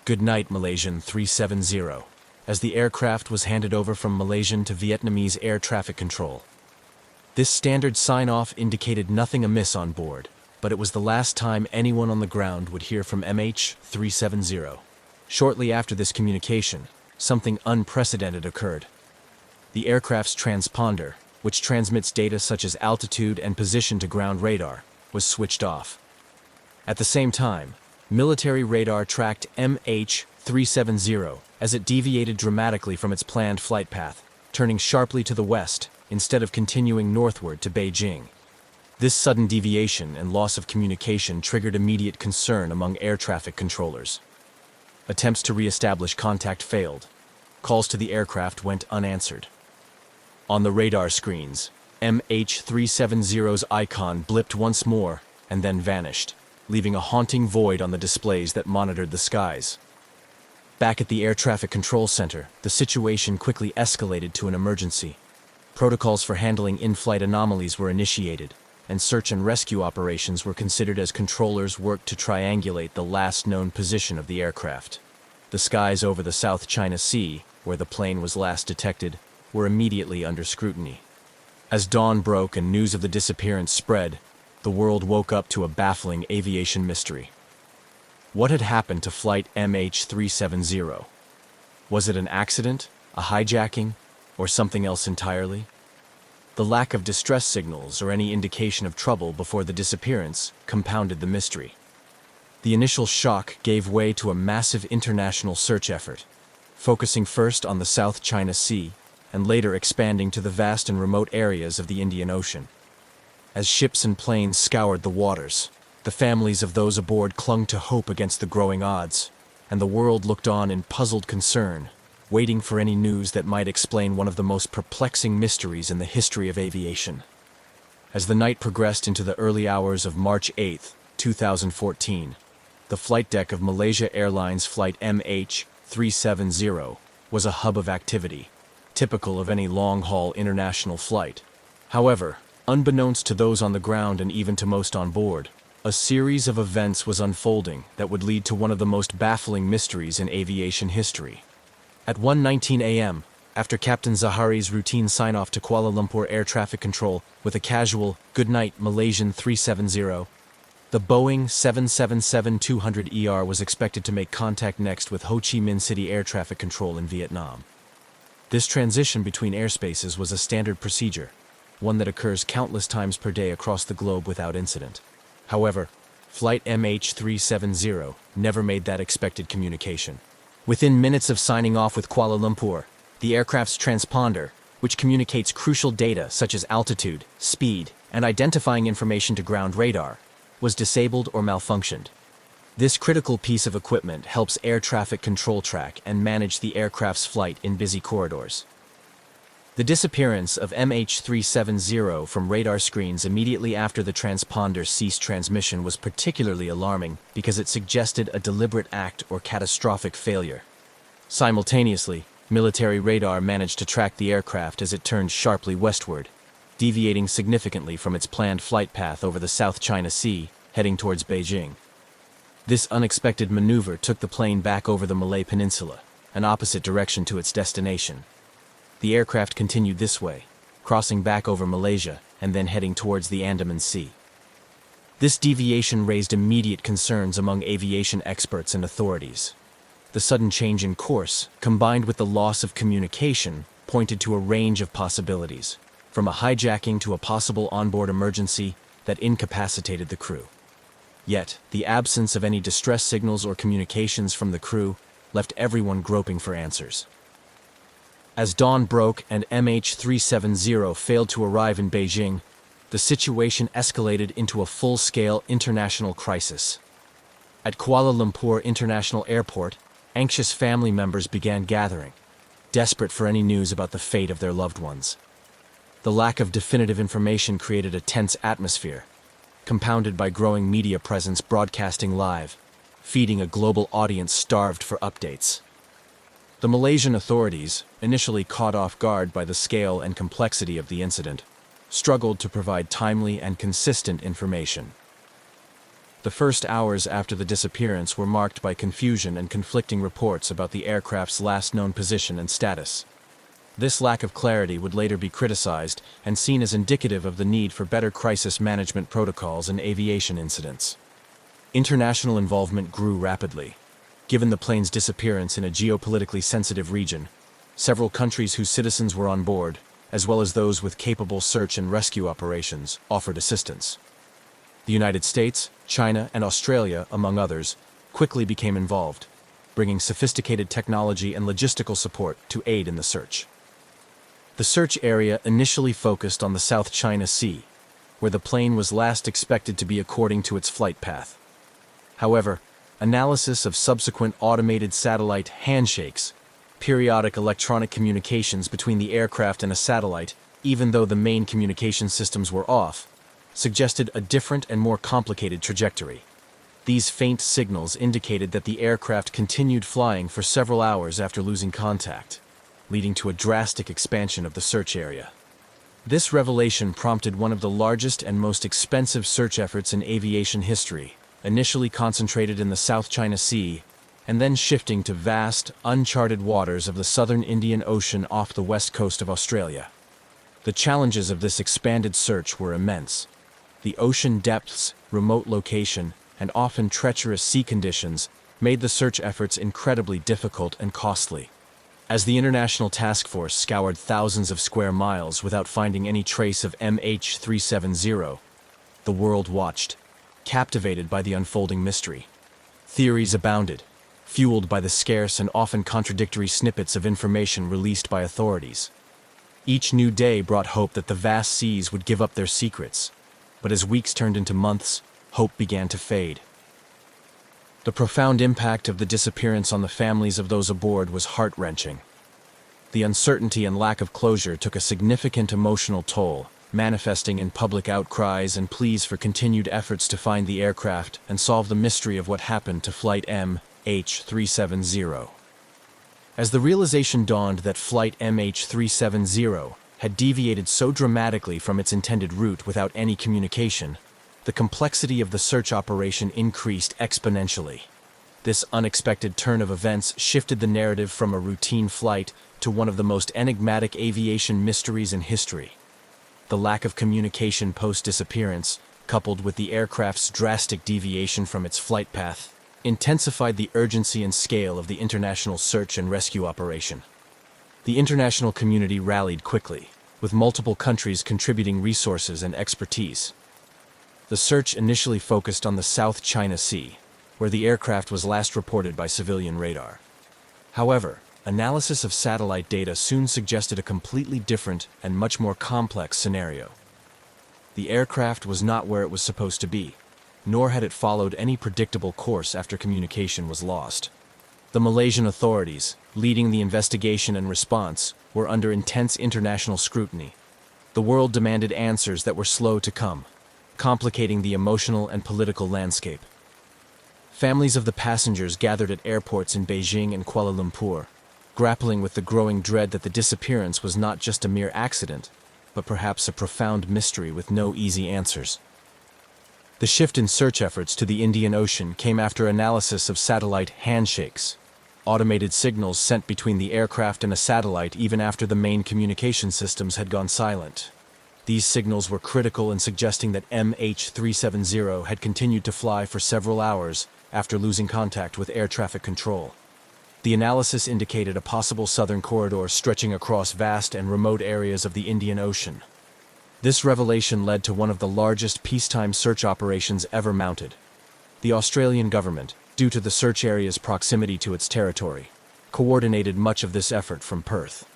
"Good night, Malaysian 370," as the aircraft was handed over from Malaysian to Vietnamese air traffic control. This standard sign-off indicated nothing amiss on board, but it was the last time anyone on the ground would hear from MH370. Shortly after this communication, something unprecedented occurred. The aircraft's transponder, which transmits data such as altitude and position to ground radar, was switched off. At the same time, military radar tracked MH370 as it deviated dramatically from its planned flight path, turning sharply to the west instead of continuing northward to Beijing. This sudden deviation and loss of communication triggered immediate concern among air traffic controllers. Attempts to re-establish contact failed. Calls to the aircraft went unanswered. On the radar screens, MH370's icon blipped once more and then vanished, leaving a haunting void on the displays that monitored the skies. Back at the air traffic control center, the situation quickly escalated to an emergency. Protocols for handling in-flight anomalies were initiated, and search and rescue operations were considered as controllers worked to triangulate the last known position of the aircraft. The skies over the South China Sea, where the plane was last detected, were immediately under scrutiny. As dawn broke and news of the disappearance spread, the world woke up to a baffling aviation mystery. What had happened to flight MH370? Was it an accident, a hijacking, or something else entirely? The lack of distress signals or any indication of trouble before the disappearance compounded the mystery. The initial shock gave way to a massive international search effort, focusing first on the South China Sea and later expanding to the vast and remote areas of the Indian Ocean. As ships and planes scoured the waters, the families of those aboard clung to hope against the growing odds. and the world looked on in puzzled concern, waiting for any news that might explain one of the most perplexing mysteries in the history of aviation. As the night progressed into the early hours of March 8, 2014, the flight deck of Malaysia Airlines Flight MH370 was a hub of activity, typical of any long-haul international flight. However, unbeknownst to those on the ground and even to most on board, a series of events was unfolding that would lead to one of the most baffling mysteries in aviation history. At 1:19 a.m., after Captain Zahari's routine sign-off to Kuala Lumpur Air Traffic Control with a casual "Good night, Malaysian 370," the Boeing 777-200ER was expected to make contact next with Ho Chi Minh City Air Traffic Control in Vietnam. This transition between airspaces was a standard procedure, one that occurs countless times per day across the globe without incident. However, Flight MH370 never made that expected communication. Within minutes of signing off with Kuala Lumpur, the aircraft's transponder, which communicates crucial data such as altitude, speed, and identifying information to ground radar, was disabled or malfunctioned. This critical piece of equipment helps air traffic control track and manage the aircraft's flight in busy corridors. The disappearance of MH370 from radar screens immediately after the transponder ceased transmission was particularly alarming because it suggested a deliberate act or catastrophic failure. Simultaneously, military radar managed to track the aircraft as it turned sharply westward, deviating significantly from its planned flight path over the South China Sea, heading towards Beijing. This unexpected maneuver took the plane back over the Malay Peninsula, an opposite direction to its destination. The aircraft continued this way, crossing back over Malaysia and then heading towards the Andaman Sea. This deviation raised immediate concerns among aviation experts and authorities. The sudden change in course, combined with the loss of communication, pointed to a range of possibilities, from a hijacking to a possible onboard emergency that incapacitated the crew. Yet, the absence of any distress signals or communications from the crew left everyone groping for answers. As dawn broke and MH370 failed to arrive in Beijing, the situation escalated into a full-scale international crisis. At Kuala Lumpur International Airport, anxious family members began gathering, desperate for any news about the fate of their loved ones. The lack of definitive information created a tense atmosphere, compounded by growing media presence broadcasting live, feeding a global audience starved for updates. The Malaysian authorities, initially caught off guard by the scale and complexity of the incident, struggled to provide timely and consistent information. The first hours after the disappearance were marked by confusion and conflicting reports about the aircraft's last known position and status. This lack of clarity would later be criticized and seen as indicative of the need for better crisis management protocols in aviation incidents. International involvement grew rapidly. Given the plane's disappearance in a geopolitically sensitive region, several countries whose citizens were on board, as well as those with capable search and rescue operations, offered assistance. The United States, China, and Australia, among others, quickly became involved, bringing sophisticated technology and logistical support to aid in the search. The search area initially focused on the South China Sea, where the plane was last expected to be according to its flight path. However, analysis of subsequent automated satellite handshakes, periodic electronic communications between the aircraft and a satellite, even though the main communication systems were off, suggested a different and more complicated trajectory. These faint signals indicated that the aircraft continued flying for several hours after losing contact, leading to a drastic expansion of the search area. This revelation prompted one of the largest and most expensive search efforts in aviation history, initially concentrated in the South China Sea, and then shifting to vast, uncharted waters of the southern Indian Ocean off the west coast of Australia. The challenges of this expanded search were immense. The ocean depths, remote location, and often treacherous sea conditions made the search efforts incredibly difficult and costly. As the international task force scoured thousands of square miles without finding any trace of MH370, the world watched, captivated by the unfolding mystery. Theories abounded, fueled by the scarce and often contradictory snippets of information released by authorities. Each new day brought hope that the vast seas would give up their secrets, but as weeks turned into months, hope began to fade. The profound impact of the disappearance on the families of those aboard was heart-wrenching. The uncertainty and lack of closure took a significant emotional toll, manifesting in public outcries and pleas for continued efforts to find the aircraft and solve the mystery of what happened to Flight MH370. As the realization dawned that Flight MH370 had deviated so dramatically from its intended route without any communication, the complexity of the search operation increased exponentially. This unexpected turn of events shifted the narrative from a routine flight to one of the most enigmatic aviation mysteries in history. The lack of communication post-disappearance, coupled with the aircraft's drastic deviation from its flight path, intensified the urgency and scale of the international search and rescue operation. The international community rallied quickly, with multiple countries contributing resources and expertise. The search initially focused on the South China Sea, where the aircraft was last reported by civilian radar. However, analysis of satellite data soon suggested a completely different and much more complex scenario. The aircraft was not where it was supposed to be, nor had it followed any predictable course after communication was lost. The Malaysian authorities, leading the investigation and response, were under intense international scrutiny. The world demanded answers that were slow to come, complicating the emotional and political landscape. Families of the passengers gathered at airports in Beijing and Kuala Lumpur, grappling with the growing dread that the disappearance was not just a mere accident, but perhaps a profound mystery with no easy answers. The shift in search efforts to the Indian Ocean came after analysis of satellite handshakes, automated signals sent between the aircraft and a satellite even after the main communication systems had gone silent. These signals were critical in suggesting that MH370 had continued to fly for several hours after losing contact with air traffic control. The analysis indicated a possible southern corridor stretching across vast and remote areas of the Indian Ocean. This revelation led to one of the largest peacetime search operations ever mounted. The Australian government, due to the search area's proximity to its territory, coordinated much of this effort from Perth.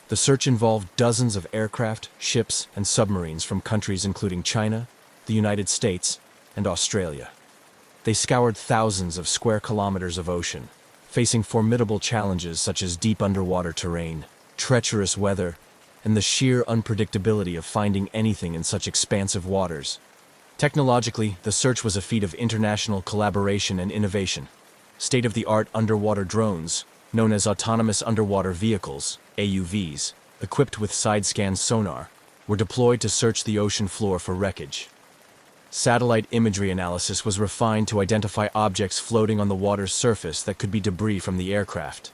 The search involved dozens of aircraft, ships, and submarines from countries including China, the United States, and Australia. They scoured thousands of square kilometers of ocean, facing formidable challenges such as deep underwater terrain, treacherous weather, and the sheer unpredictability of finding anything in such expansive waters. Technologically, the search was a feat of international collaboration and innovation. State-of-the-art underwater drones, known as autonomous underwater vehicles, AUVs, equipped with side-scan sonar, were deployed to search the ocean floor for wreckage. Satellite imagery analysis was refined to identify objects floating on the water's surface that could be debris from the aircraft.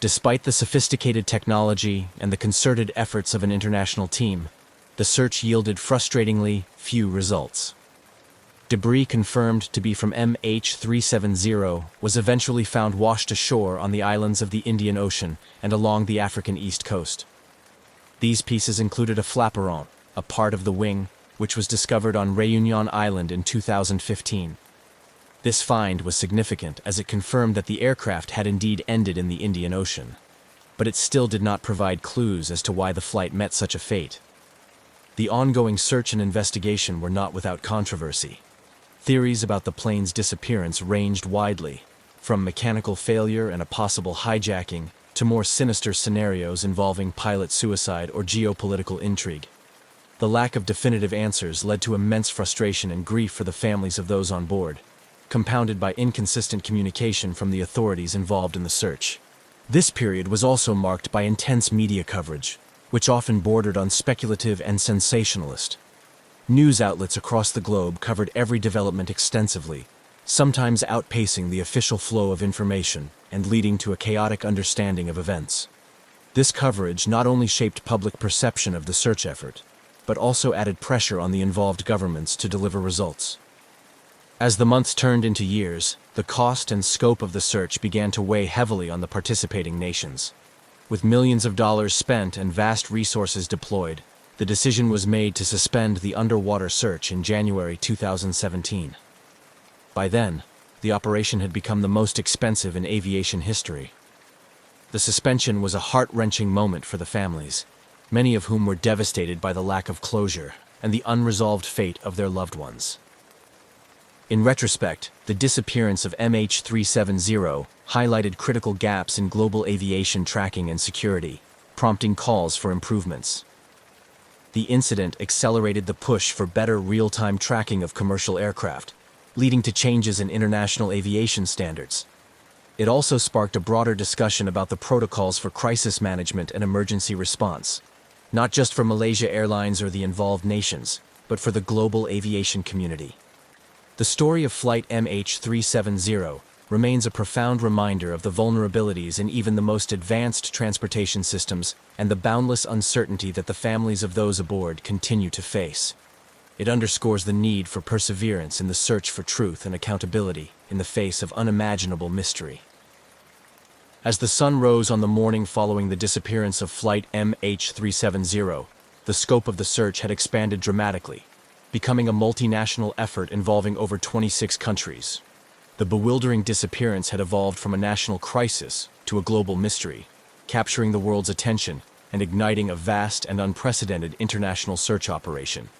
Despite the sophisticated technology and the concerted efforts of an international team, the search yielded frustratingly few results. Debris confirmed to be from MH370 was eventually found washed ashore on the islands of the Indian Ocean and along the African east coast. These pieces included a flaperon, a part of the wing, which was discovered on Réunion Island in 2015. This find was significant as it confirmed that the aircraft had indeed ended in the Indian Ocean, but it still did not provide clues as to why the flight met such a fate. The ongoing search and investigation were not without controversy. Theories about the plane's disappearance ranged widely, from mechanical failure and a possible hijacking to more sinister scenarios involving pilot suicide or geopolitical intrigue. The lack of definitive answers led to immense frustration and grief for the families of those on board, compounded by inconsistent communication from the authorities involved in the search. This period was also marked by intense media coverage, which often bordered on speculative and sensationalist. News outlets across the globe covered every development extensively, sometimes outpacing the official flow of information and leading to a chaotic understanding of events. This coverage not only shaped public perception of the search effort, but also added pressure on the involved governments to deliver results. As the months turned into years, the cost and scope of the search began to weigh heavily on the participating nations. With millions of dollars spent and vast resources deployed, the decision was made to suspend the underwater search in January 2017. By then, the operation had become the most expensive in aviation history. The suspension was a heart-wrenching moment for the families, many of whom were devastated by the lack of closure and the unresolved fate of their loved ones. In retrospect, the disappearance of MH370 highlighted critical gaps in global aviation tracking and security, prompting calls for improvements. The incident accelerated the push for better real-time tracking of commercial aircraft, leading to changes in international aviation standards. It also sparked a broader discussion about the protocols for crisis management and emergency response, not just for Malaysia Airlines or the involved nations, but for the global aviation community. The story of Flight MH370 remains a profound reminder of the vulnerabilities in even the most advanced transportation systems and the boundless uncertainty that the families of those aboard continue to face. It underscores the need for perseverance in the search for truth and accountability in the face of unimaginable mystery. As the sun rose on the morning following the disappearance of Flight MH370, the scope of the search had expanded dramatically, becoming a multinational effort involving over 26 countries. The bewildering disappearance had evolved from a national crisis to a global mystery, capturing the world's attention and igniting a vast and unprecedented international search operation.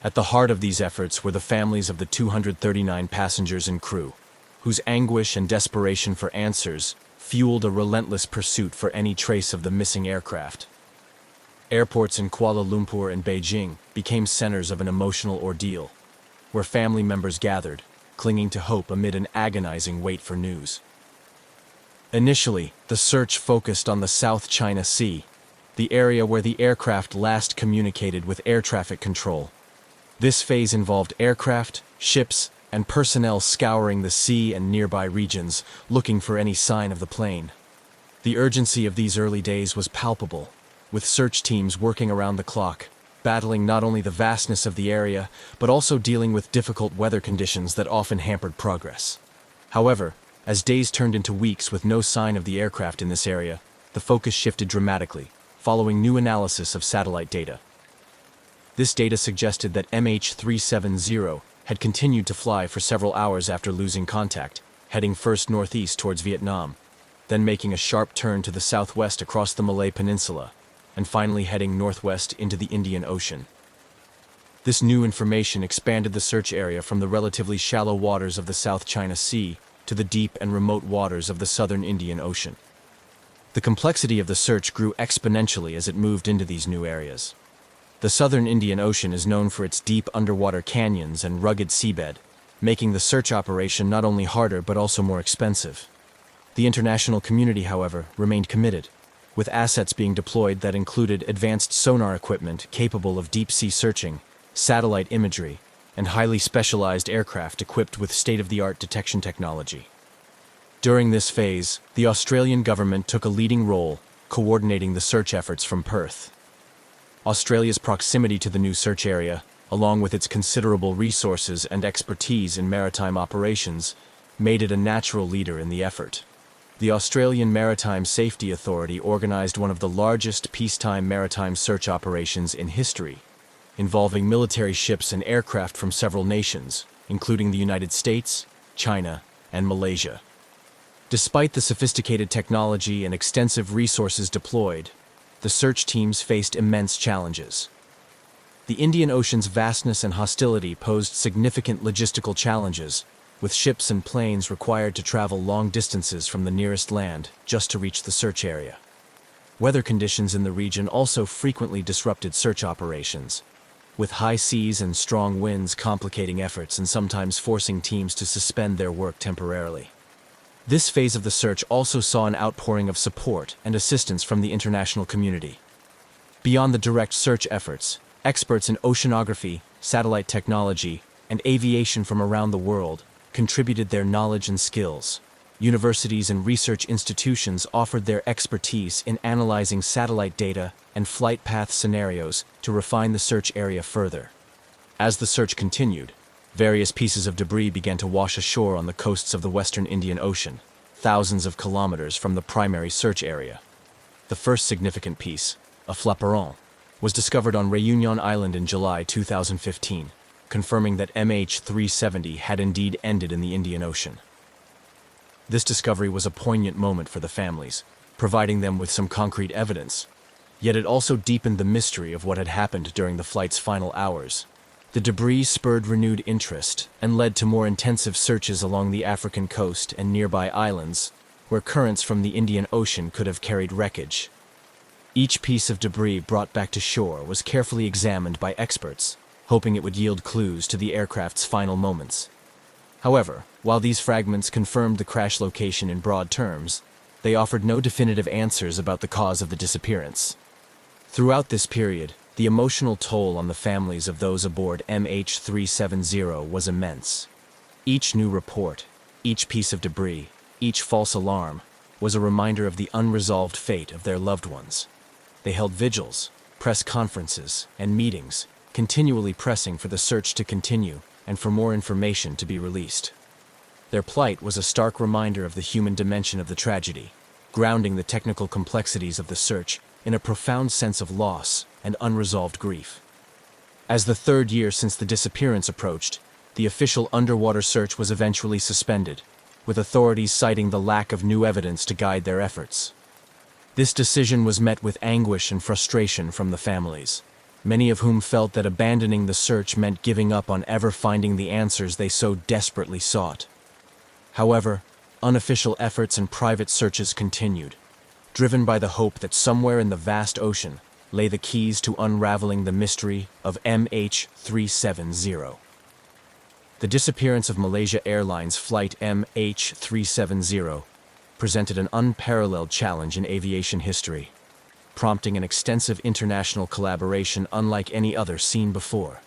At the heart of these efforts were the families of the 239 passengers and crew, whose anguish and desperation for answers fueled a relentless pursuit for any trace of the missing aircraft. Airports in Kuala Lumpur and Beijing became centers of an emotional ordeal, where family members gathered, clinging to hope amid an agonizing wait for news. Initially, the search focused on the South China Sea, the area where the aircraft last communicated with air traffic control. This phase involved aircraft, ships, and personnel scouring the sea and nearby regions, looking for any sign of the plane. The urgency of these early days was palpable, with search teams working around the clock, battling not only the vastness of the area, but also dealing with difficult weather conditions that often hampered progress. However, as days turned into weeks with no sign of the aircraft in this area, the focus shifted dramatically, following new analysis of satellite data. This data suggested that MH370 had continued to fly for several hours after losing contact, heading first northeast towards Vietnam, then making a sharp turn to the southwest across the Malay Peninsula, and finally heading northwest into the Indian Ocean. This new information expanded the search area from the relatively shallow waters of the South China Sea to the deep and remote waters of the southern Indian Ocean. The complexity of the search grew exponentially as it moved into these new areas. The southern Indian Ocean is known for its deep underwater canyons and rugged seabed, making the search operation not only harder but also more expensive. The international community, however, remained committed, with assets being deployed that included advanced sonar equipment capable of deep-sea searching, satellite imagery, and highly specialized aircraft equipped with state-of-the-art detection technology. During this phase, the Australian government took a leading role, coordinating the search efforts from Perth. Australia's proximity to the new search area, along with its considerable resources and expertise in maritime operations, made it a natural leader in the effort. The Australian Maritime Safety Authority organized one of the largest peacetime maritime search operations in history, involving military ships and aircraft from several nations, including the United States, China, and Malaysia. Despite the sophisticated technology and extensive resources deployed, the search teams faced immense challenges. The Indian Ocean's vastness and hostility posed significant logistical challenges, with ships and planes required to travel long distances from the nearest land just to reach the search area. Weather conditions in the region also frequently disrupted search operations, with high seas and strong winds complicating efforts and sometimes forcing teams to suspend their work temporarily. This phase of the search also saw an outpouring of support and assistance from the international community. Beyond the direct search efforts, experts in oceanography, satellite technology, and aviation from around the world contributed their knowledge and skills. Universities and research institutions offered their expertise in analyzing satellite data and flight path scenarios to refine the search area further. As the search continued, various pieces of debris began to wash ashore on the coasts of the western Indian Ocean, thousands of kilometers from the primary search area. The first significant piece, a flaperon, was discovered on Réunion Island in July 2015, confirming that MH370 had indeed ended in the Indian Ocean. This discovery was a poignant moment for the families, providing them with some concrete evidence, yet it also deepened the mystery of what had happened during the flight's final hours. The debris spurred renewed interest and led to more intensive searches along the African coast and nearby islands, where currents from the Indian Ocean could have carried wreckage. Each piece of debris brought back to shore was carefully examined by experts, hoping it would yield clues to the aircraft's final moments. However, while these fragments confirmed the crash location in broad terms, they offered no definitive answers about the cause of the disappearance. Throughout this period, the emotional toll on the families of those aboard MH370 was immense. Each new report, each piece of debris, each false alarm, was a reminder of the unresolved fate of their loved ones. They held vigils, press conferences, and meetings, continually pressing for the search to continue and for more information to be released. Their plight was a stark reminder of the human dimension of the tragedy, grounding the technical complexities of the search in a profound sense of loss and unresolved grief. As the third year since the disappearance approached, the official underwater search was eventually suspended, with authorities citing the lack of new evidence to guide their efforts. This decision was met with anguish and frustration from the families, many of whom felt that abandoning the search meant giving up on ever finding the answers they so desperately sought. However, unofficial efforts and private searches continued, driven by the hope that somewhere in the vast ocean lay the keys to unraveling the mystery of MH370. The disappearance of Malaysia Airlines flight MH370 presented an unparalleled challenge in aviation history, prompting an extensive international collaboration unlike any other seen before.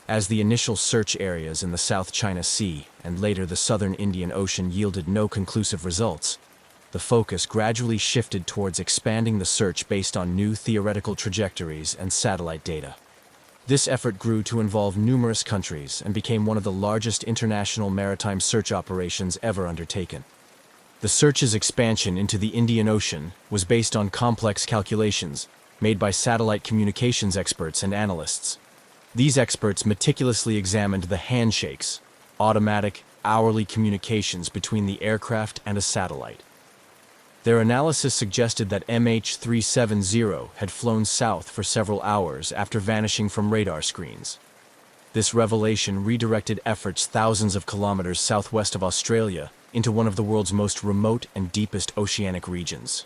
As the initial search areas in the South China Sea and later the southern Indian Ocean yielded no conclusive results, the focus gradually shifted towards expanding the search based on new theoretical trajectories and satellite data. This effort grew to involve numerous countries and became one of the largest international maritime search operations ever undertaken. The search's expansion into the Indian Ocean was based on complex calculations made by satellite communications experts and analysts. These experts meticulously examined the handshakes, automatic, hourly communications between the aircraft and a satellite. Their analysis suggested that MH370 had flown south for several hours after vanishing from radar screens. This revelation redirected efforts thousands of kilometers southwest of Australia into one of the world's most remote and deepest oceanic regions.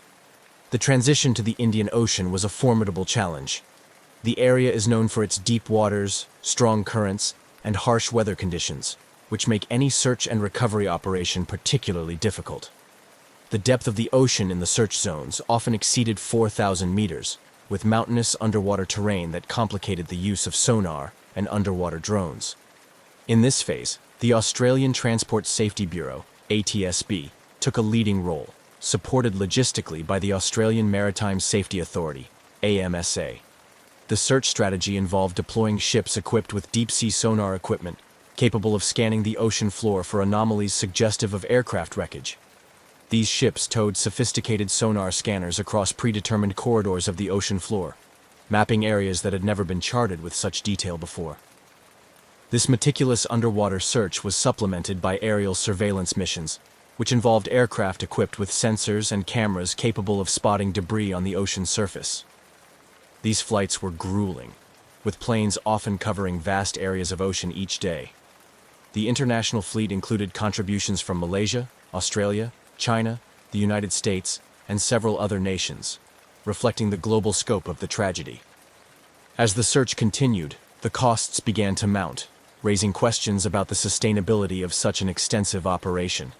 The transition to the Indian Ocean was a formidable challenge. The area is known for its deep waters, strong currents, and harsh weather conditions, which make any search and recovery operation particularly difficult. The depth of the ocean in the search zones often exceeded 4,000 meters, with mountainous underwater terrain that complicated the use of sonar and underwater drones. In this phase, the Australian Transport Safety Bureau, ATSB, took a leading role, supported logistically by the Australian Maritime Safety Authority, AMSA. The search strategy involved deploying ships equipped with deep-sea sonar equipment, capable of scanning the ocean floor for anomalies suggestive of aircraft wreckage. These ships towed sophisticated sonar scanners across predetermined corridors of the ocean floor, mapping areas that had never been charted with such detail before. This meticulous underwater search was supplemented by aerial surveillance missions, which involved aircraft equipped with sensors and cameras capable of spotting debris on the ocean surface. These flights were grueling, with planes often covering vast areas of ocean each day. The international fleet included contributions from Malaysia, Australia, China, the United States, and several other nations, reflecting the global scope of the tragedy. As the search continued, the costs began to mount, raising questions about the sustainability of such an extensive operation.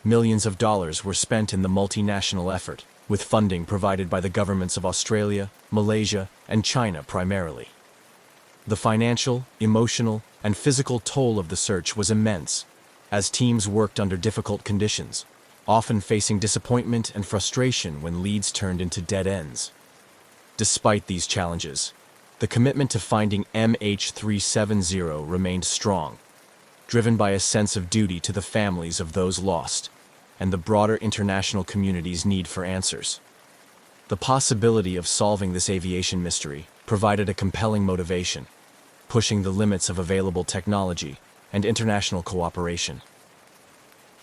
Millions of dollars were spent in the multinational effort, with funding provided by the governments of Australia, Malaysia, and China primarily. The financial, emotional, and physical toll of the search was immense, as teams worked under difficult conditions, often facing disappointment and frustration when leads turned into dead ends. Despite these challenges, the commitment to finding MH370 remained strong, driven by a sense of duty to the families of those lost and the broader international community's need for answers. The possibility of solving this aviation mystery provided a compelling motivation, pushing the limits of available technology and international cooperation.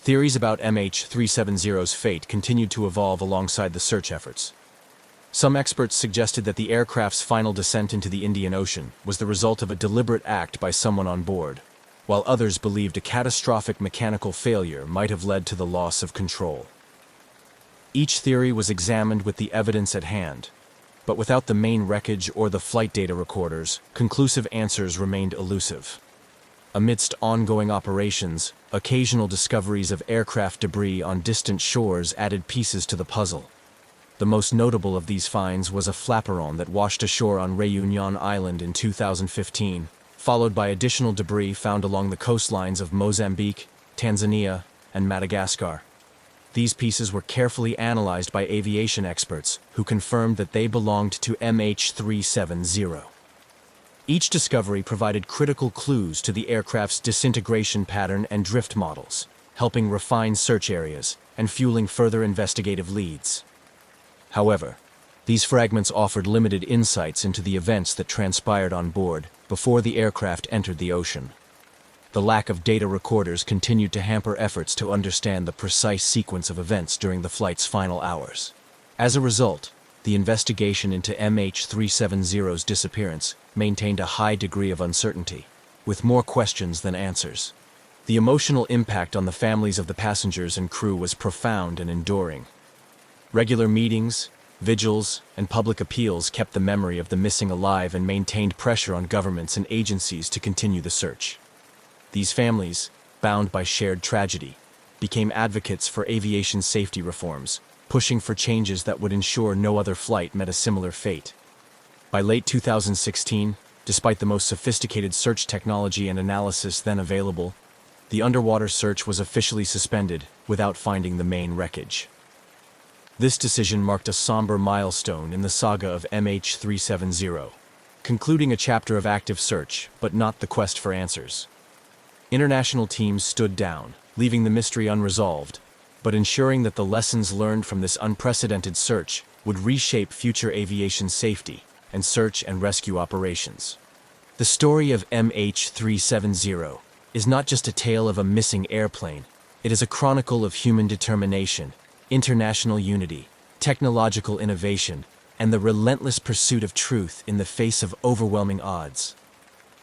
Theories about MH370's fate continued to evolve alongside the search efforts. Some experts suggested that the aircraft's final descent into the Indian Ocean was the result of a deliberate act by someone on board, while others believed a catastrophic mechanical failure might have led to the loss of control. Each theory was examined with the evidence at hand, but without the main wreckage or the flight data recorders, conclusive answers remained elusive. Amidst ongoing operations, occasional discoveries of aircraft debris on distant shores added pieces to the puzzle. The most notable of these finds was a flaperon that washed ashore on Réunion Island in 2015, followed by additional debris found along the coastlines of Mozambique, Tanzania, and Madagascar. These pieces were carefully analyzed by aviation experts, who confirmed that they belonged to MH370. Each discovery provided critical clues to the aircraft's disintegration pattern and drift models, helping refine search areas and fueling further investigative leads. However, these fragments offered limited insights into the events that transpired on board before the aircraft entered the ocean. The lack of data recorders continued to hamper efforts to understand the precise sequence of events during the flight's final hours. As a result, the investigation into MH370's disappearance maintained a high degree of uncertainty, with more questions than answers. The emotional impact on the families of the passengers and crew was profound and enduring. Regular meetings, vigils, and public appeals kept the memory of the missing alive and maintained pressure on governments and agencies to continue the search. These families, bound by shared tragedy, became advocates for aviation safety reforms, pushing for changes that would ensure no other flight met a similar fate. By late 2016, despite the most sophisticated search technology and analysis then available, the underwater search was officially suspended without finding the main wreckage. This decision marked a somber milestone in the saga of MH370, concluding a chapter of active search, but not the quest for answers. International teams stood down, leaving the mystery unresolved, but ensuring that the lessons learned from this unprecedented search would reshape future aviation safety and search and rescue operations. The story of MH370 is not just a tale of a missing airplane, it is a chronicle of human determination, international unity, technological innovation, and the relentless pursuit of truth in the face of overwhelming odds.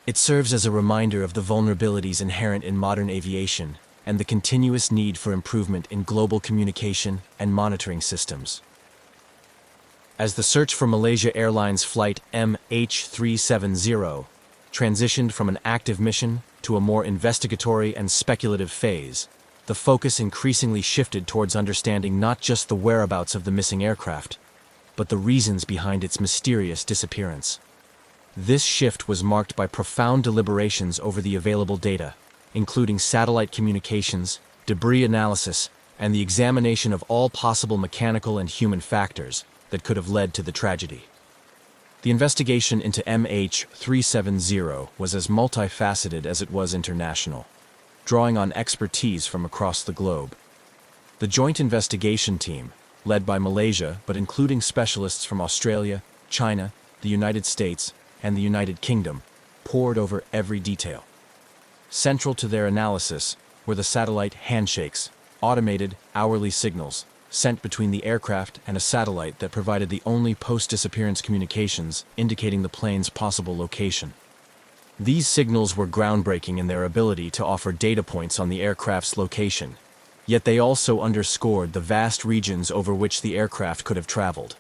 It serves as a reminder of the vulnerabilities inherent in modern aviation and the continuous need for improvement in global communication and monitoring systems. As the search for Malaysia Airlines flight MH370 transitioned from an active mission to a more investigatory and speculative phase, the focus increasingly shifted towards understanding not just the whereabouts of the missing aircraft, but the reasons behind its mysterious disappearance. This shift was marked by profound deliberations over the available data, including satellite communications, debris analysis, and the examination of all possible mechanical and human factors that could have led to the tragedy. The investigation into MH370 was as multifaceted as it was international, drawing on expertise from across the globe. The joint investigation team, led by Malaysia but including specialists from Australia, China, the United States, and the United Kingdom, pored over every detail. Central to their analysis were the satellite handshakes, automated, hourly signals sent between the aircraft and a satellite that provided the only post-disappearance communications indicating the plane's possible location. These signals were groundbreaking in their ability to offer data points on the aircraft's location, yet they also underscored the vast regions over which the aircraft could have traveled.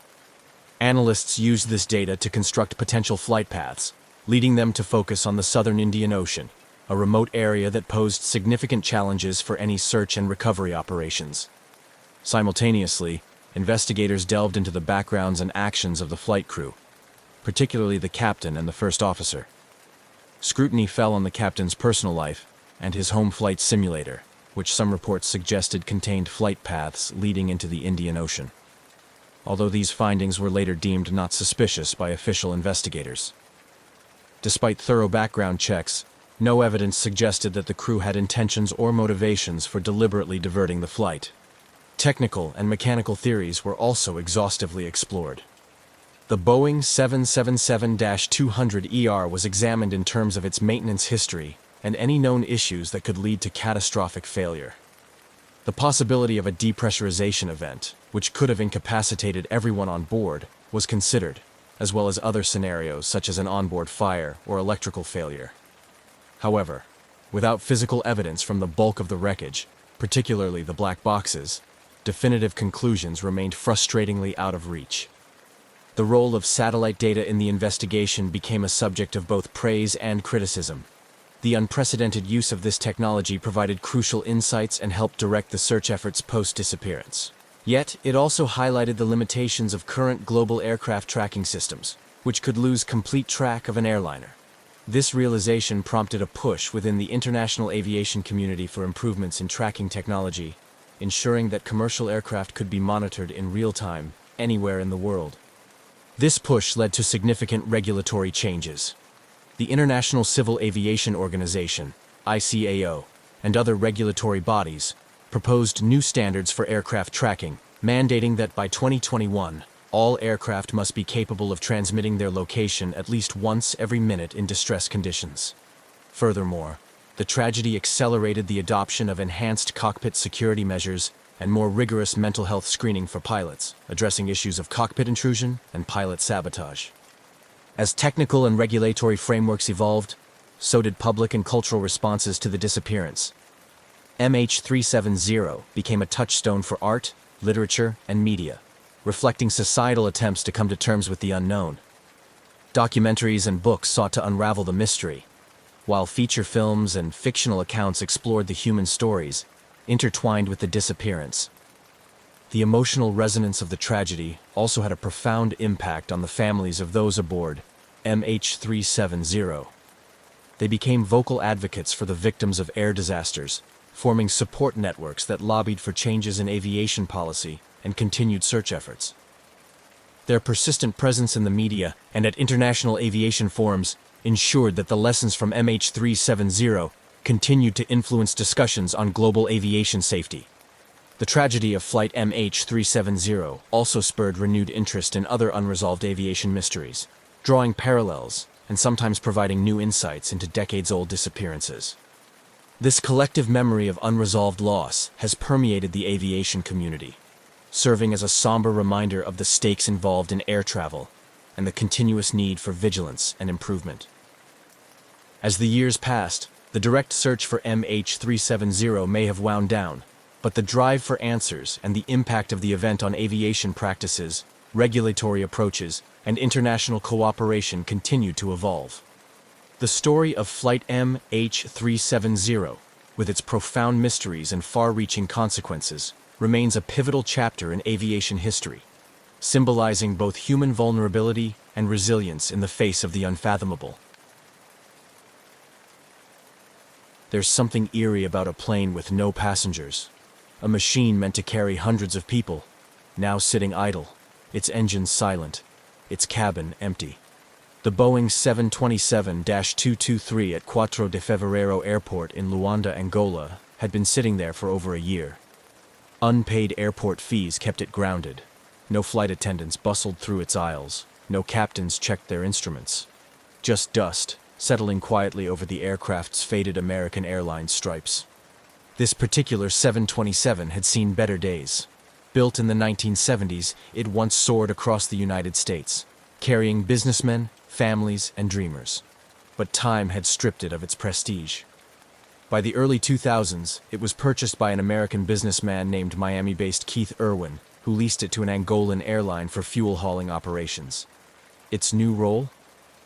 Analysts used this data to construct potential flight paths, leading them to focus on the southern Indian Ocean, a remote area that posed significant challenges for any search and recovery operations. Simultaneously, investigators delved into the backgrounds and actions of the flight crew, particularly the captain and the first officer. Scrutiny fell on the captain's personal life and his home flight simulator, which some reports suggested contained flight paths leading into the Indian Ocean, although these findings were later deemed not suspicious by official investigators. Despite thorough background checks, no evidence suggested that the crew had intentions or motivations for deliberately diverting the flight. Technical and mechanical theories were also exhaustively explored. The Boeing 777-200ER was examined in terms of its maintenance history and any known issues that could lead to catastrophic failure. The possibility of a depressurization event, which could have incapacitated everyone on board, was considered, as well as other scenarios such as an onboard fire or electrical failure. However, without physical evidence from the bulk of the wreckage, particularly the black boxes, definitive conclusions remained frustratingly out of reach. The role of satellite data in the investigation became a subject of both praise and criticism. The unprecedented use of this technology provided crucial insights and helped direct the search efforts post-disappearance. Yet, it also highlighted the limitations of current global aircraft tracking systems, which could lose complete track of an airliner. This realization prompted a push within the international aviation community for improvements in tracking technology, ensuring that commercial aircraft could be monitored in real time, anywhere in the world. This push led to significant regulatory changes. The International Civil Aviation Organization, ICAO, and other regulatory bodies proposed new standards for aircraft tracking, mandating that by 2021, all aircraft must be capable of transmitting their location at least once every minute in distress conditions. Furthermore, the tragedy accelerated the adoption of enhanced cockpit security measures and more rigorous mental health screening for pilots, addressing issues of cockpit intrusion and pilot sabotage. As technical and regulatory frameworks evolved, so did public and cultural responses to the disappearance. MH370 became a touchstone for art, literature, and media, reflecting societal attempts to come to terms with the unknown. Documentaries and books sought to unravel the mystery, while feature films and fictional accounts explored the human stories intertwined with the disappearance. The emotional resonance of the tragedy also had a profound impact on the families of those aboard MH370. They became vocal advocates for the victims of air disasters, forming support networks that lobbied for changes in aviation policy and continued search efforts. Their persistent presence in the media and at international aviation forums ensured that the lessons from MH370 continued to influence discussions on global aviation safety. The tragedy of Flight MH370 also spurred renewed interest in other unresolved aviation mysteries, drawing parallels and sometimes providing new insights into decades-old disappearances. This collective memory of unresolved loss has permeated the aviation community, serving as a somber reminder of the stakes involved in air travel and the continuous need for vigilance and improvement. As the years passed, the direct search for MH370 may have wound down, but the drive for answers and the impact of the event on aviation practices, regulatory approaches, and international cooperation continued to evolve. The story of Flight MH370, with its profound mysteries and far-reaching consequences, remains a pivotal chapter in aviation history, symbolizing both human vulnerability and resilience in the face of the unfathomable. There's something eerie about a plane with no passengers, a machine meant to carry hundreds of people, now sitting idle, its engines silent, its cabin empty. The Boeing 727-223 at 4 de Fevereiro Airport in Luanda, Angola, had been sitting there for over a year. Unpaid airport fees kept it grounded. No flight attendants bustled through its aisles. No captains checked their instruments. Just dust, settling quietly over the aircraft's faded American Airlines stripes. This particular 727 had seen better days. Built in the 1970s, it once soared across the United States, carrying businessmen, families, and dreamers. But time had stripped it of its prestige. By the early 2000s, it was purchased by an American businessman named Miami-based Keith Irwin, who leased it to an Angolan airline for fuel hauling operations. Its new role?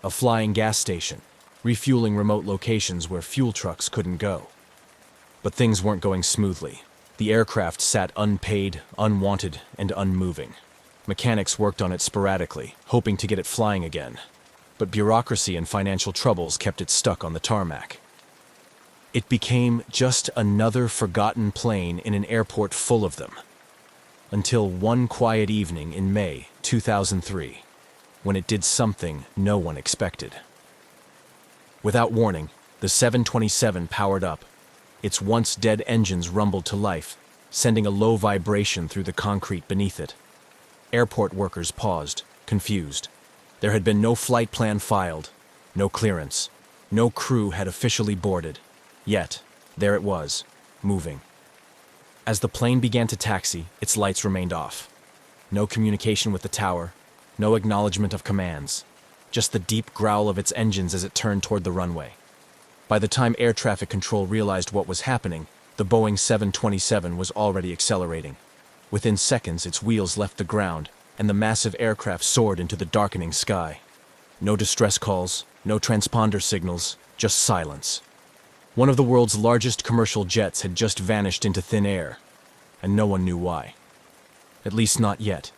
A flying gas station, refueling remote locations where fuel trucks couldn't go. But things weren't going smoothly. The aircraft sat unpaid, unwanted, and unmoving. Mechanics worked on it sporadically, hoping to get it flying again. But bureaucracy and financial troubles kept it stuck on the tarmac. It became just another forgotten plane in an airport full of them. Until one quiet evening in May 2003, when it did something no one expected. Without warning, the 727 powered up. Its once dead engines rumbled to life, sending a low vibration through the concrete beneath it. Airport workers paused, confused. There had been no flight plan filed, no clearance, no crew had officially boarded. Yet, there it was, moving. As the plane began to taxi, its lights remained off. No communication with the tower, no acknowledgement of commands, just the deep growl of its engines as it turned toward the runway. By the time air traffic control realized what was happening, the Boeing 727 was already accelerating. Within seconds, its wheels left the ground, and the massive aircraft soared into the darkening sky. No distress calls, no transponder signals, just silence. One of the world's largest commercial jets had just vanished into thin air, and no one knew why. At least not yet.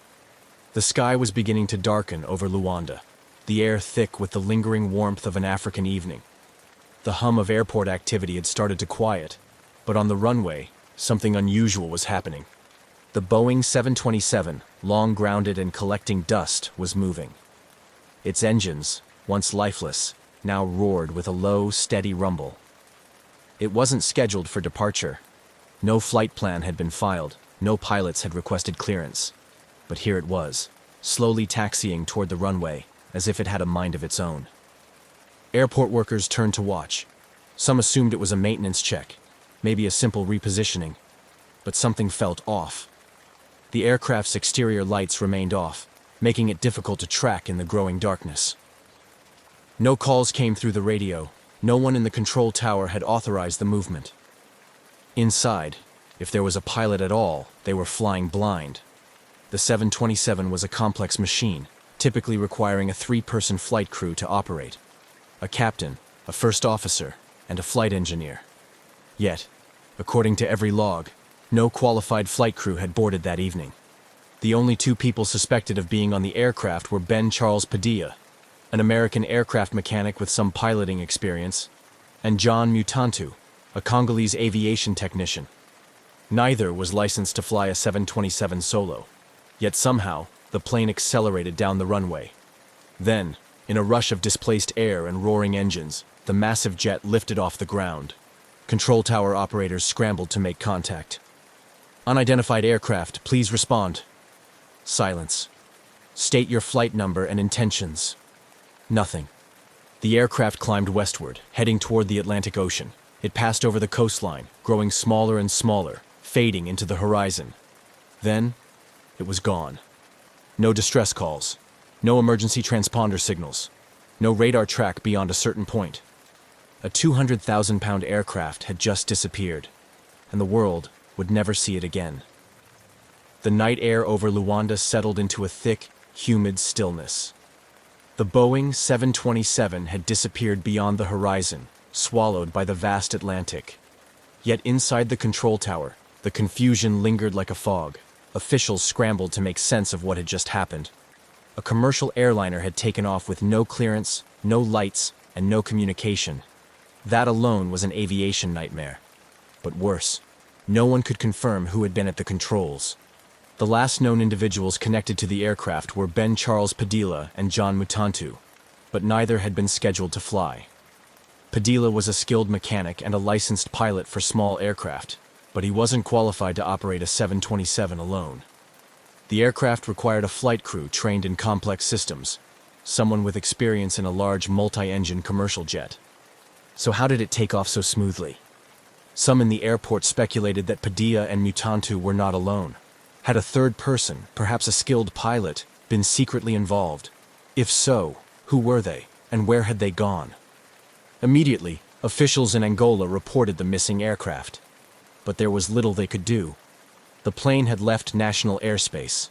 The sky was beginning to darken over Luanda, the air thick with the lingering warmth of an African evening. The hum of airport activity had started to quiet, but on the runway, something unusual was happening. The Boeing 727, long grounded and collecting dust, was moving. Its engines, once lifeless, now roared with a low, steady rumble. It wasn't scheduled for departure. No flight plan had been filed, no pilots had requested clearance. But here it was, slowly taxiing toward the runway, as if it had a mind of its own. Airport workers turned to watch. Some assumed it was a maintenance check, maybe a simple repositioning. But something felt off. The aircraft's exterior lights remained off, making it difficult to track in the growing darkness. No calls came through the radio. No one in the control tower had authorized the movement. Inside, if there was a pilot at all, they were flying blind. The 727 was a complex machine, typically requiring a 3-person flight crew to operate. A captain, a first officer, and a flight engineer. Yet, according to every log, no qualified flight crew had boarded that evening. The only 2 people suspected of being on the aircraft were Ben Charles Padilla, an American aircraft mechanic with some piloting experience, and John Mutantu, a Congolese aviation technician. Neither was licensed to fly a 727 solo, yet somehow the plane accelerated down the runway. Then, in a rush of displaced air and roaring engines, the massive jet lifted off the ground. Control tower operators scrambled to make contact. "Unidentified aircraft, please respond." Silence. "State your flight number and intentions." Nothing. The aircraft climbed westward, heading toward the Atlantic Ocean. It passed over the coastline, growing smaller and smaller, fading into the horizon. Then, it was gone. No distress calls. No emergency transponder signals. No radar track beyond a certain point. A 200,000-pound aircraft had just disappeared, and the world would never see it again. The night air over Luanda settled into a thick, humid stillness. The Boeing 727 had disappeared beyond the horizon, swallowed by the vast Atlantic. Yet inside the control tower, the confusion lingered like a fog. Officials scrambled to make sense of what had just happened. A commercial airliner had taken off with no clearance, no lights, and no communication. That alone was an aviation nightmare. But worse, no one could confirm who had been at the controls. The last known individuals connected to the aircraft were Ben Charles Padilla and John Mutantu, but neither had been scheduled to fly. Padilla was a skilled mechanic and a licensed pilot for small aircraft, but he wasn't qualified to operate a 727 alone. The aircraft required a flight crew trained in complex systems, someone with experience in a large multi-engine commercial jet. So how did it take off so smoothly? Some in the airport speculated that Padilla and Mutantu were not alone. Had a third person, perhaps a skilled pilot, been secretly involved? If so, who were they, and where had they gone? Immediately, officials in Angola reported the missing aircraft. But there was little they could do. The plane had left national airspace.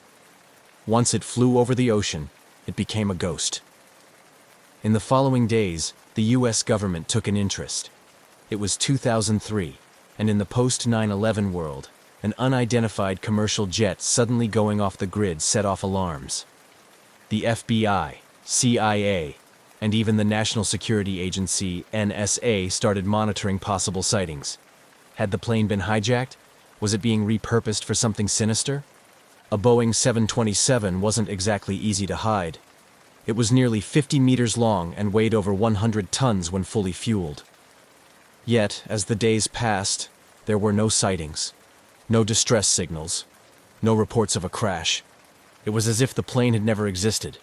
Once it flew over the ocean, it became a ghost. In the following days, the U.S. government took an interest. It was 2003, and in the post-9/11 world, an unidentified commercial jet suddenly going off the grid set off alarms. The FBI, CIA, and even the National Security Agency, NSA, started monitoring possible sightings. Had the plane been hijacked? Was it being repurposed for something sinister? A Boeing 727 wasn't exactly easy to hide. It was nearly 50 meters long and weighed over 100 tons when fully fueled. Yet, as the days passed, there were no sightings, no distress signals, no reports of a crash. It was as if the plane had never existed.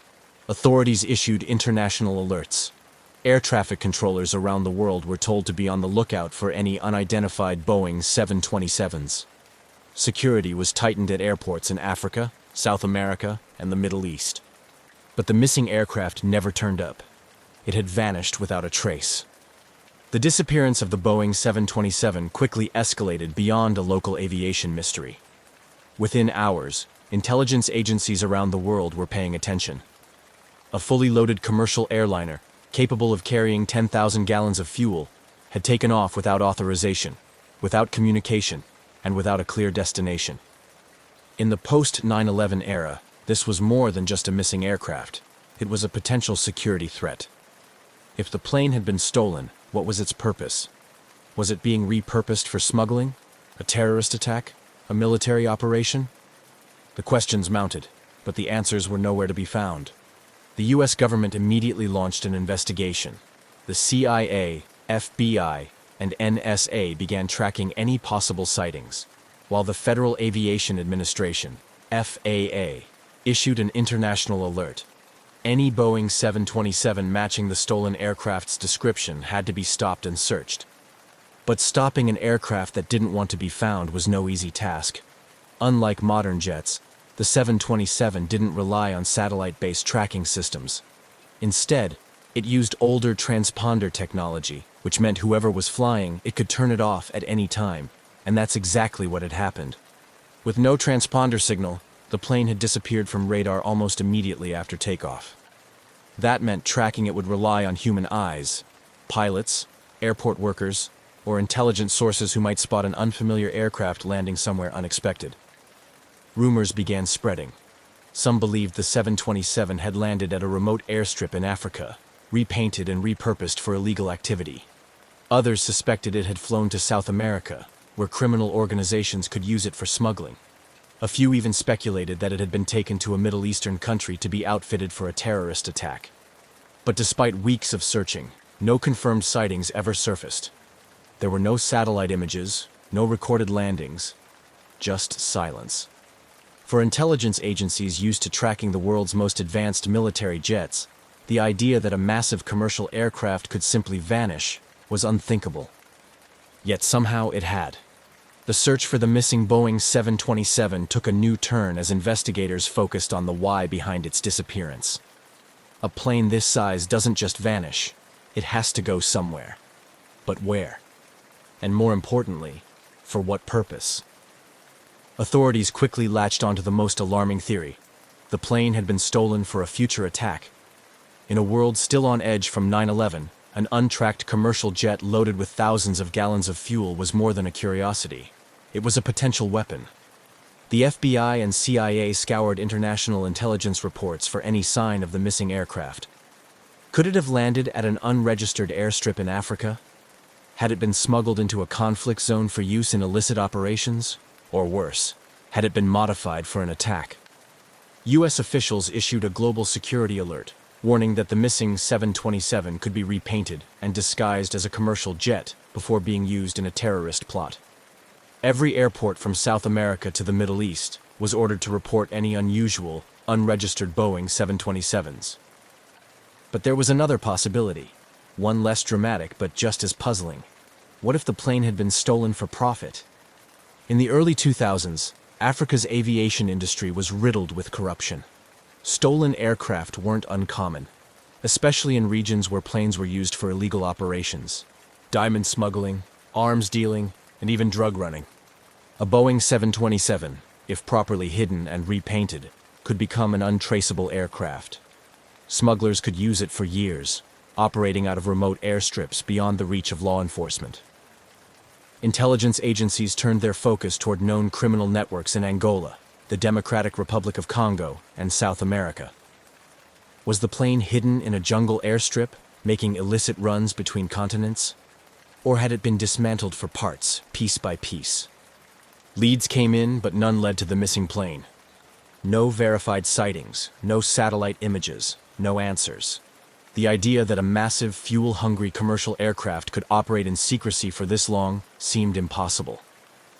Authorities issued international alerts. Air traffic controllers around the world were told to be on the lookout for any unidentified Boeing 727s. Security was tightened at airports in Africa, South America, and the Middle East. But the missing aircraft never turned up. It had vanished without a trace. The disappearance of the Boeing 727 quickly escalated beyond a local aviation mystery. Within hours, intelligence agencies around the world were paying attention. A fully loaded commercial airliner, capable of carrying 10,000 gallons of fuel, had taken off without authorization, without communication, and without a clear destination. In the post-9/11 era, this was more than just a missing aircraft. It was a potential security threat. If the plane had been stolen, what was its purpose? Was it being repurposed for smuggling? A terrorist attack? A military operation? The questions mounted, but the answers were nowhere to be found. The US government immediately launched an investigation. The CIA, FBI, and NSA began tracking any possible sightings, while the Federal Aviation Administration, FAA, issued an international alert. Any Boeing 727 matching the stolen aircraft's description had to be stopped and searched. But stopping an aircraft that didn't want to be found was no easy task. Unlike modern jets, the 727 didn't rely on satellite-based tracking systems. Instead, it used older transponder technology, which meant whoever was flying, it could turn it off at any time, and that's exactly what had happened. With no transponder signal, the plane had disappeared from radar almost immediately after takeoff. That meant tracking it would rely on human eyes, pilots, airport workers, or intelligence sources who might spot an unfamiliar aircraft landing somewhere unexpected. Rumors began spreading. Some believed the 727 had landed at a remote airstrip in Africa, repainted and repurposed for illegal activity. Others suspected it had flown to South America, where criminal organizations could use it for smuggling. A few even speculated that it had been taken to a Middle Eastern country to be outfitted for a terrorist attack. But despite weeks of searching, no confirmed sightings ever surfaced. There were no satellite images, no recorded landings, just silence. For intelligence agencies used to tracking the world's most advanced military jets, the idea that a massive commercial aircraft could simply vanish was unthinkable. Yet somehow it had. The search for the missing Boeing 727 took a new turn as investigators focused on the why behind its disappearance. A plane this size doesn't just vanish, it has to go somewhere. But where? And more importantly, for what purpose? Authorities quickly latched onto the most alarming theory. The plane had been stolen for a future attack. In a world still on edge from 9/11, an untracked commercial jet loaded with thousands of gallons of fuel was more than a curiosity. It was a potential weapon. The FBI and CIA scoured international intelligence reports for any sign of the missing aircraft. Could it have landed at an unregistered airstrip in Africa? Had it been smuggled into a conflict zone for use in illicit operations? Or worse, had it been modified for an attack? US officials issued a global security alert, warning that the missing 727 could be repainted and disguised as a commercial jet before being used in a terrorist plot. Every airport from South America to the Middle East was ordered to report any unusual, unregistered Boeing 727s. But there was another possibility, one less dramatic but just as puzzling. What if the plane had been stolen for profit? In the early 2000s, Africa's aviation industry was riddled with corruption. Stolen aircraft weren't uncommon, especially in regions where planes were used for illegal operations. Diamond smuggling, arms dealing, and even drug running. A Boeing 727, if properly hidden and repainted, could become an untraceable aircraft. Smugglers could use it for years, operating out of remote airstrips beyond the reach of law enforcement. Intelligence agencies turned their focus toward known criminal networks in Angola, the Democratic Republic of Congo, and South America. Was the plane hidden in a jungle airstrip, making illicit runs between continents? Or had it been dismantled for parts, piece by piece? Leads came in, but none led to the missing plane. No verified sightings, no satellite images, no answers. The idea that a massive, fuel-hungry commercial aircraft could operate in secrecy for this long seemed impossible.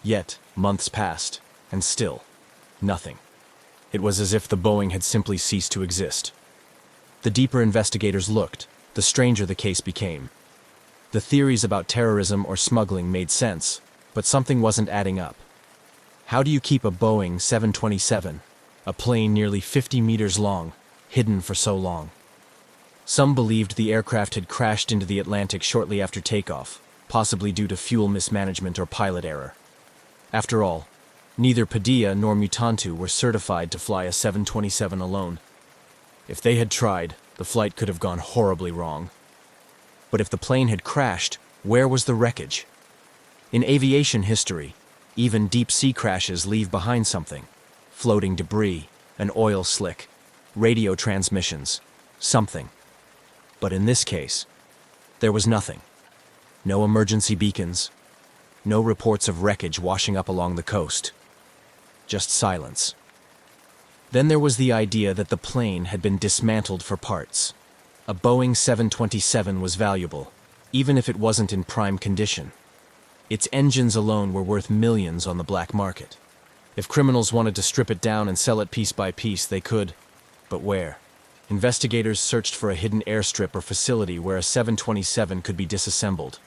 Yet, months passed, and still, nothing. It was as if the Boeing had simply ceased to exist. The deeper investigators looked, the stranger the case became. The theories about terrorism or smuggling made sense, but something wasn't adding up. How do you keep a Boeing 727, a plane nearly 50 meters long, hidden for so long. Some believed the aircraft had crashed into the Atlantic shortly after takeoff, possibly due to fuel mismanagement or pilot error. After all, neither Padilla nor Mutantu were certified to fly a 727 alone. If they had tried, the flight could have gone horribly wrong. But if the plane had crashed, where was the wreckage? In aviation history, even deep-sea crashes leave behind something. Floating debris, an oil slick, radio transmissions, something. But in this case, there was nothing. No emergency beacons, no reports of wreckage washing up along the coast. Just silence. Then there was the idea that the plane had been dismantled for parts. A Boeing 727 was valuable, even if it wasn't in prime condition. Its engines alone were worth millions on the black market. If criminals wanted to strip it down and sell it piece by piece, they could. But where? Investigators searched for a hidden airstrip or facility where a 727 could be disassembled.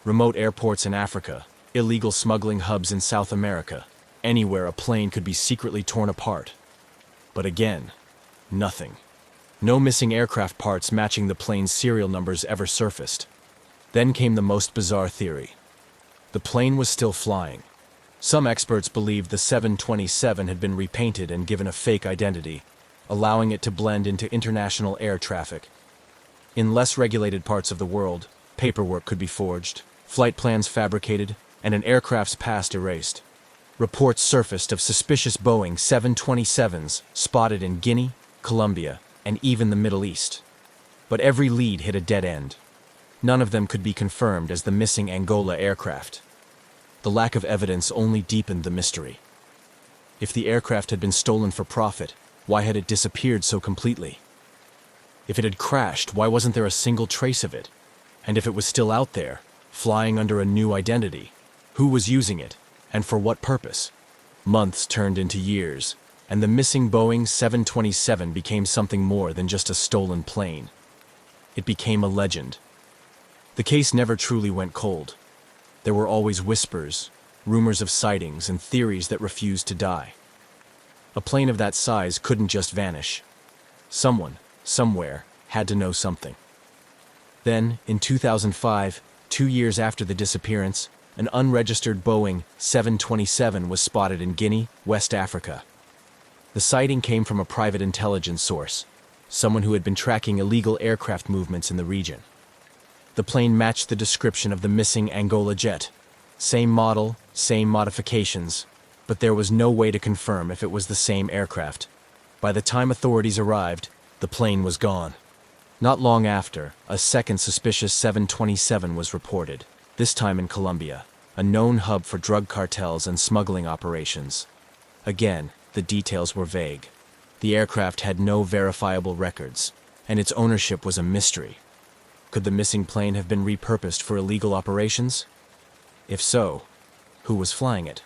Remote airports in Africa, illegal smuggling hubs in South America, anywhere a plane could be secretly torn apart. But again, nothing. No missing aircraft parts matching the plane's serial numbers ever surfaced. Then came the most bizarre theory. The plane was still flying. Some experts believed the 727 had been repainted and given a fake identity, allowing it to blend into international air traffic. In less regulated parts of the world, paperwork could be forged, flight plans fabricated, and an aircraft's past erased. Reports surfaced of suspicious Boeing 727s spotted in Guinea, Colombia, and even the Middle East. But every lead hit a dead end. None of them could be confirmed as the missing Angola aircraft. The lack of evidence only deepened the mystery. If the aircraft had been stolen for profit, why had it disappeared so completely? If it had crashed, why wasn't there a single trace of it? And if it was still out there, flying under a new identity, who was using it, and for what purpose? Months turned into years, and the missing Boeing 727 became something more than just a stolen plane. It became a legend. The case never truly went cold. There were always whispers, rumors of sightings, and theories that refused to die. A plane of that size couldn't just vanish. Someone, somewhere, had to know something. Then, in 2005, 2 years after the disappearance, an unregistered Boeing 727 was spotted in Guinea, West Africa. The sighting came from a private intelligence source, someone who had been tracking illegal aircraft movements in the region. The plane matched the description of the missing Angola jet. Same model, same modifications, but there was no way to confirm if it was the same aircraft. By the time authorities arrived, the plane was gone. Not long after, a second suspicious 727 was reported, this time in Colombia, a known hub for drug cartels and smuggling operations. Again, the details were vague. The aircraft had no verifiable records, and its ownership was a mystery. Could the missing plane have been repurposed for illegal operations? If so, who was flying it?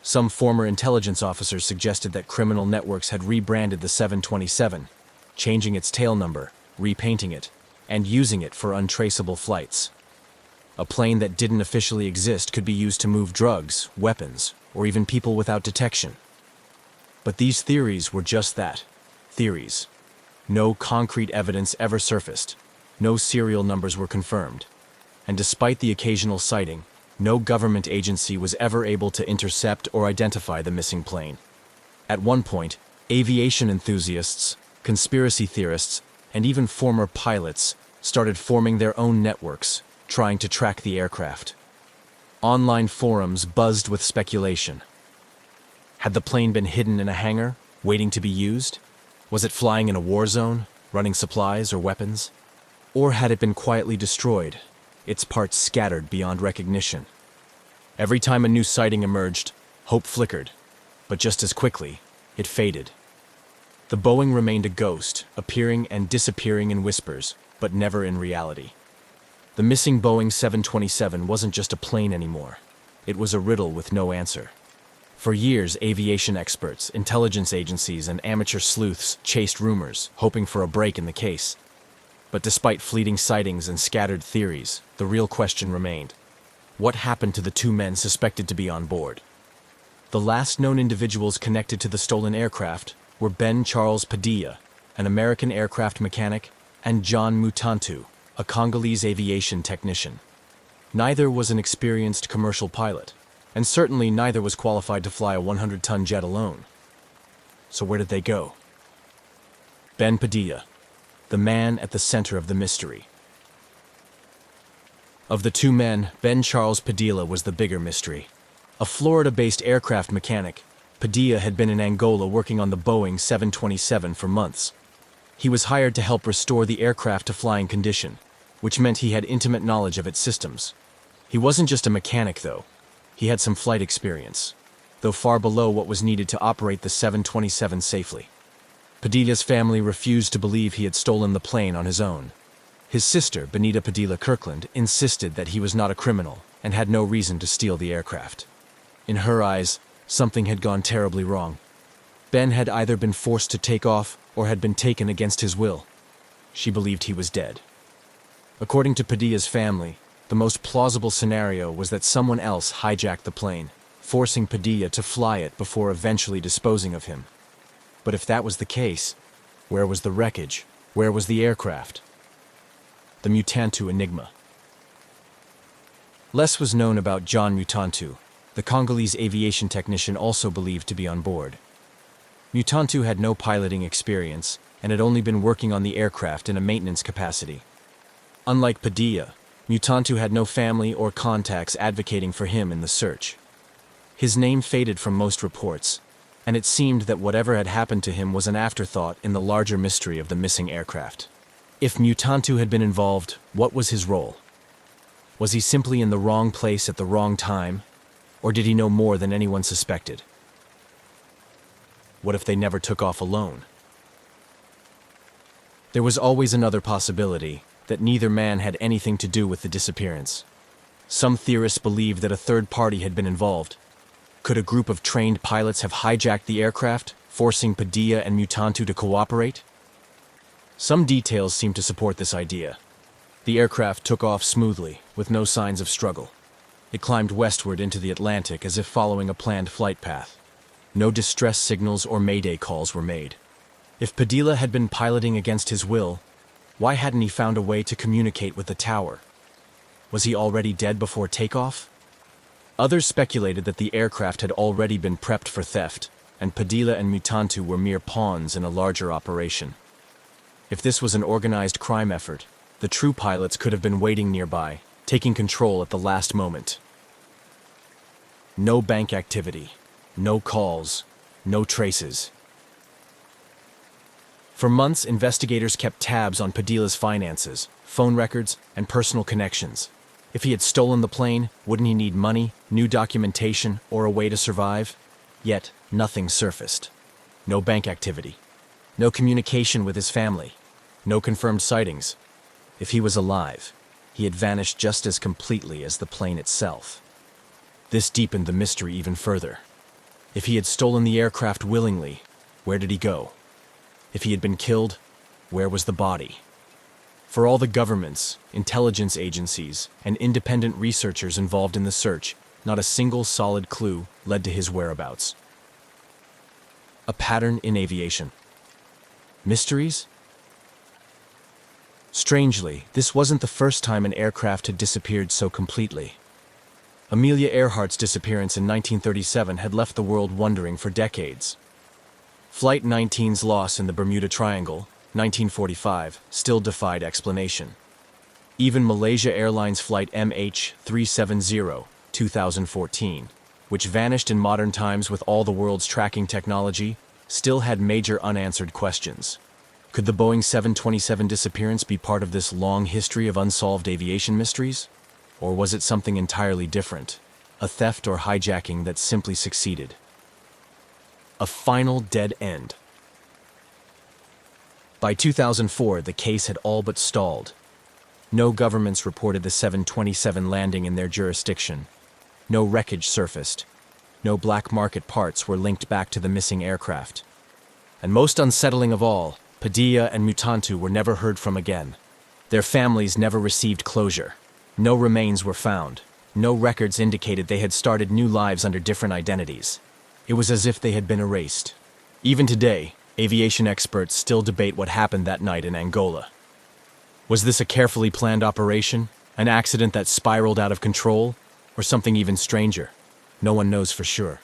Some former intelligence officers suggested that criminal networks had rebranded the 727, changing its tail number, repainting it, and using it for untraceable flights. A plane that didn't officially exist could be used to move drugs, weapons, or even people without detection. But these theories were just that, theories. No concrete evidence ever surfaced. No serial numbers were confirmed. And despite the occasional sighting, no government agency was ever able to intercept or identify the missing plane. At one point, aviation enthusiasts, conspiracy theorists, and even former pilots started forming their own networks, trying to track the aircraft. Online forums buzzed with speculation. Had the plane been hidden in a hangar, waiting to be used? Was it flying in a war zone, running supplies or weapons? Or had it been quietly destroyed, its parts scattered beyond recognition? Every time a new sighting emerged, hope flickered, but just as quickly, it faded. The Boeing remained a ghost, appearing and disappearing in whispers, but never in reality. The missing Boeing 727 wasn't just a plane anymore. It was a riddle with no answer. For years, aviation experts, intelligence agencies, and amateur sleuths chased rumors, hoping for a break in the case. But despite fleeting sightings and scattered theories, the real question remained. What happened to the two men suspected to be on board? The last known individuals connected to the stolen aircraft were Ben Charles Padilla, an American aircraft mechanic, and John Mutantu, a Congolese aviation technician. Neither was an experienced commercial pilot, and certainly neither was qualified to fly a 100-ton jet alone. So where did they go? Ben Padilla, the man at the center of the mystery. Of the two men, Ben Charles Padilla was the bigger mystery. A Florida-based aircraft mechanic, Padilla had been in Angola working on the Boeing 727 for months. He was hired to help restore the aircraft to flying condition, which meant he had intimate knowledge of its systems. He wasn't just a mechanic, though. He had some flight experience, though far below what was needed to operate the 727 safely. Padilla's family refused to believe he had stolen the plane on his own. His sister, Benita Padilla Kirkland, insisted that he was not a criminal and had no reason to steal the aircraft. In her eyes, something had gone terribly wrong. Ben had either been forced to take off or had been taken against his will. She believed he was dead. According to Padilla's family, the most plausible scenario was that someone else hijacked the plane, forcing Padilla to fly it before eventually disposing of him. But if that was the case, where was the wreckage? Where was the aircraft? The Mutantu enigma. Less was known about John Mutantu, the Congolese aviation technician also believed to be on board. Mutantu had no piloting experience and had only been working on the aircraft in a maintenance capacity. Unlike Padilla, Mutantu had no family or contacts advocating for him in the search. His name faded from most reports, and it seemed that whatever had happened to him was an afterthought in the larger mystery of the missing aircraft. If Mutantu had been involved, what was his role? Was he simply in the wrong place at the wrong time, or did he know more than anyone suspected? What if they never took off alone? There was always another possibility, that neither man had anything to do with the disappearance. Some theorists believed that a third party had been involved. Could a group of trained pilots have hijacked the aircraft, forcing Padilla and Mutantu to cooperate? Some details seem to support this idea. The aircraft took off smoothly, with no signs of struggle. It climbed westward into the Atlantic as if following a planned flight path. No distress signals or mayday calls were made. If Padilla had been piloting against his will, why hadn't he found a way to communicate with the tower? Was he already dead before takeoff? Others speculated that the aircraft had already been prepped for theft, and Padilla and Mutantu were mere pawns in a larger operation. If this was an organized crime effort, the true pilots could have been waiting nearby, taking control at the last moment. No bank activity, no calls, no traces. For months, investigators kept tabs on Padilla's finances, phone records, and personal connections. If he had stolen the plane, wouldn't he need money, new documentation, or a way to survive? Yet, nothing surfaced. No bank activity. No communication with his family. No confirmed sightings. If he was alive, he had vanished just as completely as the plane itself. This deepened the mystery even further. If he had stolen the aircraft willingly, where did he go? If he had been killed, where was the body? For all the governments, intelligence agencies, and independent researchers involved in the search, not a single solid clue led to his whereabouts. A pattern in aviation. Mysteries? Strangely, this wasn't the first time an aircraft had disappeared so completely. Amelia Earhart's disappearance in 1937 had left the world wondering for decades. Flight 19's loss in the Bermuda Triangle, 1945, still defied explanation. Even Malaysia Airlines Flight MH370, 2014, which vanished in modern times with all the world's tracking technology, still had major unanswered questions. Could the Boeing 727 disappearance be part of this long history of unsolved aviation mysteries? Or was it something entirely different, a theft or hijacking that simply succeeded? A final dead end. By 2004, the case had all but stalled. No governments reported the 727 landing in their jurisdiction. No wreckage surfaced. No black market parts were linked back to the missing aircraft. And most unsettling of all, Padilla and Mutantu were never heard from again. Their families never received closure. No remains were found. No records indicated they had started new lives under different identities. It was as if they had been erased. Even today, Aviation experts still debate what happened that night in Angola. Was this a carefully planned operation, an accident that spiraled out of control, or something even stranger? No one knows for sure.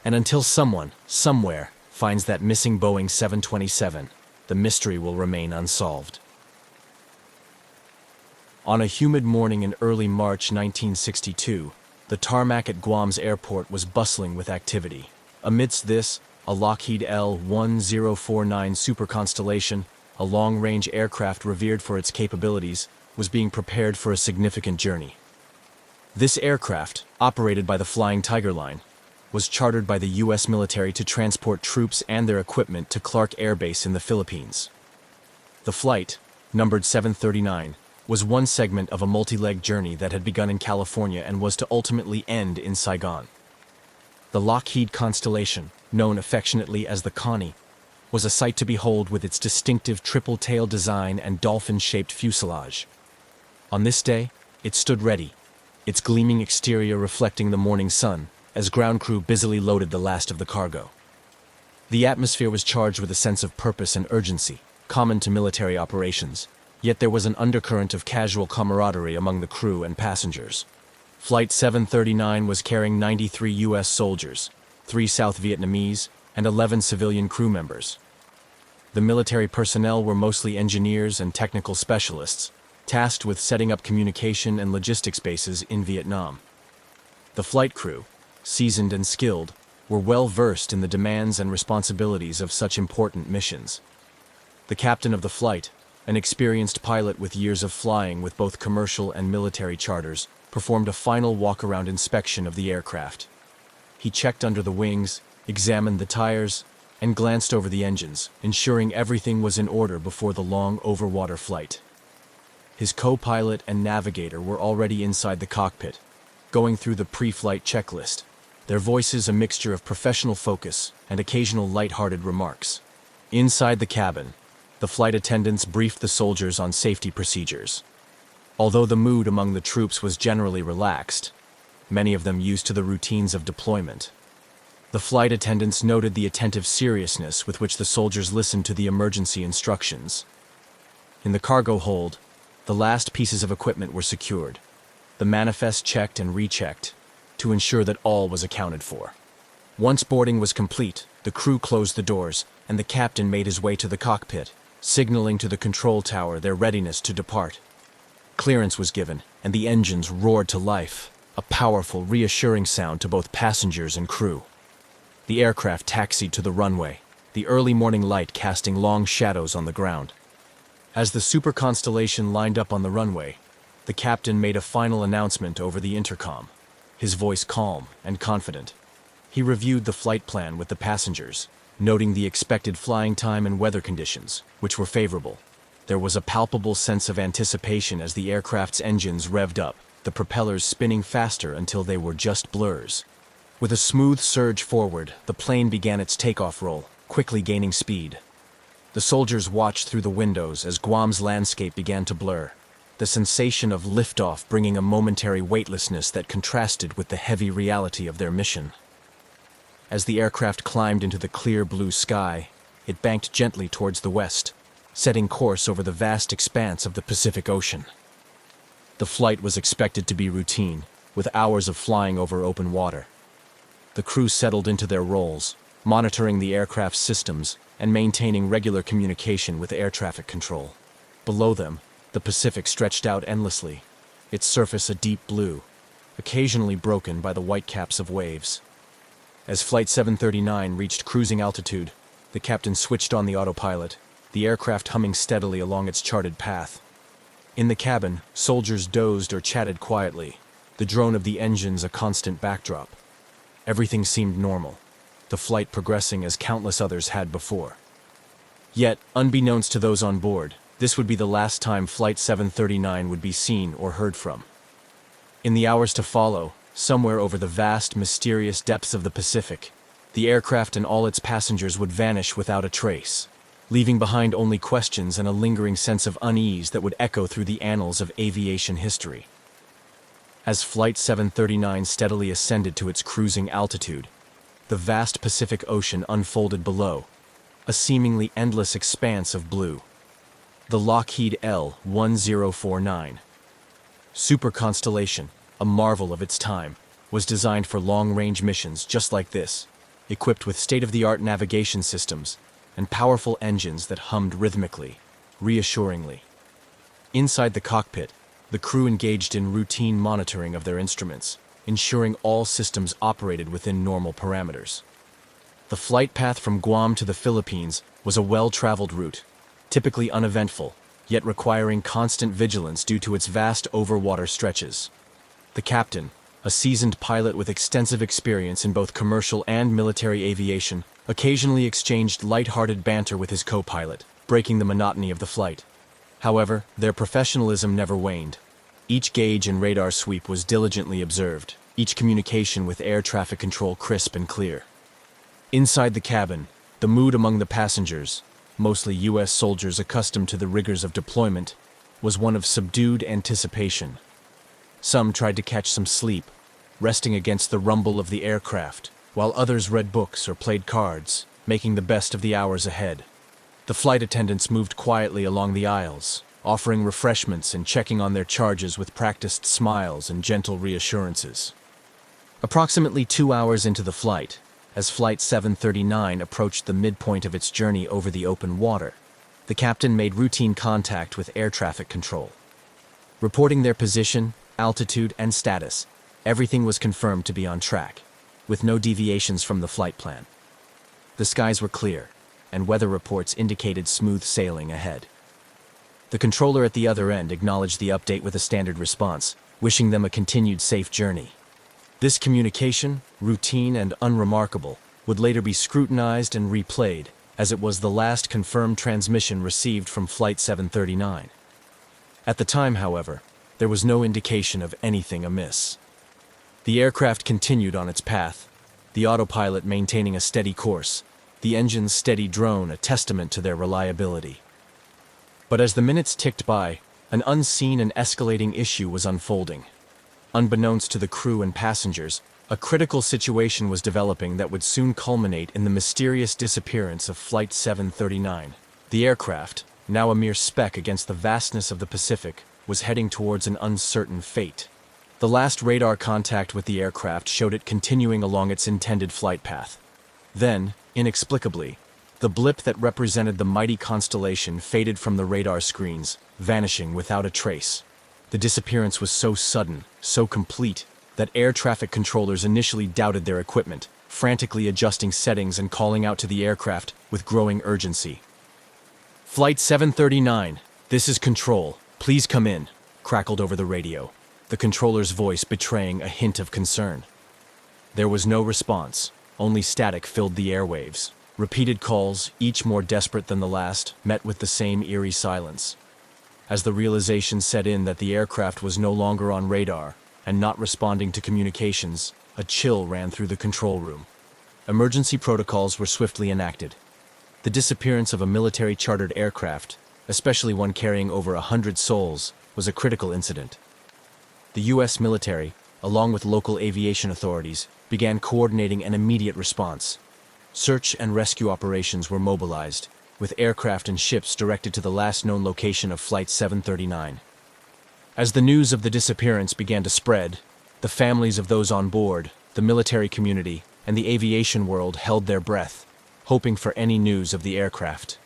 And until someone, somewhere, finds that missing Boeing 727, the mystery will remain unsolved. On a humid morning in early March 1962, the tarmac at Guam's airport was bustling with activity. Amidst this, a Lockheed L-1049 Super Constellation, a long-range aircraft revered for its capabilities, was being prepared for a significant journey. This aircraft, operated by the Flying Tiger Line, was chartered by the U.S. military to transport troops and their equipment to Clark Air Base in the Philippines. The flight, numbered 739, was one segment of a multi-leg journey that had begun in California and was to ultimately end in Saigon. The Lockheed Constellation, known affectionately as the Connie, was a sight to behold with its distinctive triple-tail design and dolphin-shaped fuselage. On this day, it stood ready, its gleaming exterior reflecting the morning sun, as ground crew busily loaded the last of the cargo. The atmosphere was charged with a sense of purpose and urgency, common to military operations, yet there was an undercurrent of casual camaraderie among the crew and passengers. Flight 739 was carrying 93 U.S. soldiers, 3 South Vietnamese, and 11 civilian crew members. The military personnel were mostly engineers and technical specialists, tasked with setting up communication and logistics bases in Vietnam. The flight crew, seasoned and skilled, were well versed in the demands and responsibilities of such important missions. The captain of the flight, an experienced pilot with years of flying with both commercial and military charters, performed a final walk-around inspection of the aircraft. He checked under the wings, examined the tires, and glanced over the engines, ensuring everything was in order before the long overwater flight. His co-pilot and navigator were already inside the cockpit, going through the pre-flight checklist, their voices a mixture of professional focus and occasional light-hearted remarks. Inside the cabin, the flight attendants briefed the soldiers on safety procedures. Although the mood among the troops was generally relaxed, many of them used to the routines of deployment, the flight attendants noted the attentive seriousness with which the soldiers listened to the emergency instructions. In the cargo hold, the last pieces of equipment were secured, the manifest checked and rechecked, to ensure that all was accounted for. Once boarding was complete, the crew closed the doors, and the captain made his way to the cockpit, signaling to the control tower their readiness to depart. Clearance was given, and the engines roared to life, a powerful, reassuring sound to both passengers and crew. The aircraft taxied to the runway, the early morning light casting long shadows on the ground. As the Super Constellation lined up on the runway, the captain made a final announcement over the intercom, his voice calm and confident. He reviewed the flight plan with the passengers, noting the expected flying time and weather conditions, which were favorable. There was a palpable sense of anticipation as the aircraft's engines revved up, the propellers spinning faster until they were just blurs. With a smooth surge forward, the plane began its takeoff roll, quickly gaining speed. The soldiers watched through the windows as Guam's landscape began to blur, the sensation of liftoff bringing a momentary weightlessness that contrasted with the heavy reality of their mission. As the aircraft climbed into the clear blue sky, it banked gently towards the west, setting course over the vast expanse of the Pacific Ocean. The flight was expected to be routine, with hours of flying over open water. The crew settled into their roles, monitoring the aircraft's systems and maintaining regular communication with air traffic control. Below them, the Pacific stretched out endlessly, its surface a deep blue, occasionally broken by the white caps of waves. As Flight 739 reached cruising altitude, the captain switched on the autopilot, the aircraft humming steadily along its charted path. In the cabin, soldiers dozed or chatted quietly, the drone of the engines a constant backdrop. Everything seemed normal, the flight progressing as countless others had before. Yet, unbeknownst to those on board, this would be the last time Flight 739 would be seen or heard from. In the hours to follow, somewhere over the vast, mysterious depths of the Pacific, the aircraft and all its passengers would vanish without a trace, leaving behind only questions and a lingering sense of unease that would echo through the annals of aviation history. As Flight 739 steadily ascended to its cruising altitude, the vast Pacific Ocean unfolded below, a seemingly endless expanse of blue. The Lockheed L-1049 super constellation, a marvel of its time, was designed for long-range missions just like this, equipped with state-of-the-art navigation systems and powerful engines that hummed rhythmically, reassuringly. Inside the cockpit, the crew engaged in routine monitoring of their instruments, ensuring all systems operated within normal parameters. The flight path from Guam to the Philippines was a well-traveled route, typically uneventful, yet requiring constant vigilance due to its vast overwater stretches. The captain, a seasoned pilot with extensive experience in both commercial and military aviation, occasionally exchanged light-hearted banter with his co-pilot, breaking the monotony of the flight. However, their professionalism never waned. Each gauge and radar sweep was diligently observed, each communication with air traffic control crisp and clear. Inside the cabin, the mood among the passengers, mostly U.S. soldiers accustomed to the rigors of deployment, was one of subdued anticipation. Some tried to catch some sleep, resting against the rumble of the aircraft, while others read books or played cards, making the best of the hours ahead. The flight attendants moved quietly along the aisles, offering refreshments and checking on their charges with practiced smiles and gentle reassurances. Approximately 2 hours into the flight, as Flight 739 approached the midpoint of its journey over the open water, the captain made routine contact with air traffic control. Reporting their position, altitude, and status, everything was confirmed to be on track, with no deviations from the flight plan. The skies were clear, and weather reports indicated smooth sailing ahead. The controller at the other end acknowledged the update with a standard response, wishing them a continued safe journey. This communication, routine and unremarkable, would later be scrutinized and replayed, as it was the last confirmed transmission received from Flight 739. At the time, however, there was no indication of anything amiss. The aircraft continued on its path, the autopilot maintaining a steady course, the engine's steady drone a testament to their reliability. But as the minutes ticked by, an unseen and escalating issue was unfolding. Unbeknownst to the crew and passengers, a critical situation was developing that would soon culminate in the mysterious disappearance of Flight 739. The aircraft, now a mere speck against the vastness of the Pacific, was heading towards an uncertain fate. The last radar contact with the aircraft showed it continuing along its intended flight path. Then, inexplicably, the blip that represented the mighty constellation faded from the radar screens, vanishing without a trace. The disappearance was so sudden, so complete, that air traffic controllers initially doubted their equipment, frantically adjusting settings and calling out to the aircraft with growing urgency. "Flight 739, this is Control. Please come in," crackled over the radio, the controller's voice betraying a hint of concern. There was no response, only static filled the airwaves. Repeated calls, each more desperate than the last, met with the same eerie silence. As the realization set in that the aircraft was no longer on radar and not responding to communications, a chill ran through the control room. Emergency protocols were swiftly enacted. The disappearance of a military-chartered aircraft, especially one carrying over 100 souls, was a critical incident. The U.S. military, along with local aviation authorities, began coordinating an immediate response. Search and rescue operations were mobilized, with aircraft and ships directed to the last known location of Flight 739. As the news of the disappearance began to spread, the families of those on board, the military community, and the aviation world held their breath, hoping for any news of the aircraft.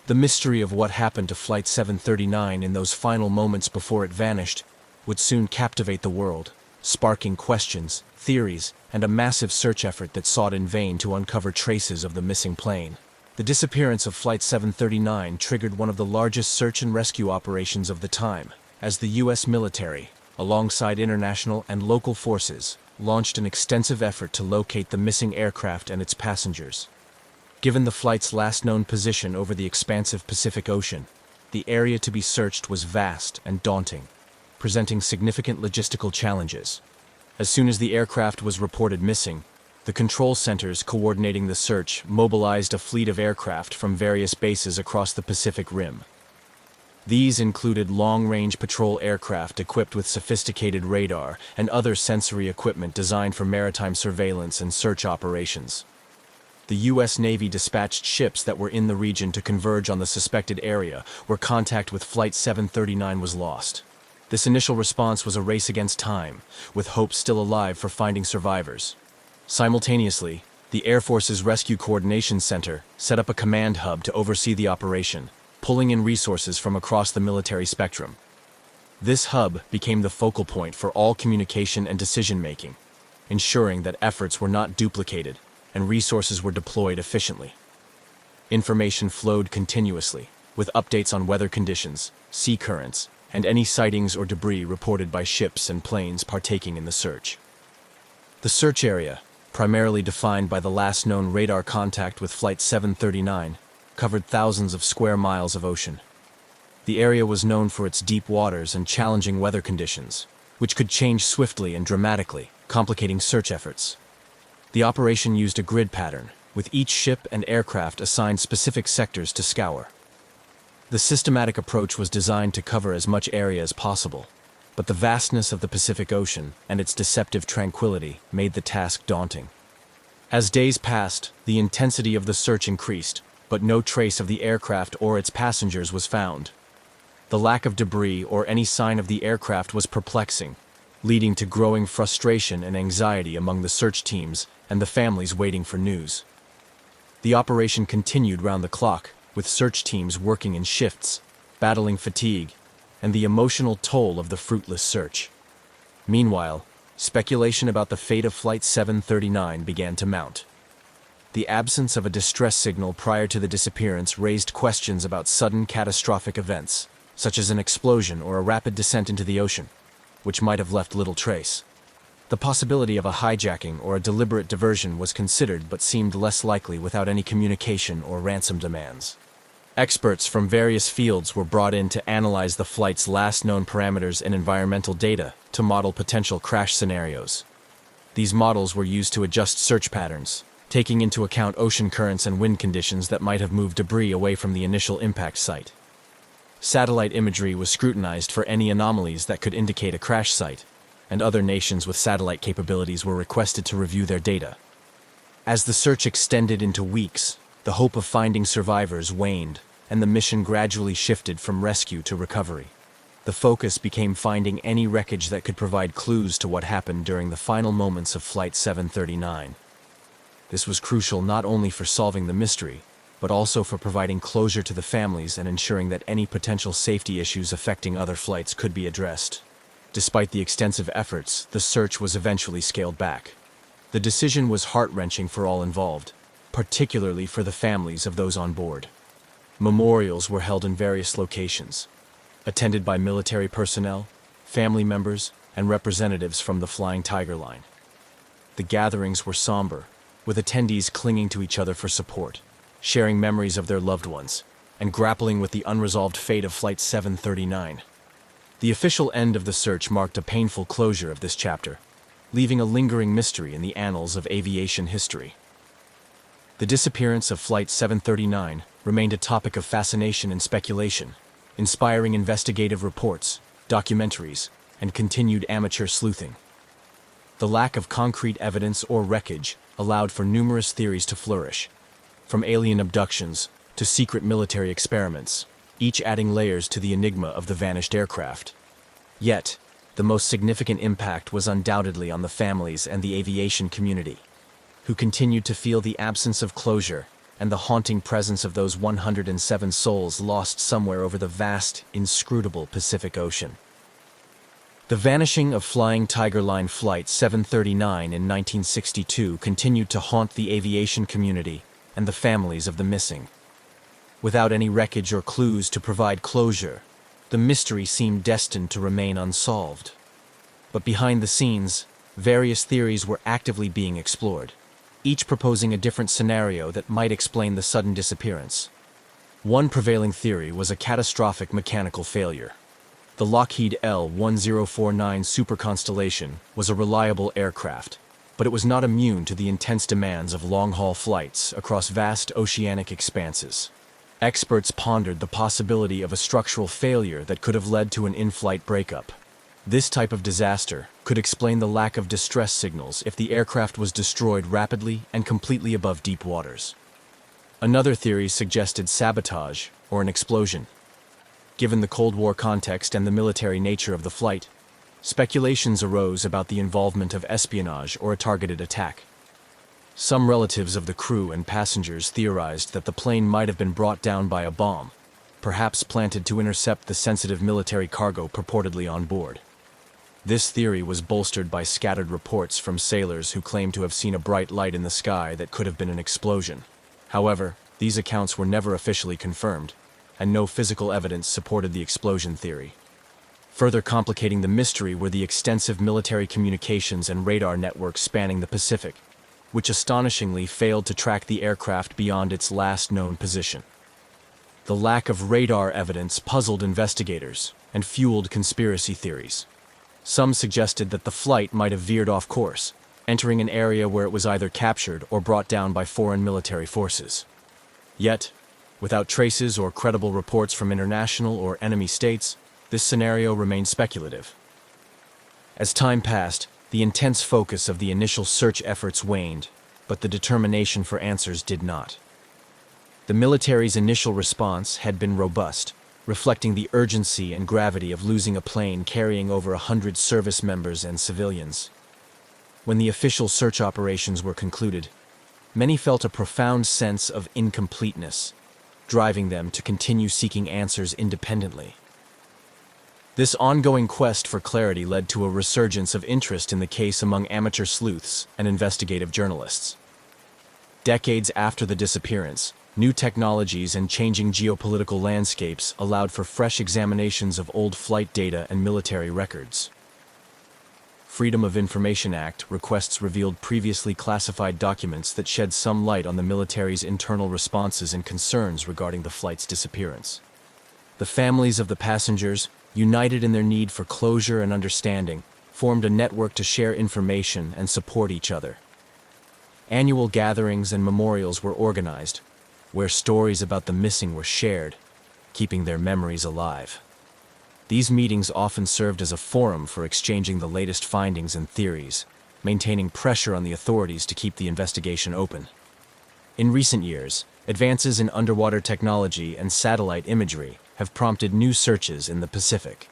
The mystery of what happened to Flight 739 in those final moments before it vanished would soon captivate the world, sparking questions, theories, and a massive search effort that sought in vain to uncover traces of the missing plane. The disappearance of Flight 739 triggered one of the largest search and rescue operations of the time, as the U.S. military, alongside international and local forces, launched an extensive effort to locate the missing aircraft and its passengers. Given the flight's last known position over the expansive Pacific Ocean, the area to be searched was vast and daunting, presenting significant logistical challenges. As soon as the aircraft was reported missing, the control centers coordinating the search mobilized a fleet of aircraft from various bases across the Pacific Rim. These included long-range patrol aircraft equipped with sophisticated radar and other sensory equipment designed for maritime surveillance and search operations. the U.S. Navy dispatched ships that were in the region to converge on the suspected area where contact with Flight 739 was lost. This initial response was a race against time, with hope still alive for finding survivors. Simultaneously, the Air Force's Rescue Coordination Center set up a command hub to oversee the operation, pulling in resources from across the military spectrum. This hub became the focal point for all communication and decision-making, ensuring that efforts were not duplicated and resources were deployed efficiently. Information flowed continuously, with updates on weather conditions, sea currents, and any sightings or debris reported by ships and planes partaking in the search. The search area, primarily defined by the last known radar contact with Flight 739, covered thousands of square miles of ocean. The area was known for its deep waters and challenging weather conditions, which could change swiftly and dramatically, complicating search efforts. The operation used a grid pattern, with each ship and aircraft assigned specific sectors to scour. The systematic approach was designed to cover as much area as possible, but the vastness of the Pacific Ocean and its deceptive tranquility made the task daunting. As days passed, the intensity of the search increased, but no trace of the aircraft or its passengers was found. The lack of debris or any sign of the aircraft was perplexing, leading to growing frustration and anxiety among the search teams and the families waiting for news. The operation continued round the clock, with search teams working in shifts, battling fatigue, and the emotional toll of the fruitless search. Meanwhile, speculation about the fate of Flight 739 began to mount. The absence of a distress signal prior to the disappearance raised questions about sudden catastrophic events, such as an explosion or a rapid descent into the ocean, which might have left little trace. The possibility of a hijacking or a deliberate diversion was considered but seemed less likely without any communication or ransom demands. Experts from various fields were brought in to analyze the flight's last known parameters and environmental data to model potential crash scenarios. These models were used to adjust search patterns, taking into account ocean currents and wind conditions that might have moved debris away from the initial impact site. Satellite imagery was scrutinized for any anomalies that could indicate a crash site, and other nations with satellite capabilities were requested to review their data. As the search extended into weeks, the hope of finding survivors waned, and the mission gradually shifted from rescue to recovery. The focus became finding any wreckage that could provide clues to what happened during the final moments of Flight 739. This was crucial not only for solving the mystery, but also for providing closure to the families and ensuring that any potential safety issues affecting other flights could be addressed. Despite the extensive efforts, the search was eventually scaled back. The decision was heart-wrenching for all involved, particularly for the families of those on board. Memorials were held in various locations, attended by military personnel, family members, and representatives from the Flying Tiger Line. The gatherings were somber, with attendees clinging to each other for support, sharing memories of their loved ones, and grappling with the unresolved fate of Flight 739. The official end of the search marked a painful closure of this chapter, leaving a lingering mystery in the annals of aviation history. The disappearance of Flight 739 remained a topic of fascination and speculation, inspiring investigative reports, documentaries, and continued amateur sleuthing. The lack of concrete evidence or wreckage allowed for numerous theories to flourish, from alien abductions to secret military experiments, each adding layers to the enigma of the vanished aircraft. Yet, the most significant impact was undoubtedly on the families and the aviation community, who continued to feel the absence of closure and the haunting presence of those 107 souls lost somewhere over the vast, inscrutable Pacific Ocean. The vanishing of Flying Tiger Line Flight 739 in 1962 continued to haunt the aviation community and the families of the missing. Without any wreckage or clues to provide closure, the mystery seemed destined to remain unsolved. But behind the scenes, various theories were actively being explored, each proposing a different scenario that might explain the sudden disappearance. One prevailing theory was a catastrophic mechanical failure. The Lockheed L-1049 Super Constellation was a reliable aircraft, but it was not immune to the intense demands of long-haul flights across vast oceanic expanses. Experts pondered the possibility of a structural failure that could have led to an in-flight breakup. This type of disaster could could explain the lack of distress signals if the aircraft was destroyed rapidly and completely above deep waters. Another theory suggested sabotage or an explosion. Given the Cold War context and the military nature of the flight, speculations arose about the involvement of espionage or a targeted attack. Some relatives of the crew and passengers theorized that the plane might have been brought down by a bomb, perhaps planted to intercept the sensitive military cargo purportedly on board. This theory was bolstered by scattered reports from sailors who claimed to have seen a bright light in the sky that could have been an explosion. However, these accounts were never officially confirmed, and no physical evidence supported the explosion theory. Further complicating the mystery were the extensive military communications and radar networks spanning the Pacific, which astonishingly failed to track the aircraft beyond its last known position. The lack of radar evidence puzzled investigators and fueled conspiracy theories. Some suggested that the flight might have veered off course, entering an area where it was either captured or brought down by foreign military forces. Yet, without traces or credible reports from international or enemy states, this scenario remained speculative. As time passed, the intense focus of the initial search efforts waned, but the determination for answers did not. The military's initial response had been robust, reflecting the urgency and gravity of losing a plane carrying over 100 service members and civilians. When the official search operations were concluded, many felt a profound sense of incompleteness, driving them to continue seeking answers independently. This ongoing quest for clarity led to a resurgence of interest in the case among amateur sleuths and investigative journalists. Decades after the disappearance, new technologies and changing geopolitical landscapes allowed for fresh examinations of old flight data and military records. Freedom of Information Act requests revealed previously classified documents that shed some light on the military's internal responses and concerns regarding the flight's disappearance. The families of the passengers, united in their need for closure and understanding, formed a network to share information and support each other. Annual gatherings and memorials were organized, where stories about the missing were shared, keeping their memories alive. These meetings often served as a forum for exchanging the latest findings and theories, maintaining pressure on the authorities to keep the investigation open. In recent years, advances in underwater technology and satellite imagery have prompted new searches in the Pacific.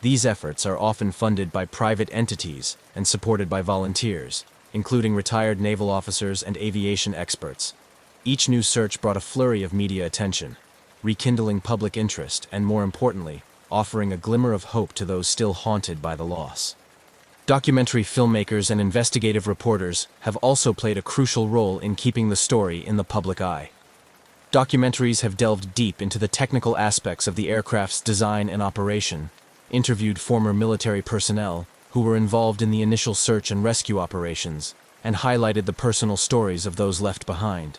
These efforts are often funded by private entities and supported by volunteers, including retired naval officers and aviation experts. Each new search brought a flurry of media attention, rekindling public interest and, more importantly, offering a glimmer of hope to those still haunted by the loss. Documentary filmmakers and investigative reporters have also played a crucial role in keeping the story in the public eye. Documentaries have delved deep into the technical aspects of the aircraft's design and operation, interviewed former military personnel who were involved in the initial search and rescue operations, and highlighted the personal stories of those left behind.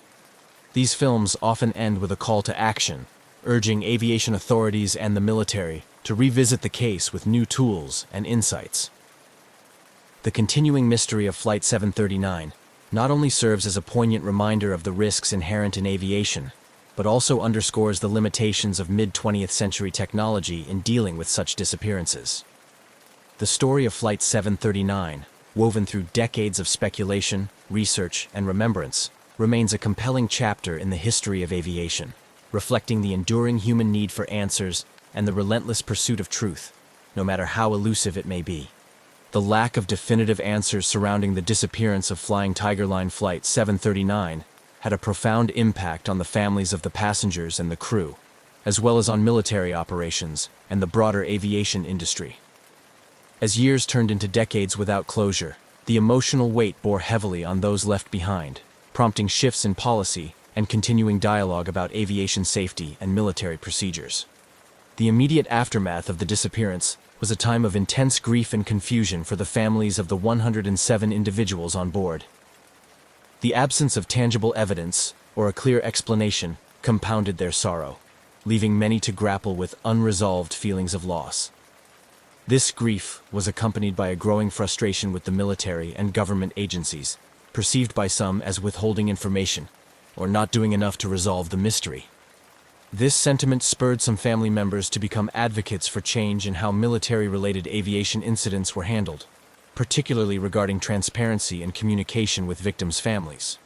These films often end with a call to action, urging aviation authorities and the military to revisit the case with new tools and insights. The continuing mystery of Flight 739 not only serves as a poignant reminder of the risks inherent in aviation, but also underscores the limitations of mid-20th century technology in dealing with such disappearances. The story of Flight 739, woven through decades of speculation, research, and remembrance, remains a compelling chapter in the history of aviation, reflecting the enduring human need for answers and the relentless pursuit of truth, no matter how elusive it may be. The lack of definitive answers surrounding the disappearance of Flying Tiger Line Flight 739 had a profound impact on the families of the passengers and the crew, as well as on military operations and the broader aviation industry. As years turned into decades without closure, the emotional weight bore heavily on those left behind, prompting shifts in policy and continuing dialogue about aviation safety and military procedures. The immediate aftermath of the disappearance was a time of intense grief and confusion for the families of the 107 individuals on board. The absence of tangible evidence or a clear explanation compounded their sorrow, leaving many to grapple with unresolved feelings of loss. This grief was accompanied by a growing frustration with the military and government agencies, perceived by some as withholding information or not doing enough to resolve the mystery. This sentiment spurred some family members to become advocates for change in how military-related aviation incidents were handled, particularly regarding transparency and communication with victims' families.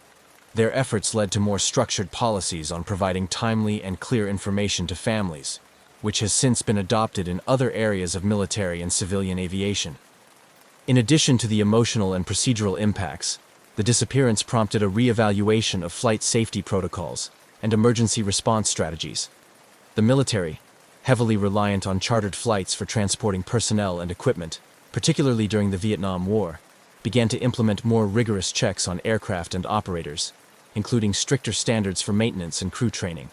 Their efforts led to more structured policies on providing timely and clear information to families, which has since been adopted in other areas of military and civilian aviation. In addition to the emotional and procedural impacts, the disappearance prompted a re-evaluation of flight safety protocols and emergency response strategies. The military, heavily reliant on chartered flights for transporting personnel and equipment, particularly during the Vietnam War, began to implement more rigorous checks on aircraft and operators, including stricter standards for maintenance and crew training.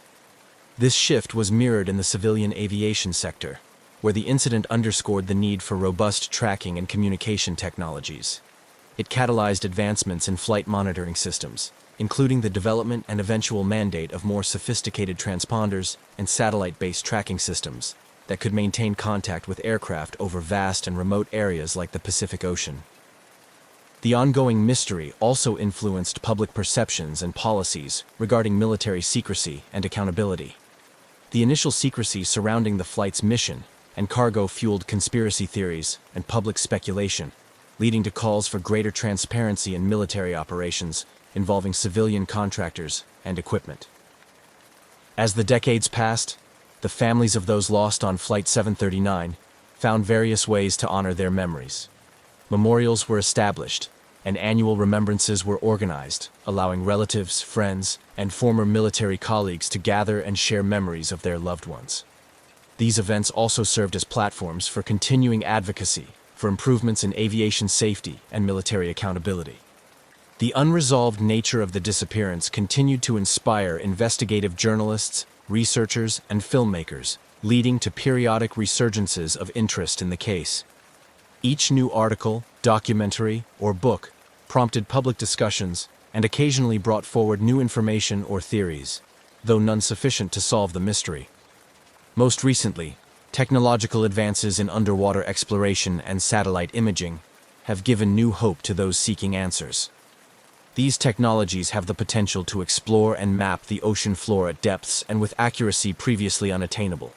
This shift was mirrored in the civilian aviation sector, where the incident underscored the need for robust tracking and communication technologies. It catalyzed advancements in flight monitoring systems, including the development and eventual mandate of more sophisticated transponders and satellite-based tracking systems that could maintain contact with aircraft over vast and remote areas like the Pacific Ocean. The ongoing mystery also influenced public perceptions and policies regarding military secrecy and accountability. The initial secrecy surrounding the flight's mission and cargo fueled conspiracy theories and public speculation, leading to calls for greater transparency in military operations involving civilian contractors and equipment. As the decades passed, the families of those lost on Flight 739 found various ways to honor their memories. Memorials were established, and annual remembrances were organized, allowing relatives, friends, and former military colleagues to gather and share memories of their loved ones. These events also served as platforms for continuing advocacy for improvements in aviation safety and military accountability. The unresolved nature of the disappearance continued to inspire investigative journalists, researchers, and filmmakers, leading to periodic resurgences of interest in the case. Each new article, documentary, or book prompted public discussions and occasionally brought forward new information or theories, though none sufficient to solve the mystery. Most recently, technological advances in underwater exploration and satellite imaging have given new hope to those seeking answers. These technologies have the potential to explore and map the ocean floor at depths and with accuracy previously unattainable.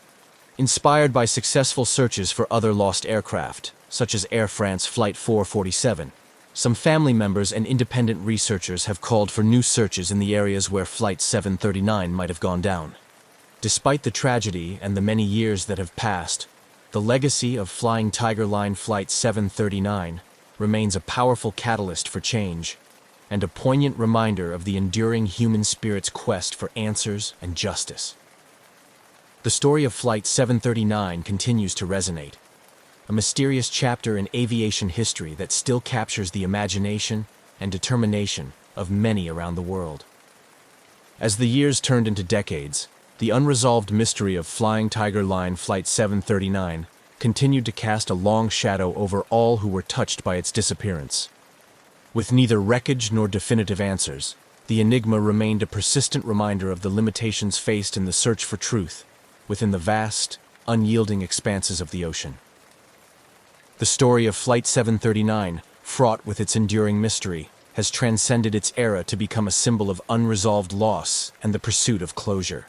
Inspired by successful searches for other lost aircraft, such as Air France Flight 447, some family members and independent researchers have called for new searches in the areas where Flight 739 might have gone down. Despite the tragedy and the many years that have passed, the legacy of Flying Tiger Line Flight 739 remains a powerful catalyst for change and a poignant reminder of the enduring human spirit's quest for answers and justice. The story of Flight 739 continues to resonate, a mysterious chapter in aviation history that still captures the imagination and determination of many around the world. As the years turned into decades, the unresolved mystery of Flying Tiger Line Flight 739 continued to cast a long shadow over all who were touched by its disappearance. With neither wreckage nor definitive answers, the enigma remained a persistent reminder of the limitations faced in the search for truth within the vast, unyielding expanses of the ocean. The story of Flight 739, fraught with its enduring mystery, has transcended its era to become a symbol of unresolved loss and the pursuit of closure.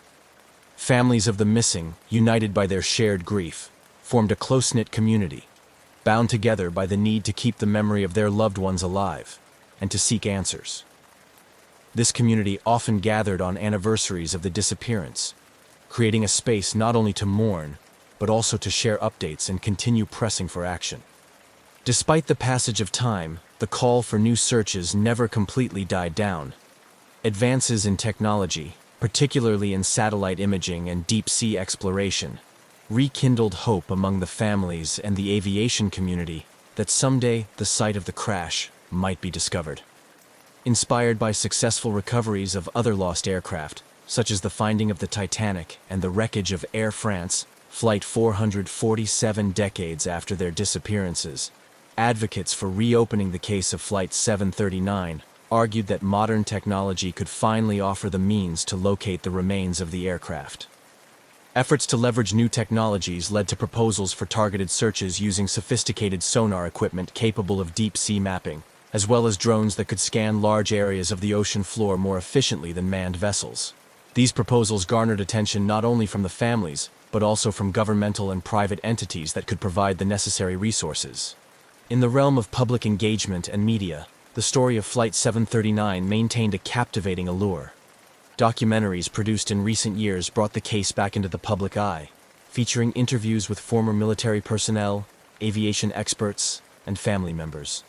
Families of the missing, united by their shared grief, formed a close-knit community, bound together by the need to keep the memory of their loved ones alive and to seek answers. This community often gathered on anniversaries of the disappearance, creating a space not only to mourn, but also to share updates and continue pressing for action. Despite the passage of time, the call for new searches never completely died down. Advances in technology, particularly in satellite imaging and deep-sea exploration, rekindled hope among the families and the aviation community that someday the site of the crash might be discovered. Inspired by successful recoveries of other lost aircraft, such as the finding of the Titanic and the wreckage of Air France Flight 447 decades after their disappearances, advocates for reopening the case of Flight 739 argued that modern technology could finally offer the means to locate the remains of the aircraft. Efforts to leverage new technologies led to proposals for targeted searches using sophisticated sonar equipment capable of deep-sea mapping, as well as drones that could scan large areas of the ocean floor more efficiently than manned vessels. These proposals garnered attention not only from the families, but also from governmental and private entities that could provide the necessary resources. In the realm of public engagement and media, the story of Flight 739 maintained a captivating allure. Documentaries produced in recent years brought the case back into the public eye, featuring interviews with former military personnel, aviation experts, and family members.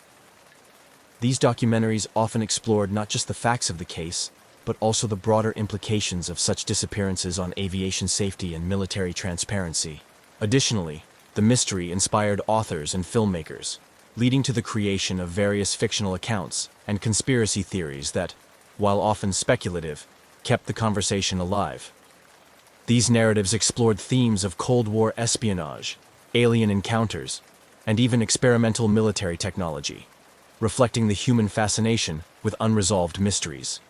These documentaries often explored not just the facts of the case, but also the broader implications of such disappearances on aviation safety and military transparency. Additionally, the mystery inspired authors and filmmakers, leading to the creation of various fictional accounts and conspiracy theories that, while often speculative, kept the conversation alive. These narratives explored themes of Cold War espionage, alien encounters, and even experimental military technology, reflecting the human fascination with unresolved mysteries.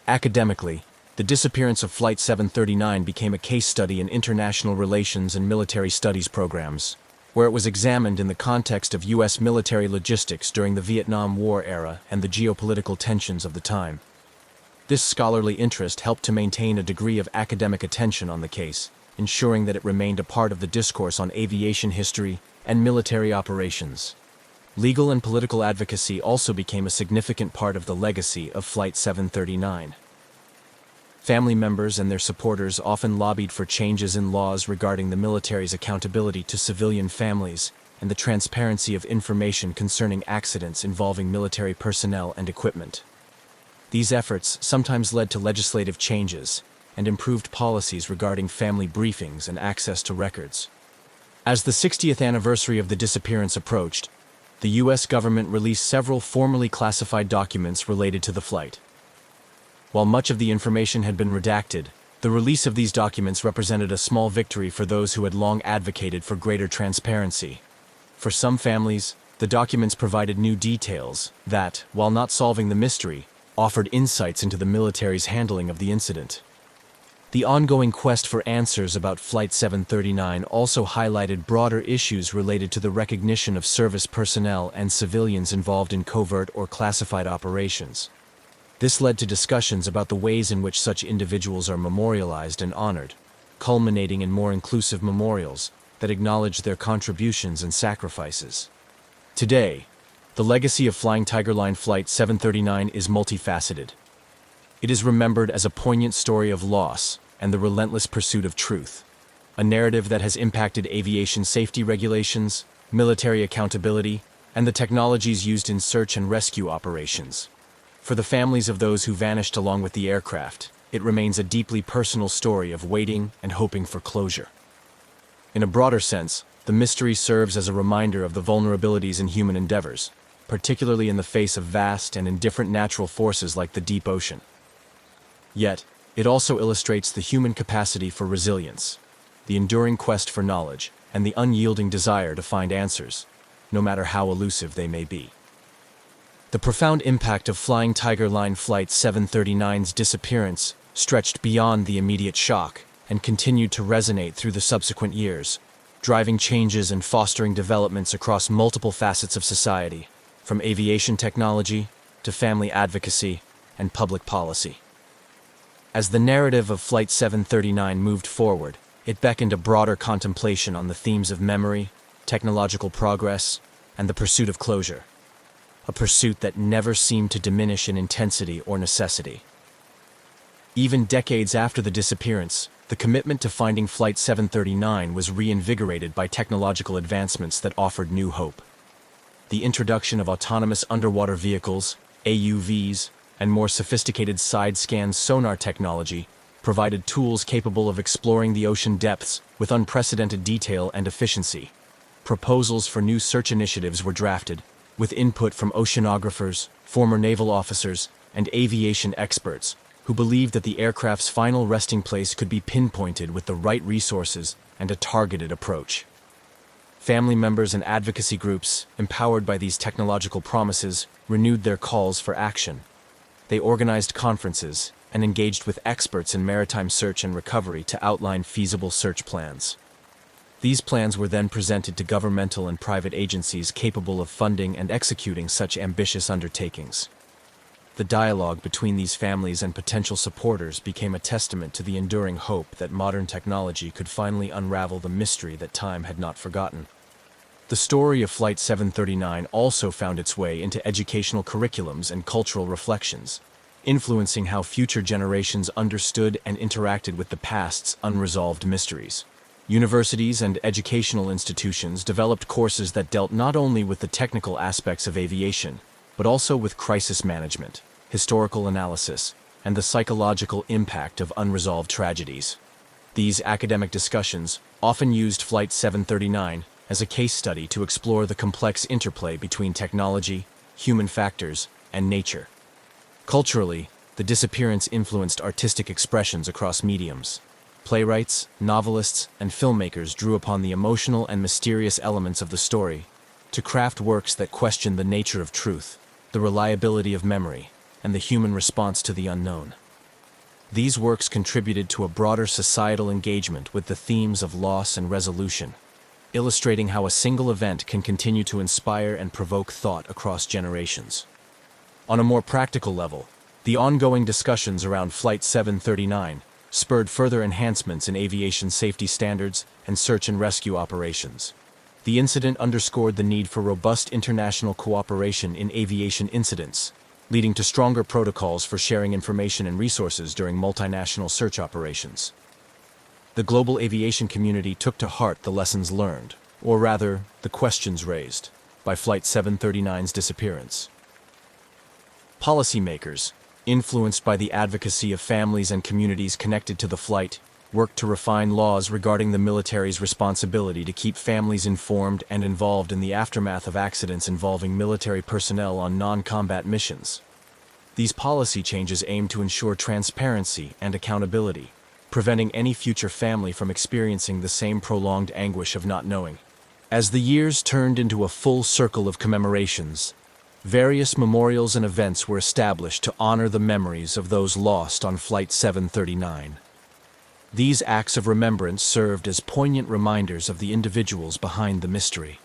Academically, the disappearance of Flight 739 became a case study in international relations and military studies programs, where it was examined in the context of U.S. military logistics during the Vietnam War era and the geopolitical tensions of the time. This scholarly interest helped to maintain a degree of academic attention on the case, ensuring that it remained a part of the discourse on aviation history and military operations. Legal and political advocacy also became a significant part of the legacy of Flight 739. Family members and their supporters often lobbied for changes in laws regarding the military's accountability to civilian families and the transparency of information concerning accidents involving military personnel and equipment. These efforts sometimes led to legislative changes and improved policies regarding family briefings and access to records. As the 60th anniversary of the disappearance approached, the U.S. government released several formally classified documents related to the flight. While much of the information had been redacted, the release of these documents represented a small victory for those who had long advocated for greater transparency. For some families, the documents provided new details that, while not solving the mystery, offered insights into the military's handling of the incident. The ongoing quest for answers about Flight 739 also highlighted broader issues related to the recognition of service personnel and civilians involved in covert or classified operations. This led to discussions about the ways in which such individuals are memorialized and honored, culminating in more inclusive memorials that acknowledge their contributions and sacrifices. Today, the legacy of Flying Tiger Line Flight 739 is multifaceted. It is remembered as a poignant story of loss and the relentless pursuit of truth, a narrative that has impacted aviation safety regulations, military accountability, and the technologies used in search and rescue operations. For the families of those who vanished along with the aircraft, it remains a deeply personal story of waiting and hoping for closure. In a broader sense, the mystery serves as a reminder of the vulnerabilities in human endeavors, particularly in the face of vast and indifferent natural forces like the deep ocean. Yet, it also illustrates the human capacity for resilience, the enduring quest for knowledge, and the unyielding desire to find answers, no matter how elusive they may be. The profound impact of Flying Tiger Line Flight 739's disappearance stretched beyond the immediate shock and continued to resonate through the subsequent years, driving changes and fostering developments across multiple facets of society, from aviation technology to family advocacy and public policy. As the narrative of Flight 739 moved forward, it beckoned a broader contemplation on the themes of memory, technological progress, and the pursuit of closure, a pursuit that never seemed to diminish in intensity or necessity. Even decades after the disappearance, the commitment to finding Flight 739 was reinvigorated by technological advancements that offered new hope. The introduction of autonomous underwater vehicles, AUVs, and more sophisticated side-scan sonar technology provided tools capable of exploring the ocean depths with unprecedented detail and efficiency. Proposals for new search initiatives were drafted, with input from oceanographers, former naval officers, and aviation experts who believed that the aircraft's final resting place could be pinpointed with the right resources and a targeted approach. Family members and advocacy groups, empowered by these technological promises, renewed their calls for action. They organized conferences and engaged with experts in maritime search and recovery to outline feasible search plans. These plans were then presented to governmental and private agencies capable of funding and executing such ambitious undertakings. The dialogue between these families and potential supporters became a testament to the enduring hope that modern technology could finally unravel the mystery that time had not forgotten. The story of Flight 739 also found its way into educational curriculums and cultural reflections, influencing how future generations understood and interacted with the past's unresolved mysteries. Universities and educational institutions developed courses that dealt not only with the technical aspects of aviation, but also with crisis management, historical analysis, and the psychological impact of unresolved tragedies. These academic discussions often used Flight 739 as a case study to explore the complex interplay between technology, human factors, and nature. Culturally, the disappearance influenced artistic expressions across mediums. Playwrights, novelists, and filmmakers drew upon the emotional and mysterious elements of the story to craft works that question the nature of truth, the reliability of memory, and the human response to the unknown. These works contributed to a broader societal engagement with the themes of loss and resolution, illustrating how a single event can continue to inspire and provoke thought across generations. On a more practical level, the ongoing discussions around Flight 739 spurred further enhancements in aviation safety standards and search and rescue operations. The incident underscored the need for robust international cooperation in aviation incidents, leading to stronger protocols for sharing information and resources during multinational search operations. The global aviation community took to heart the lessons learned, or rather, the questions raised, by Flight 739's disappearance. Policymakers, influenced by the advocacy of families and communities connected to the flight, worked to refine laws regarding the military's responsibility to keep families informed and involved in the aftermath of accidents involving military personnel on non-combat missions. These policy changes aim to ensure transparency and accountability, preventing any future family from experiencing the same prolonged anguish of not knowing. As the years turned into a full circle of commemorations, various memorials and events were established to honor the memories of those lost on Flight 739. These acts of remembrance served as poignant reminders of the individuals behind the mystery,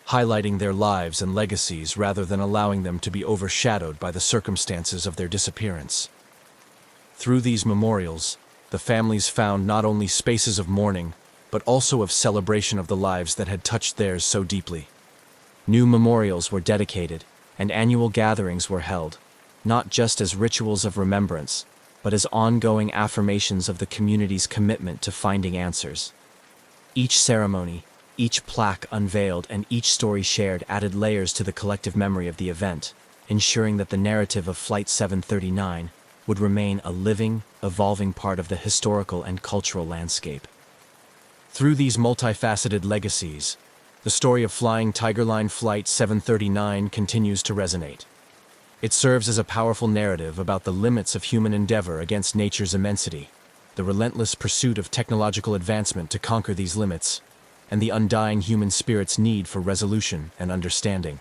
highlighting their lives and legacies rather than allowing them to be overshadowed by the circumstances of their disappearance. Through these memorials, the families found not only spaces of mourning, but also of celebration of the lives that had touched theirs so deeply. New memorials were dedicated, and annual gatherings were held, not just as rituals of remembrance, but as ongoing affirmations of the community's commitment to finding answers. Each ceremony, each plaque unveiled, and each story shared added layers to the collective memory of the event, ensuring that the narrative of Flight 739 would remain a living, evolving part of the historical and cultural landscape. Through these multifaceted legacies, the story of flying Tigerline Flight 739 continues to resonate. It serves as a powerful narrative about the limits of human endeavor against nature's immensity, the relentless pursuit of technological advancement to conquer these limits, and the undying human spirit's need for resolution and understanding.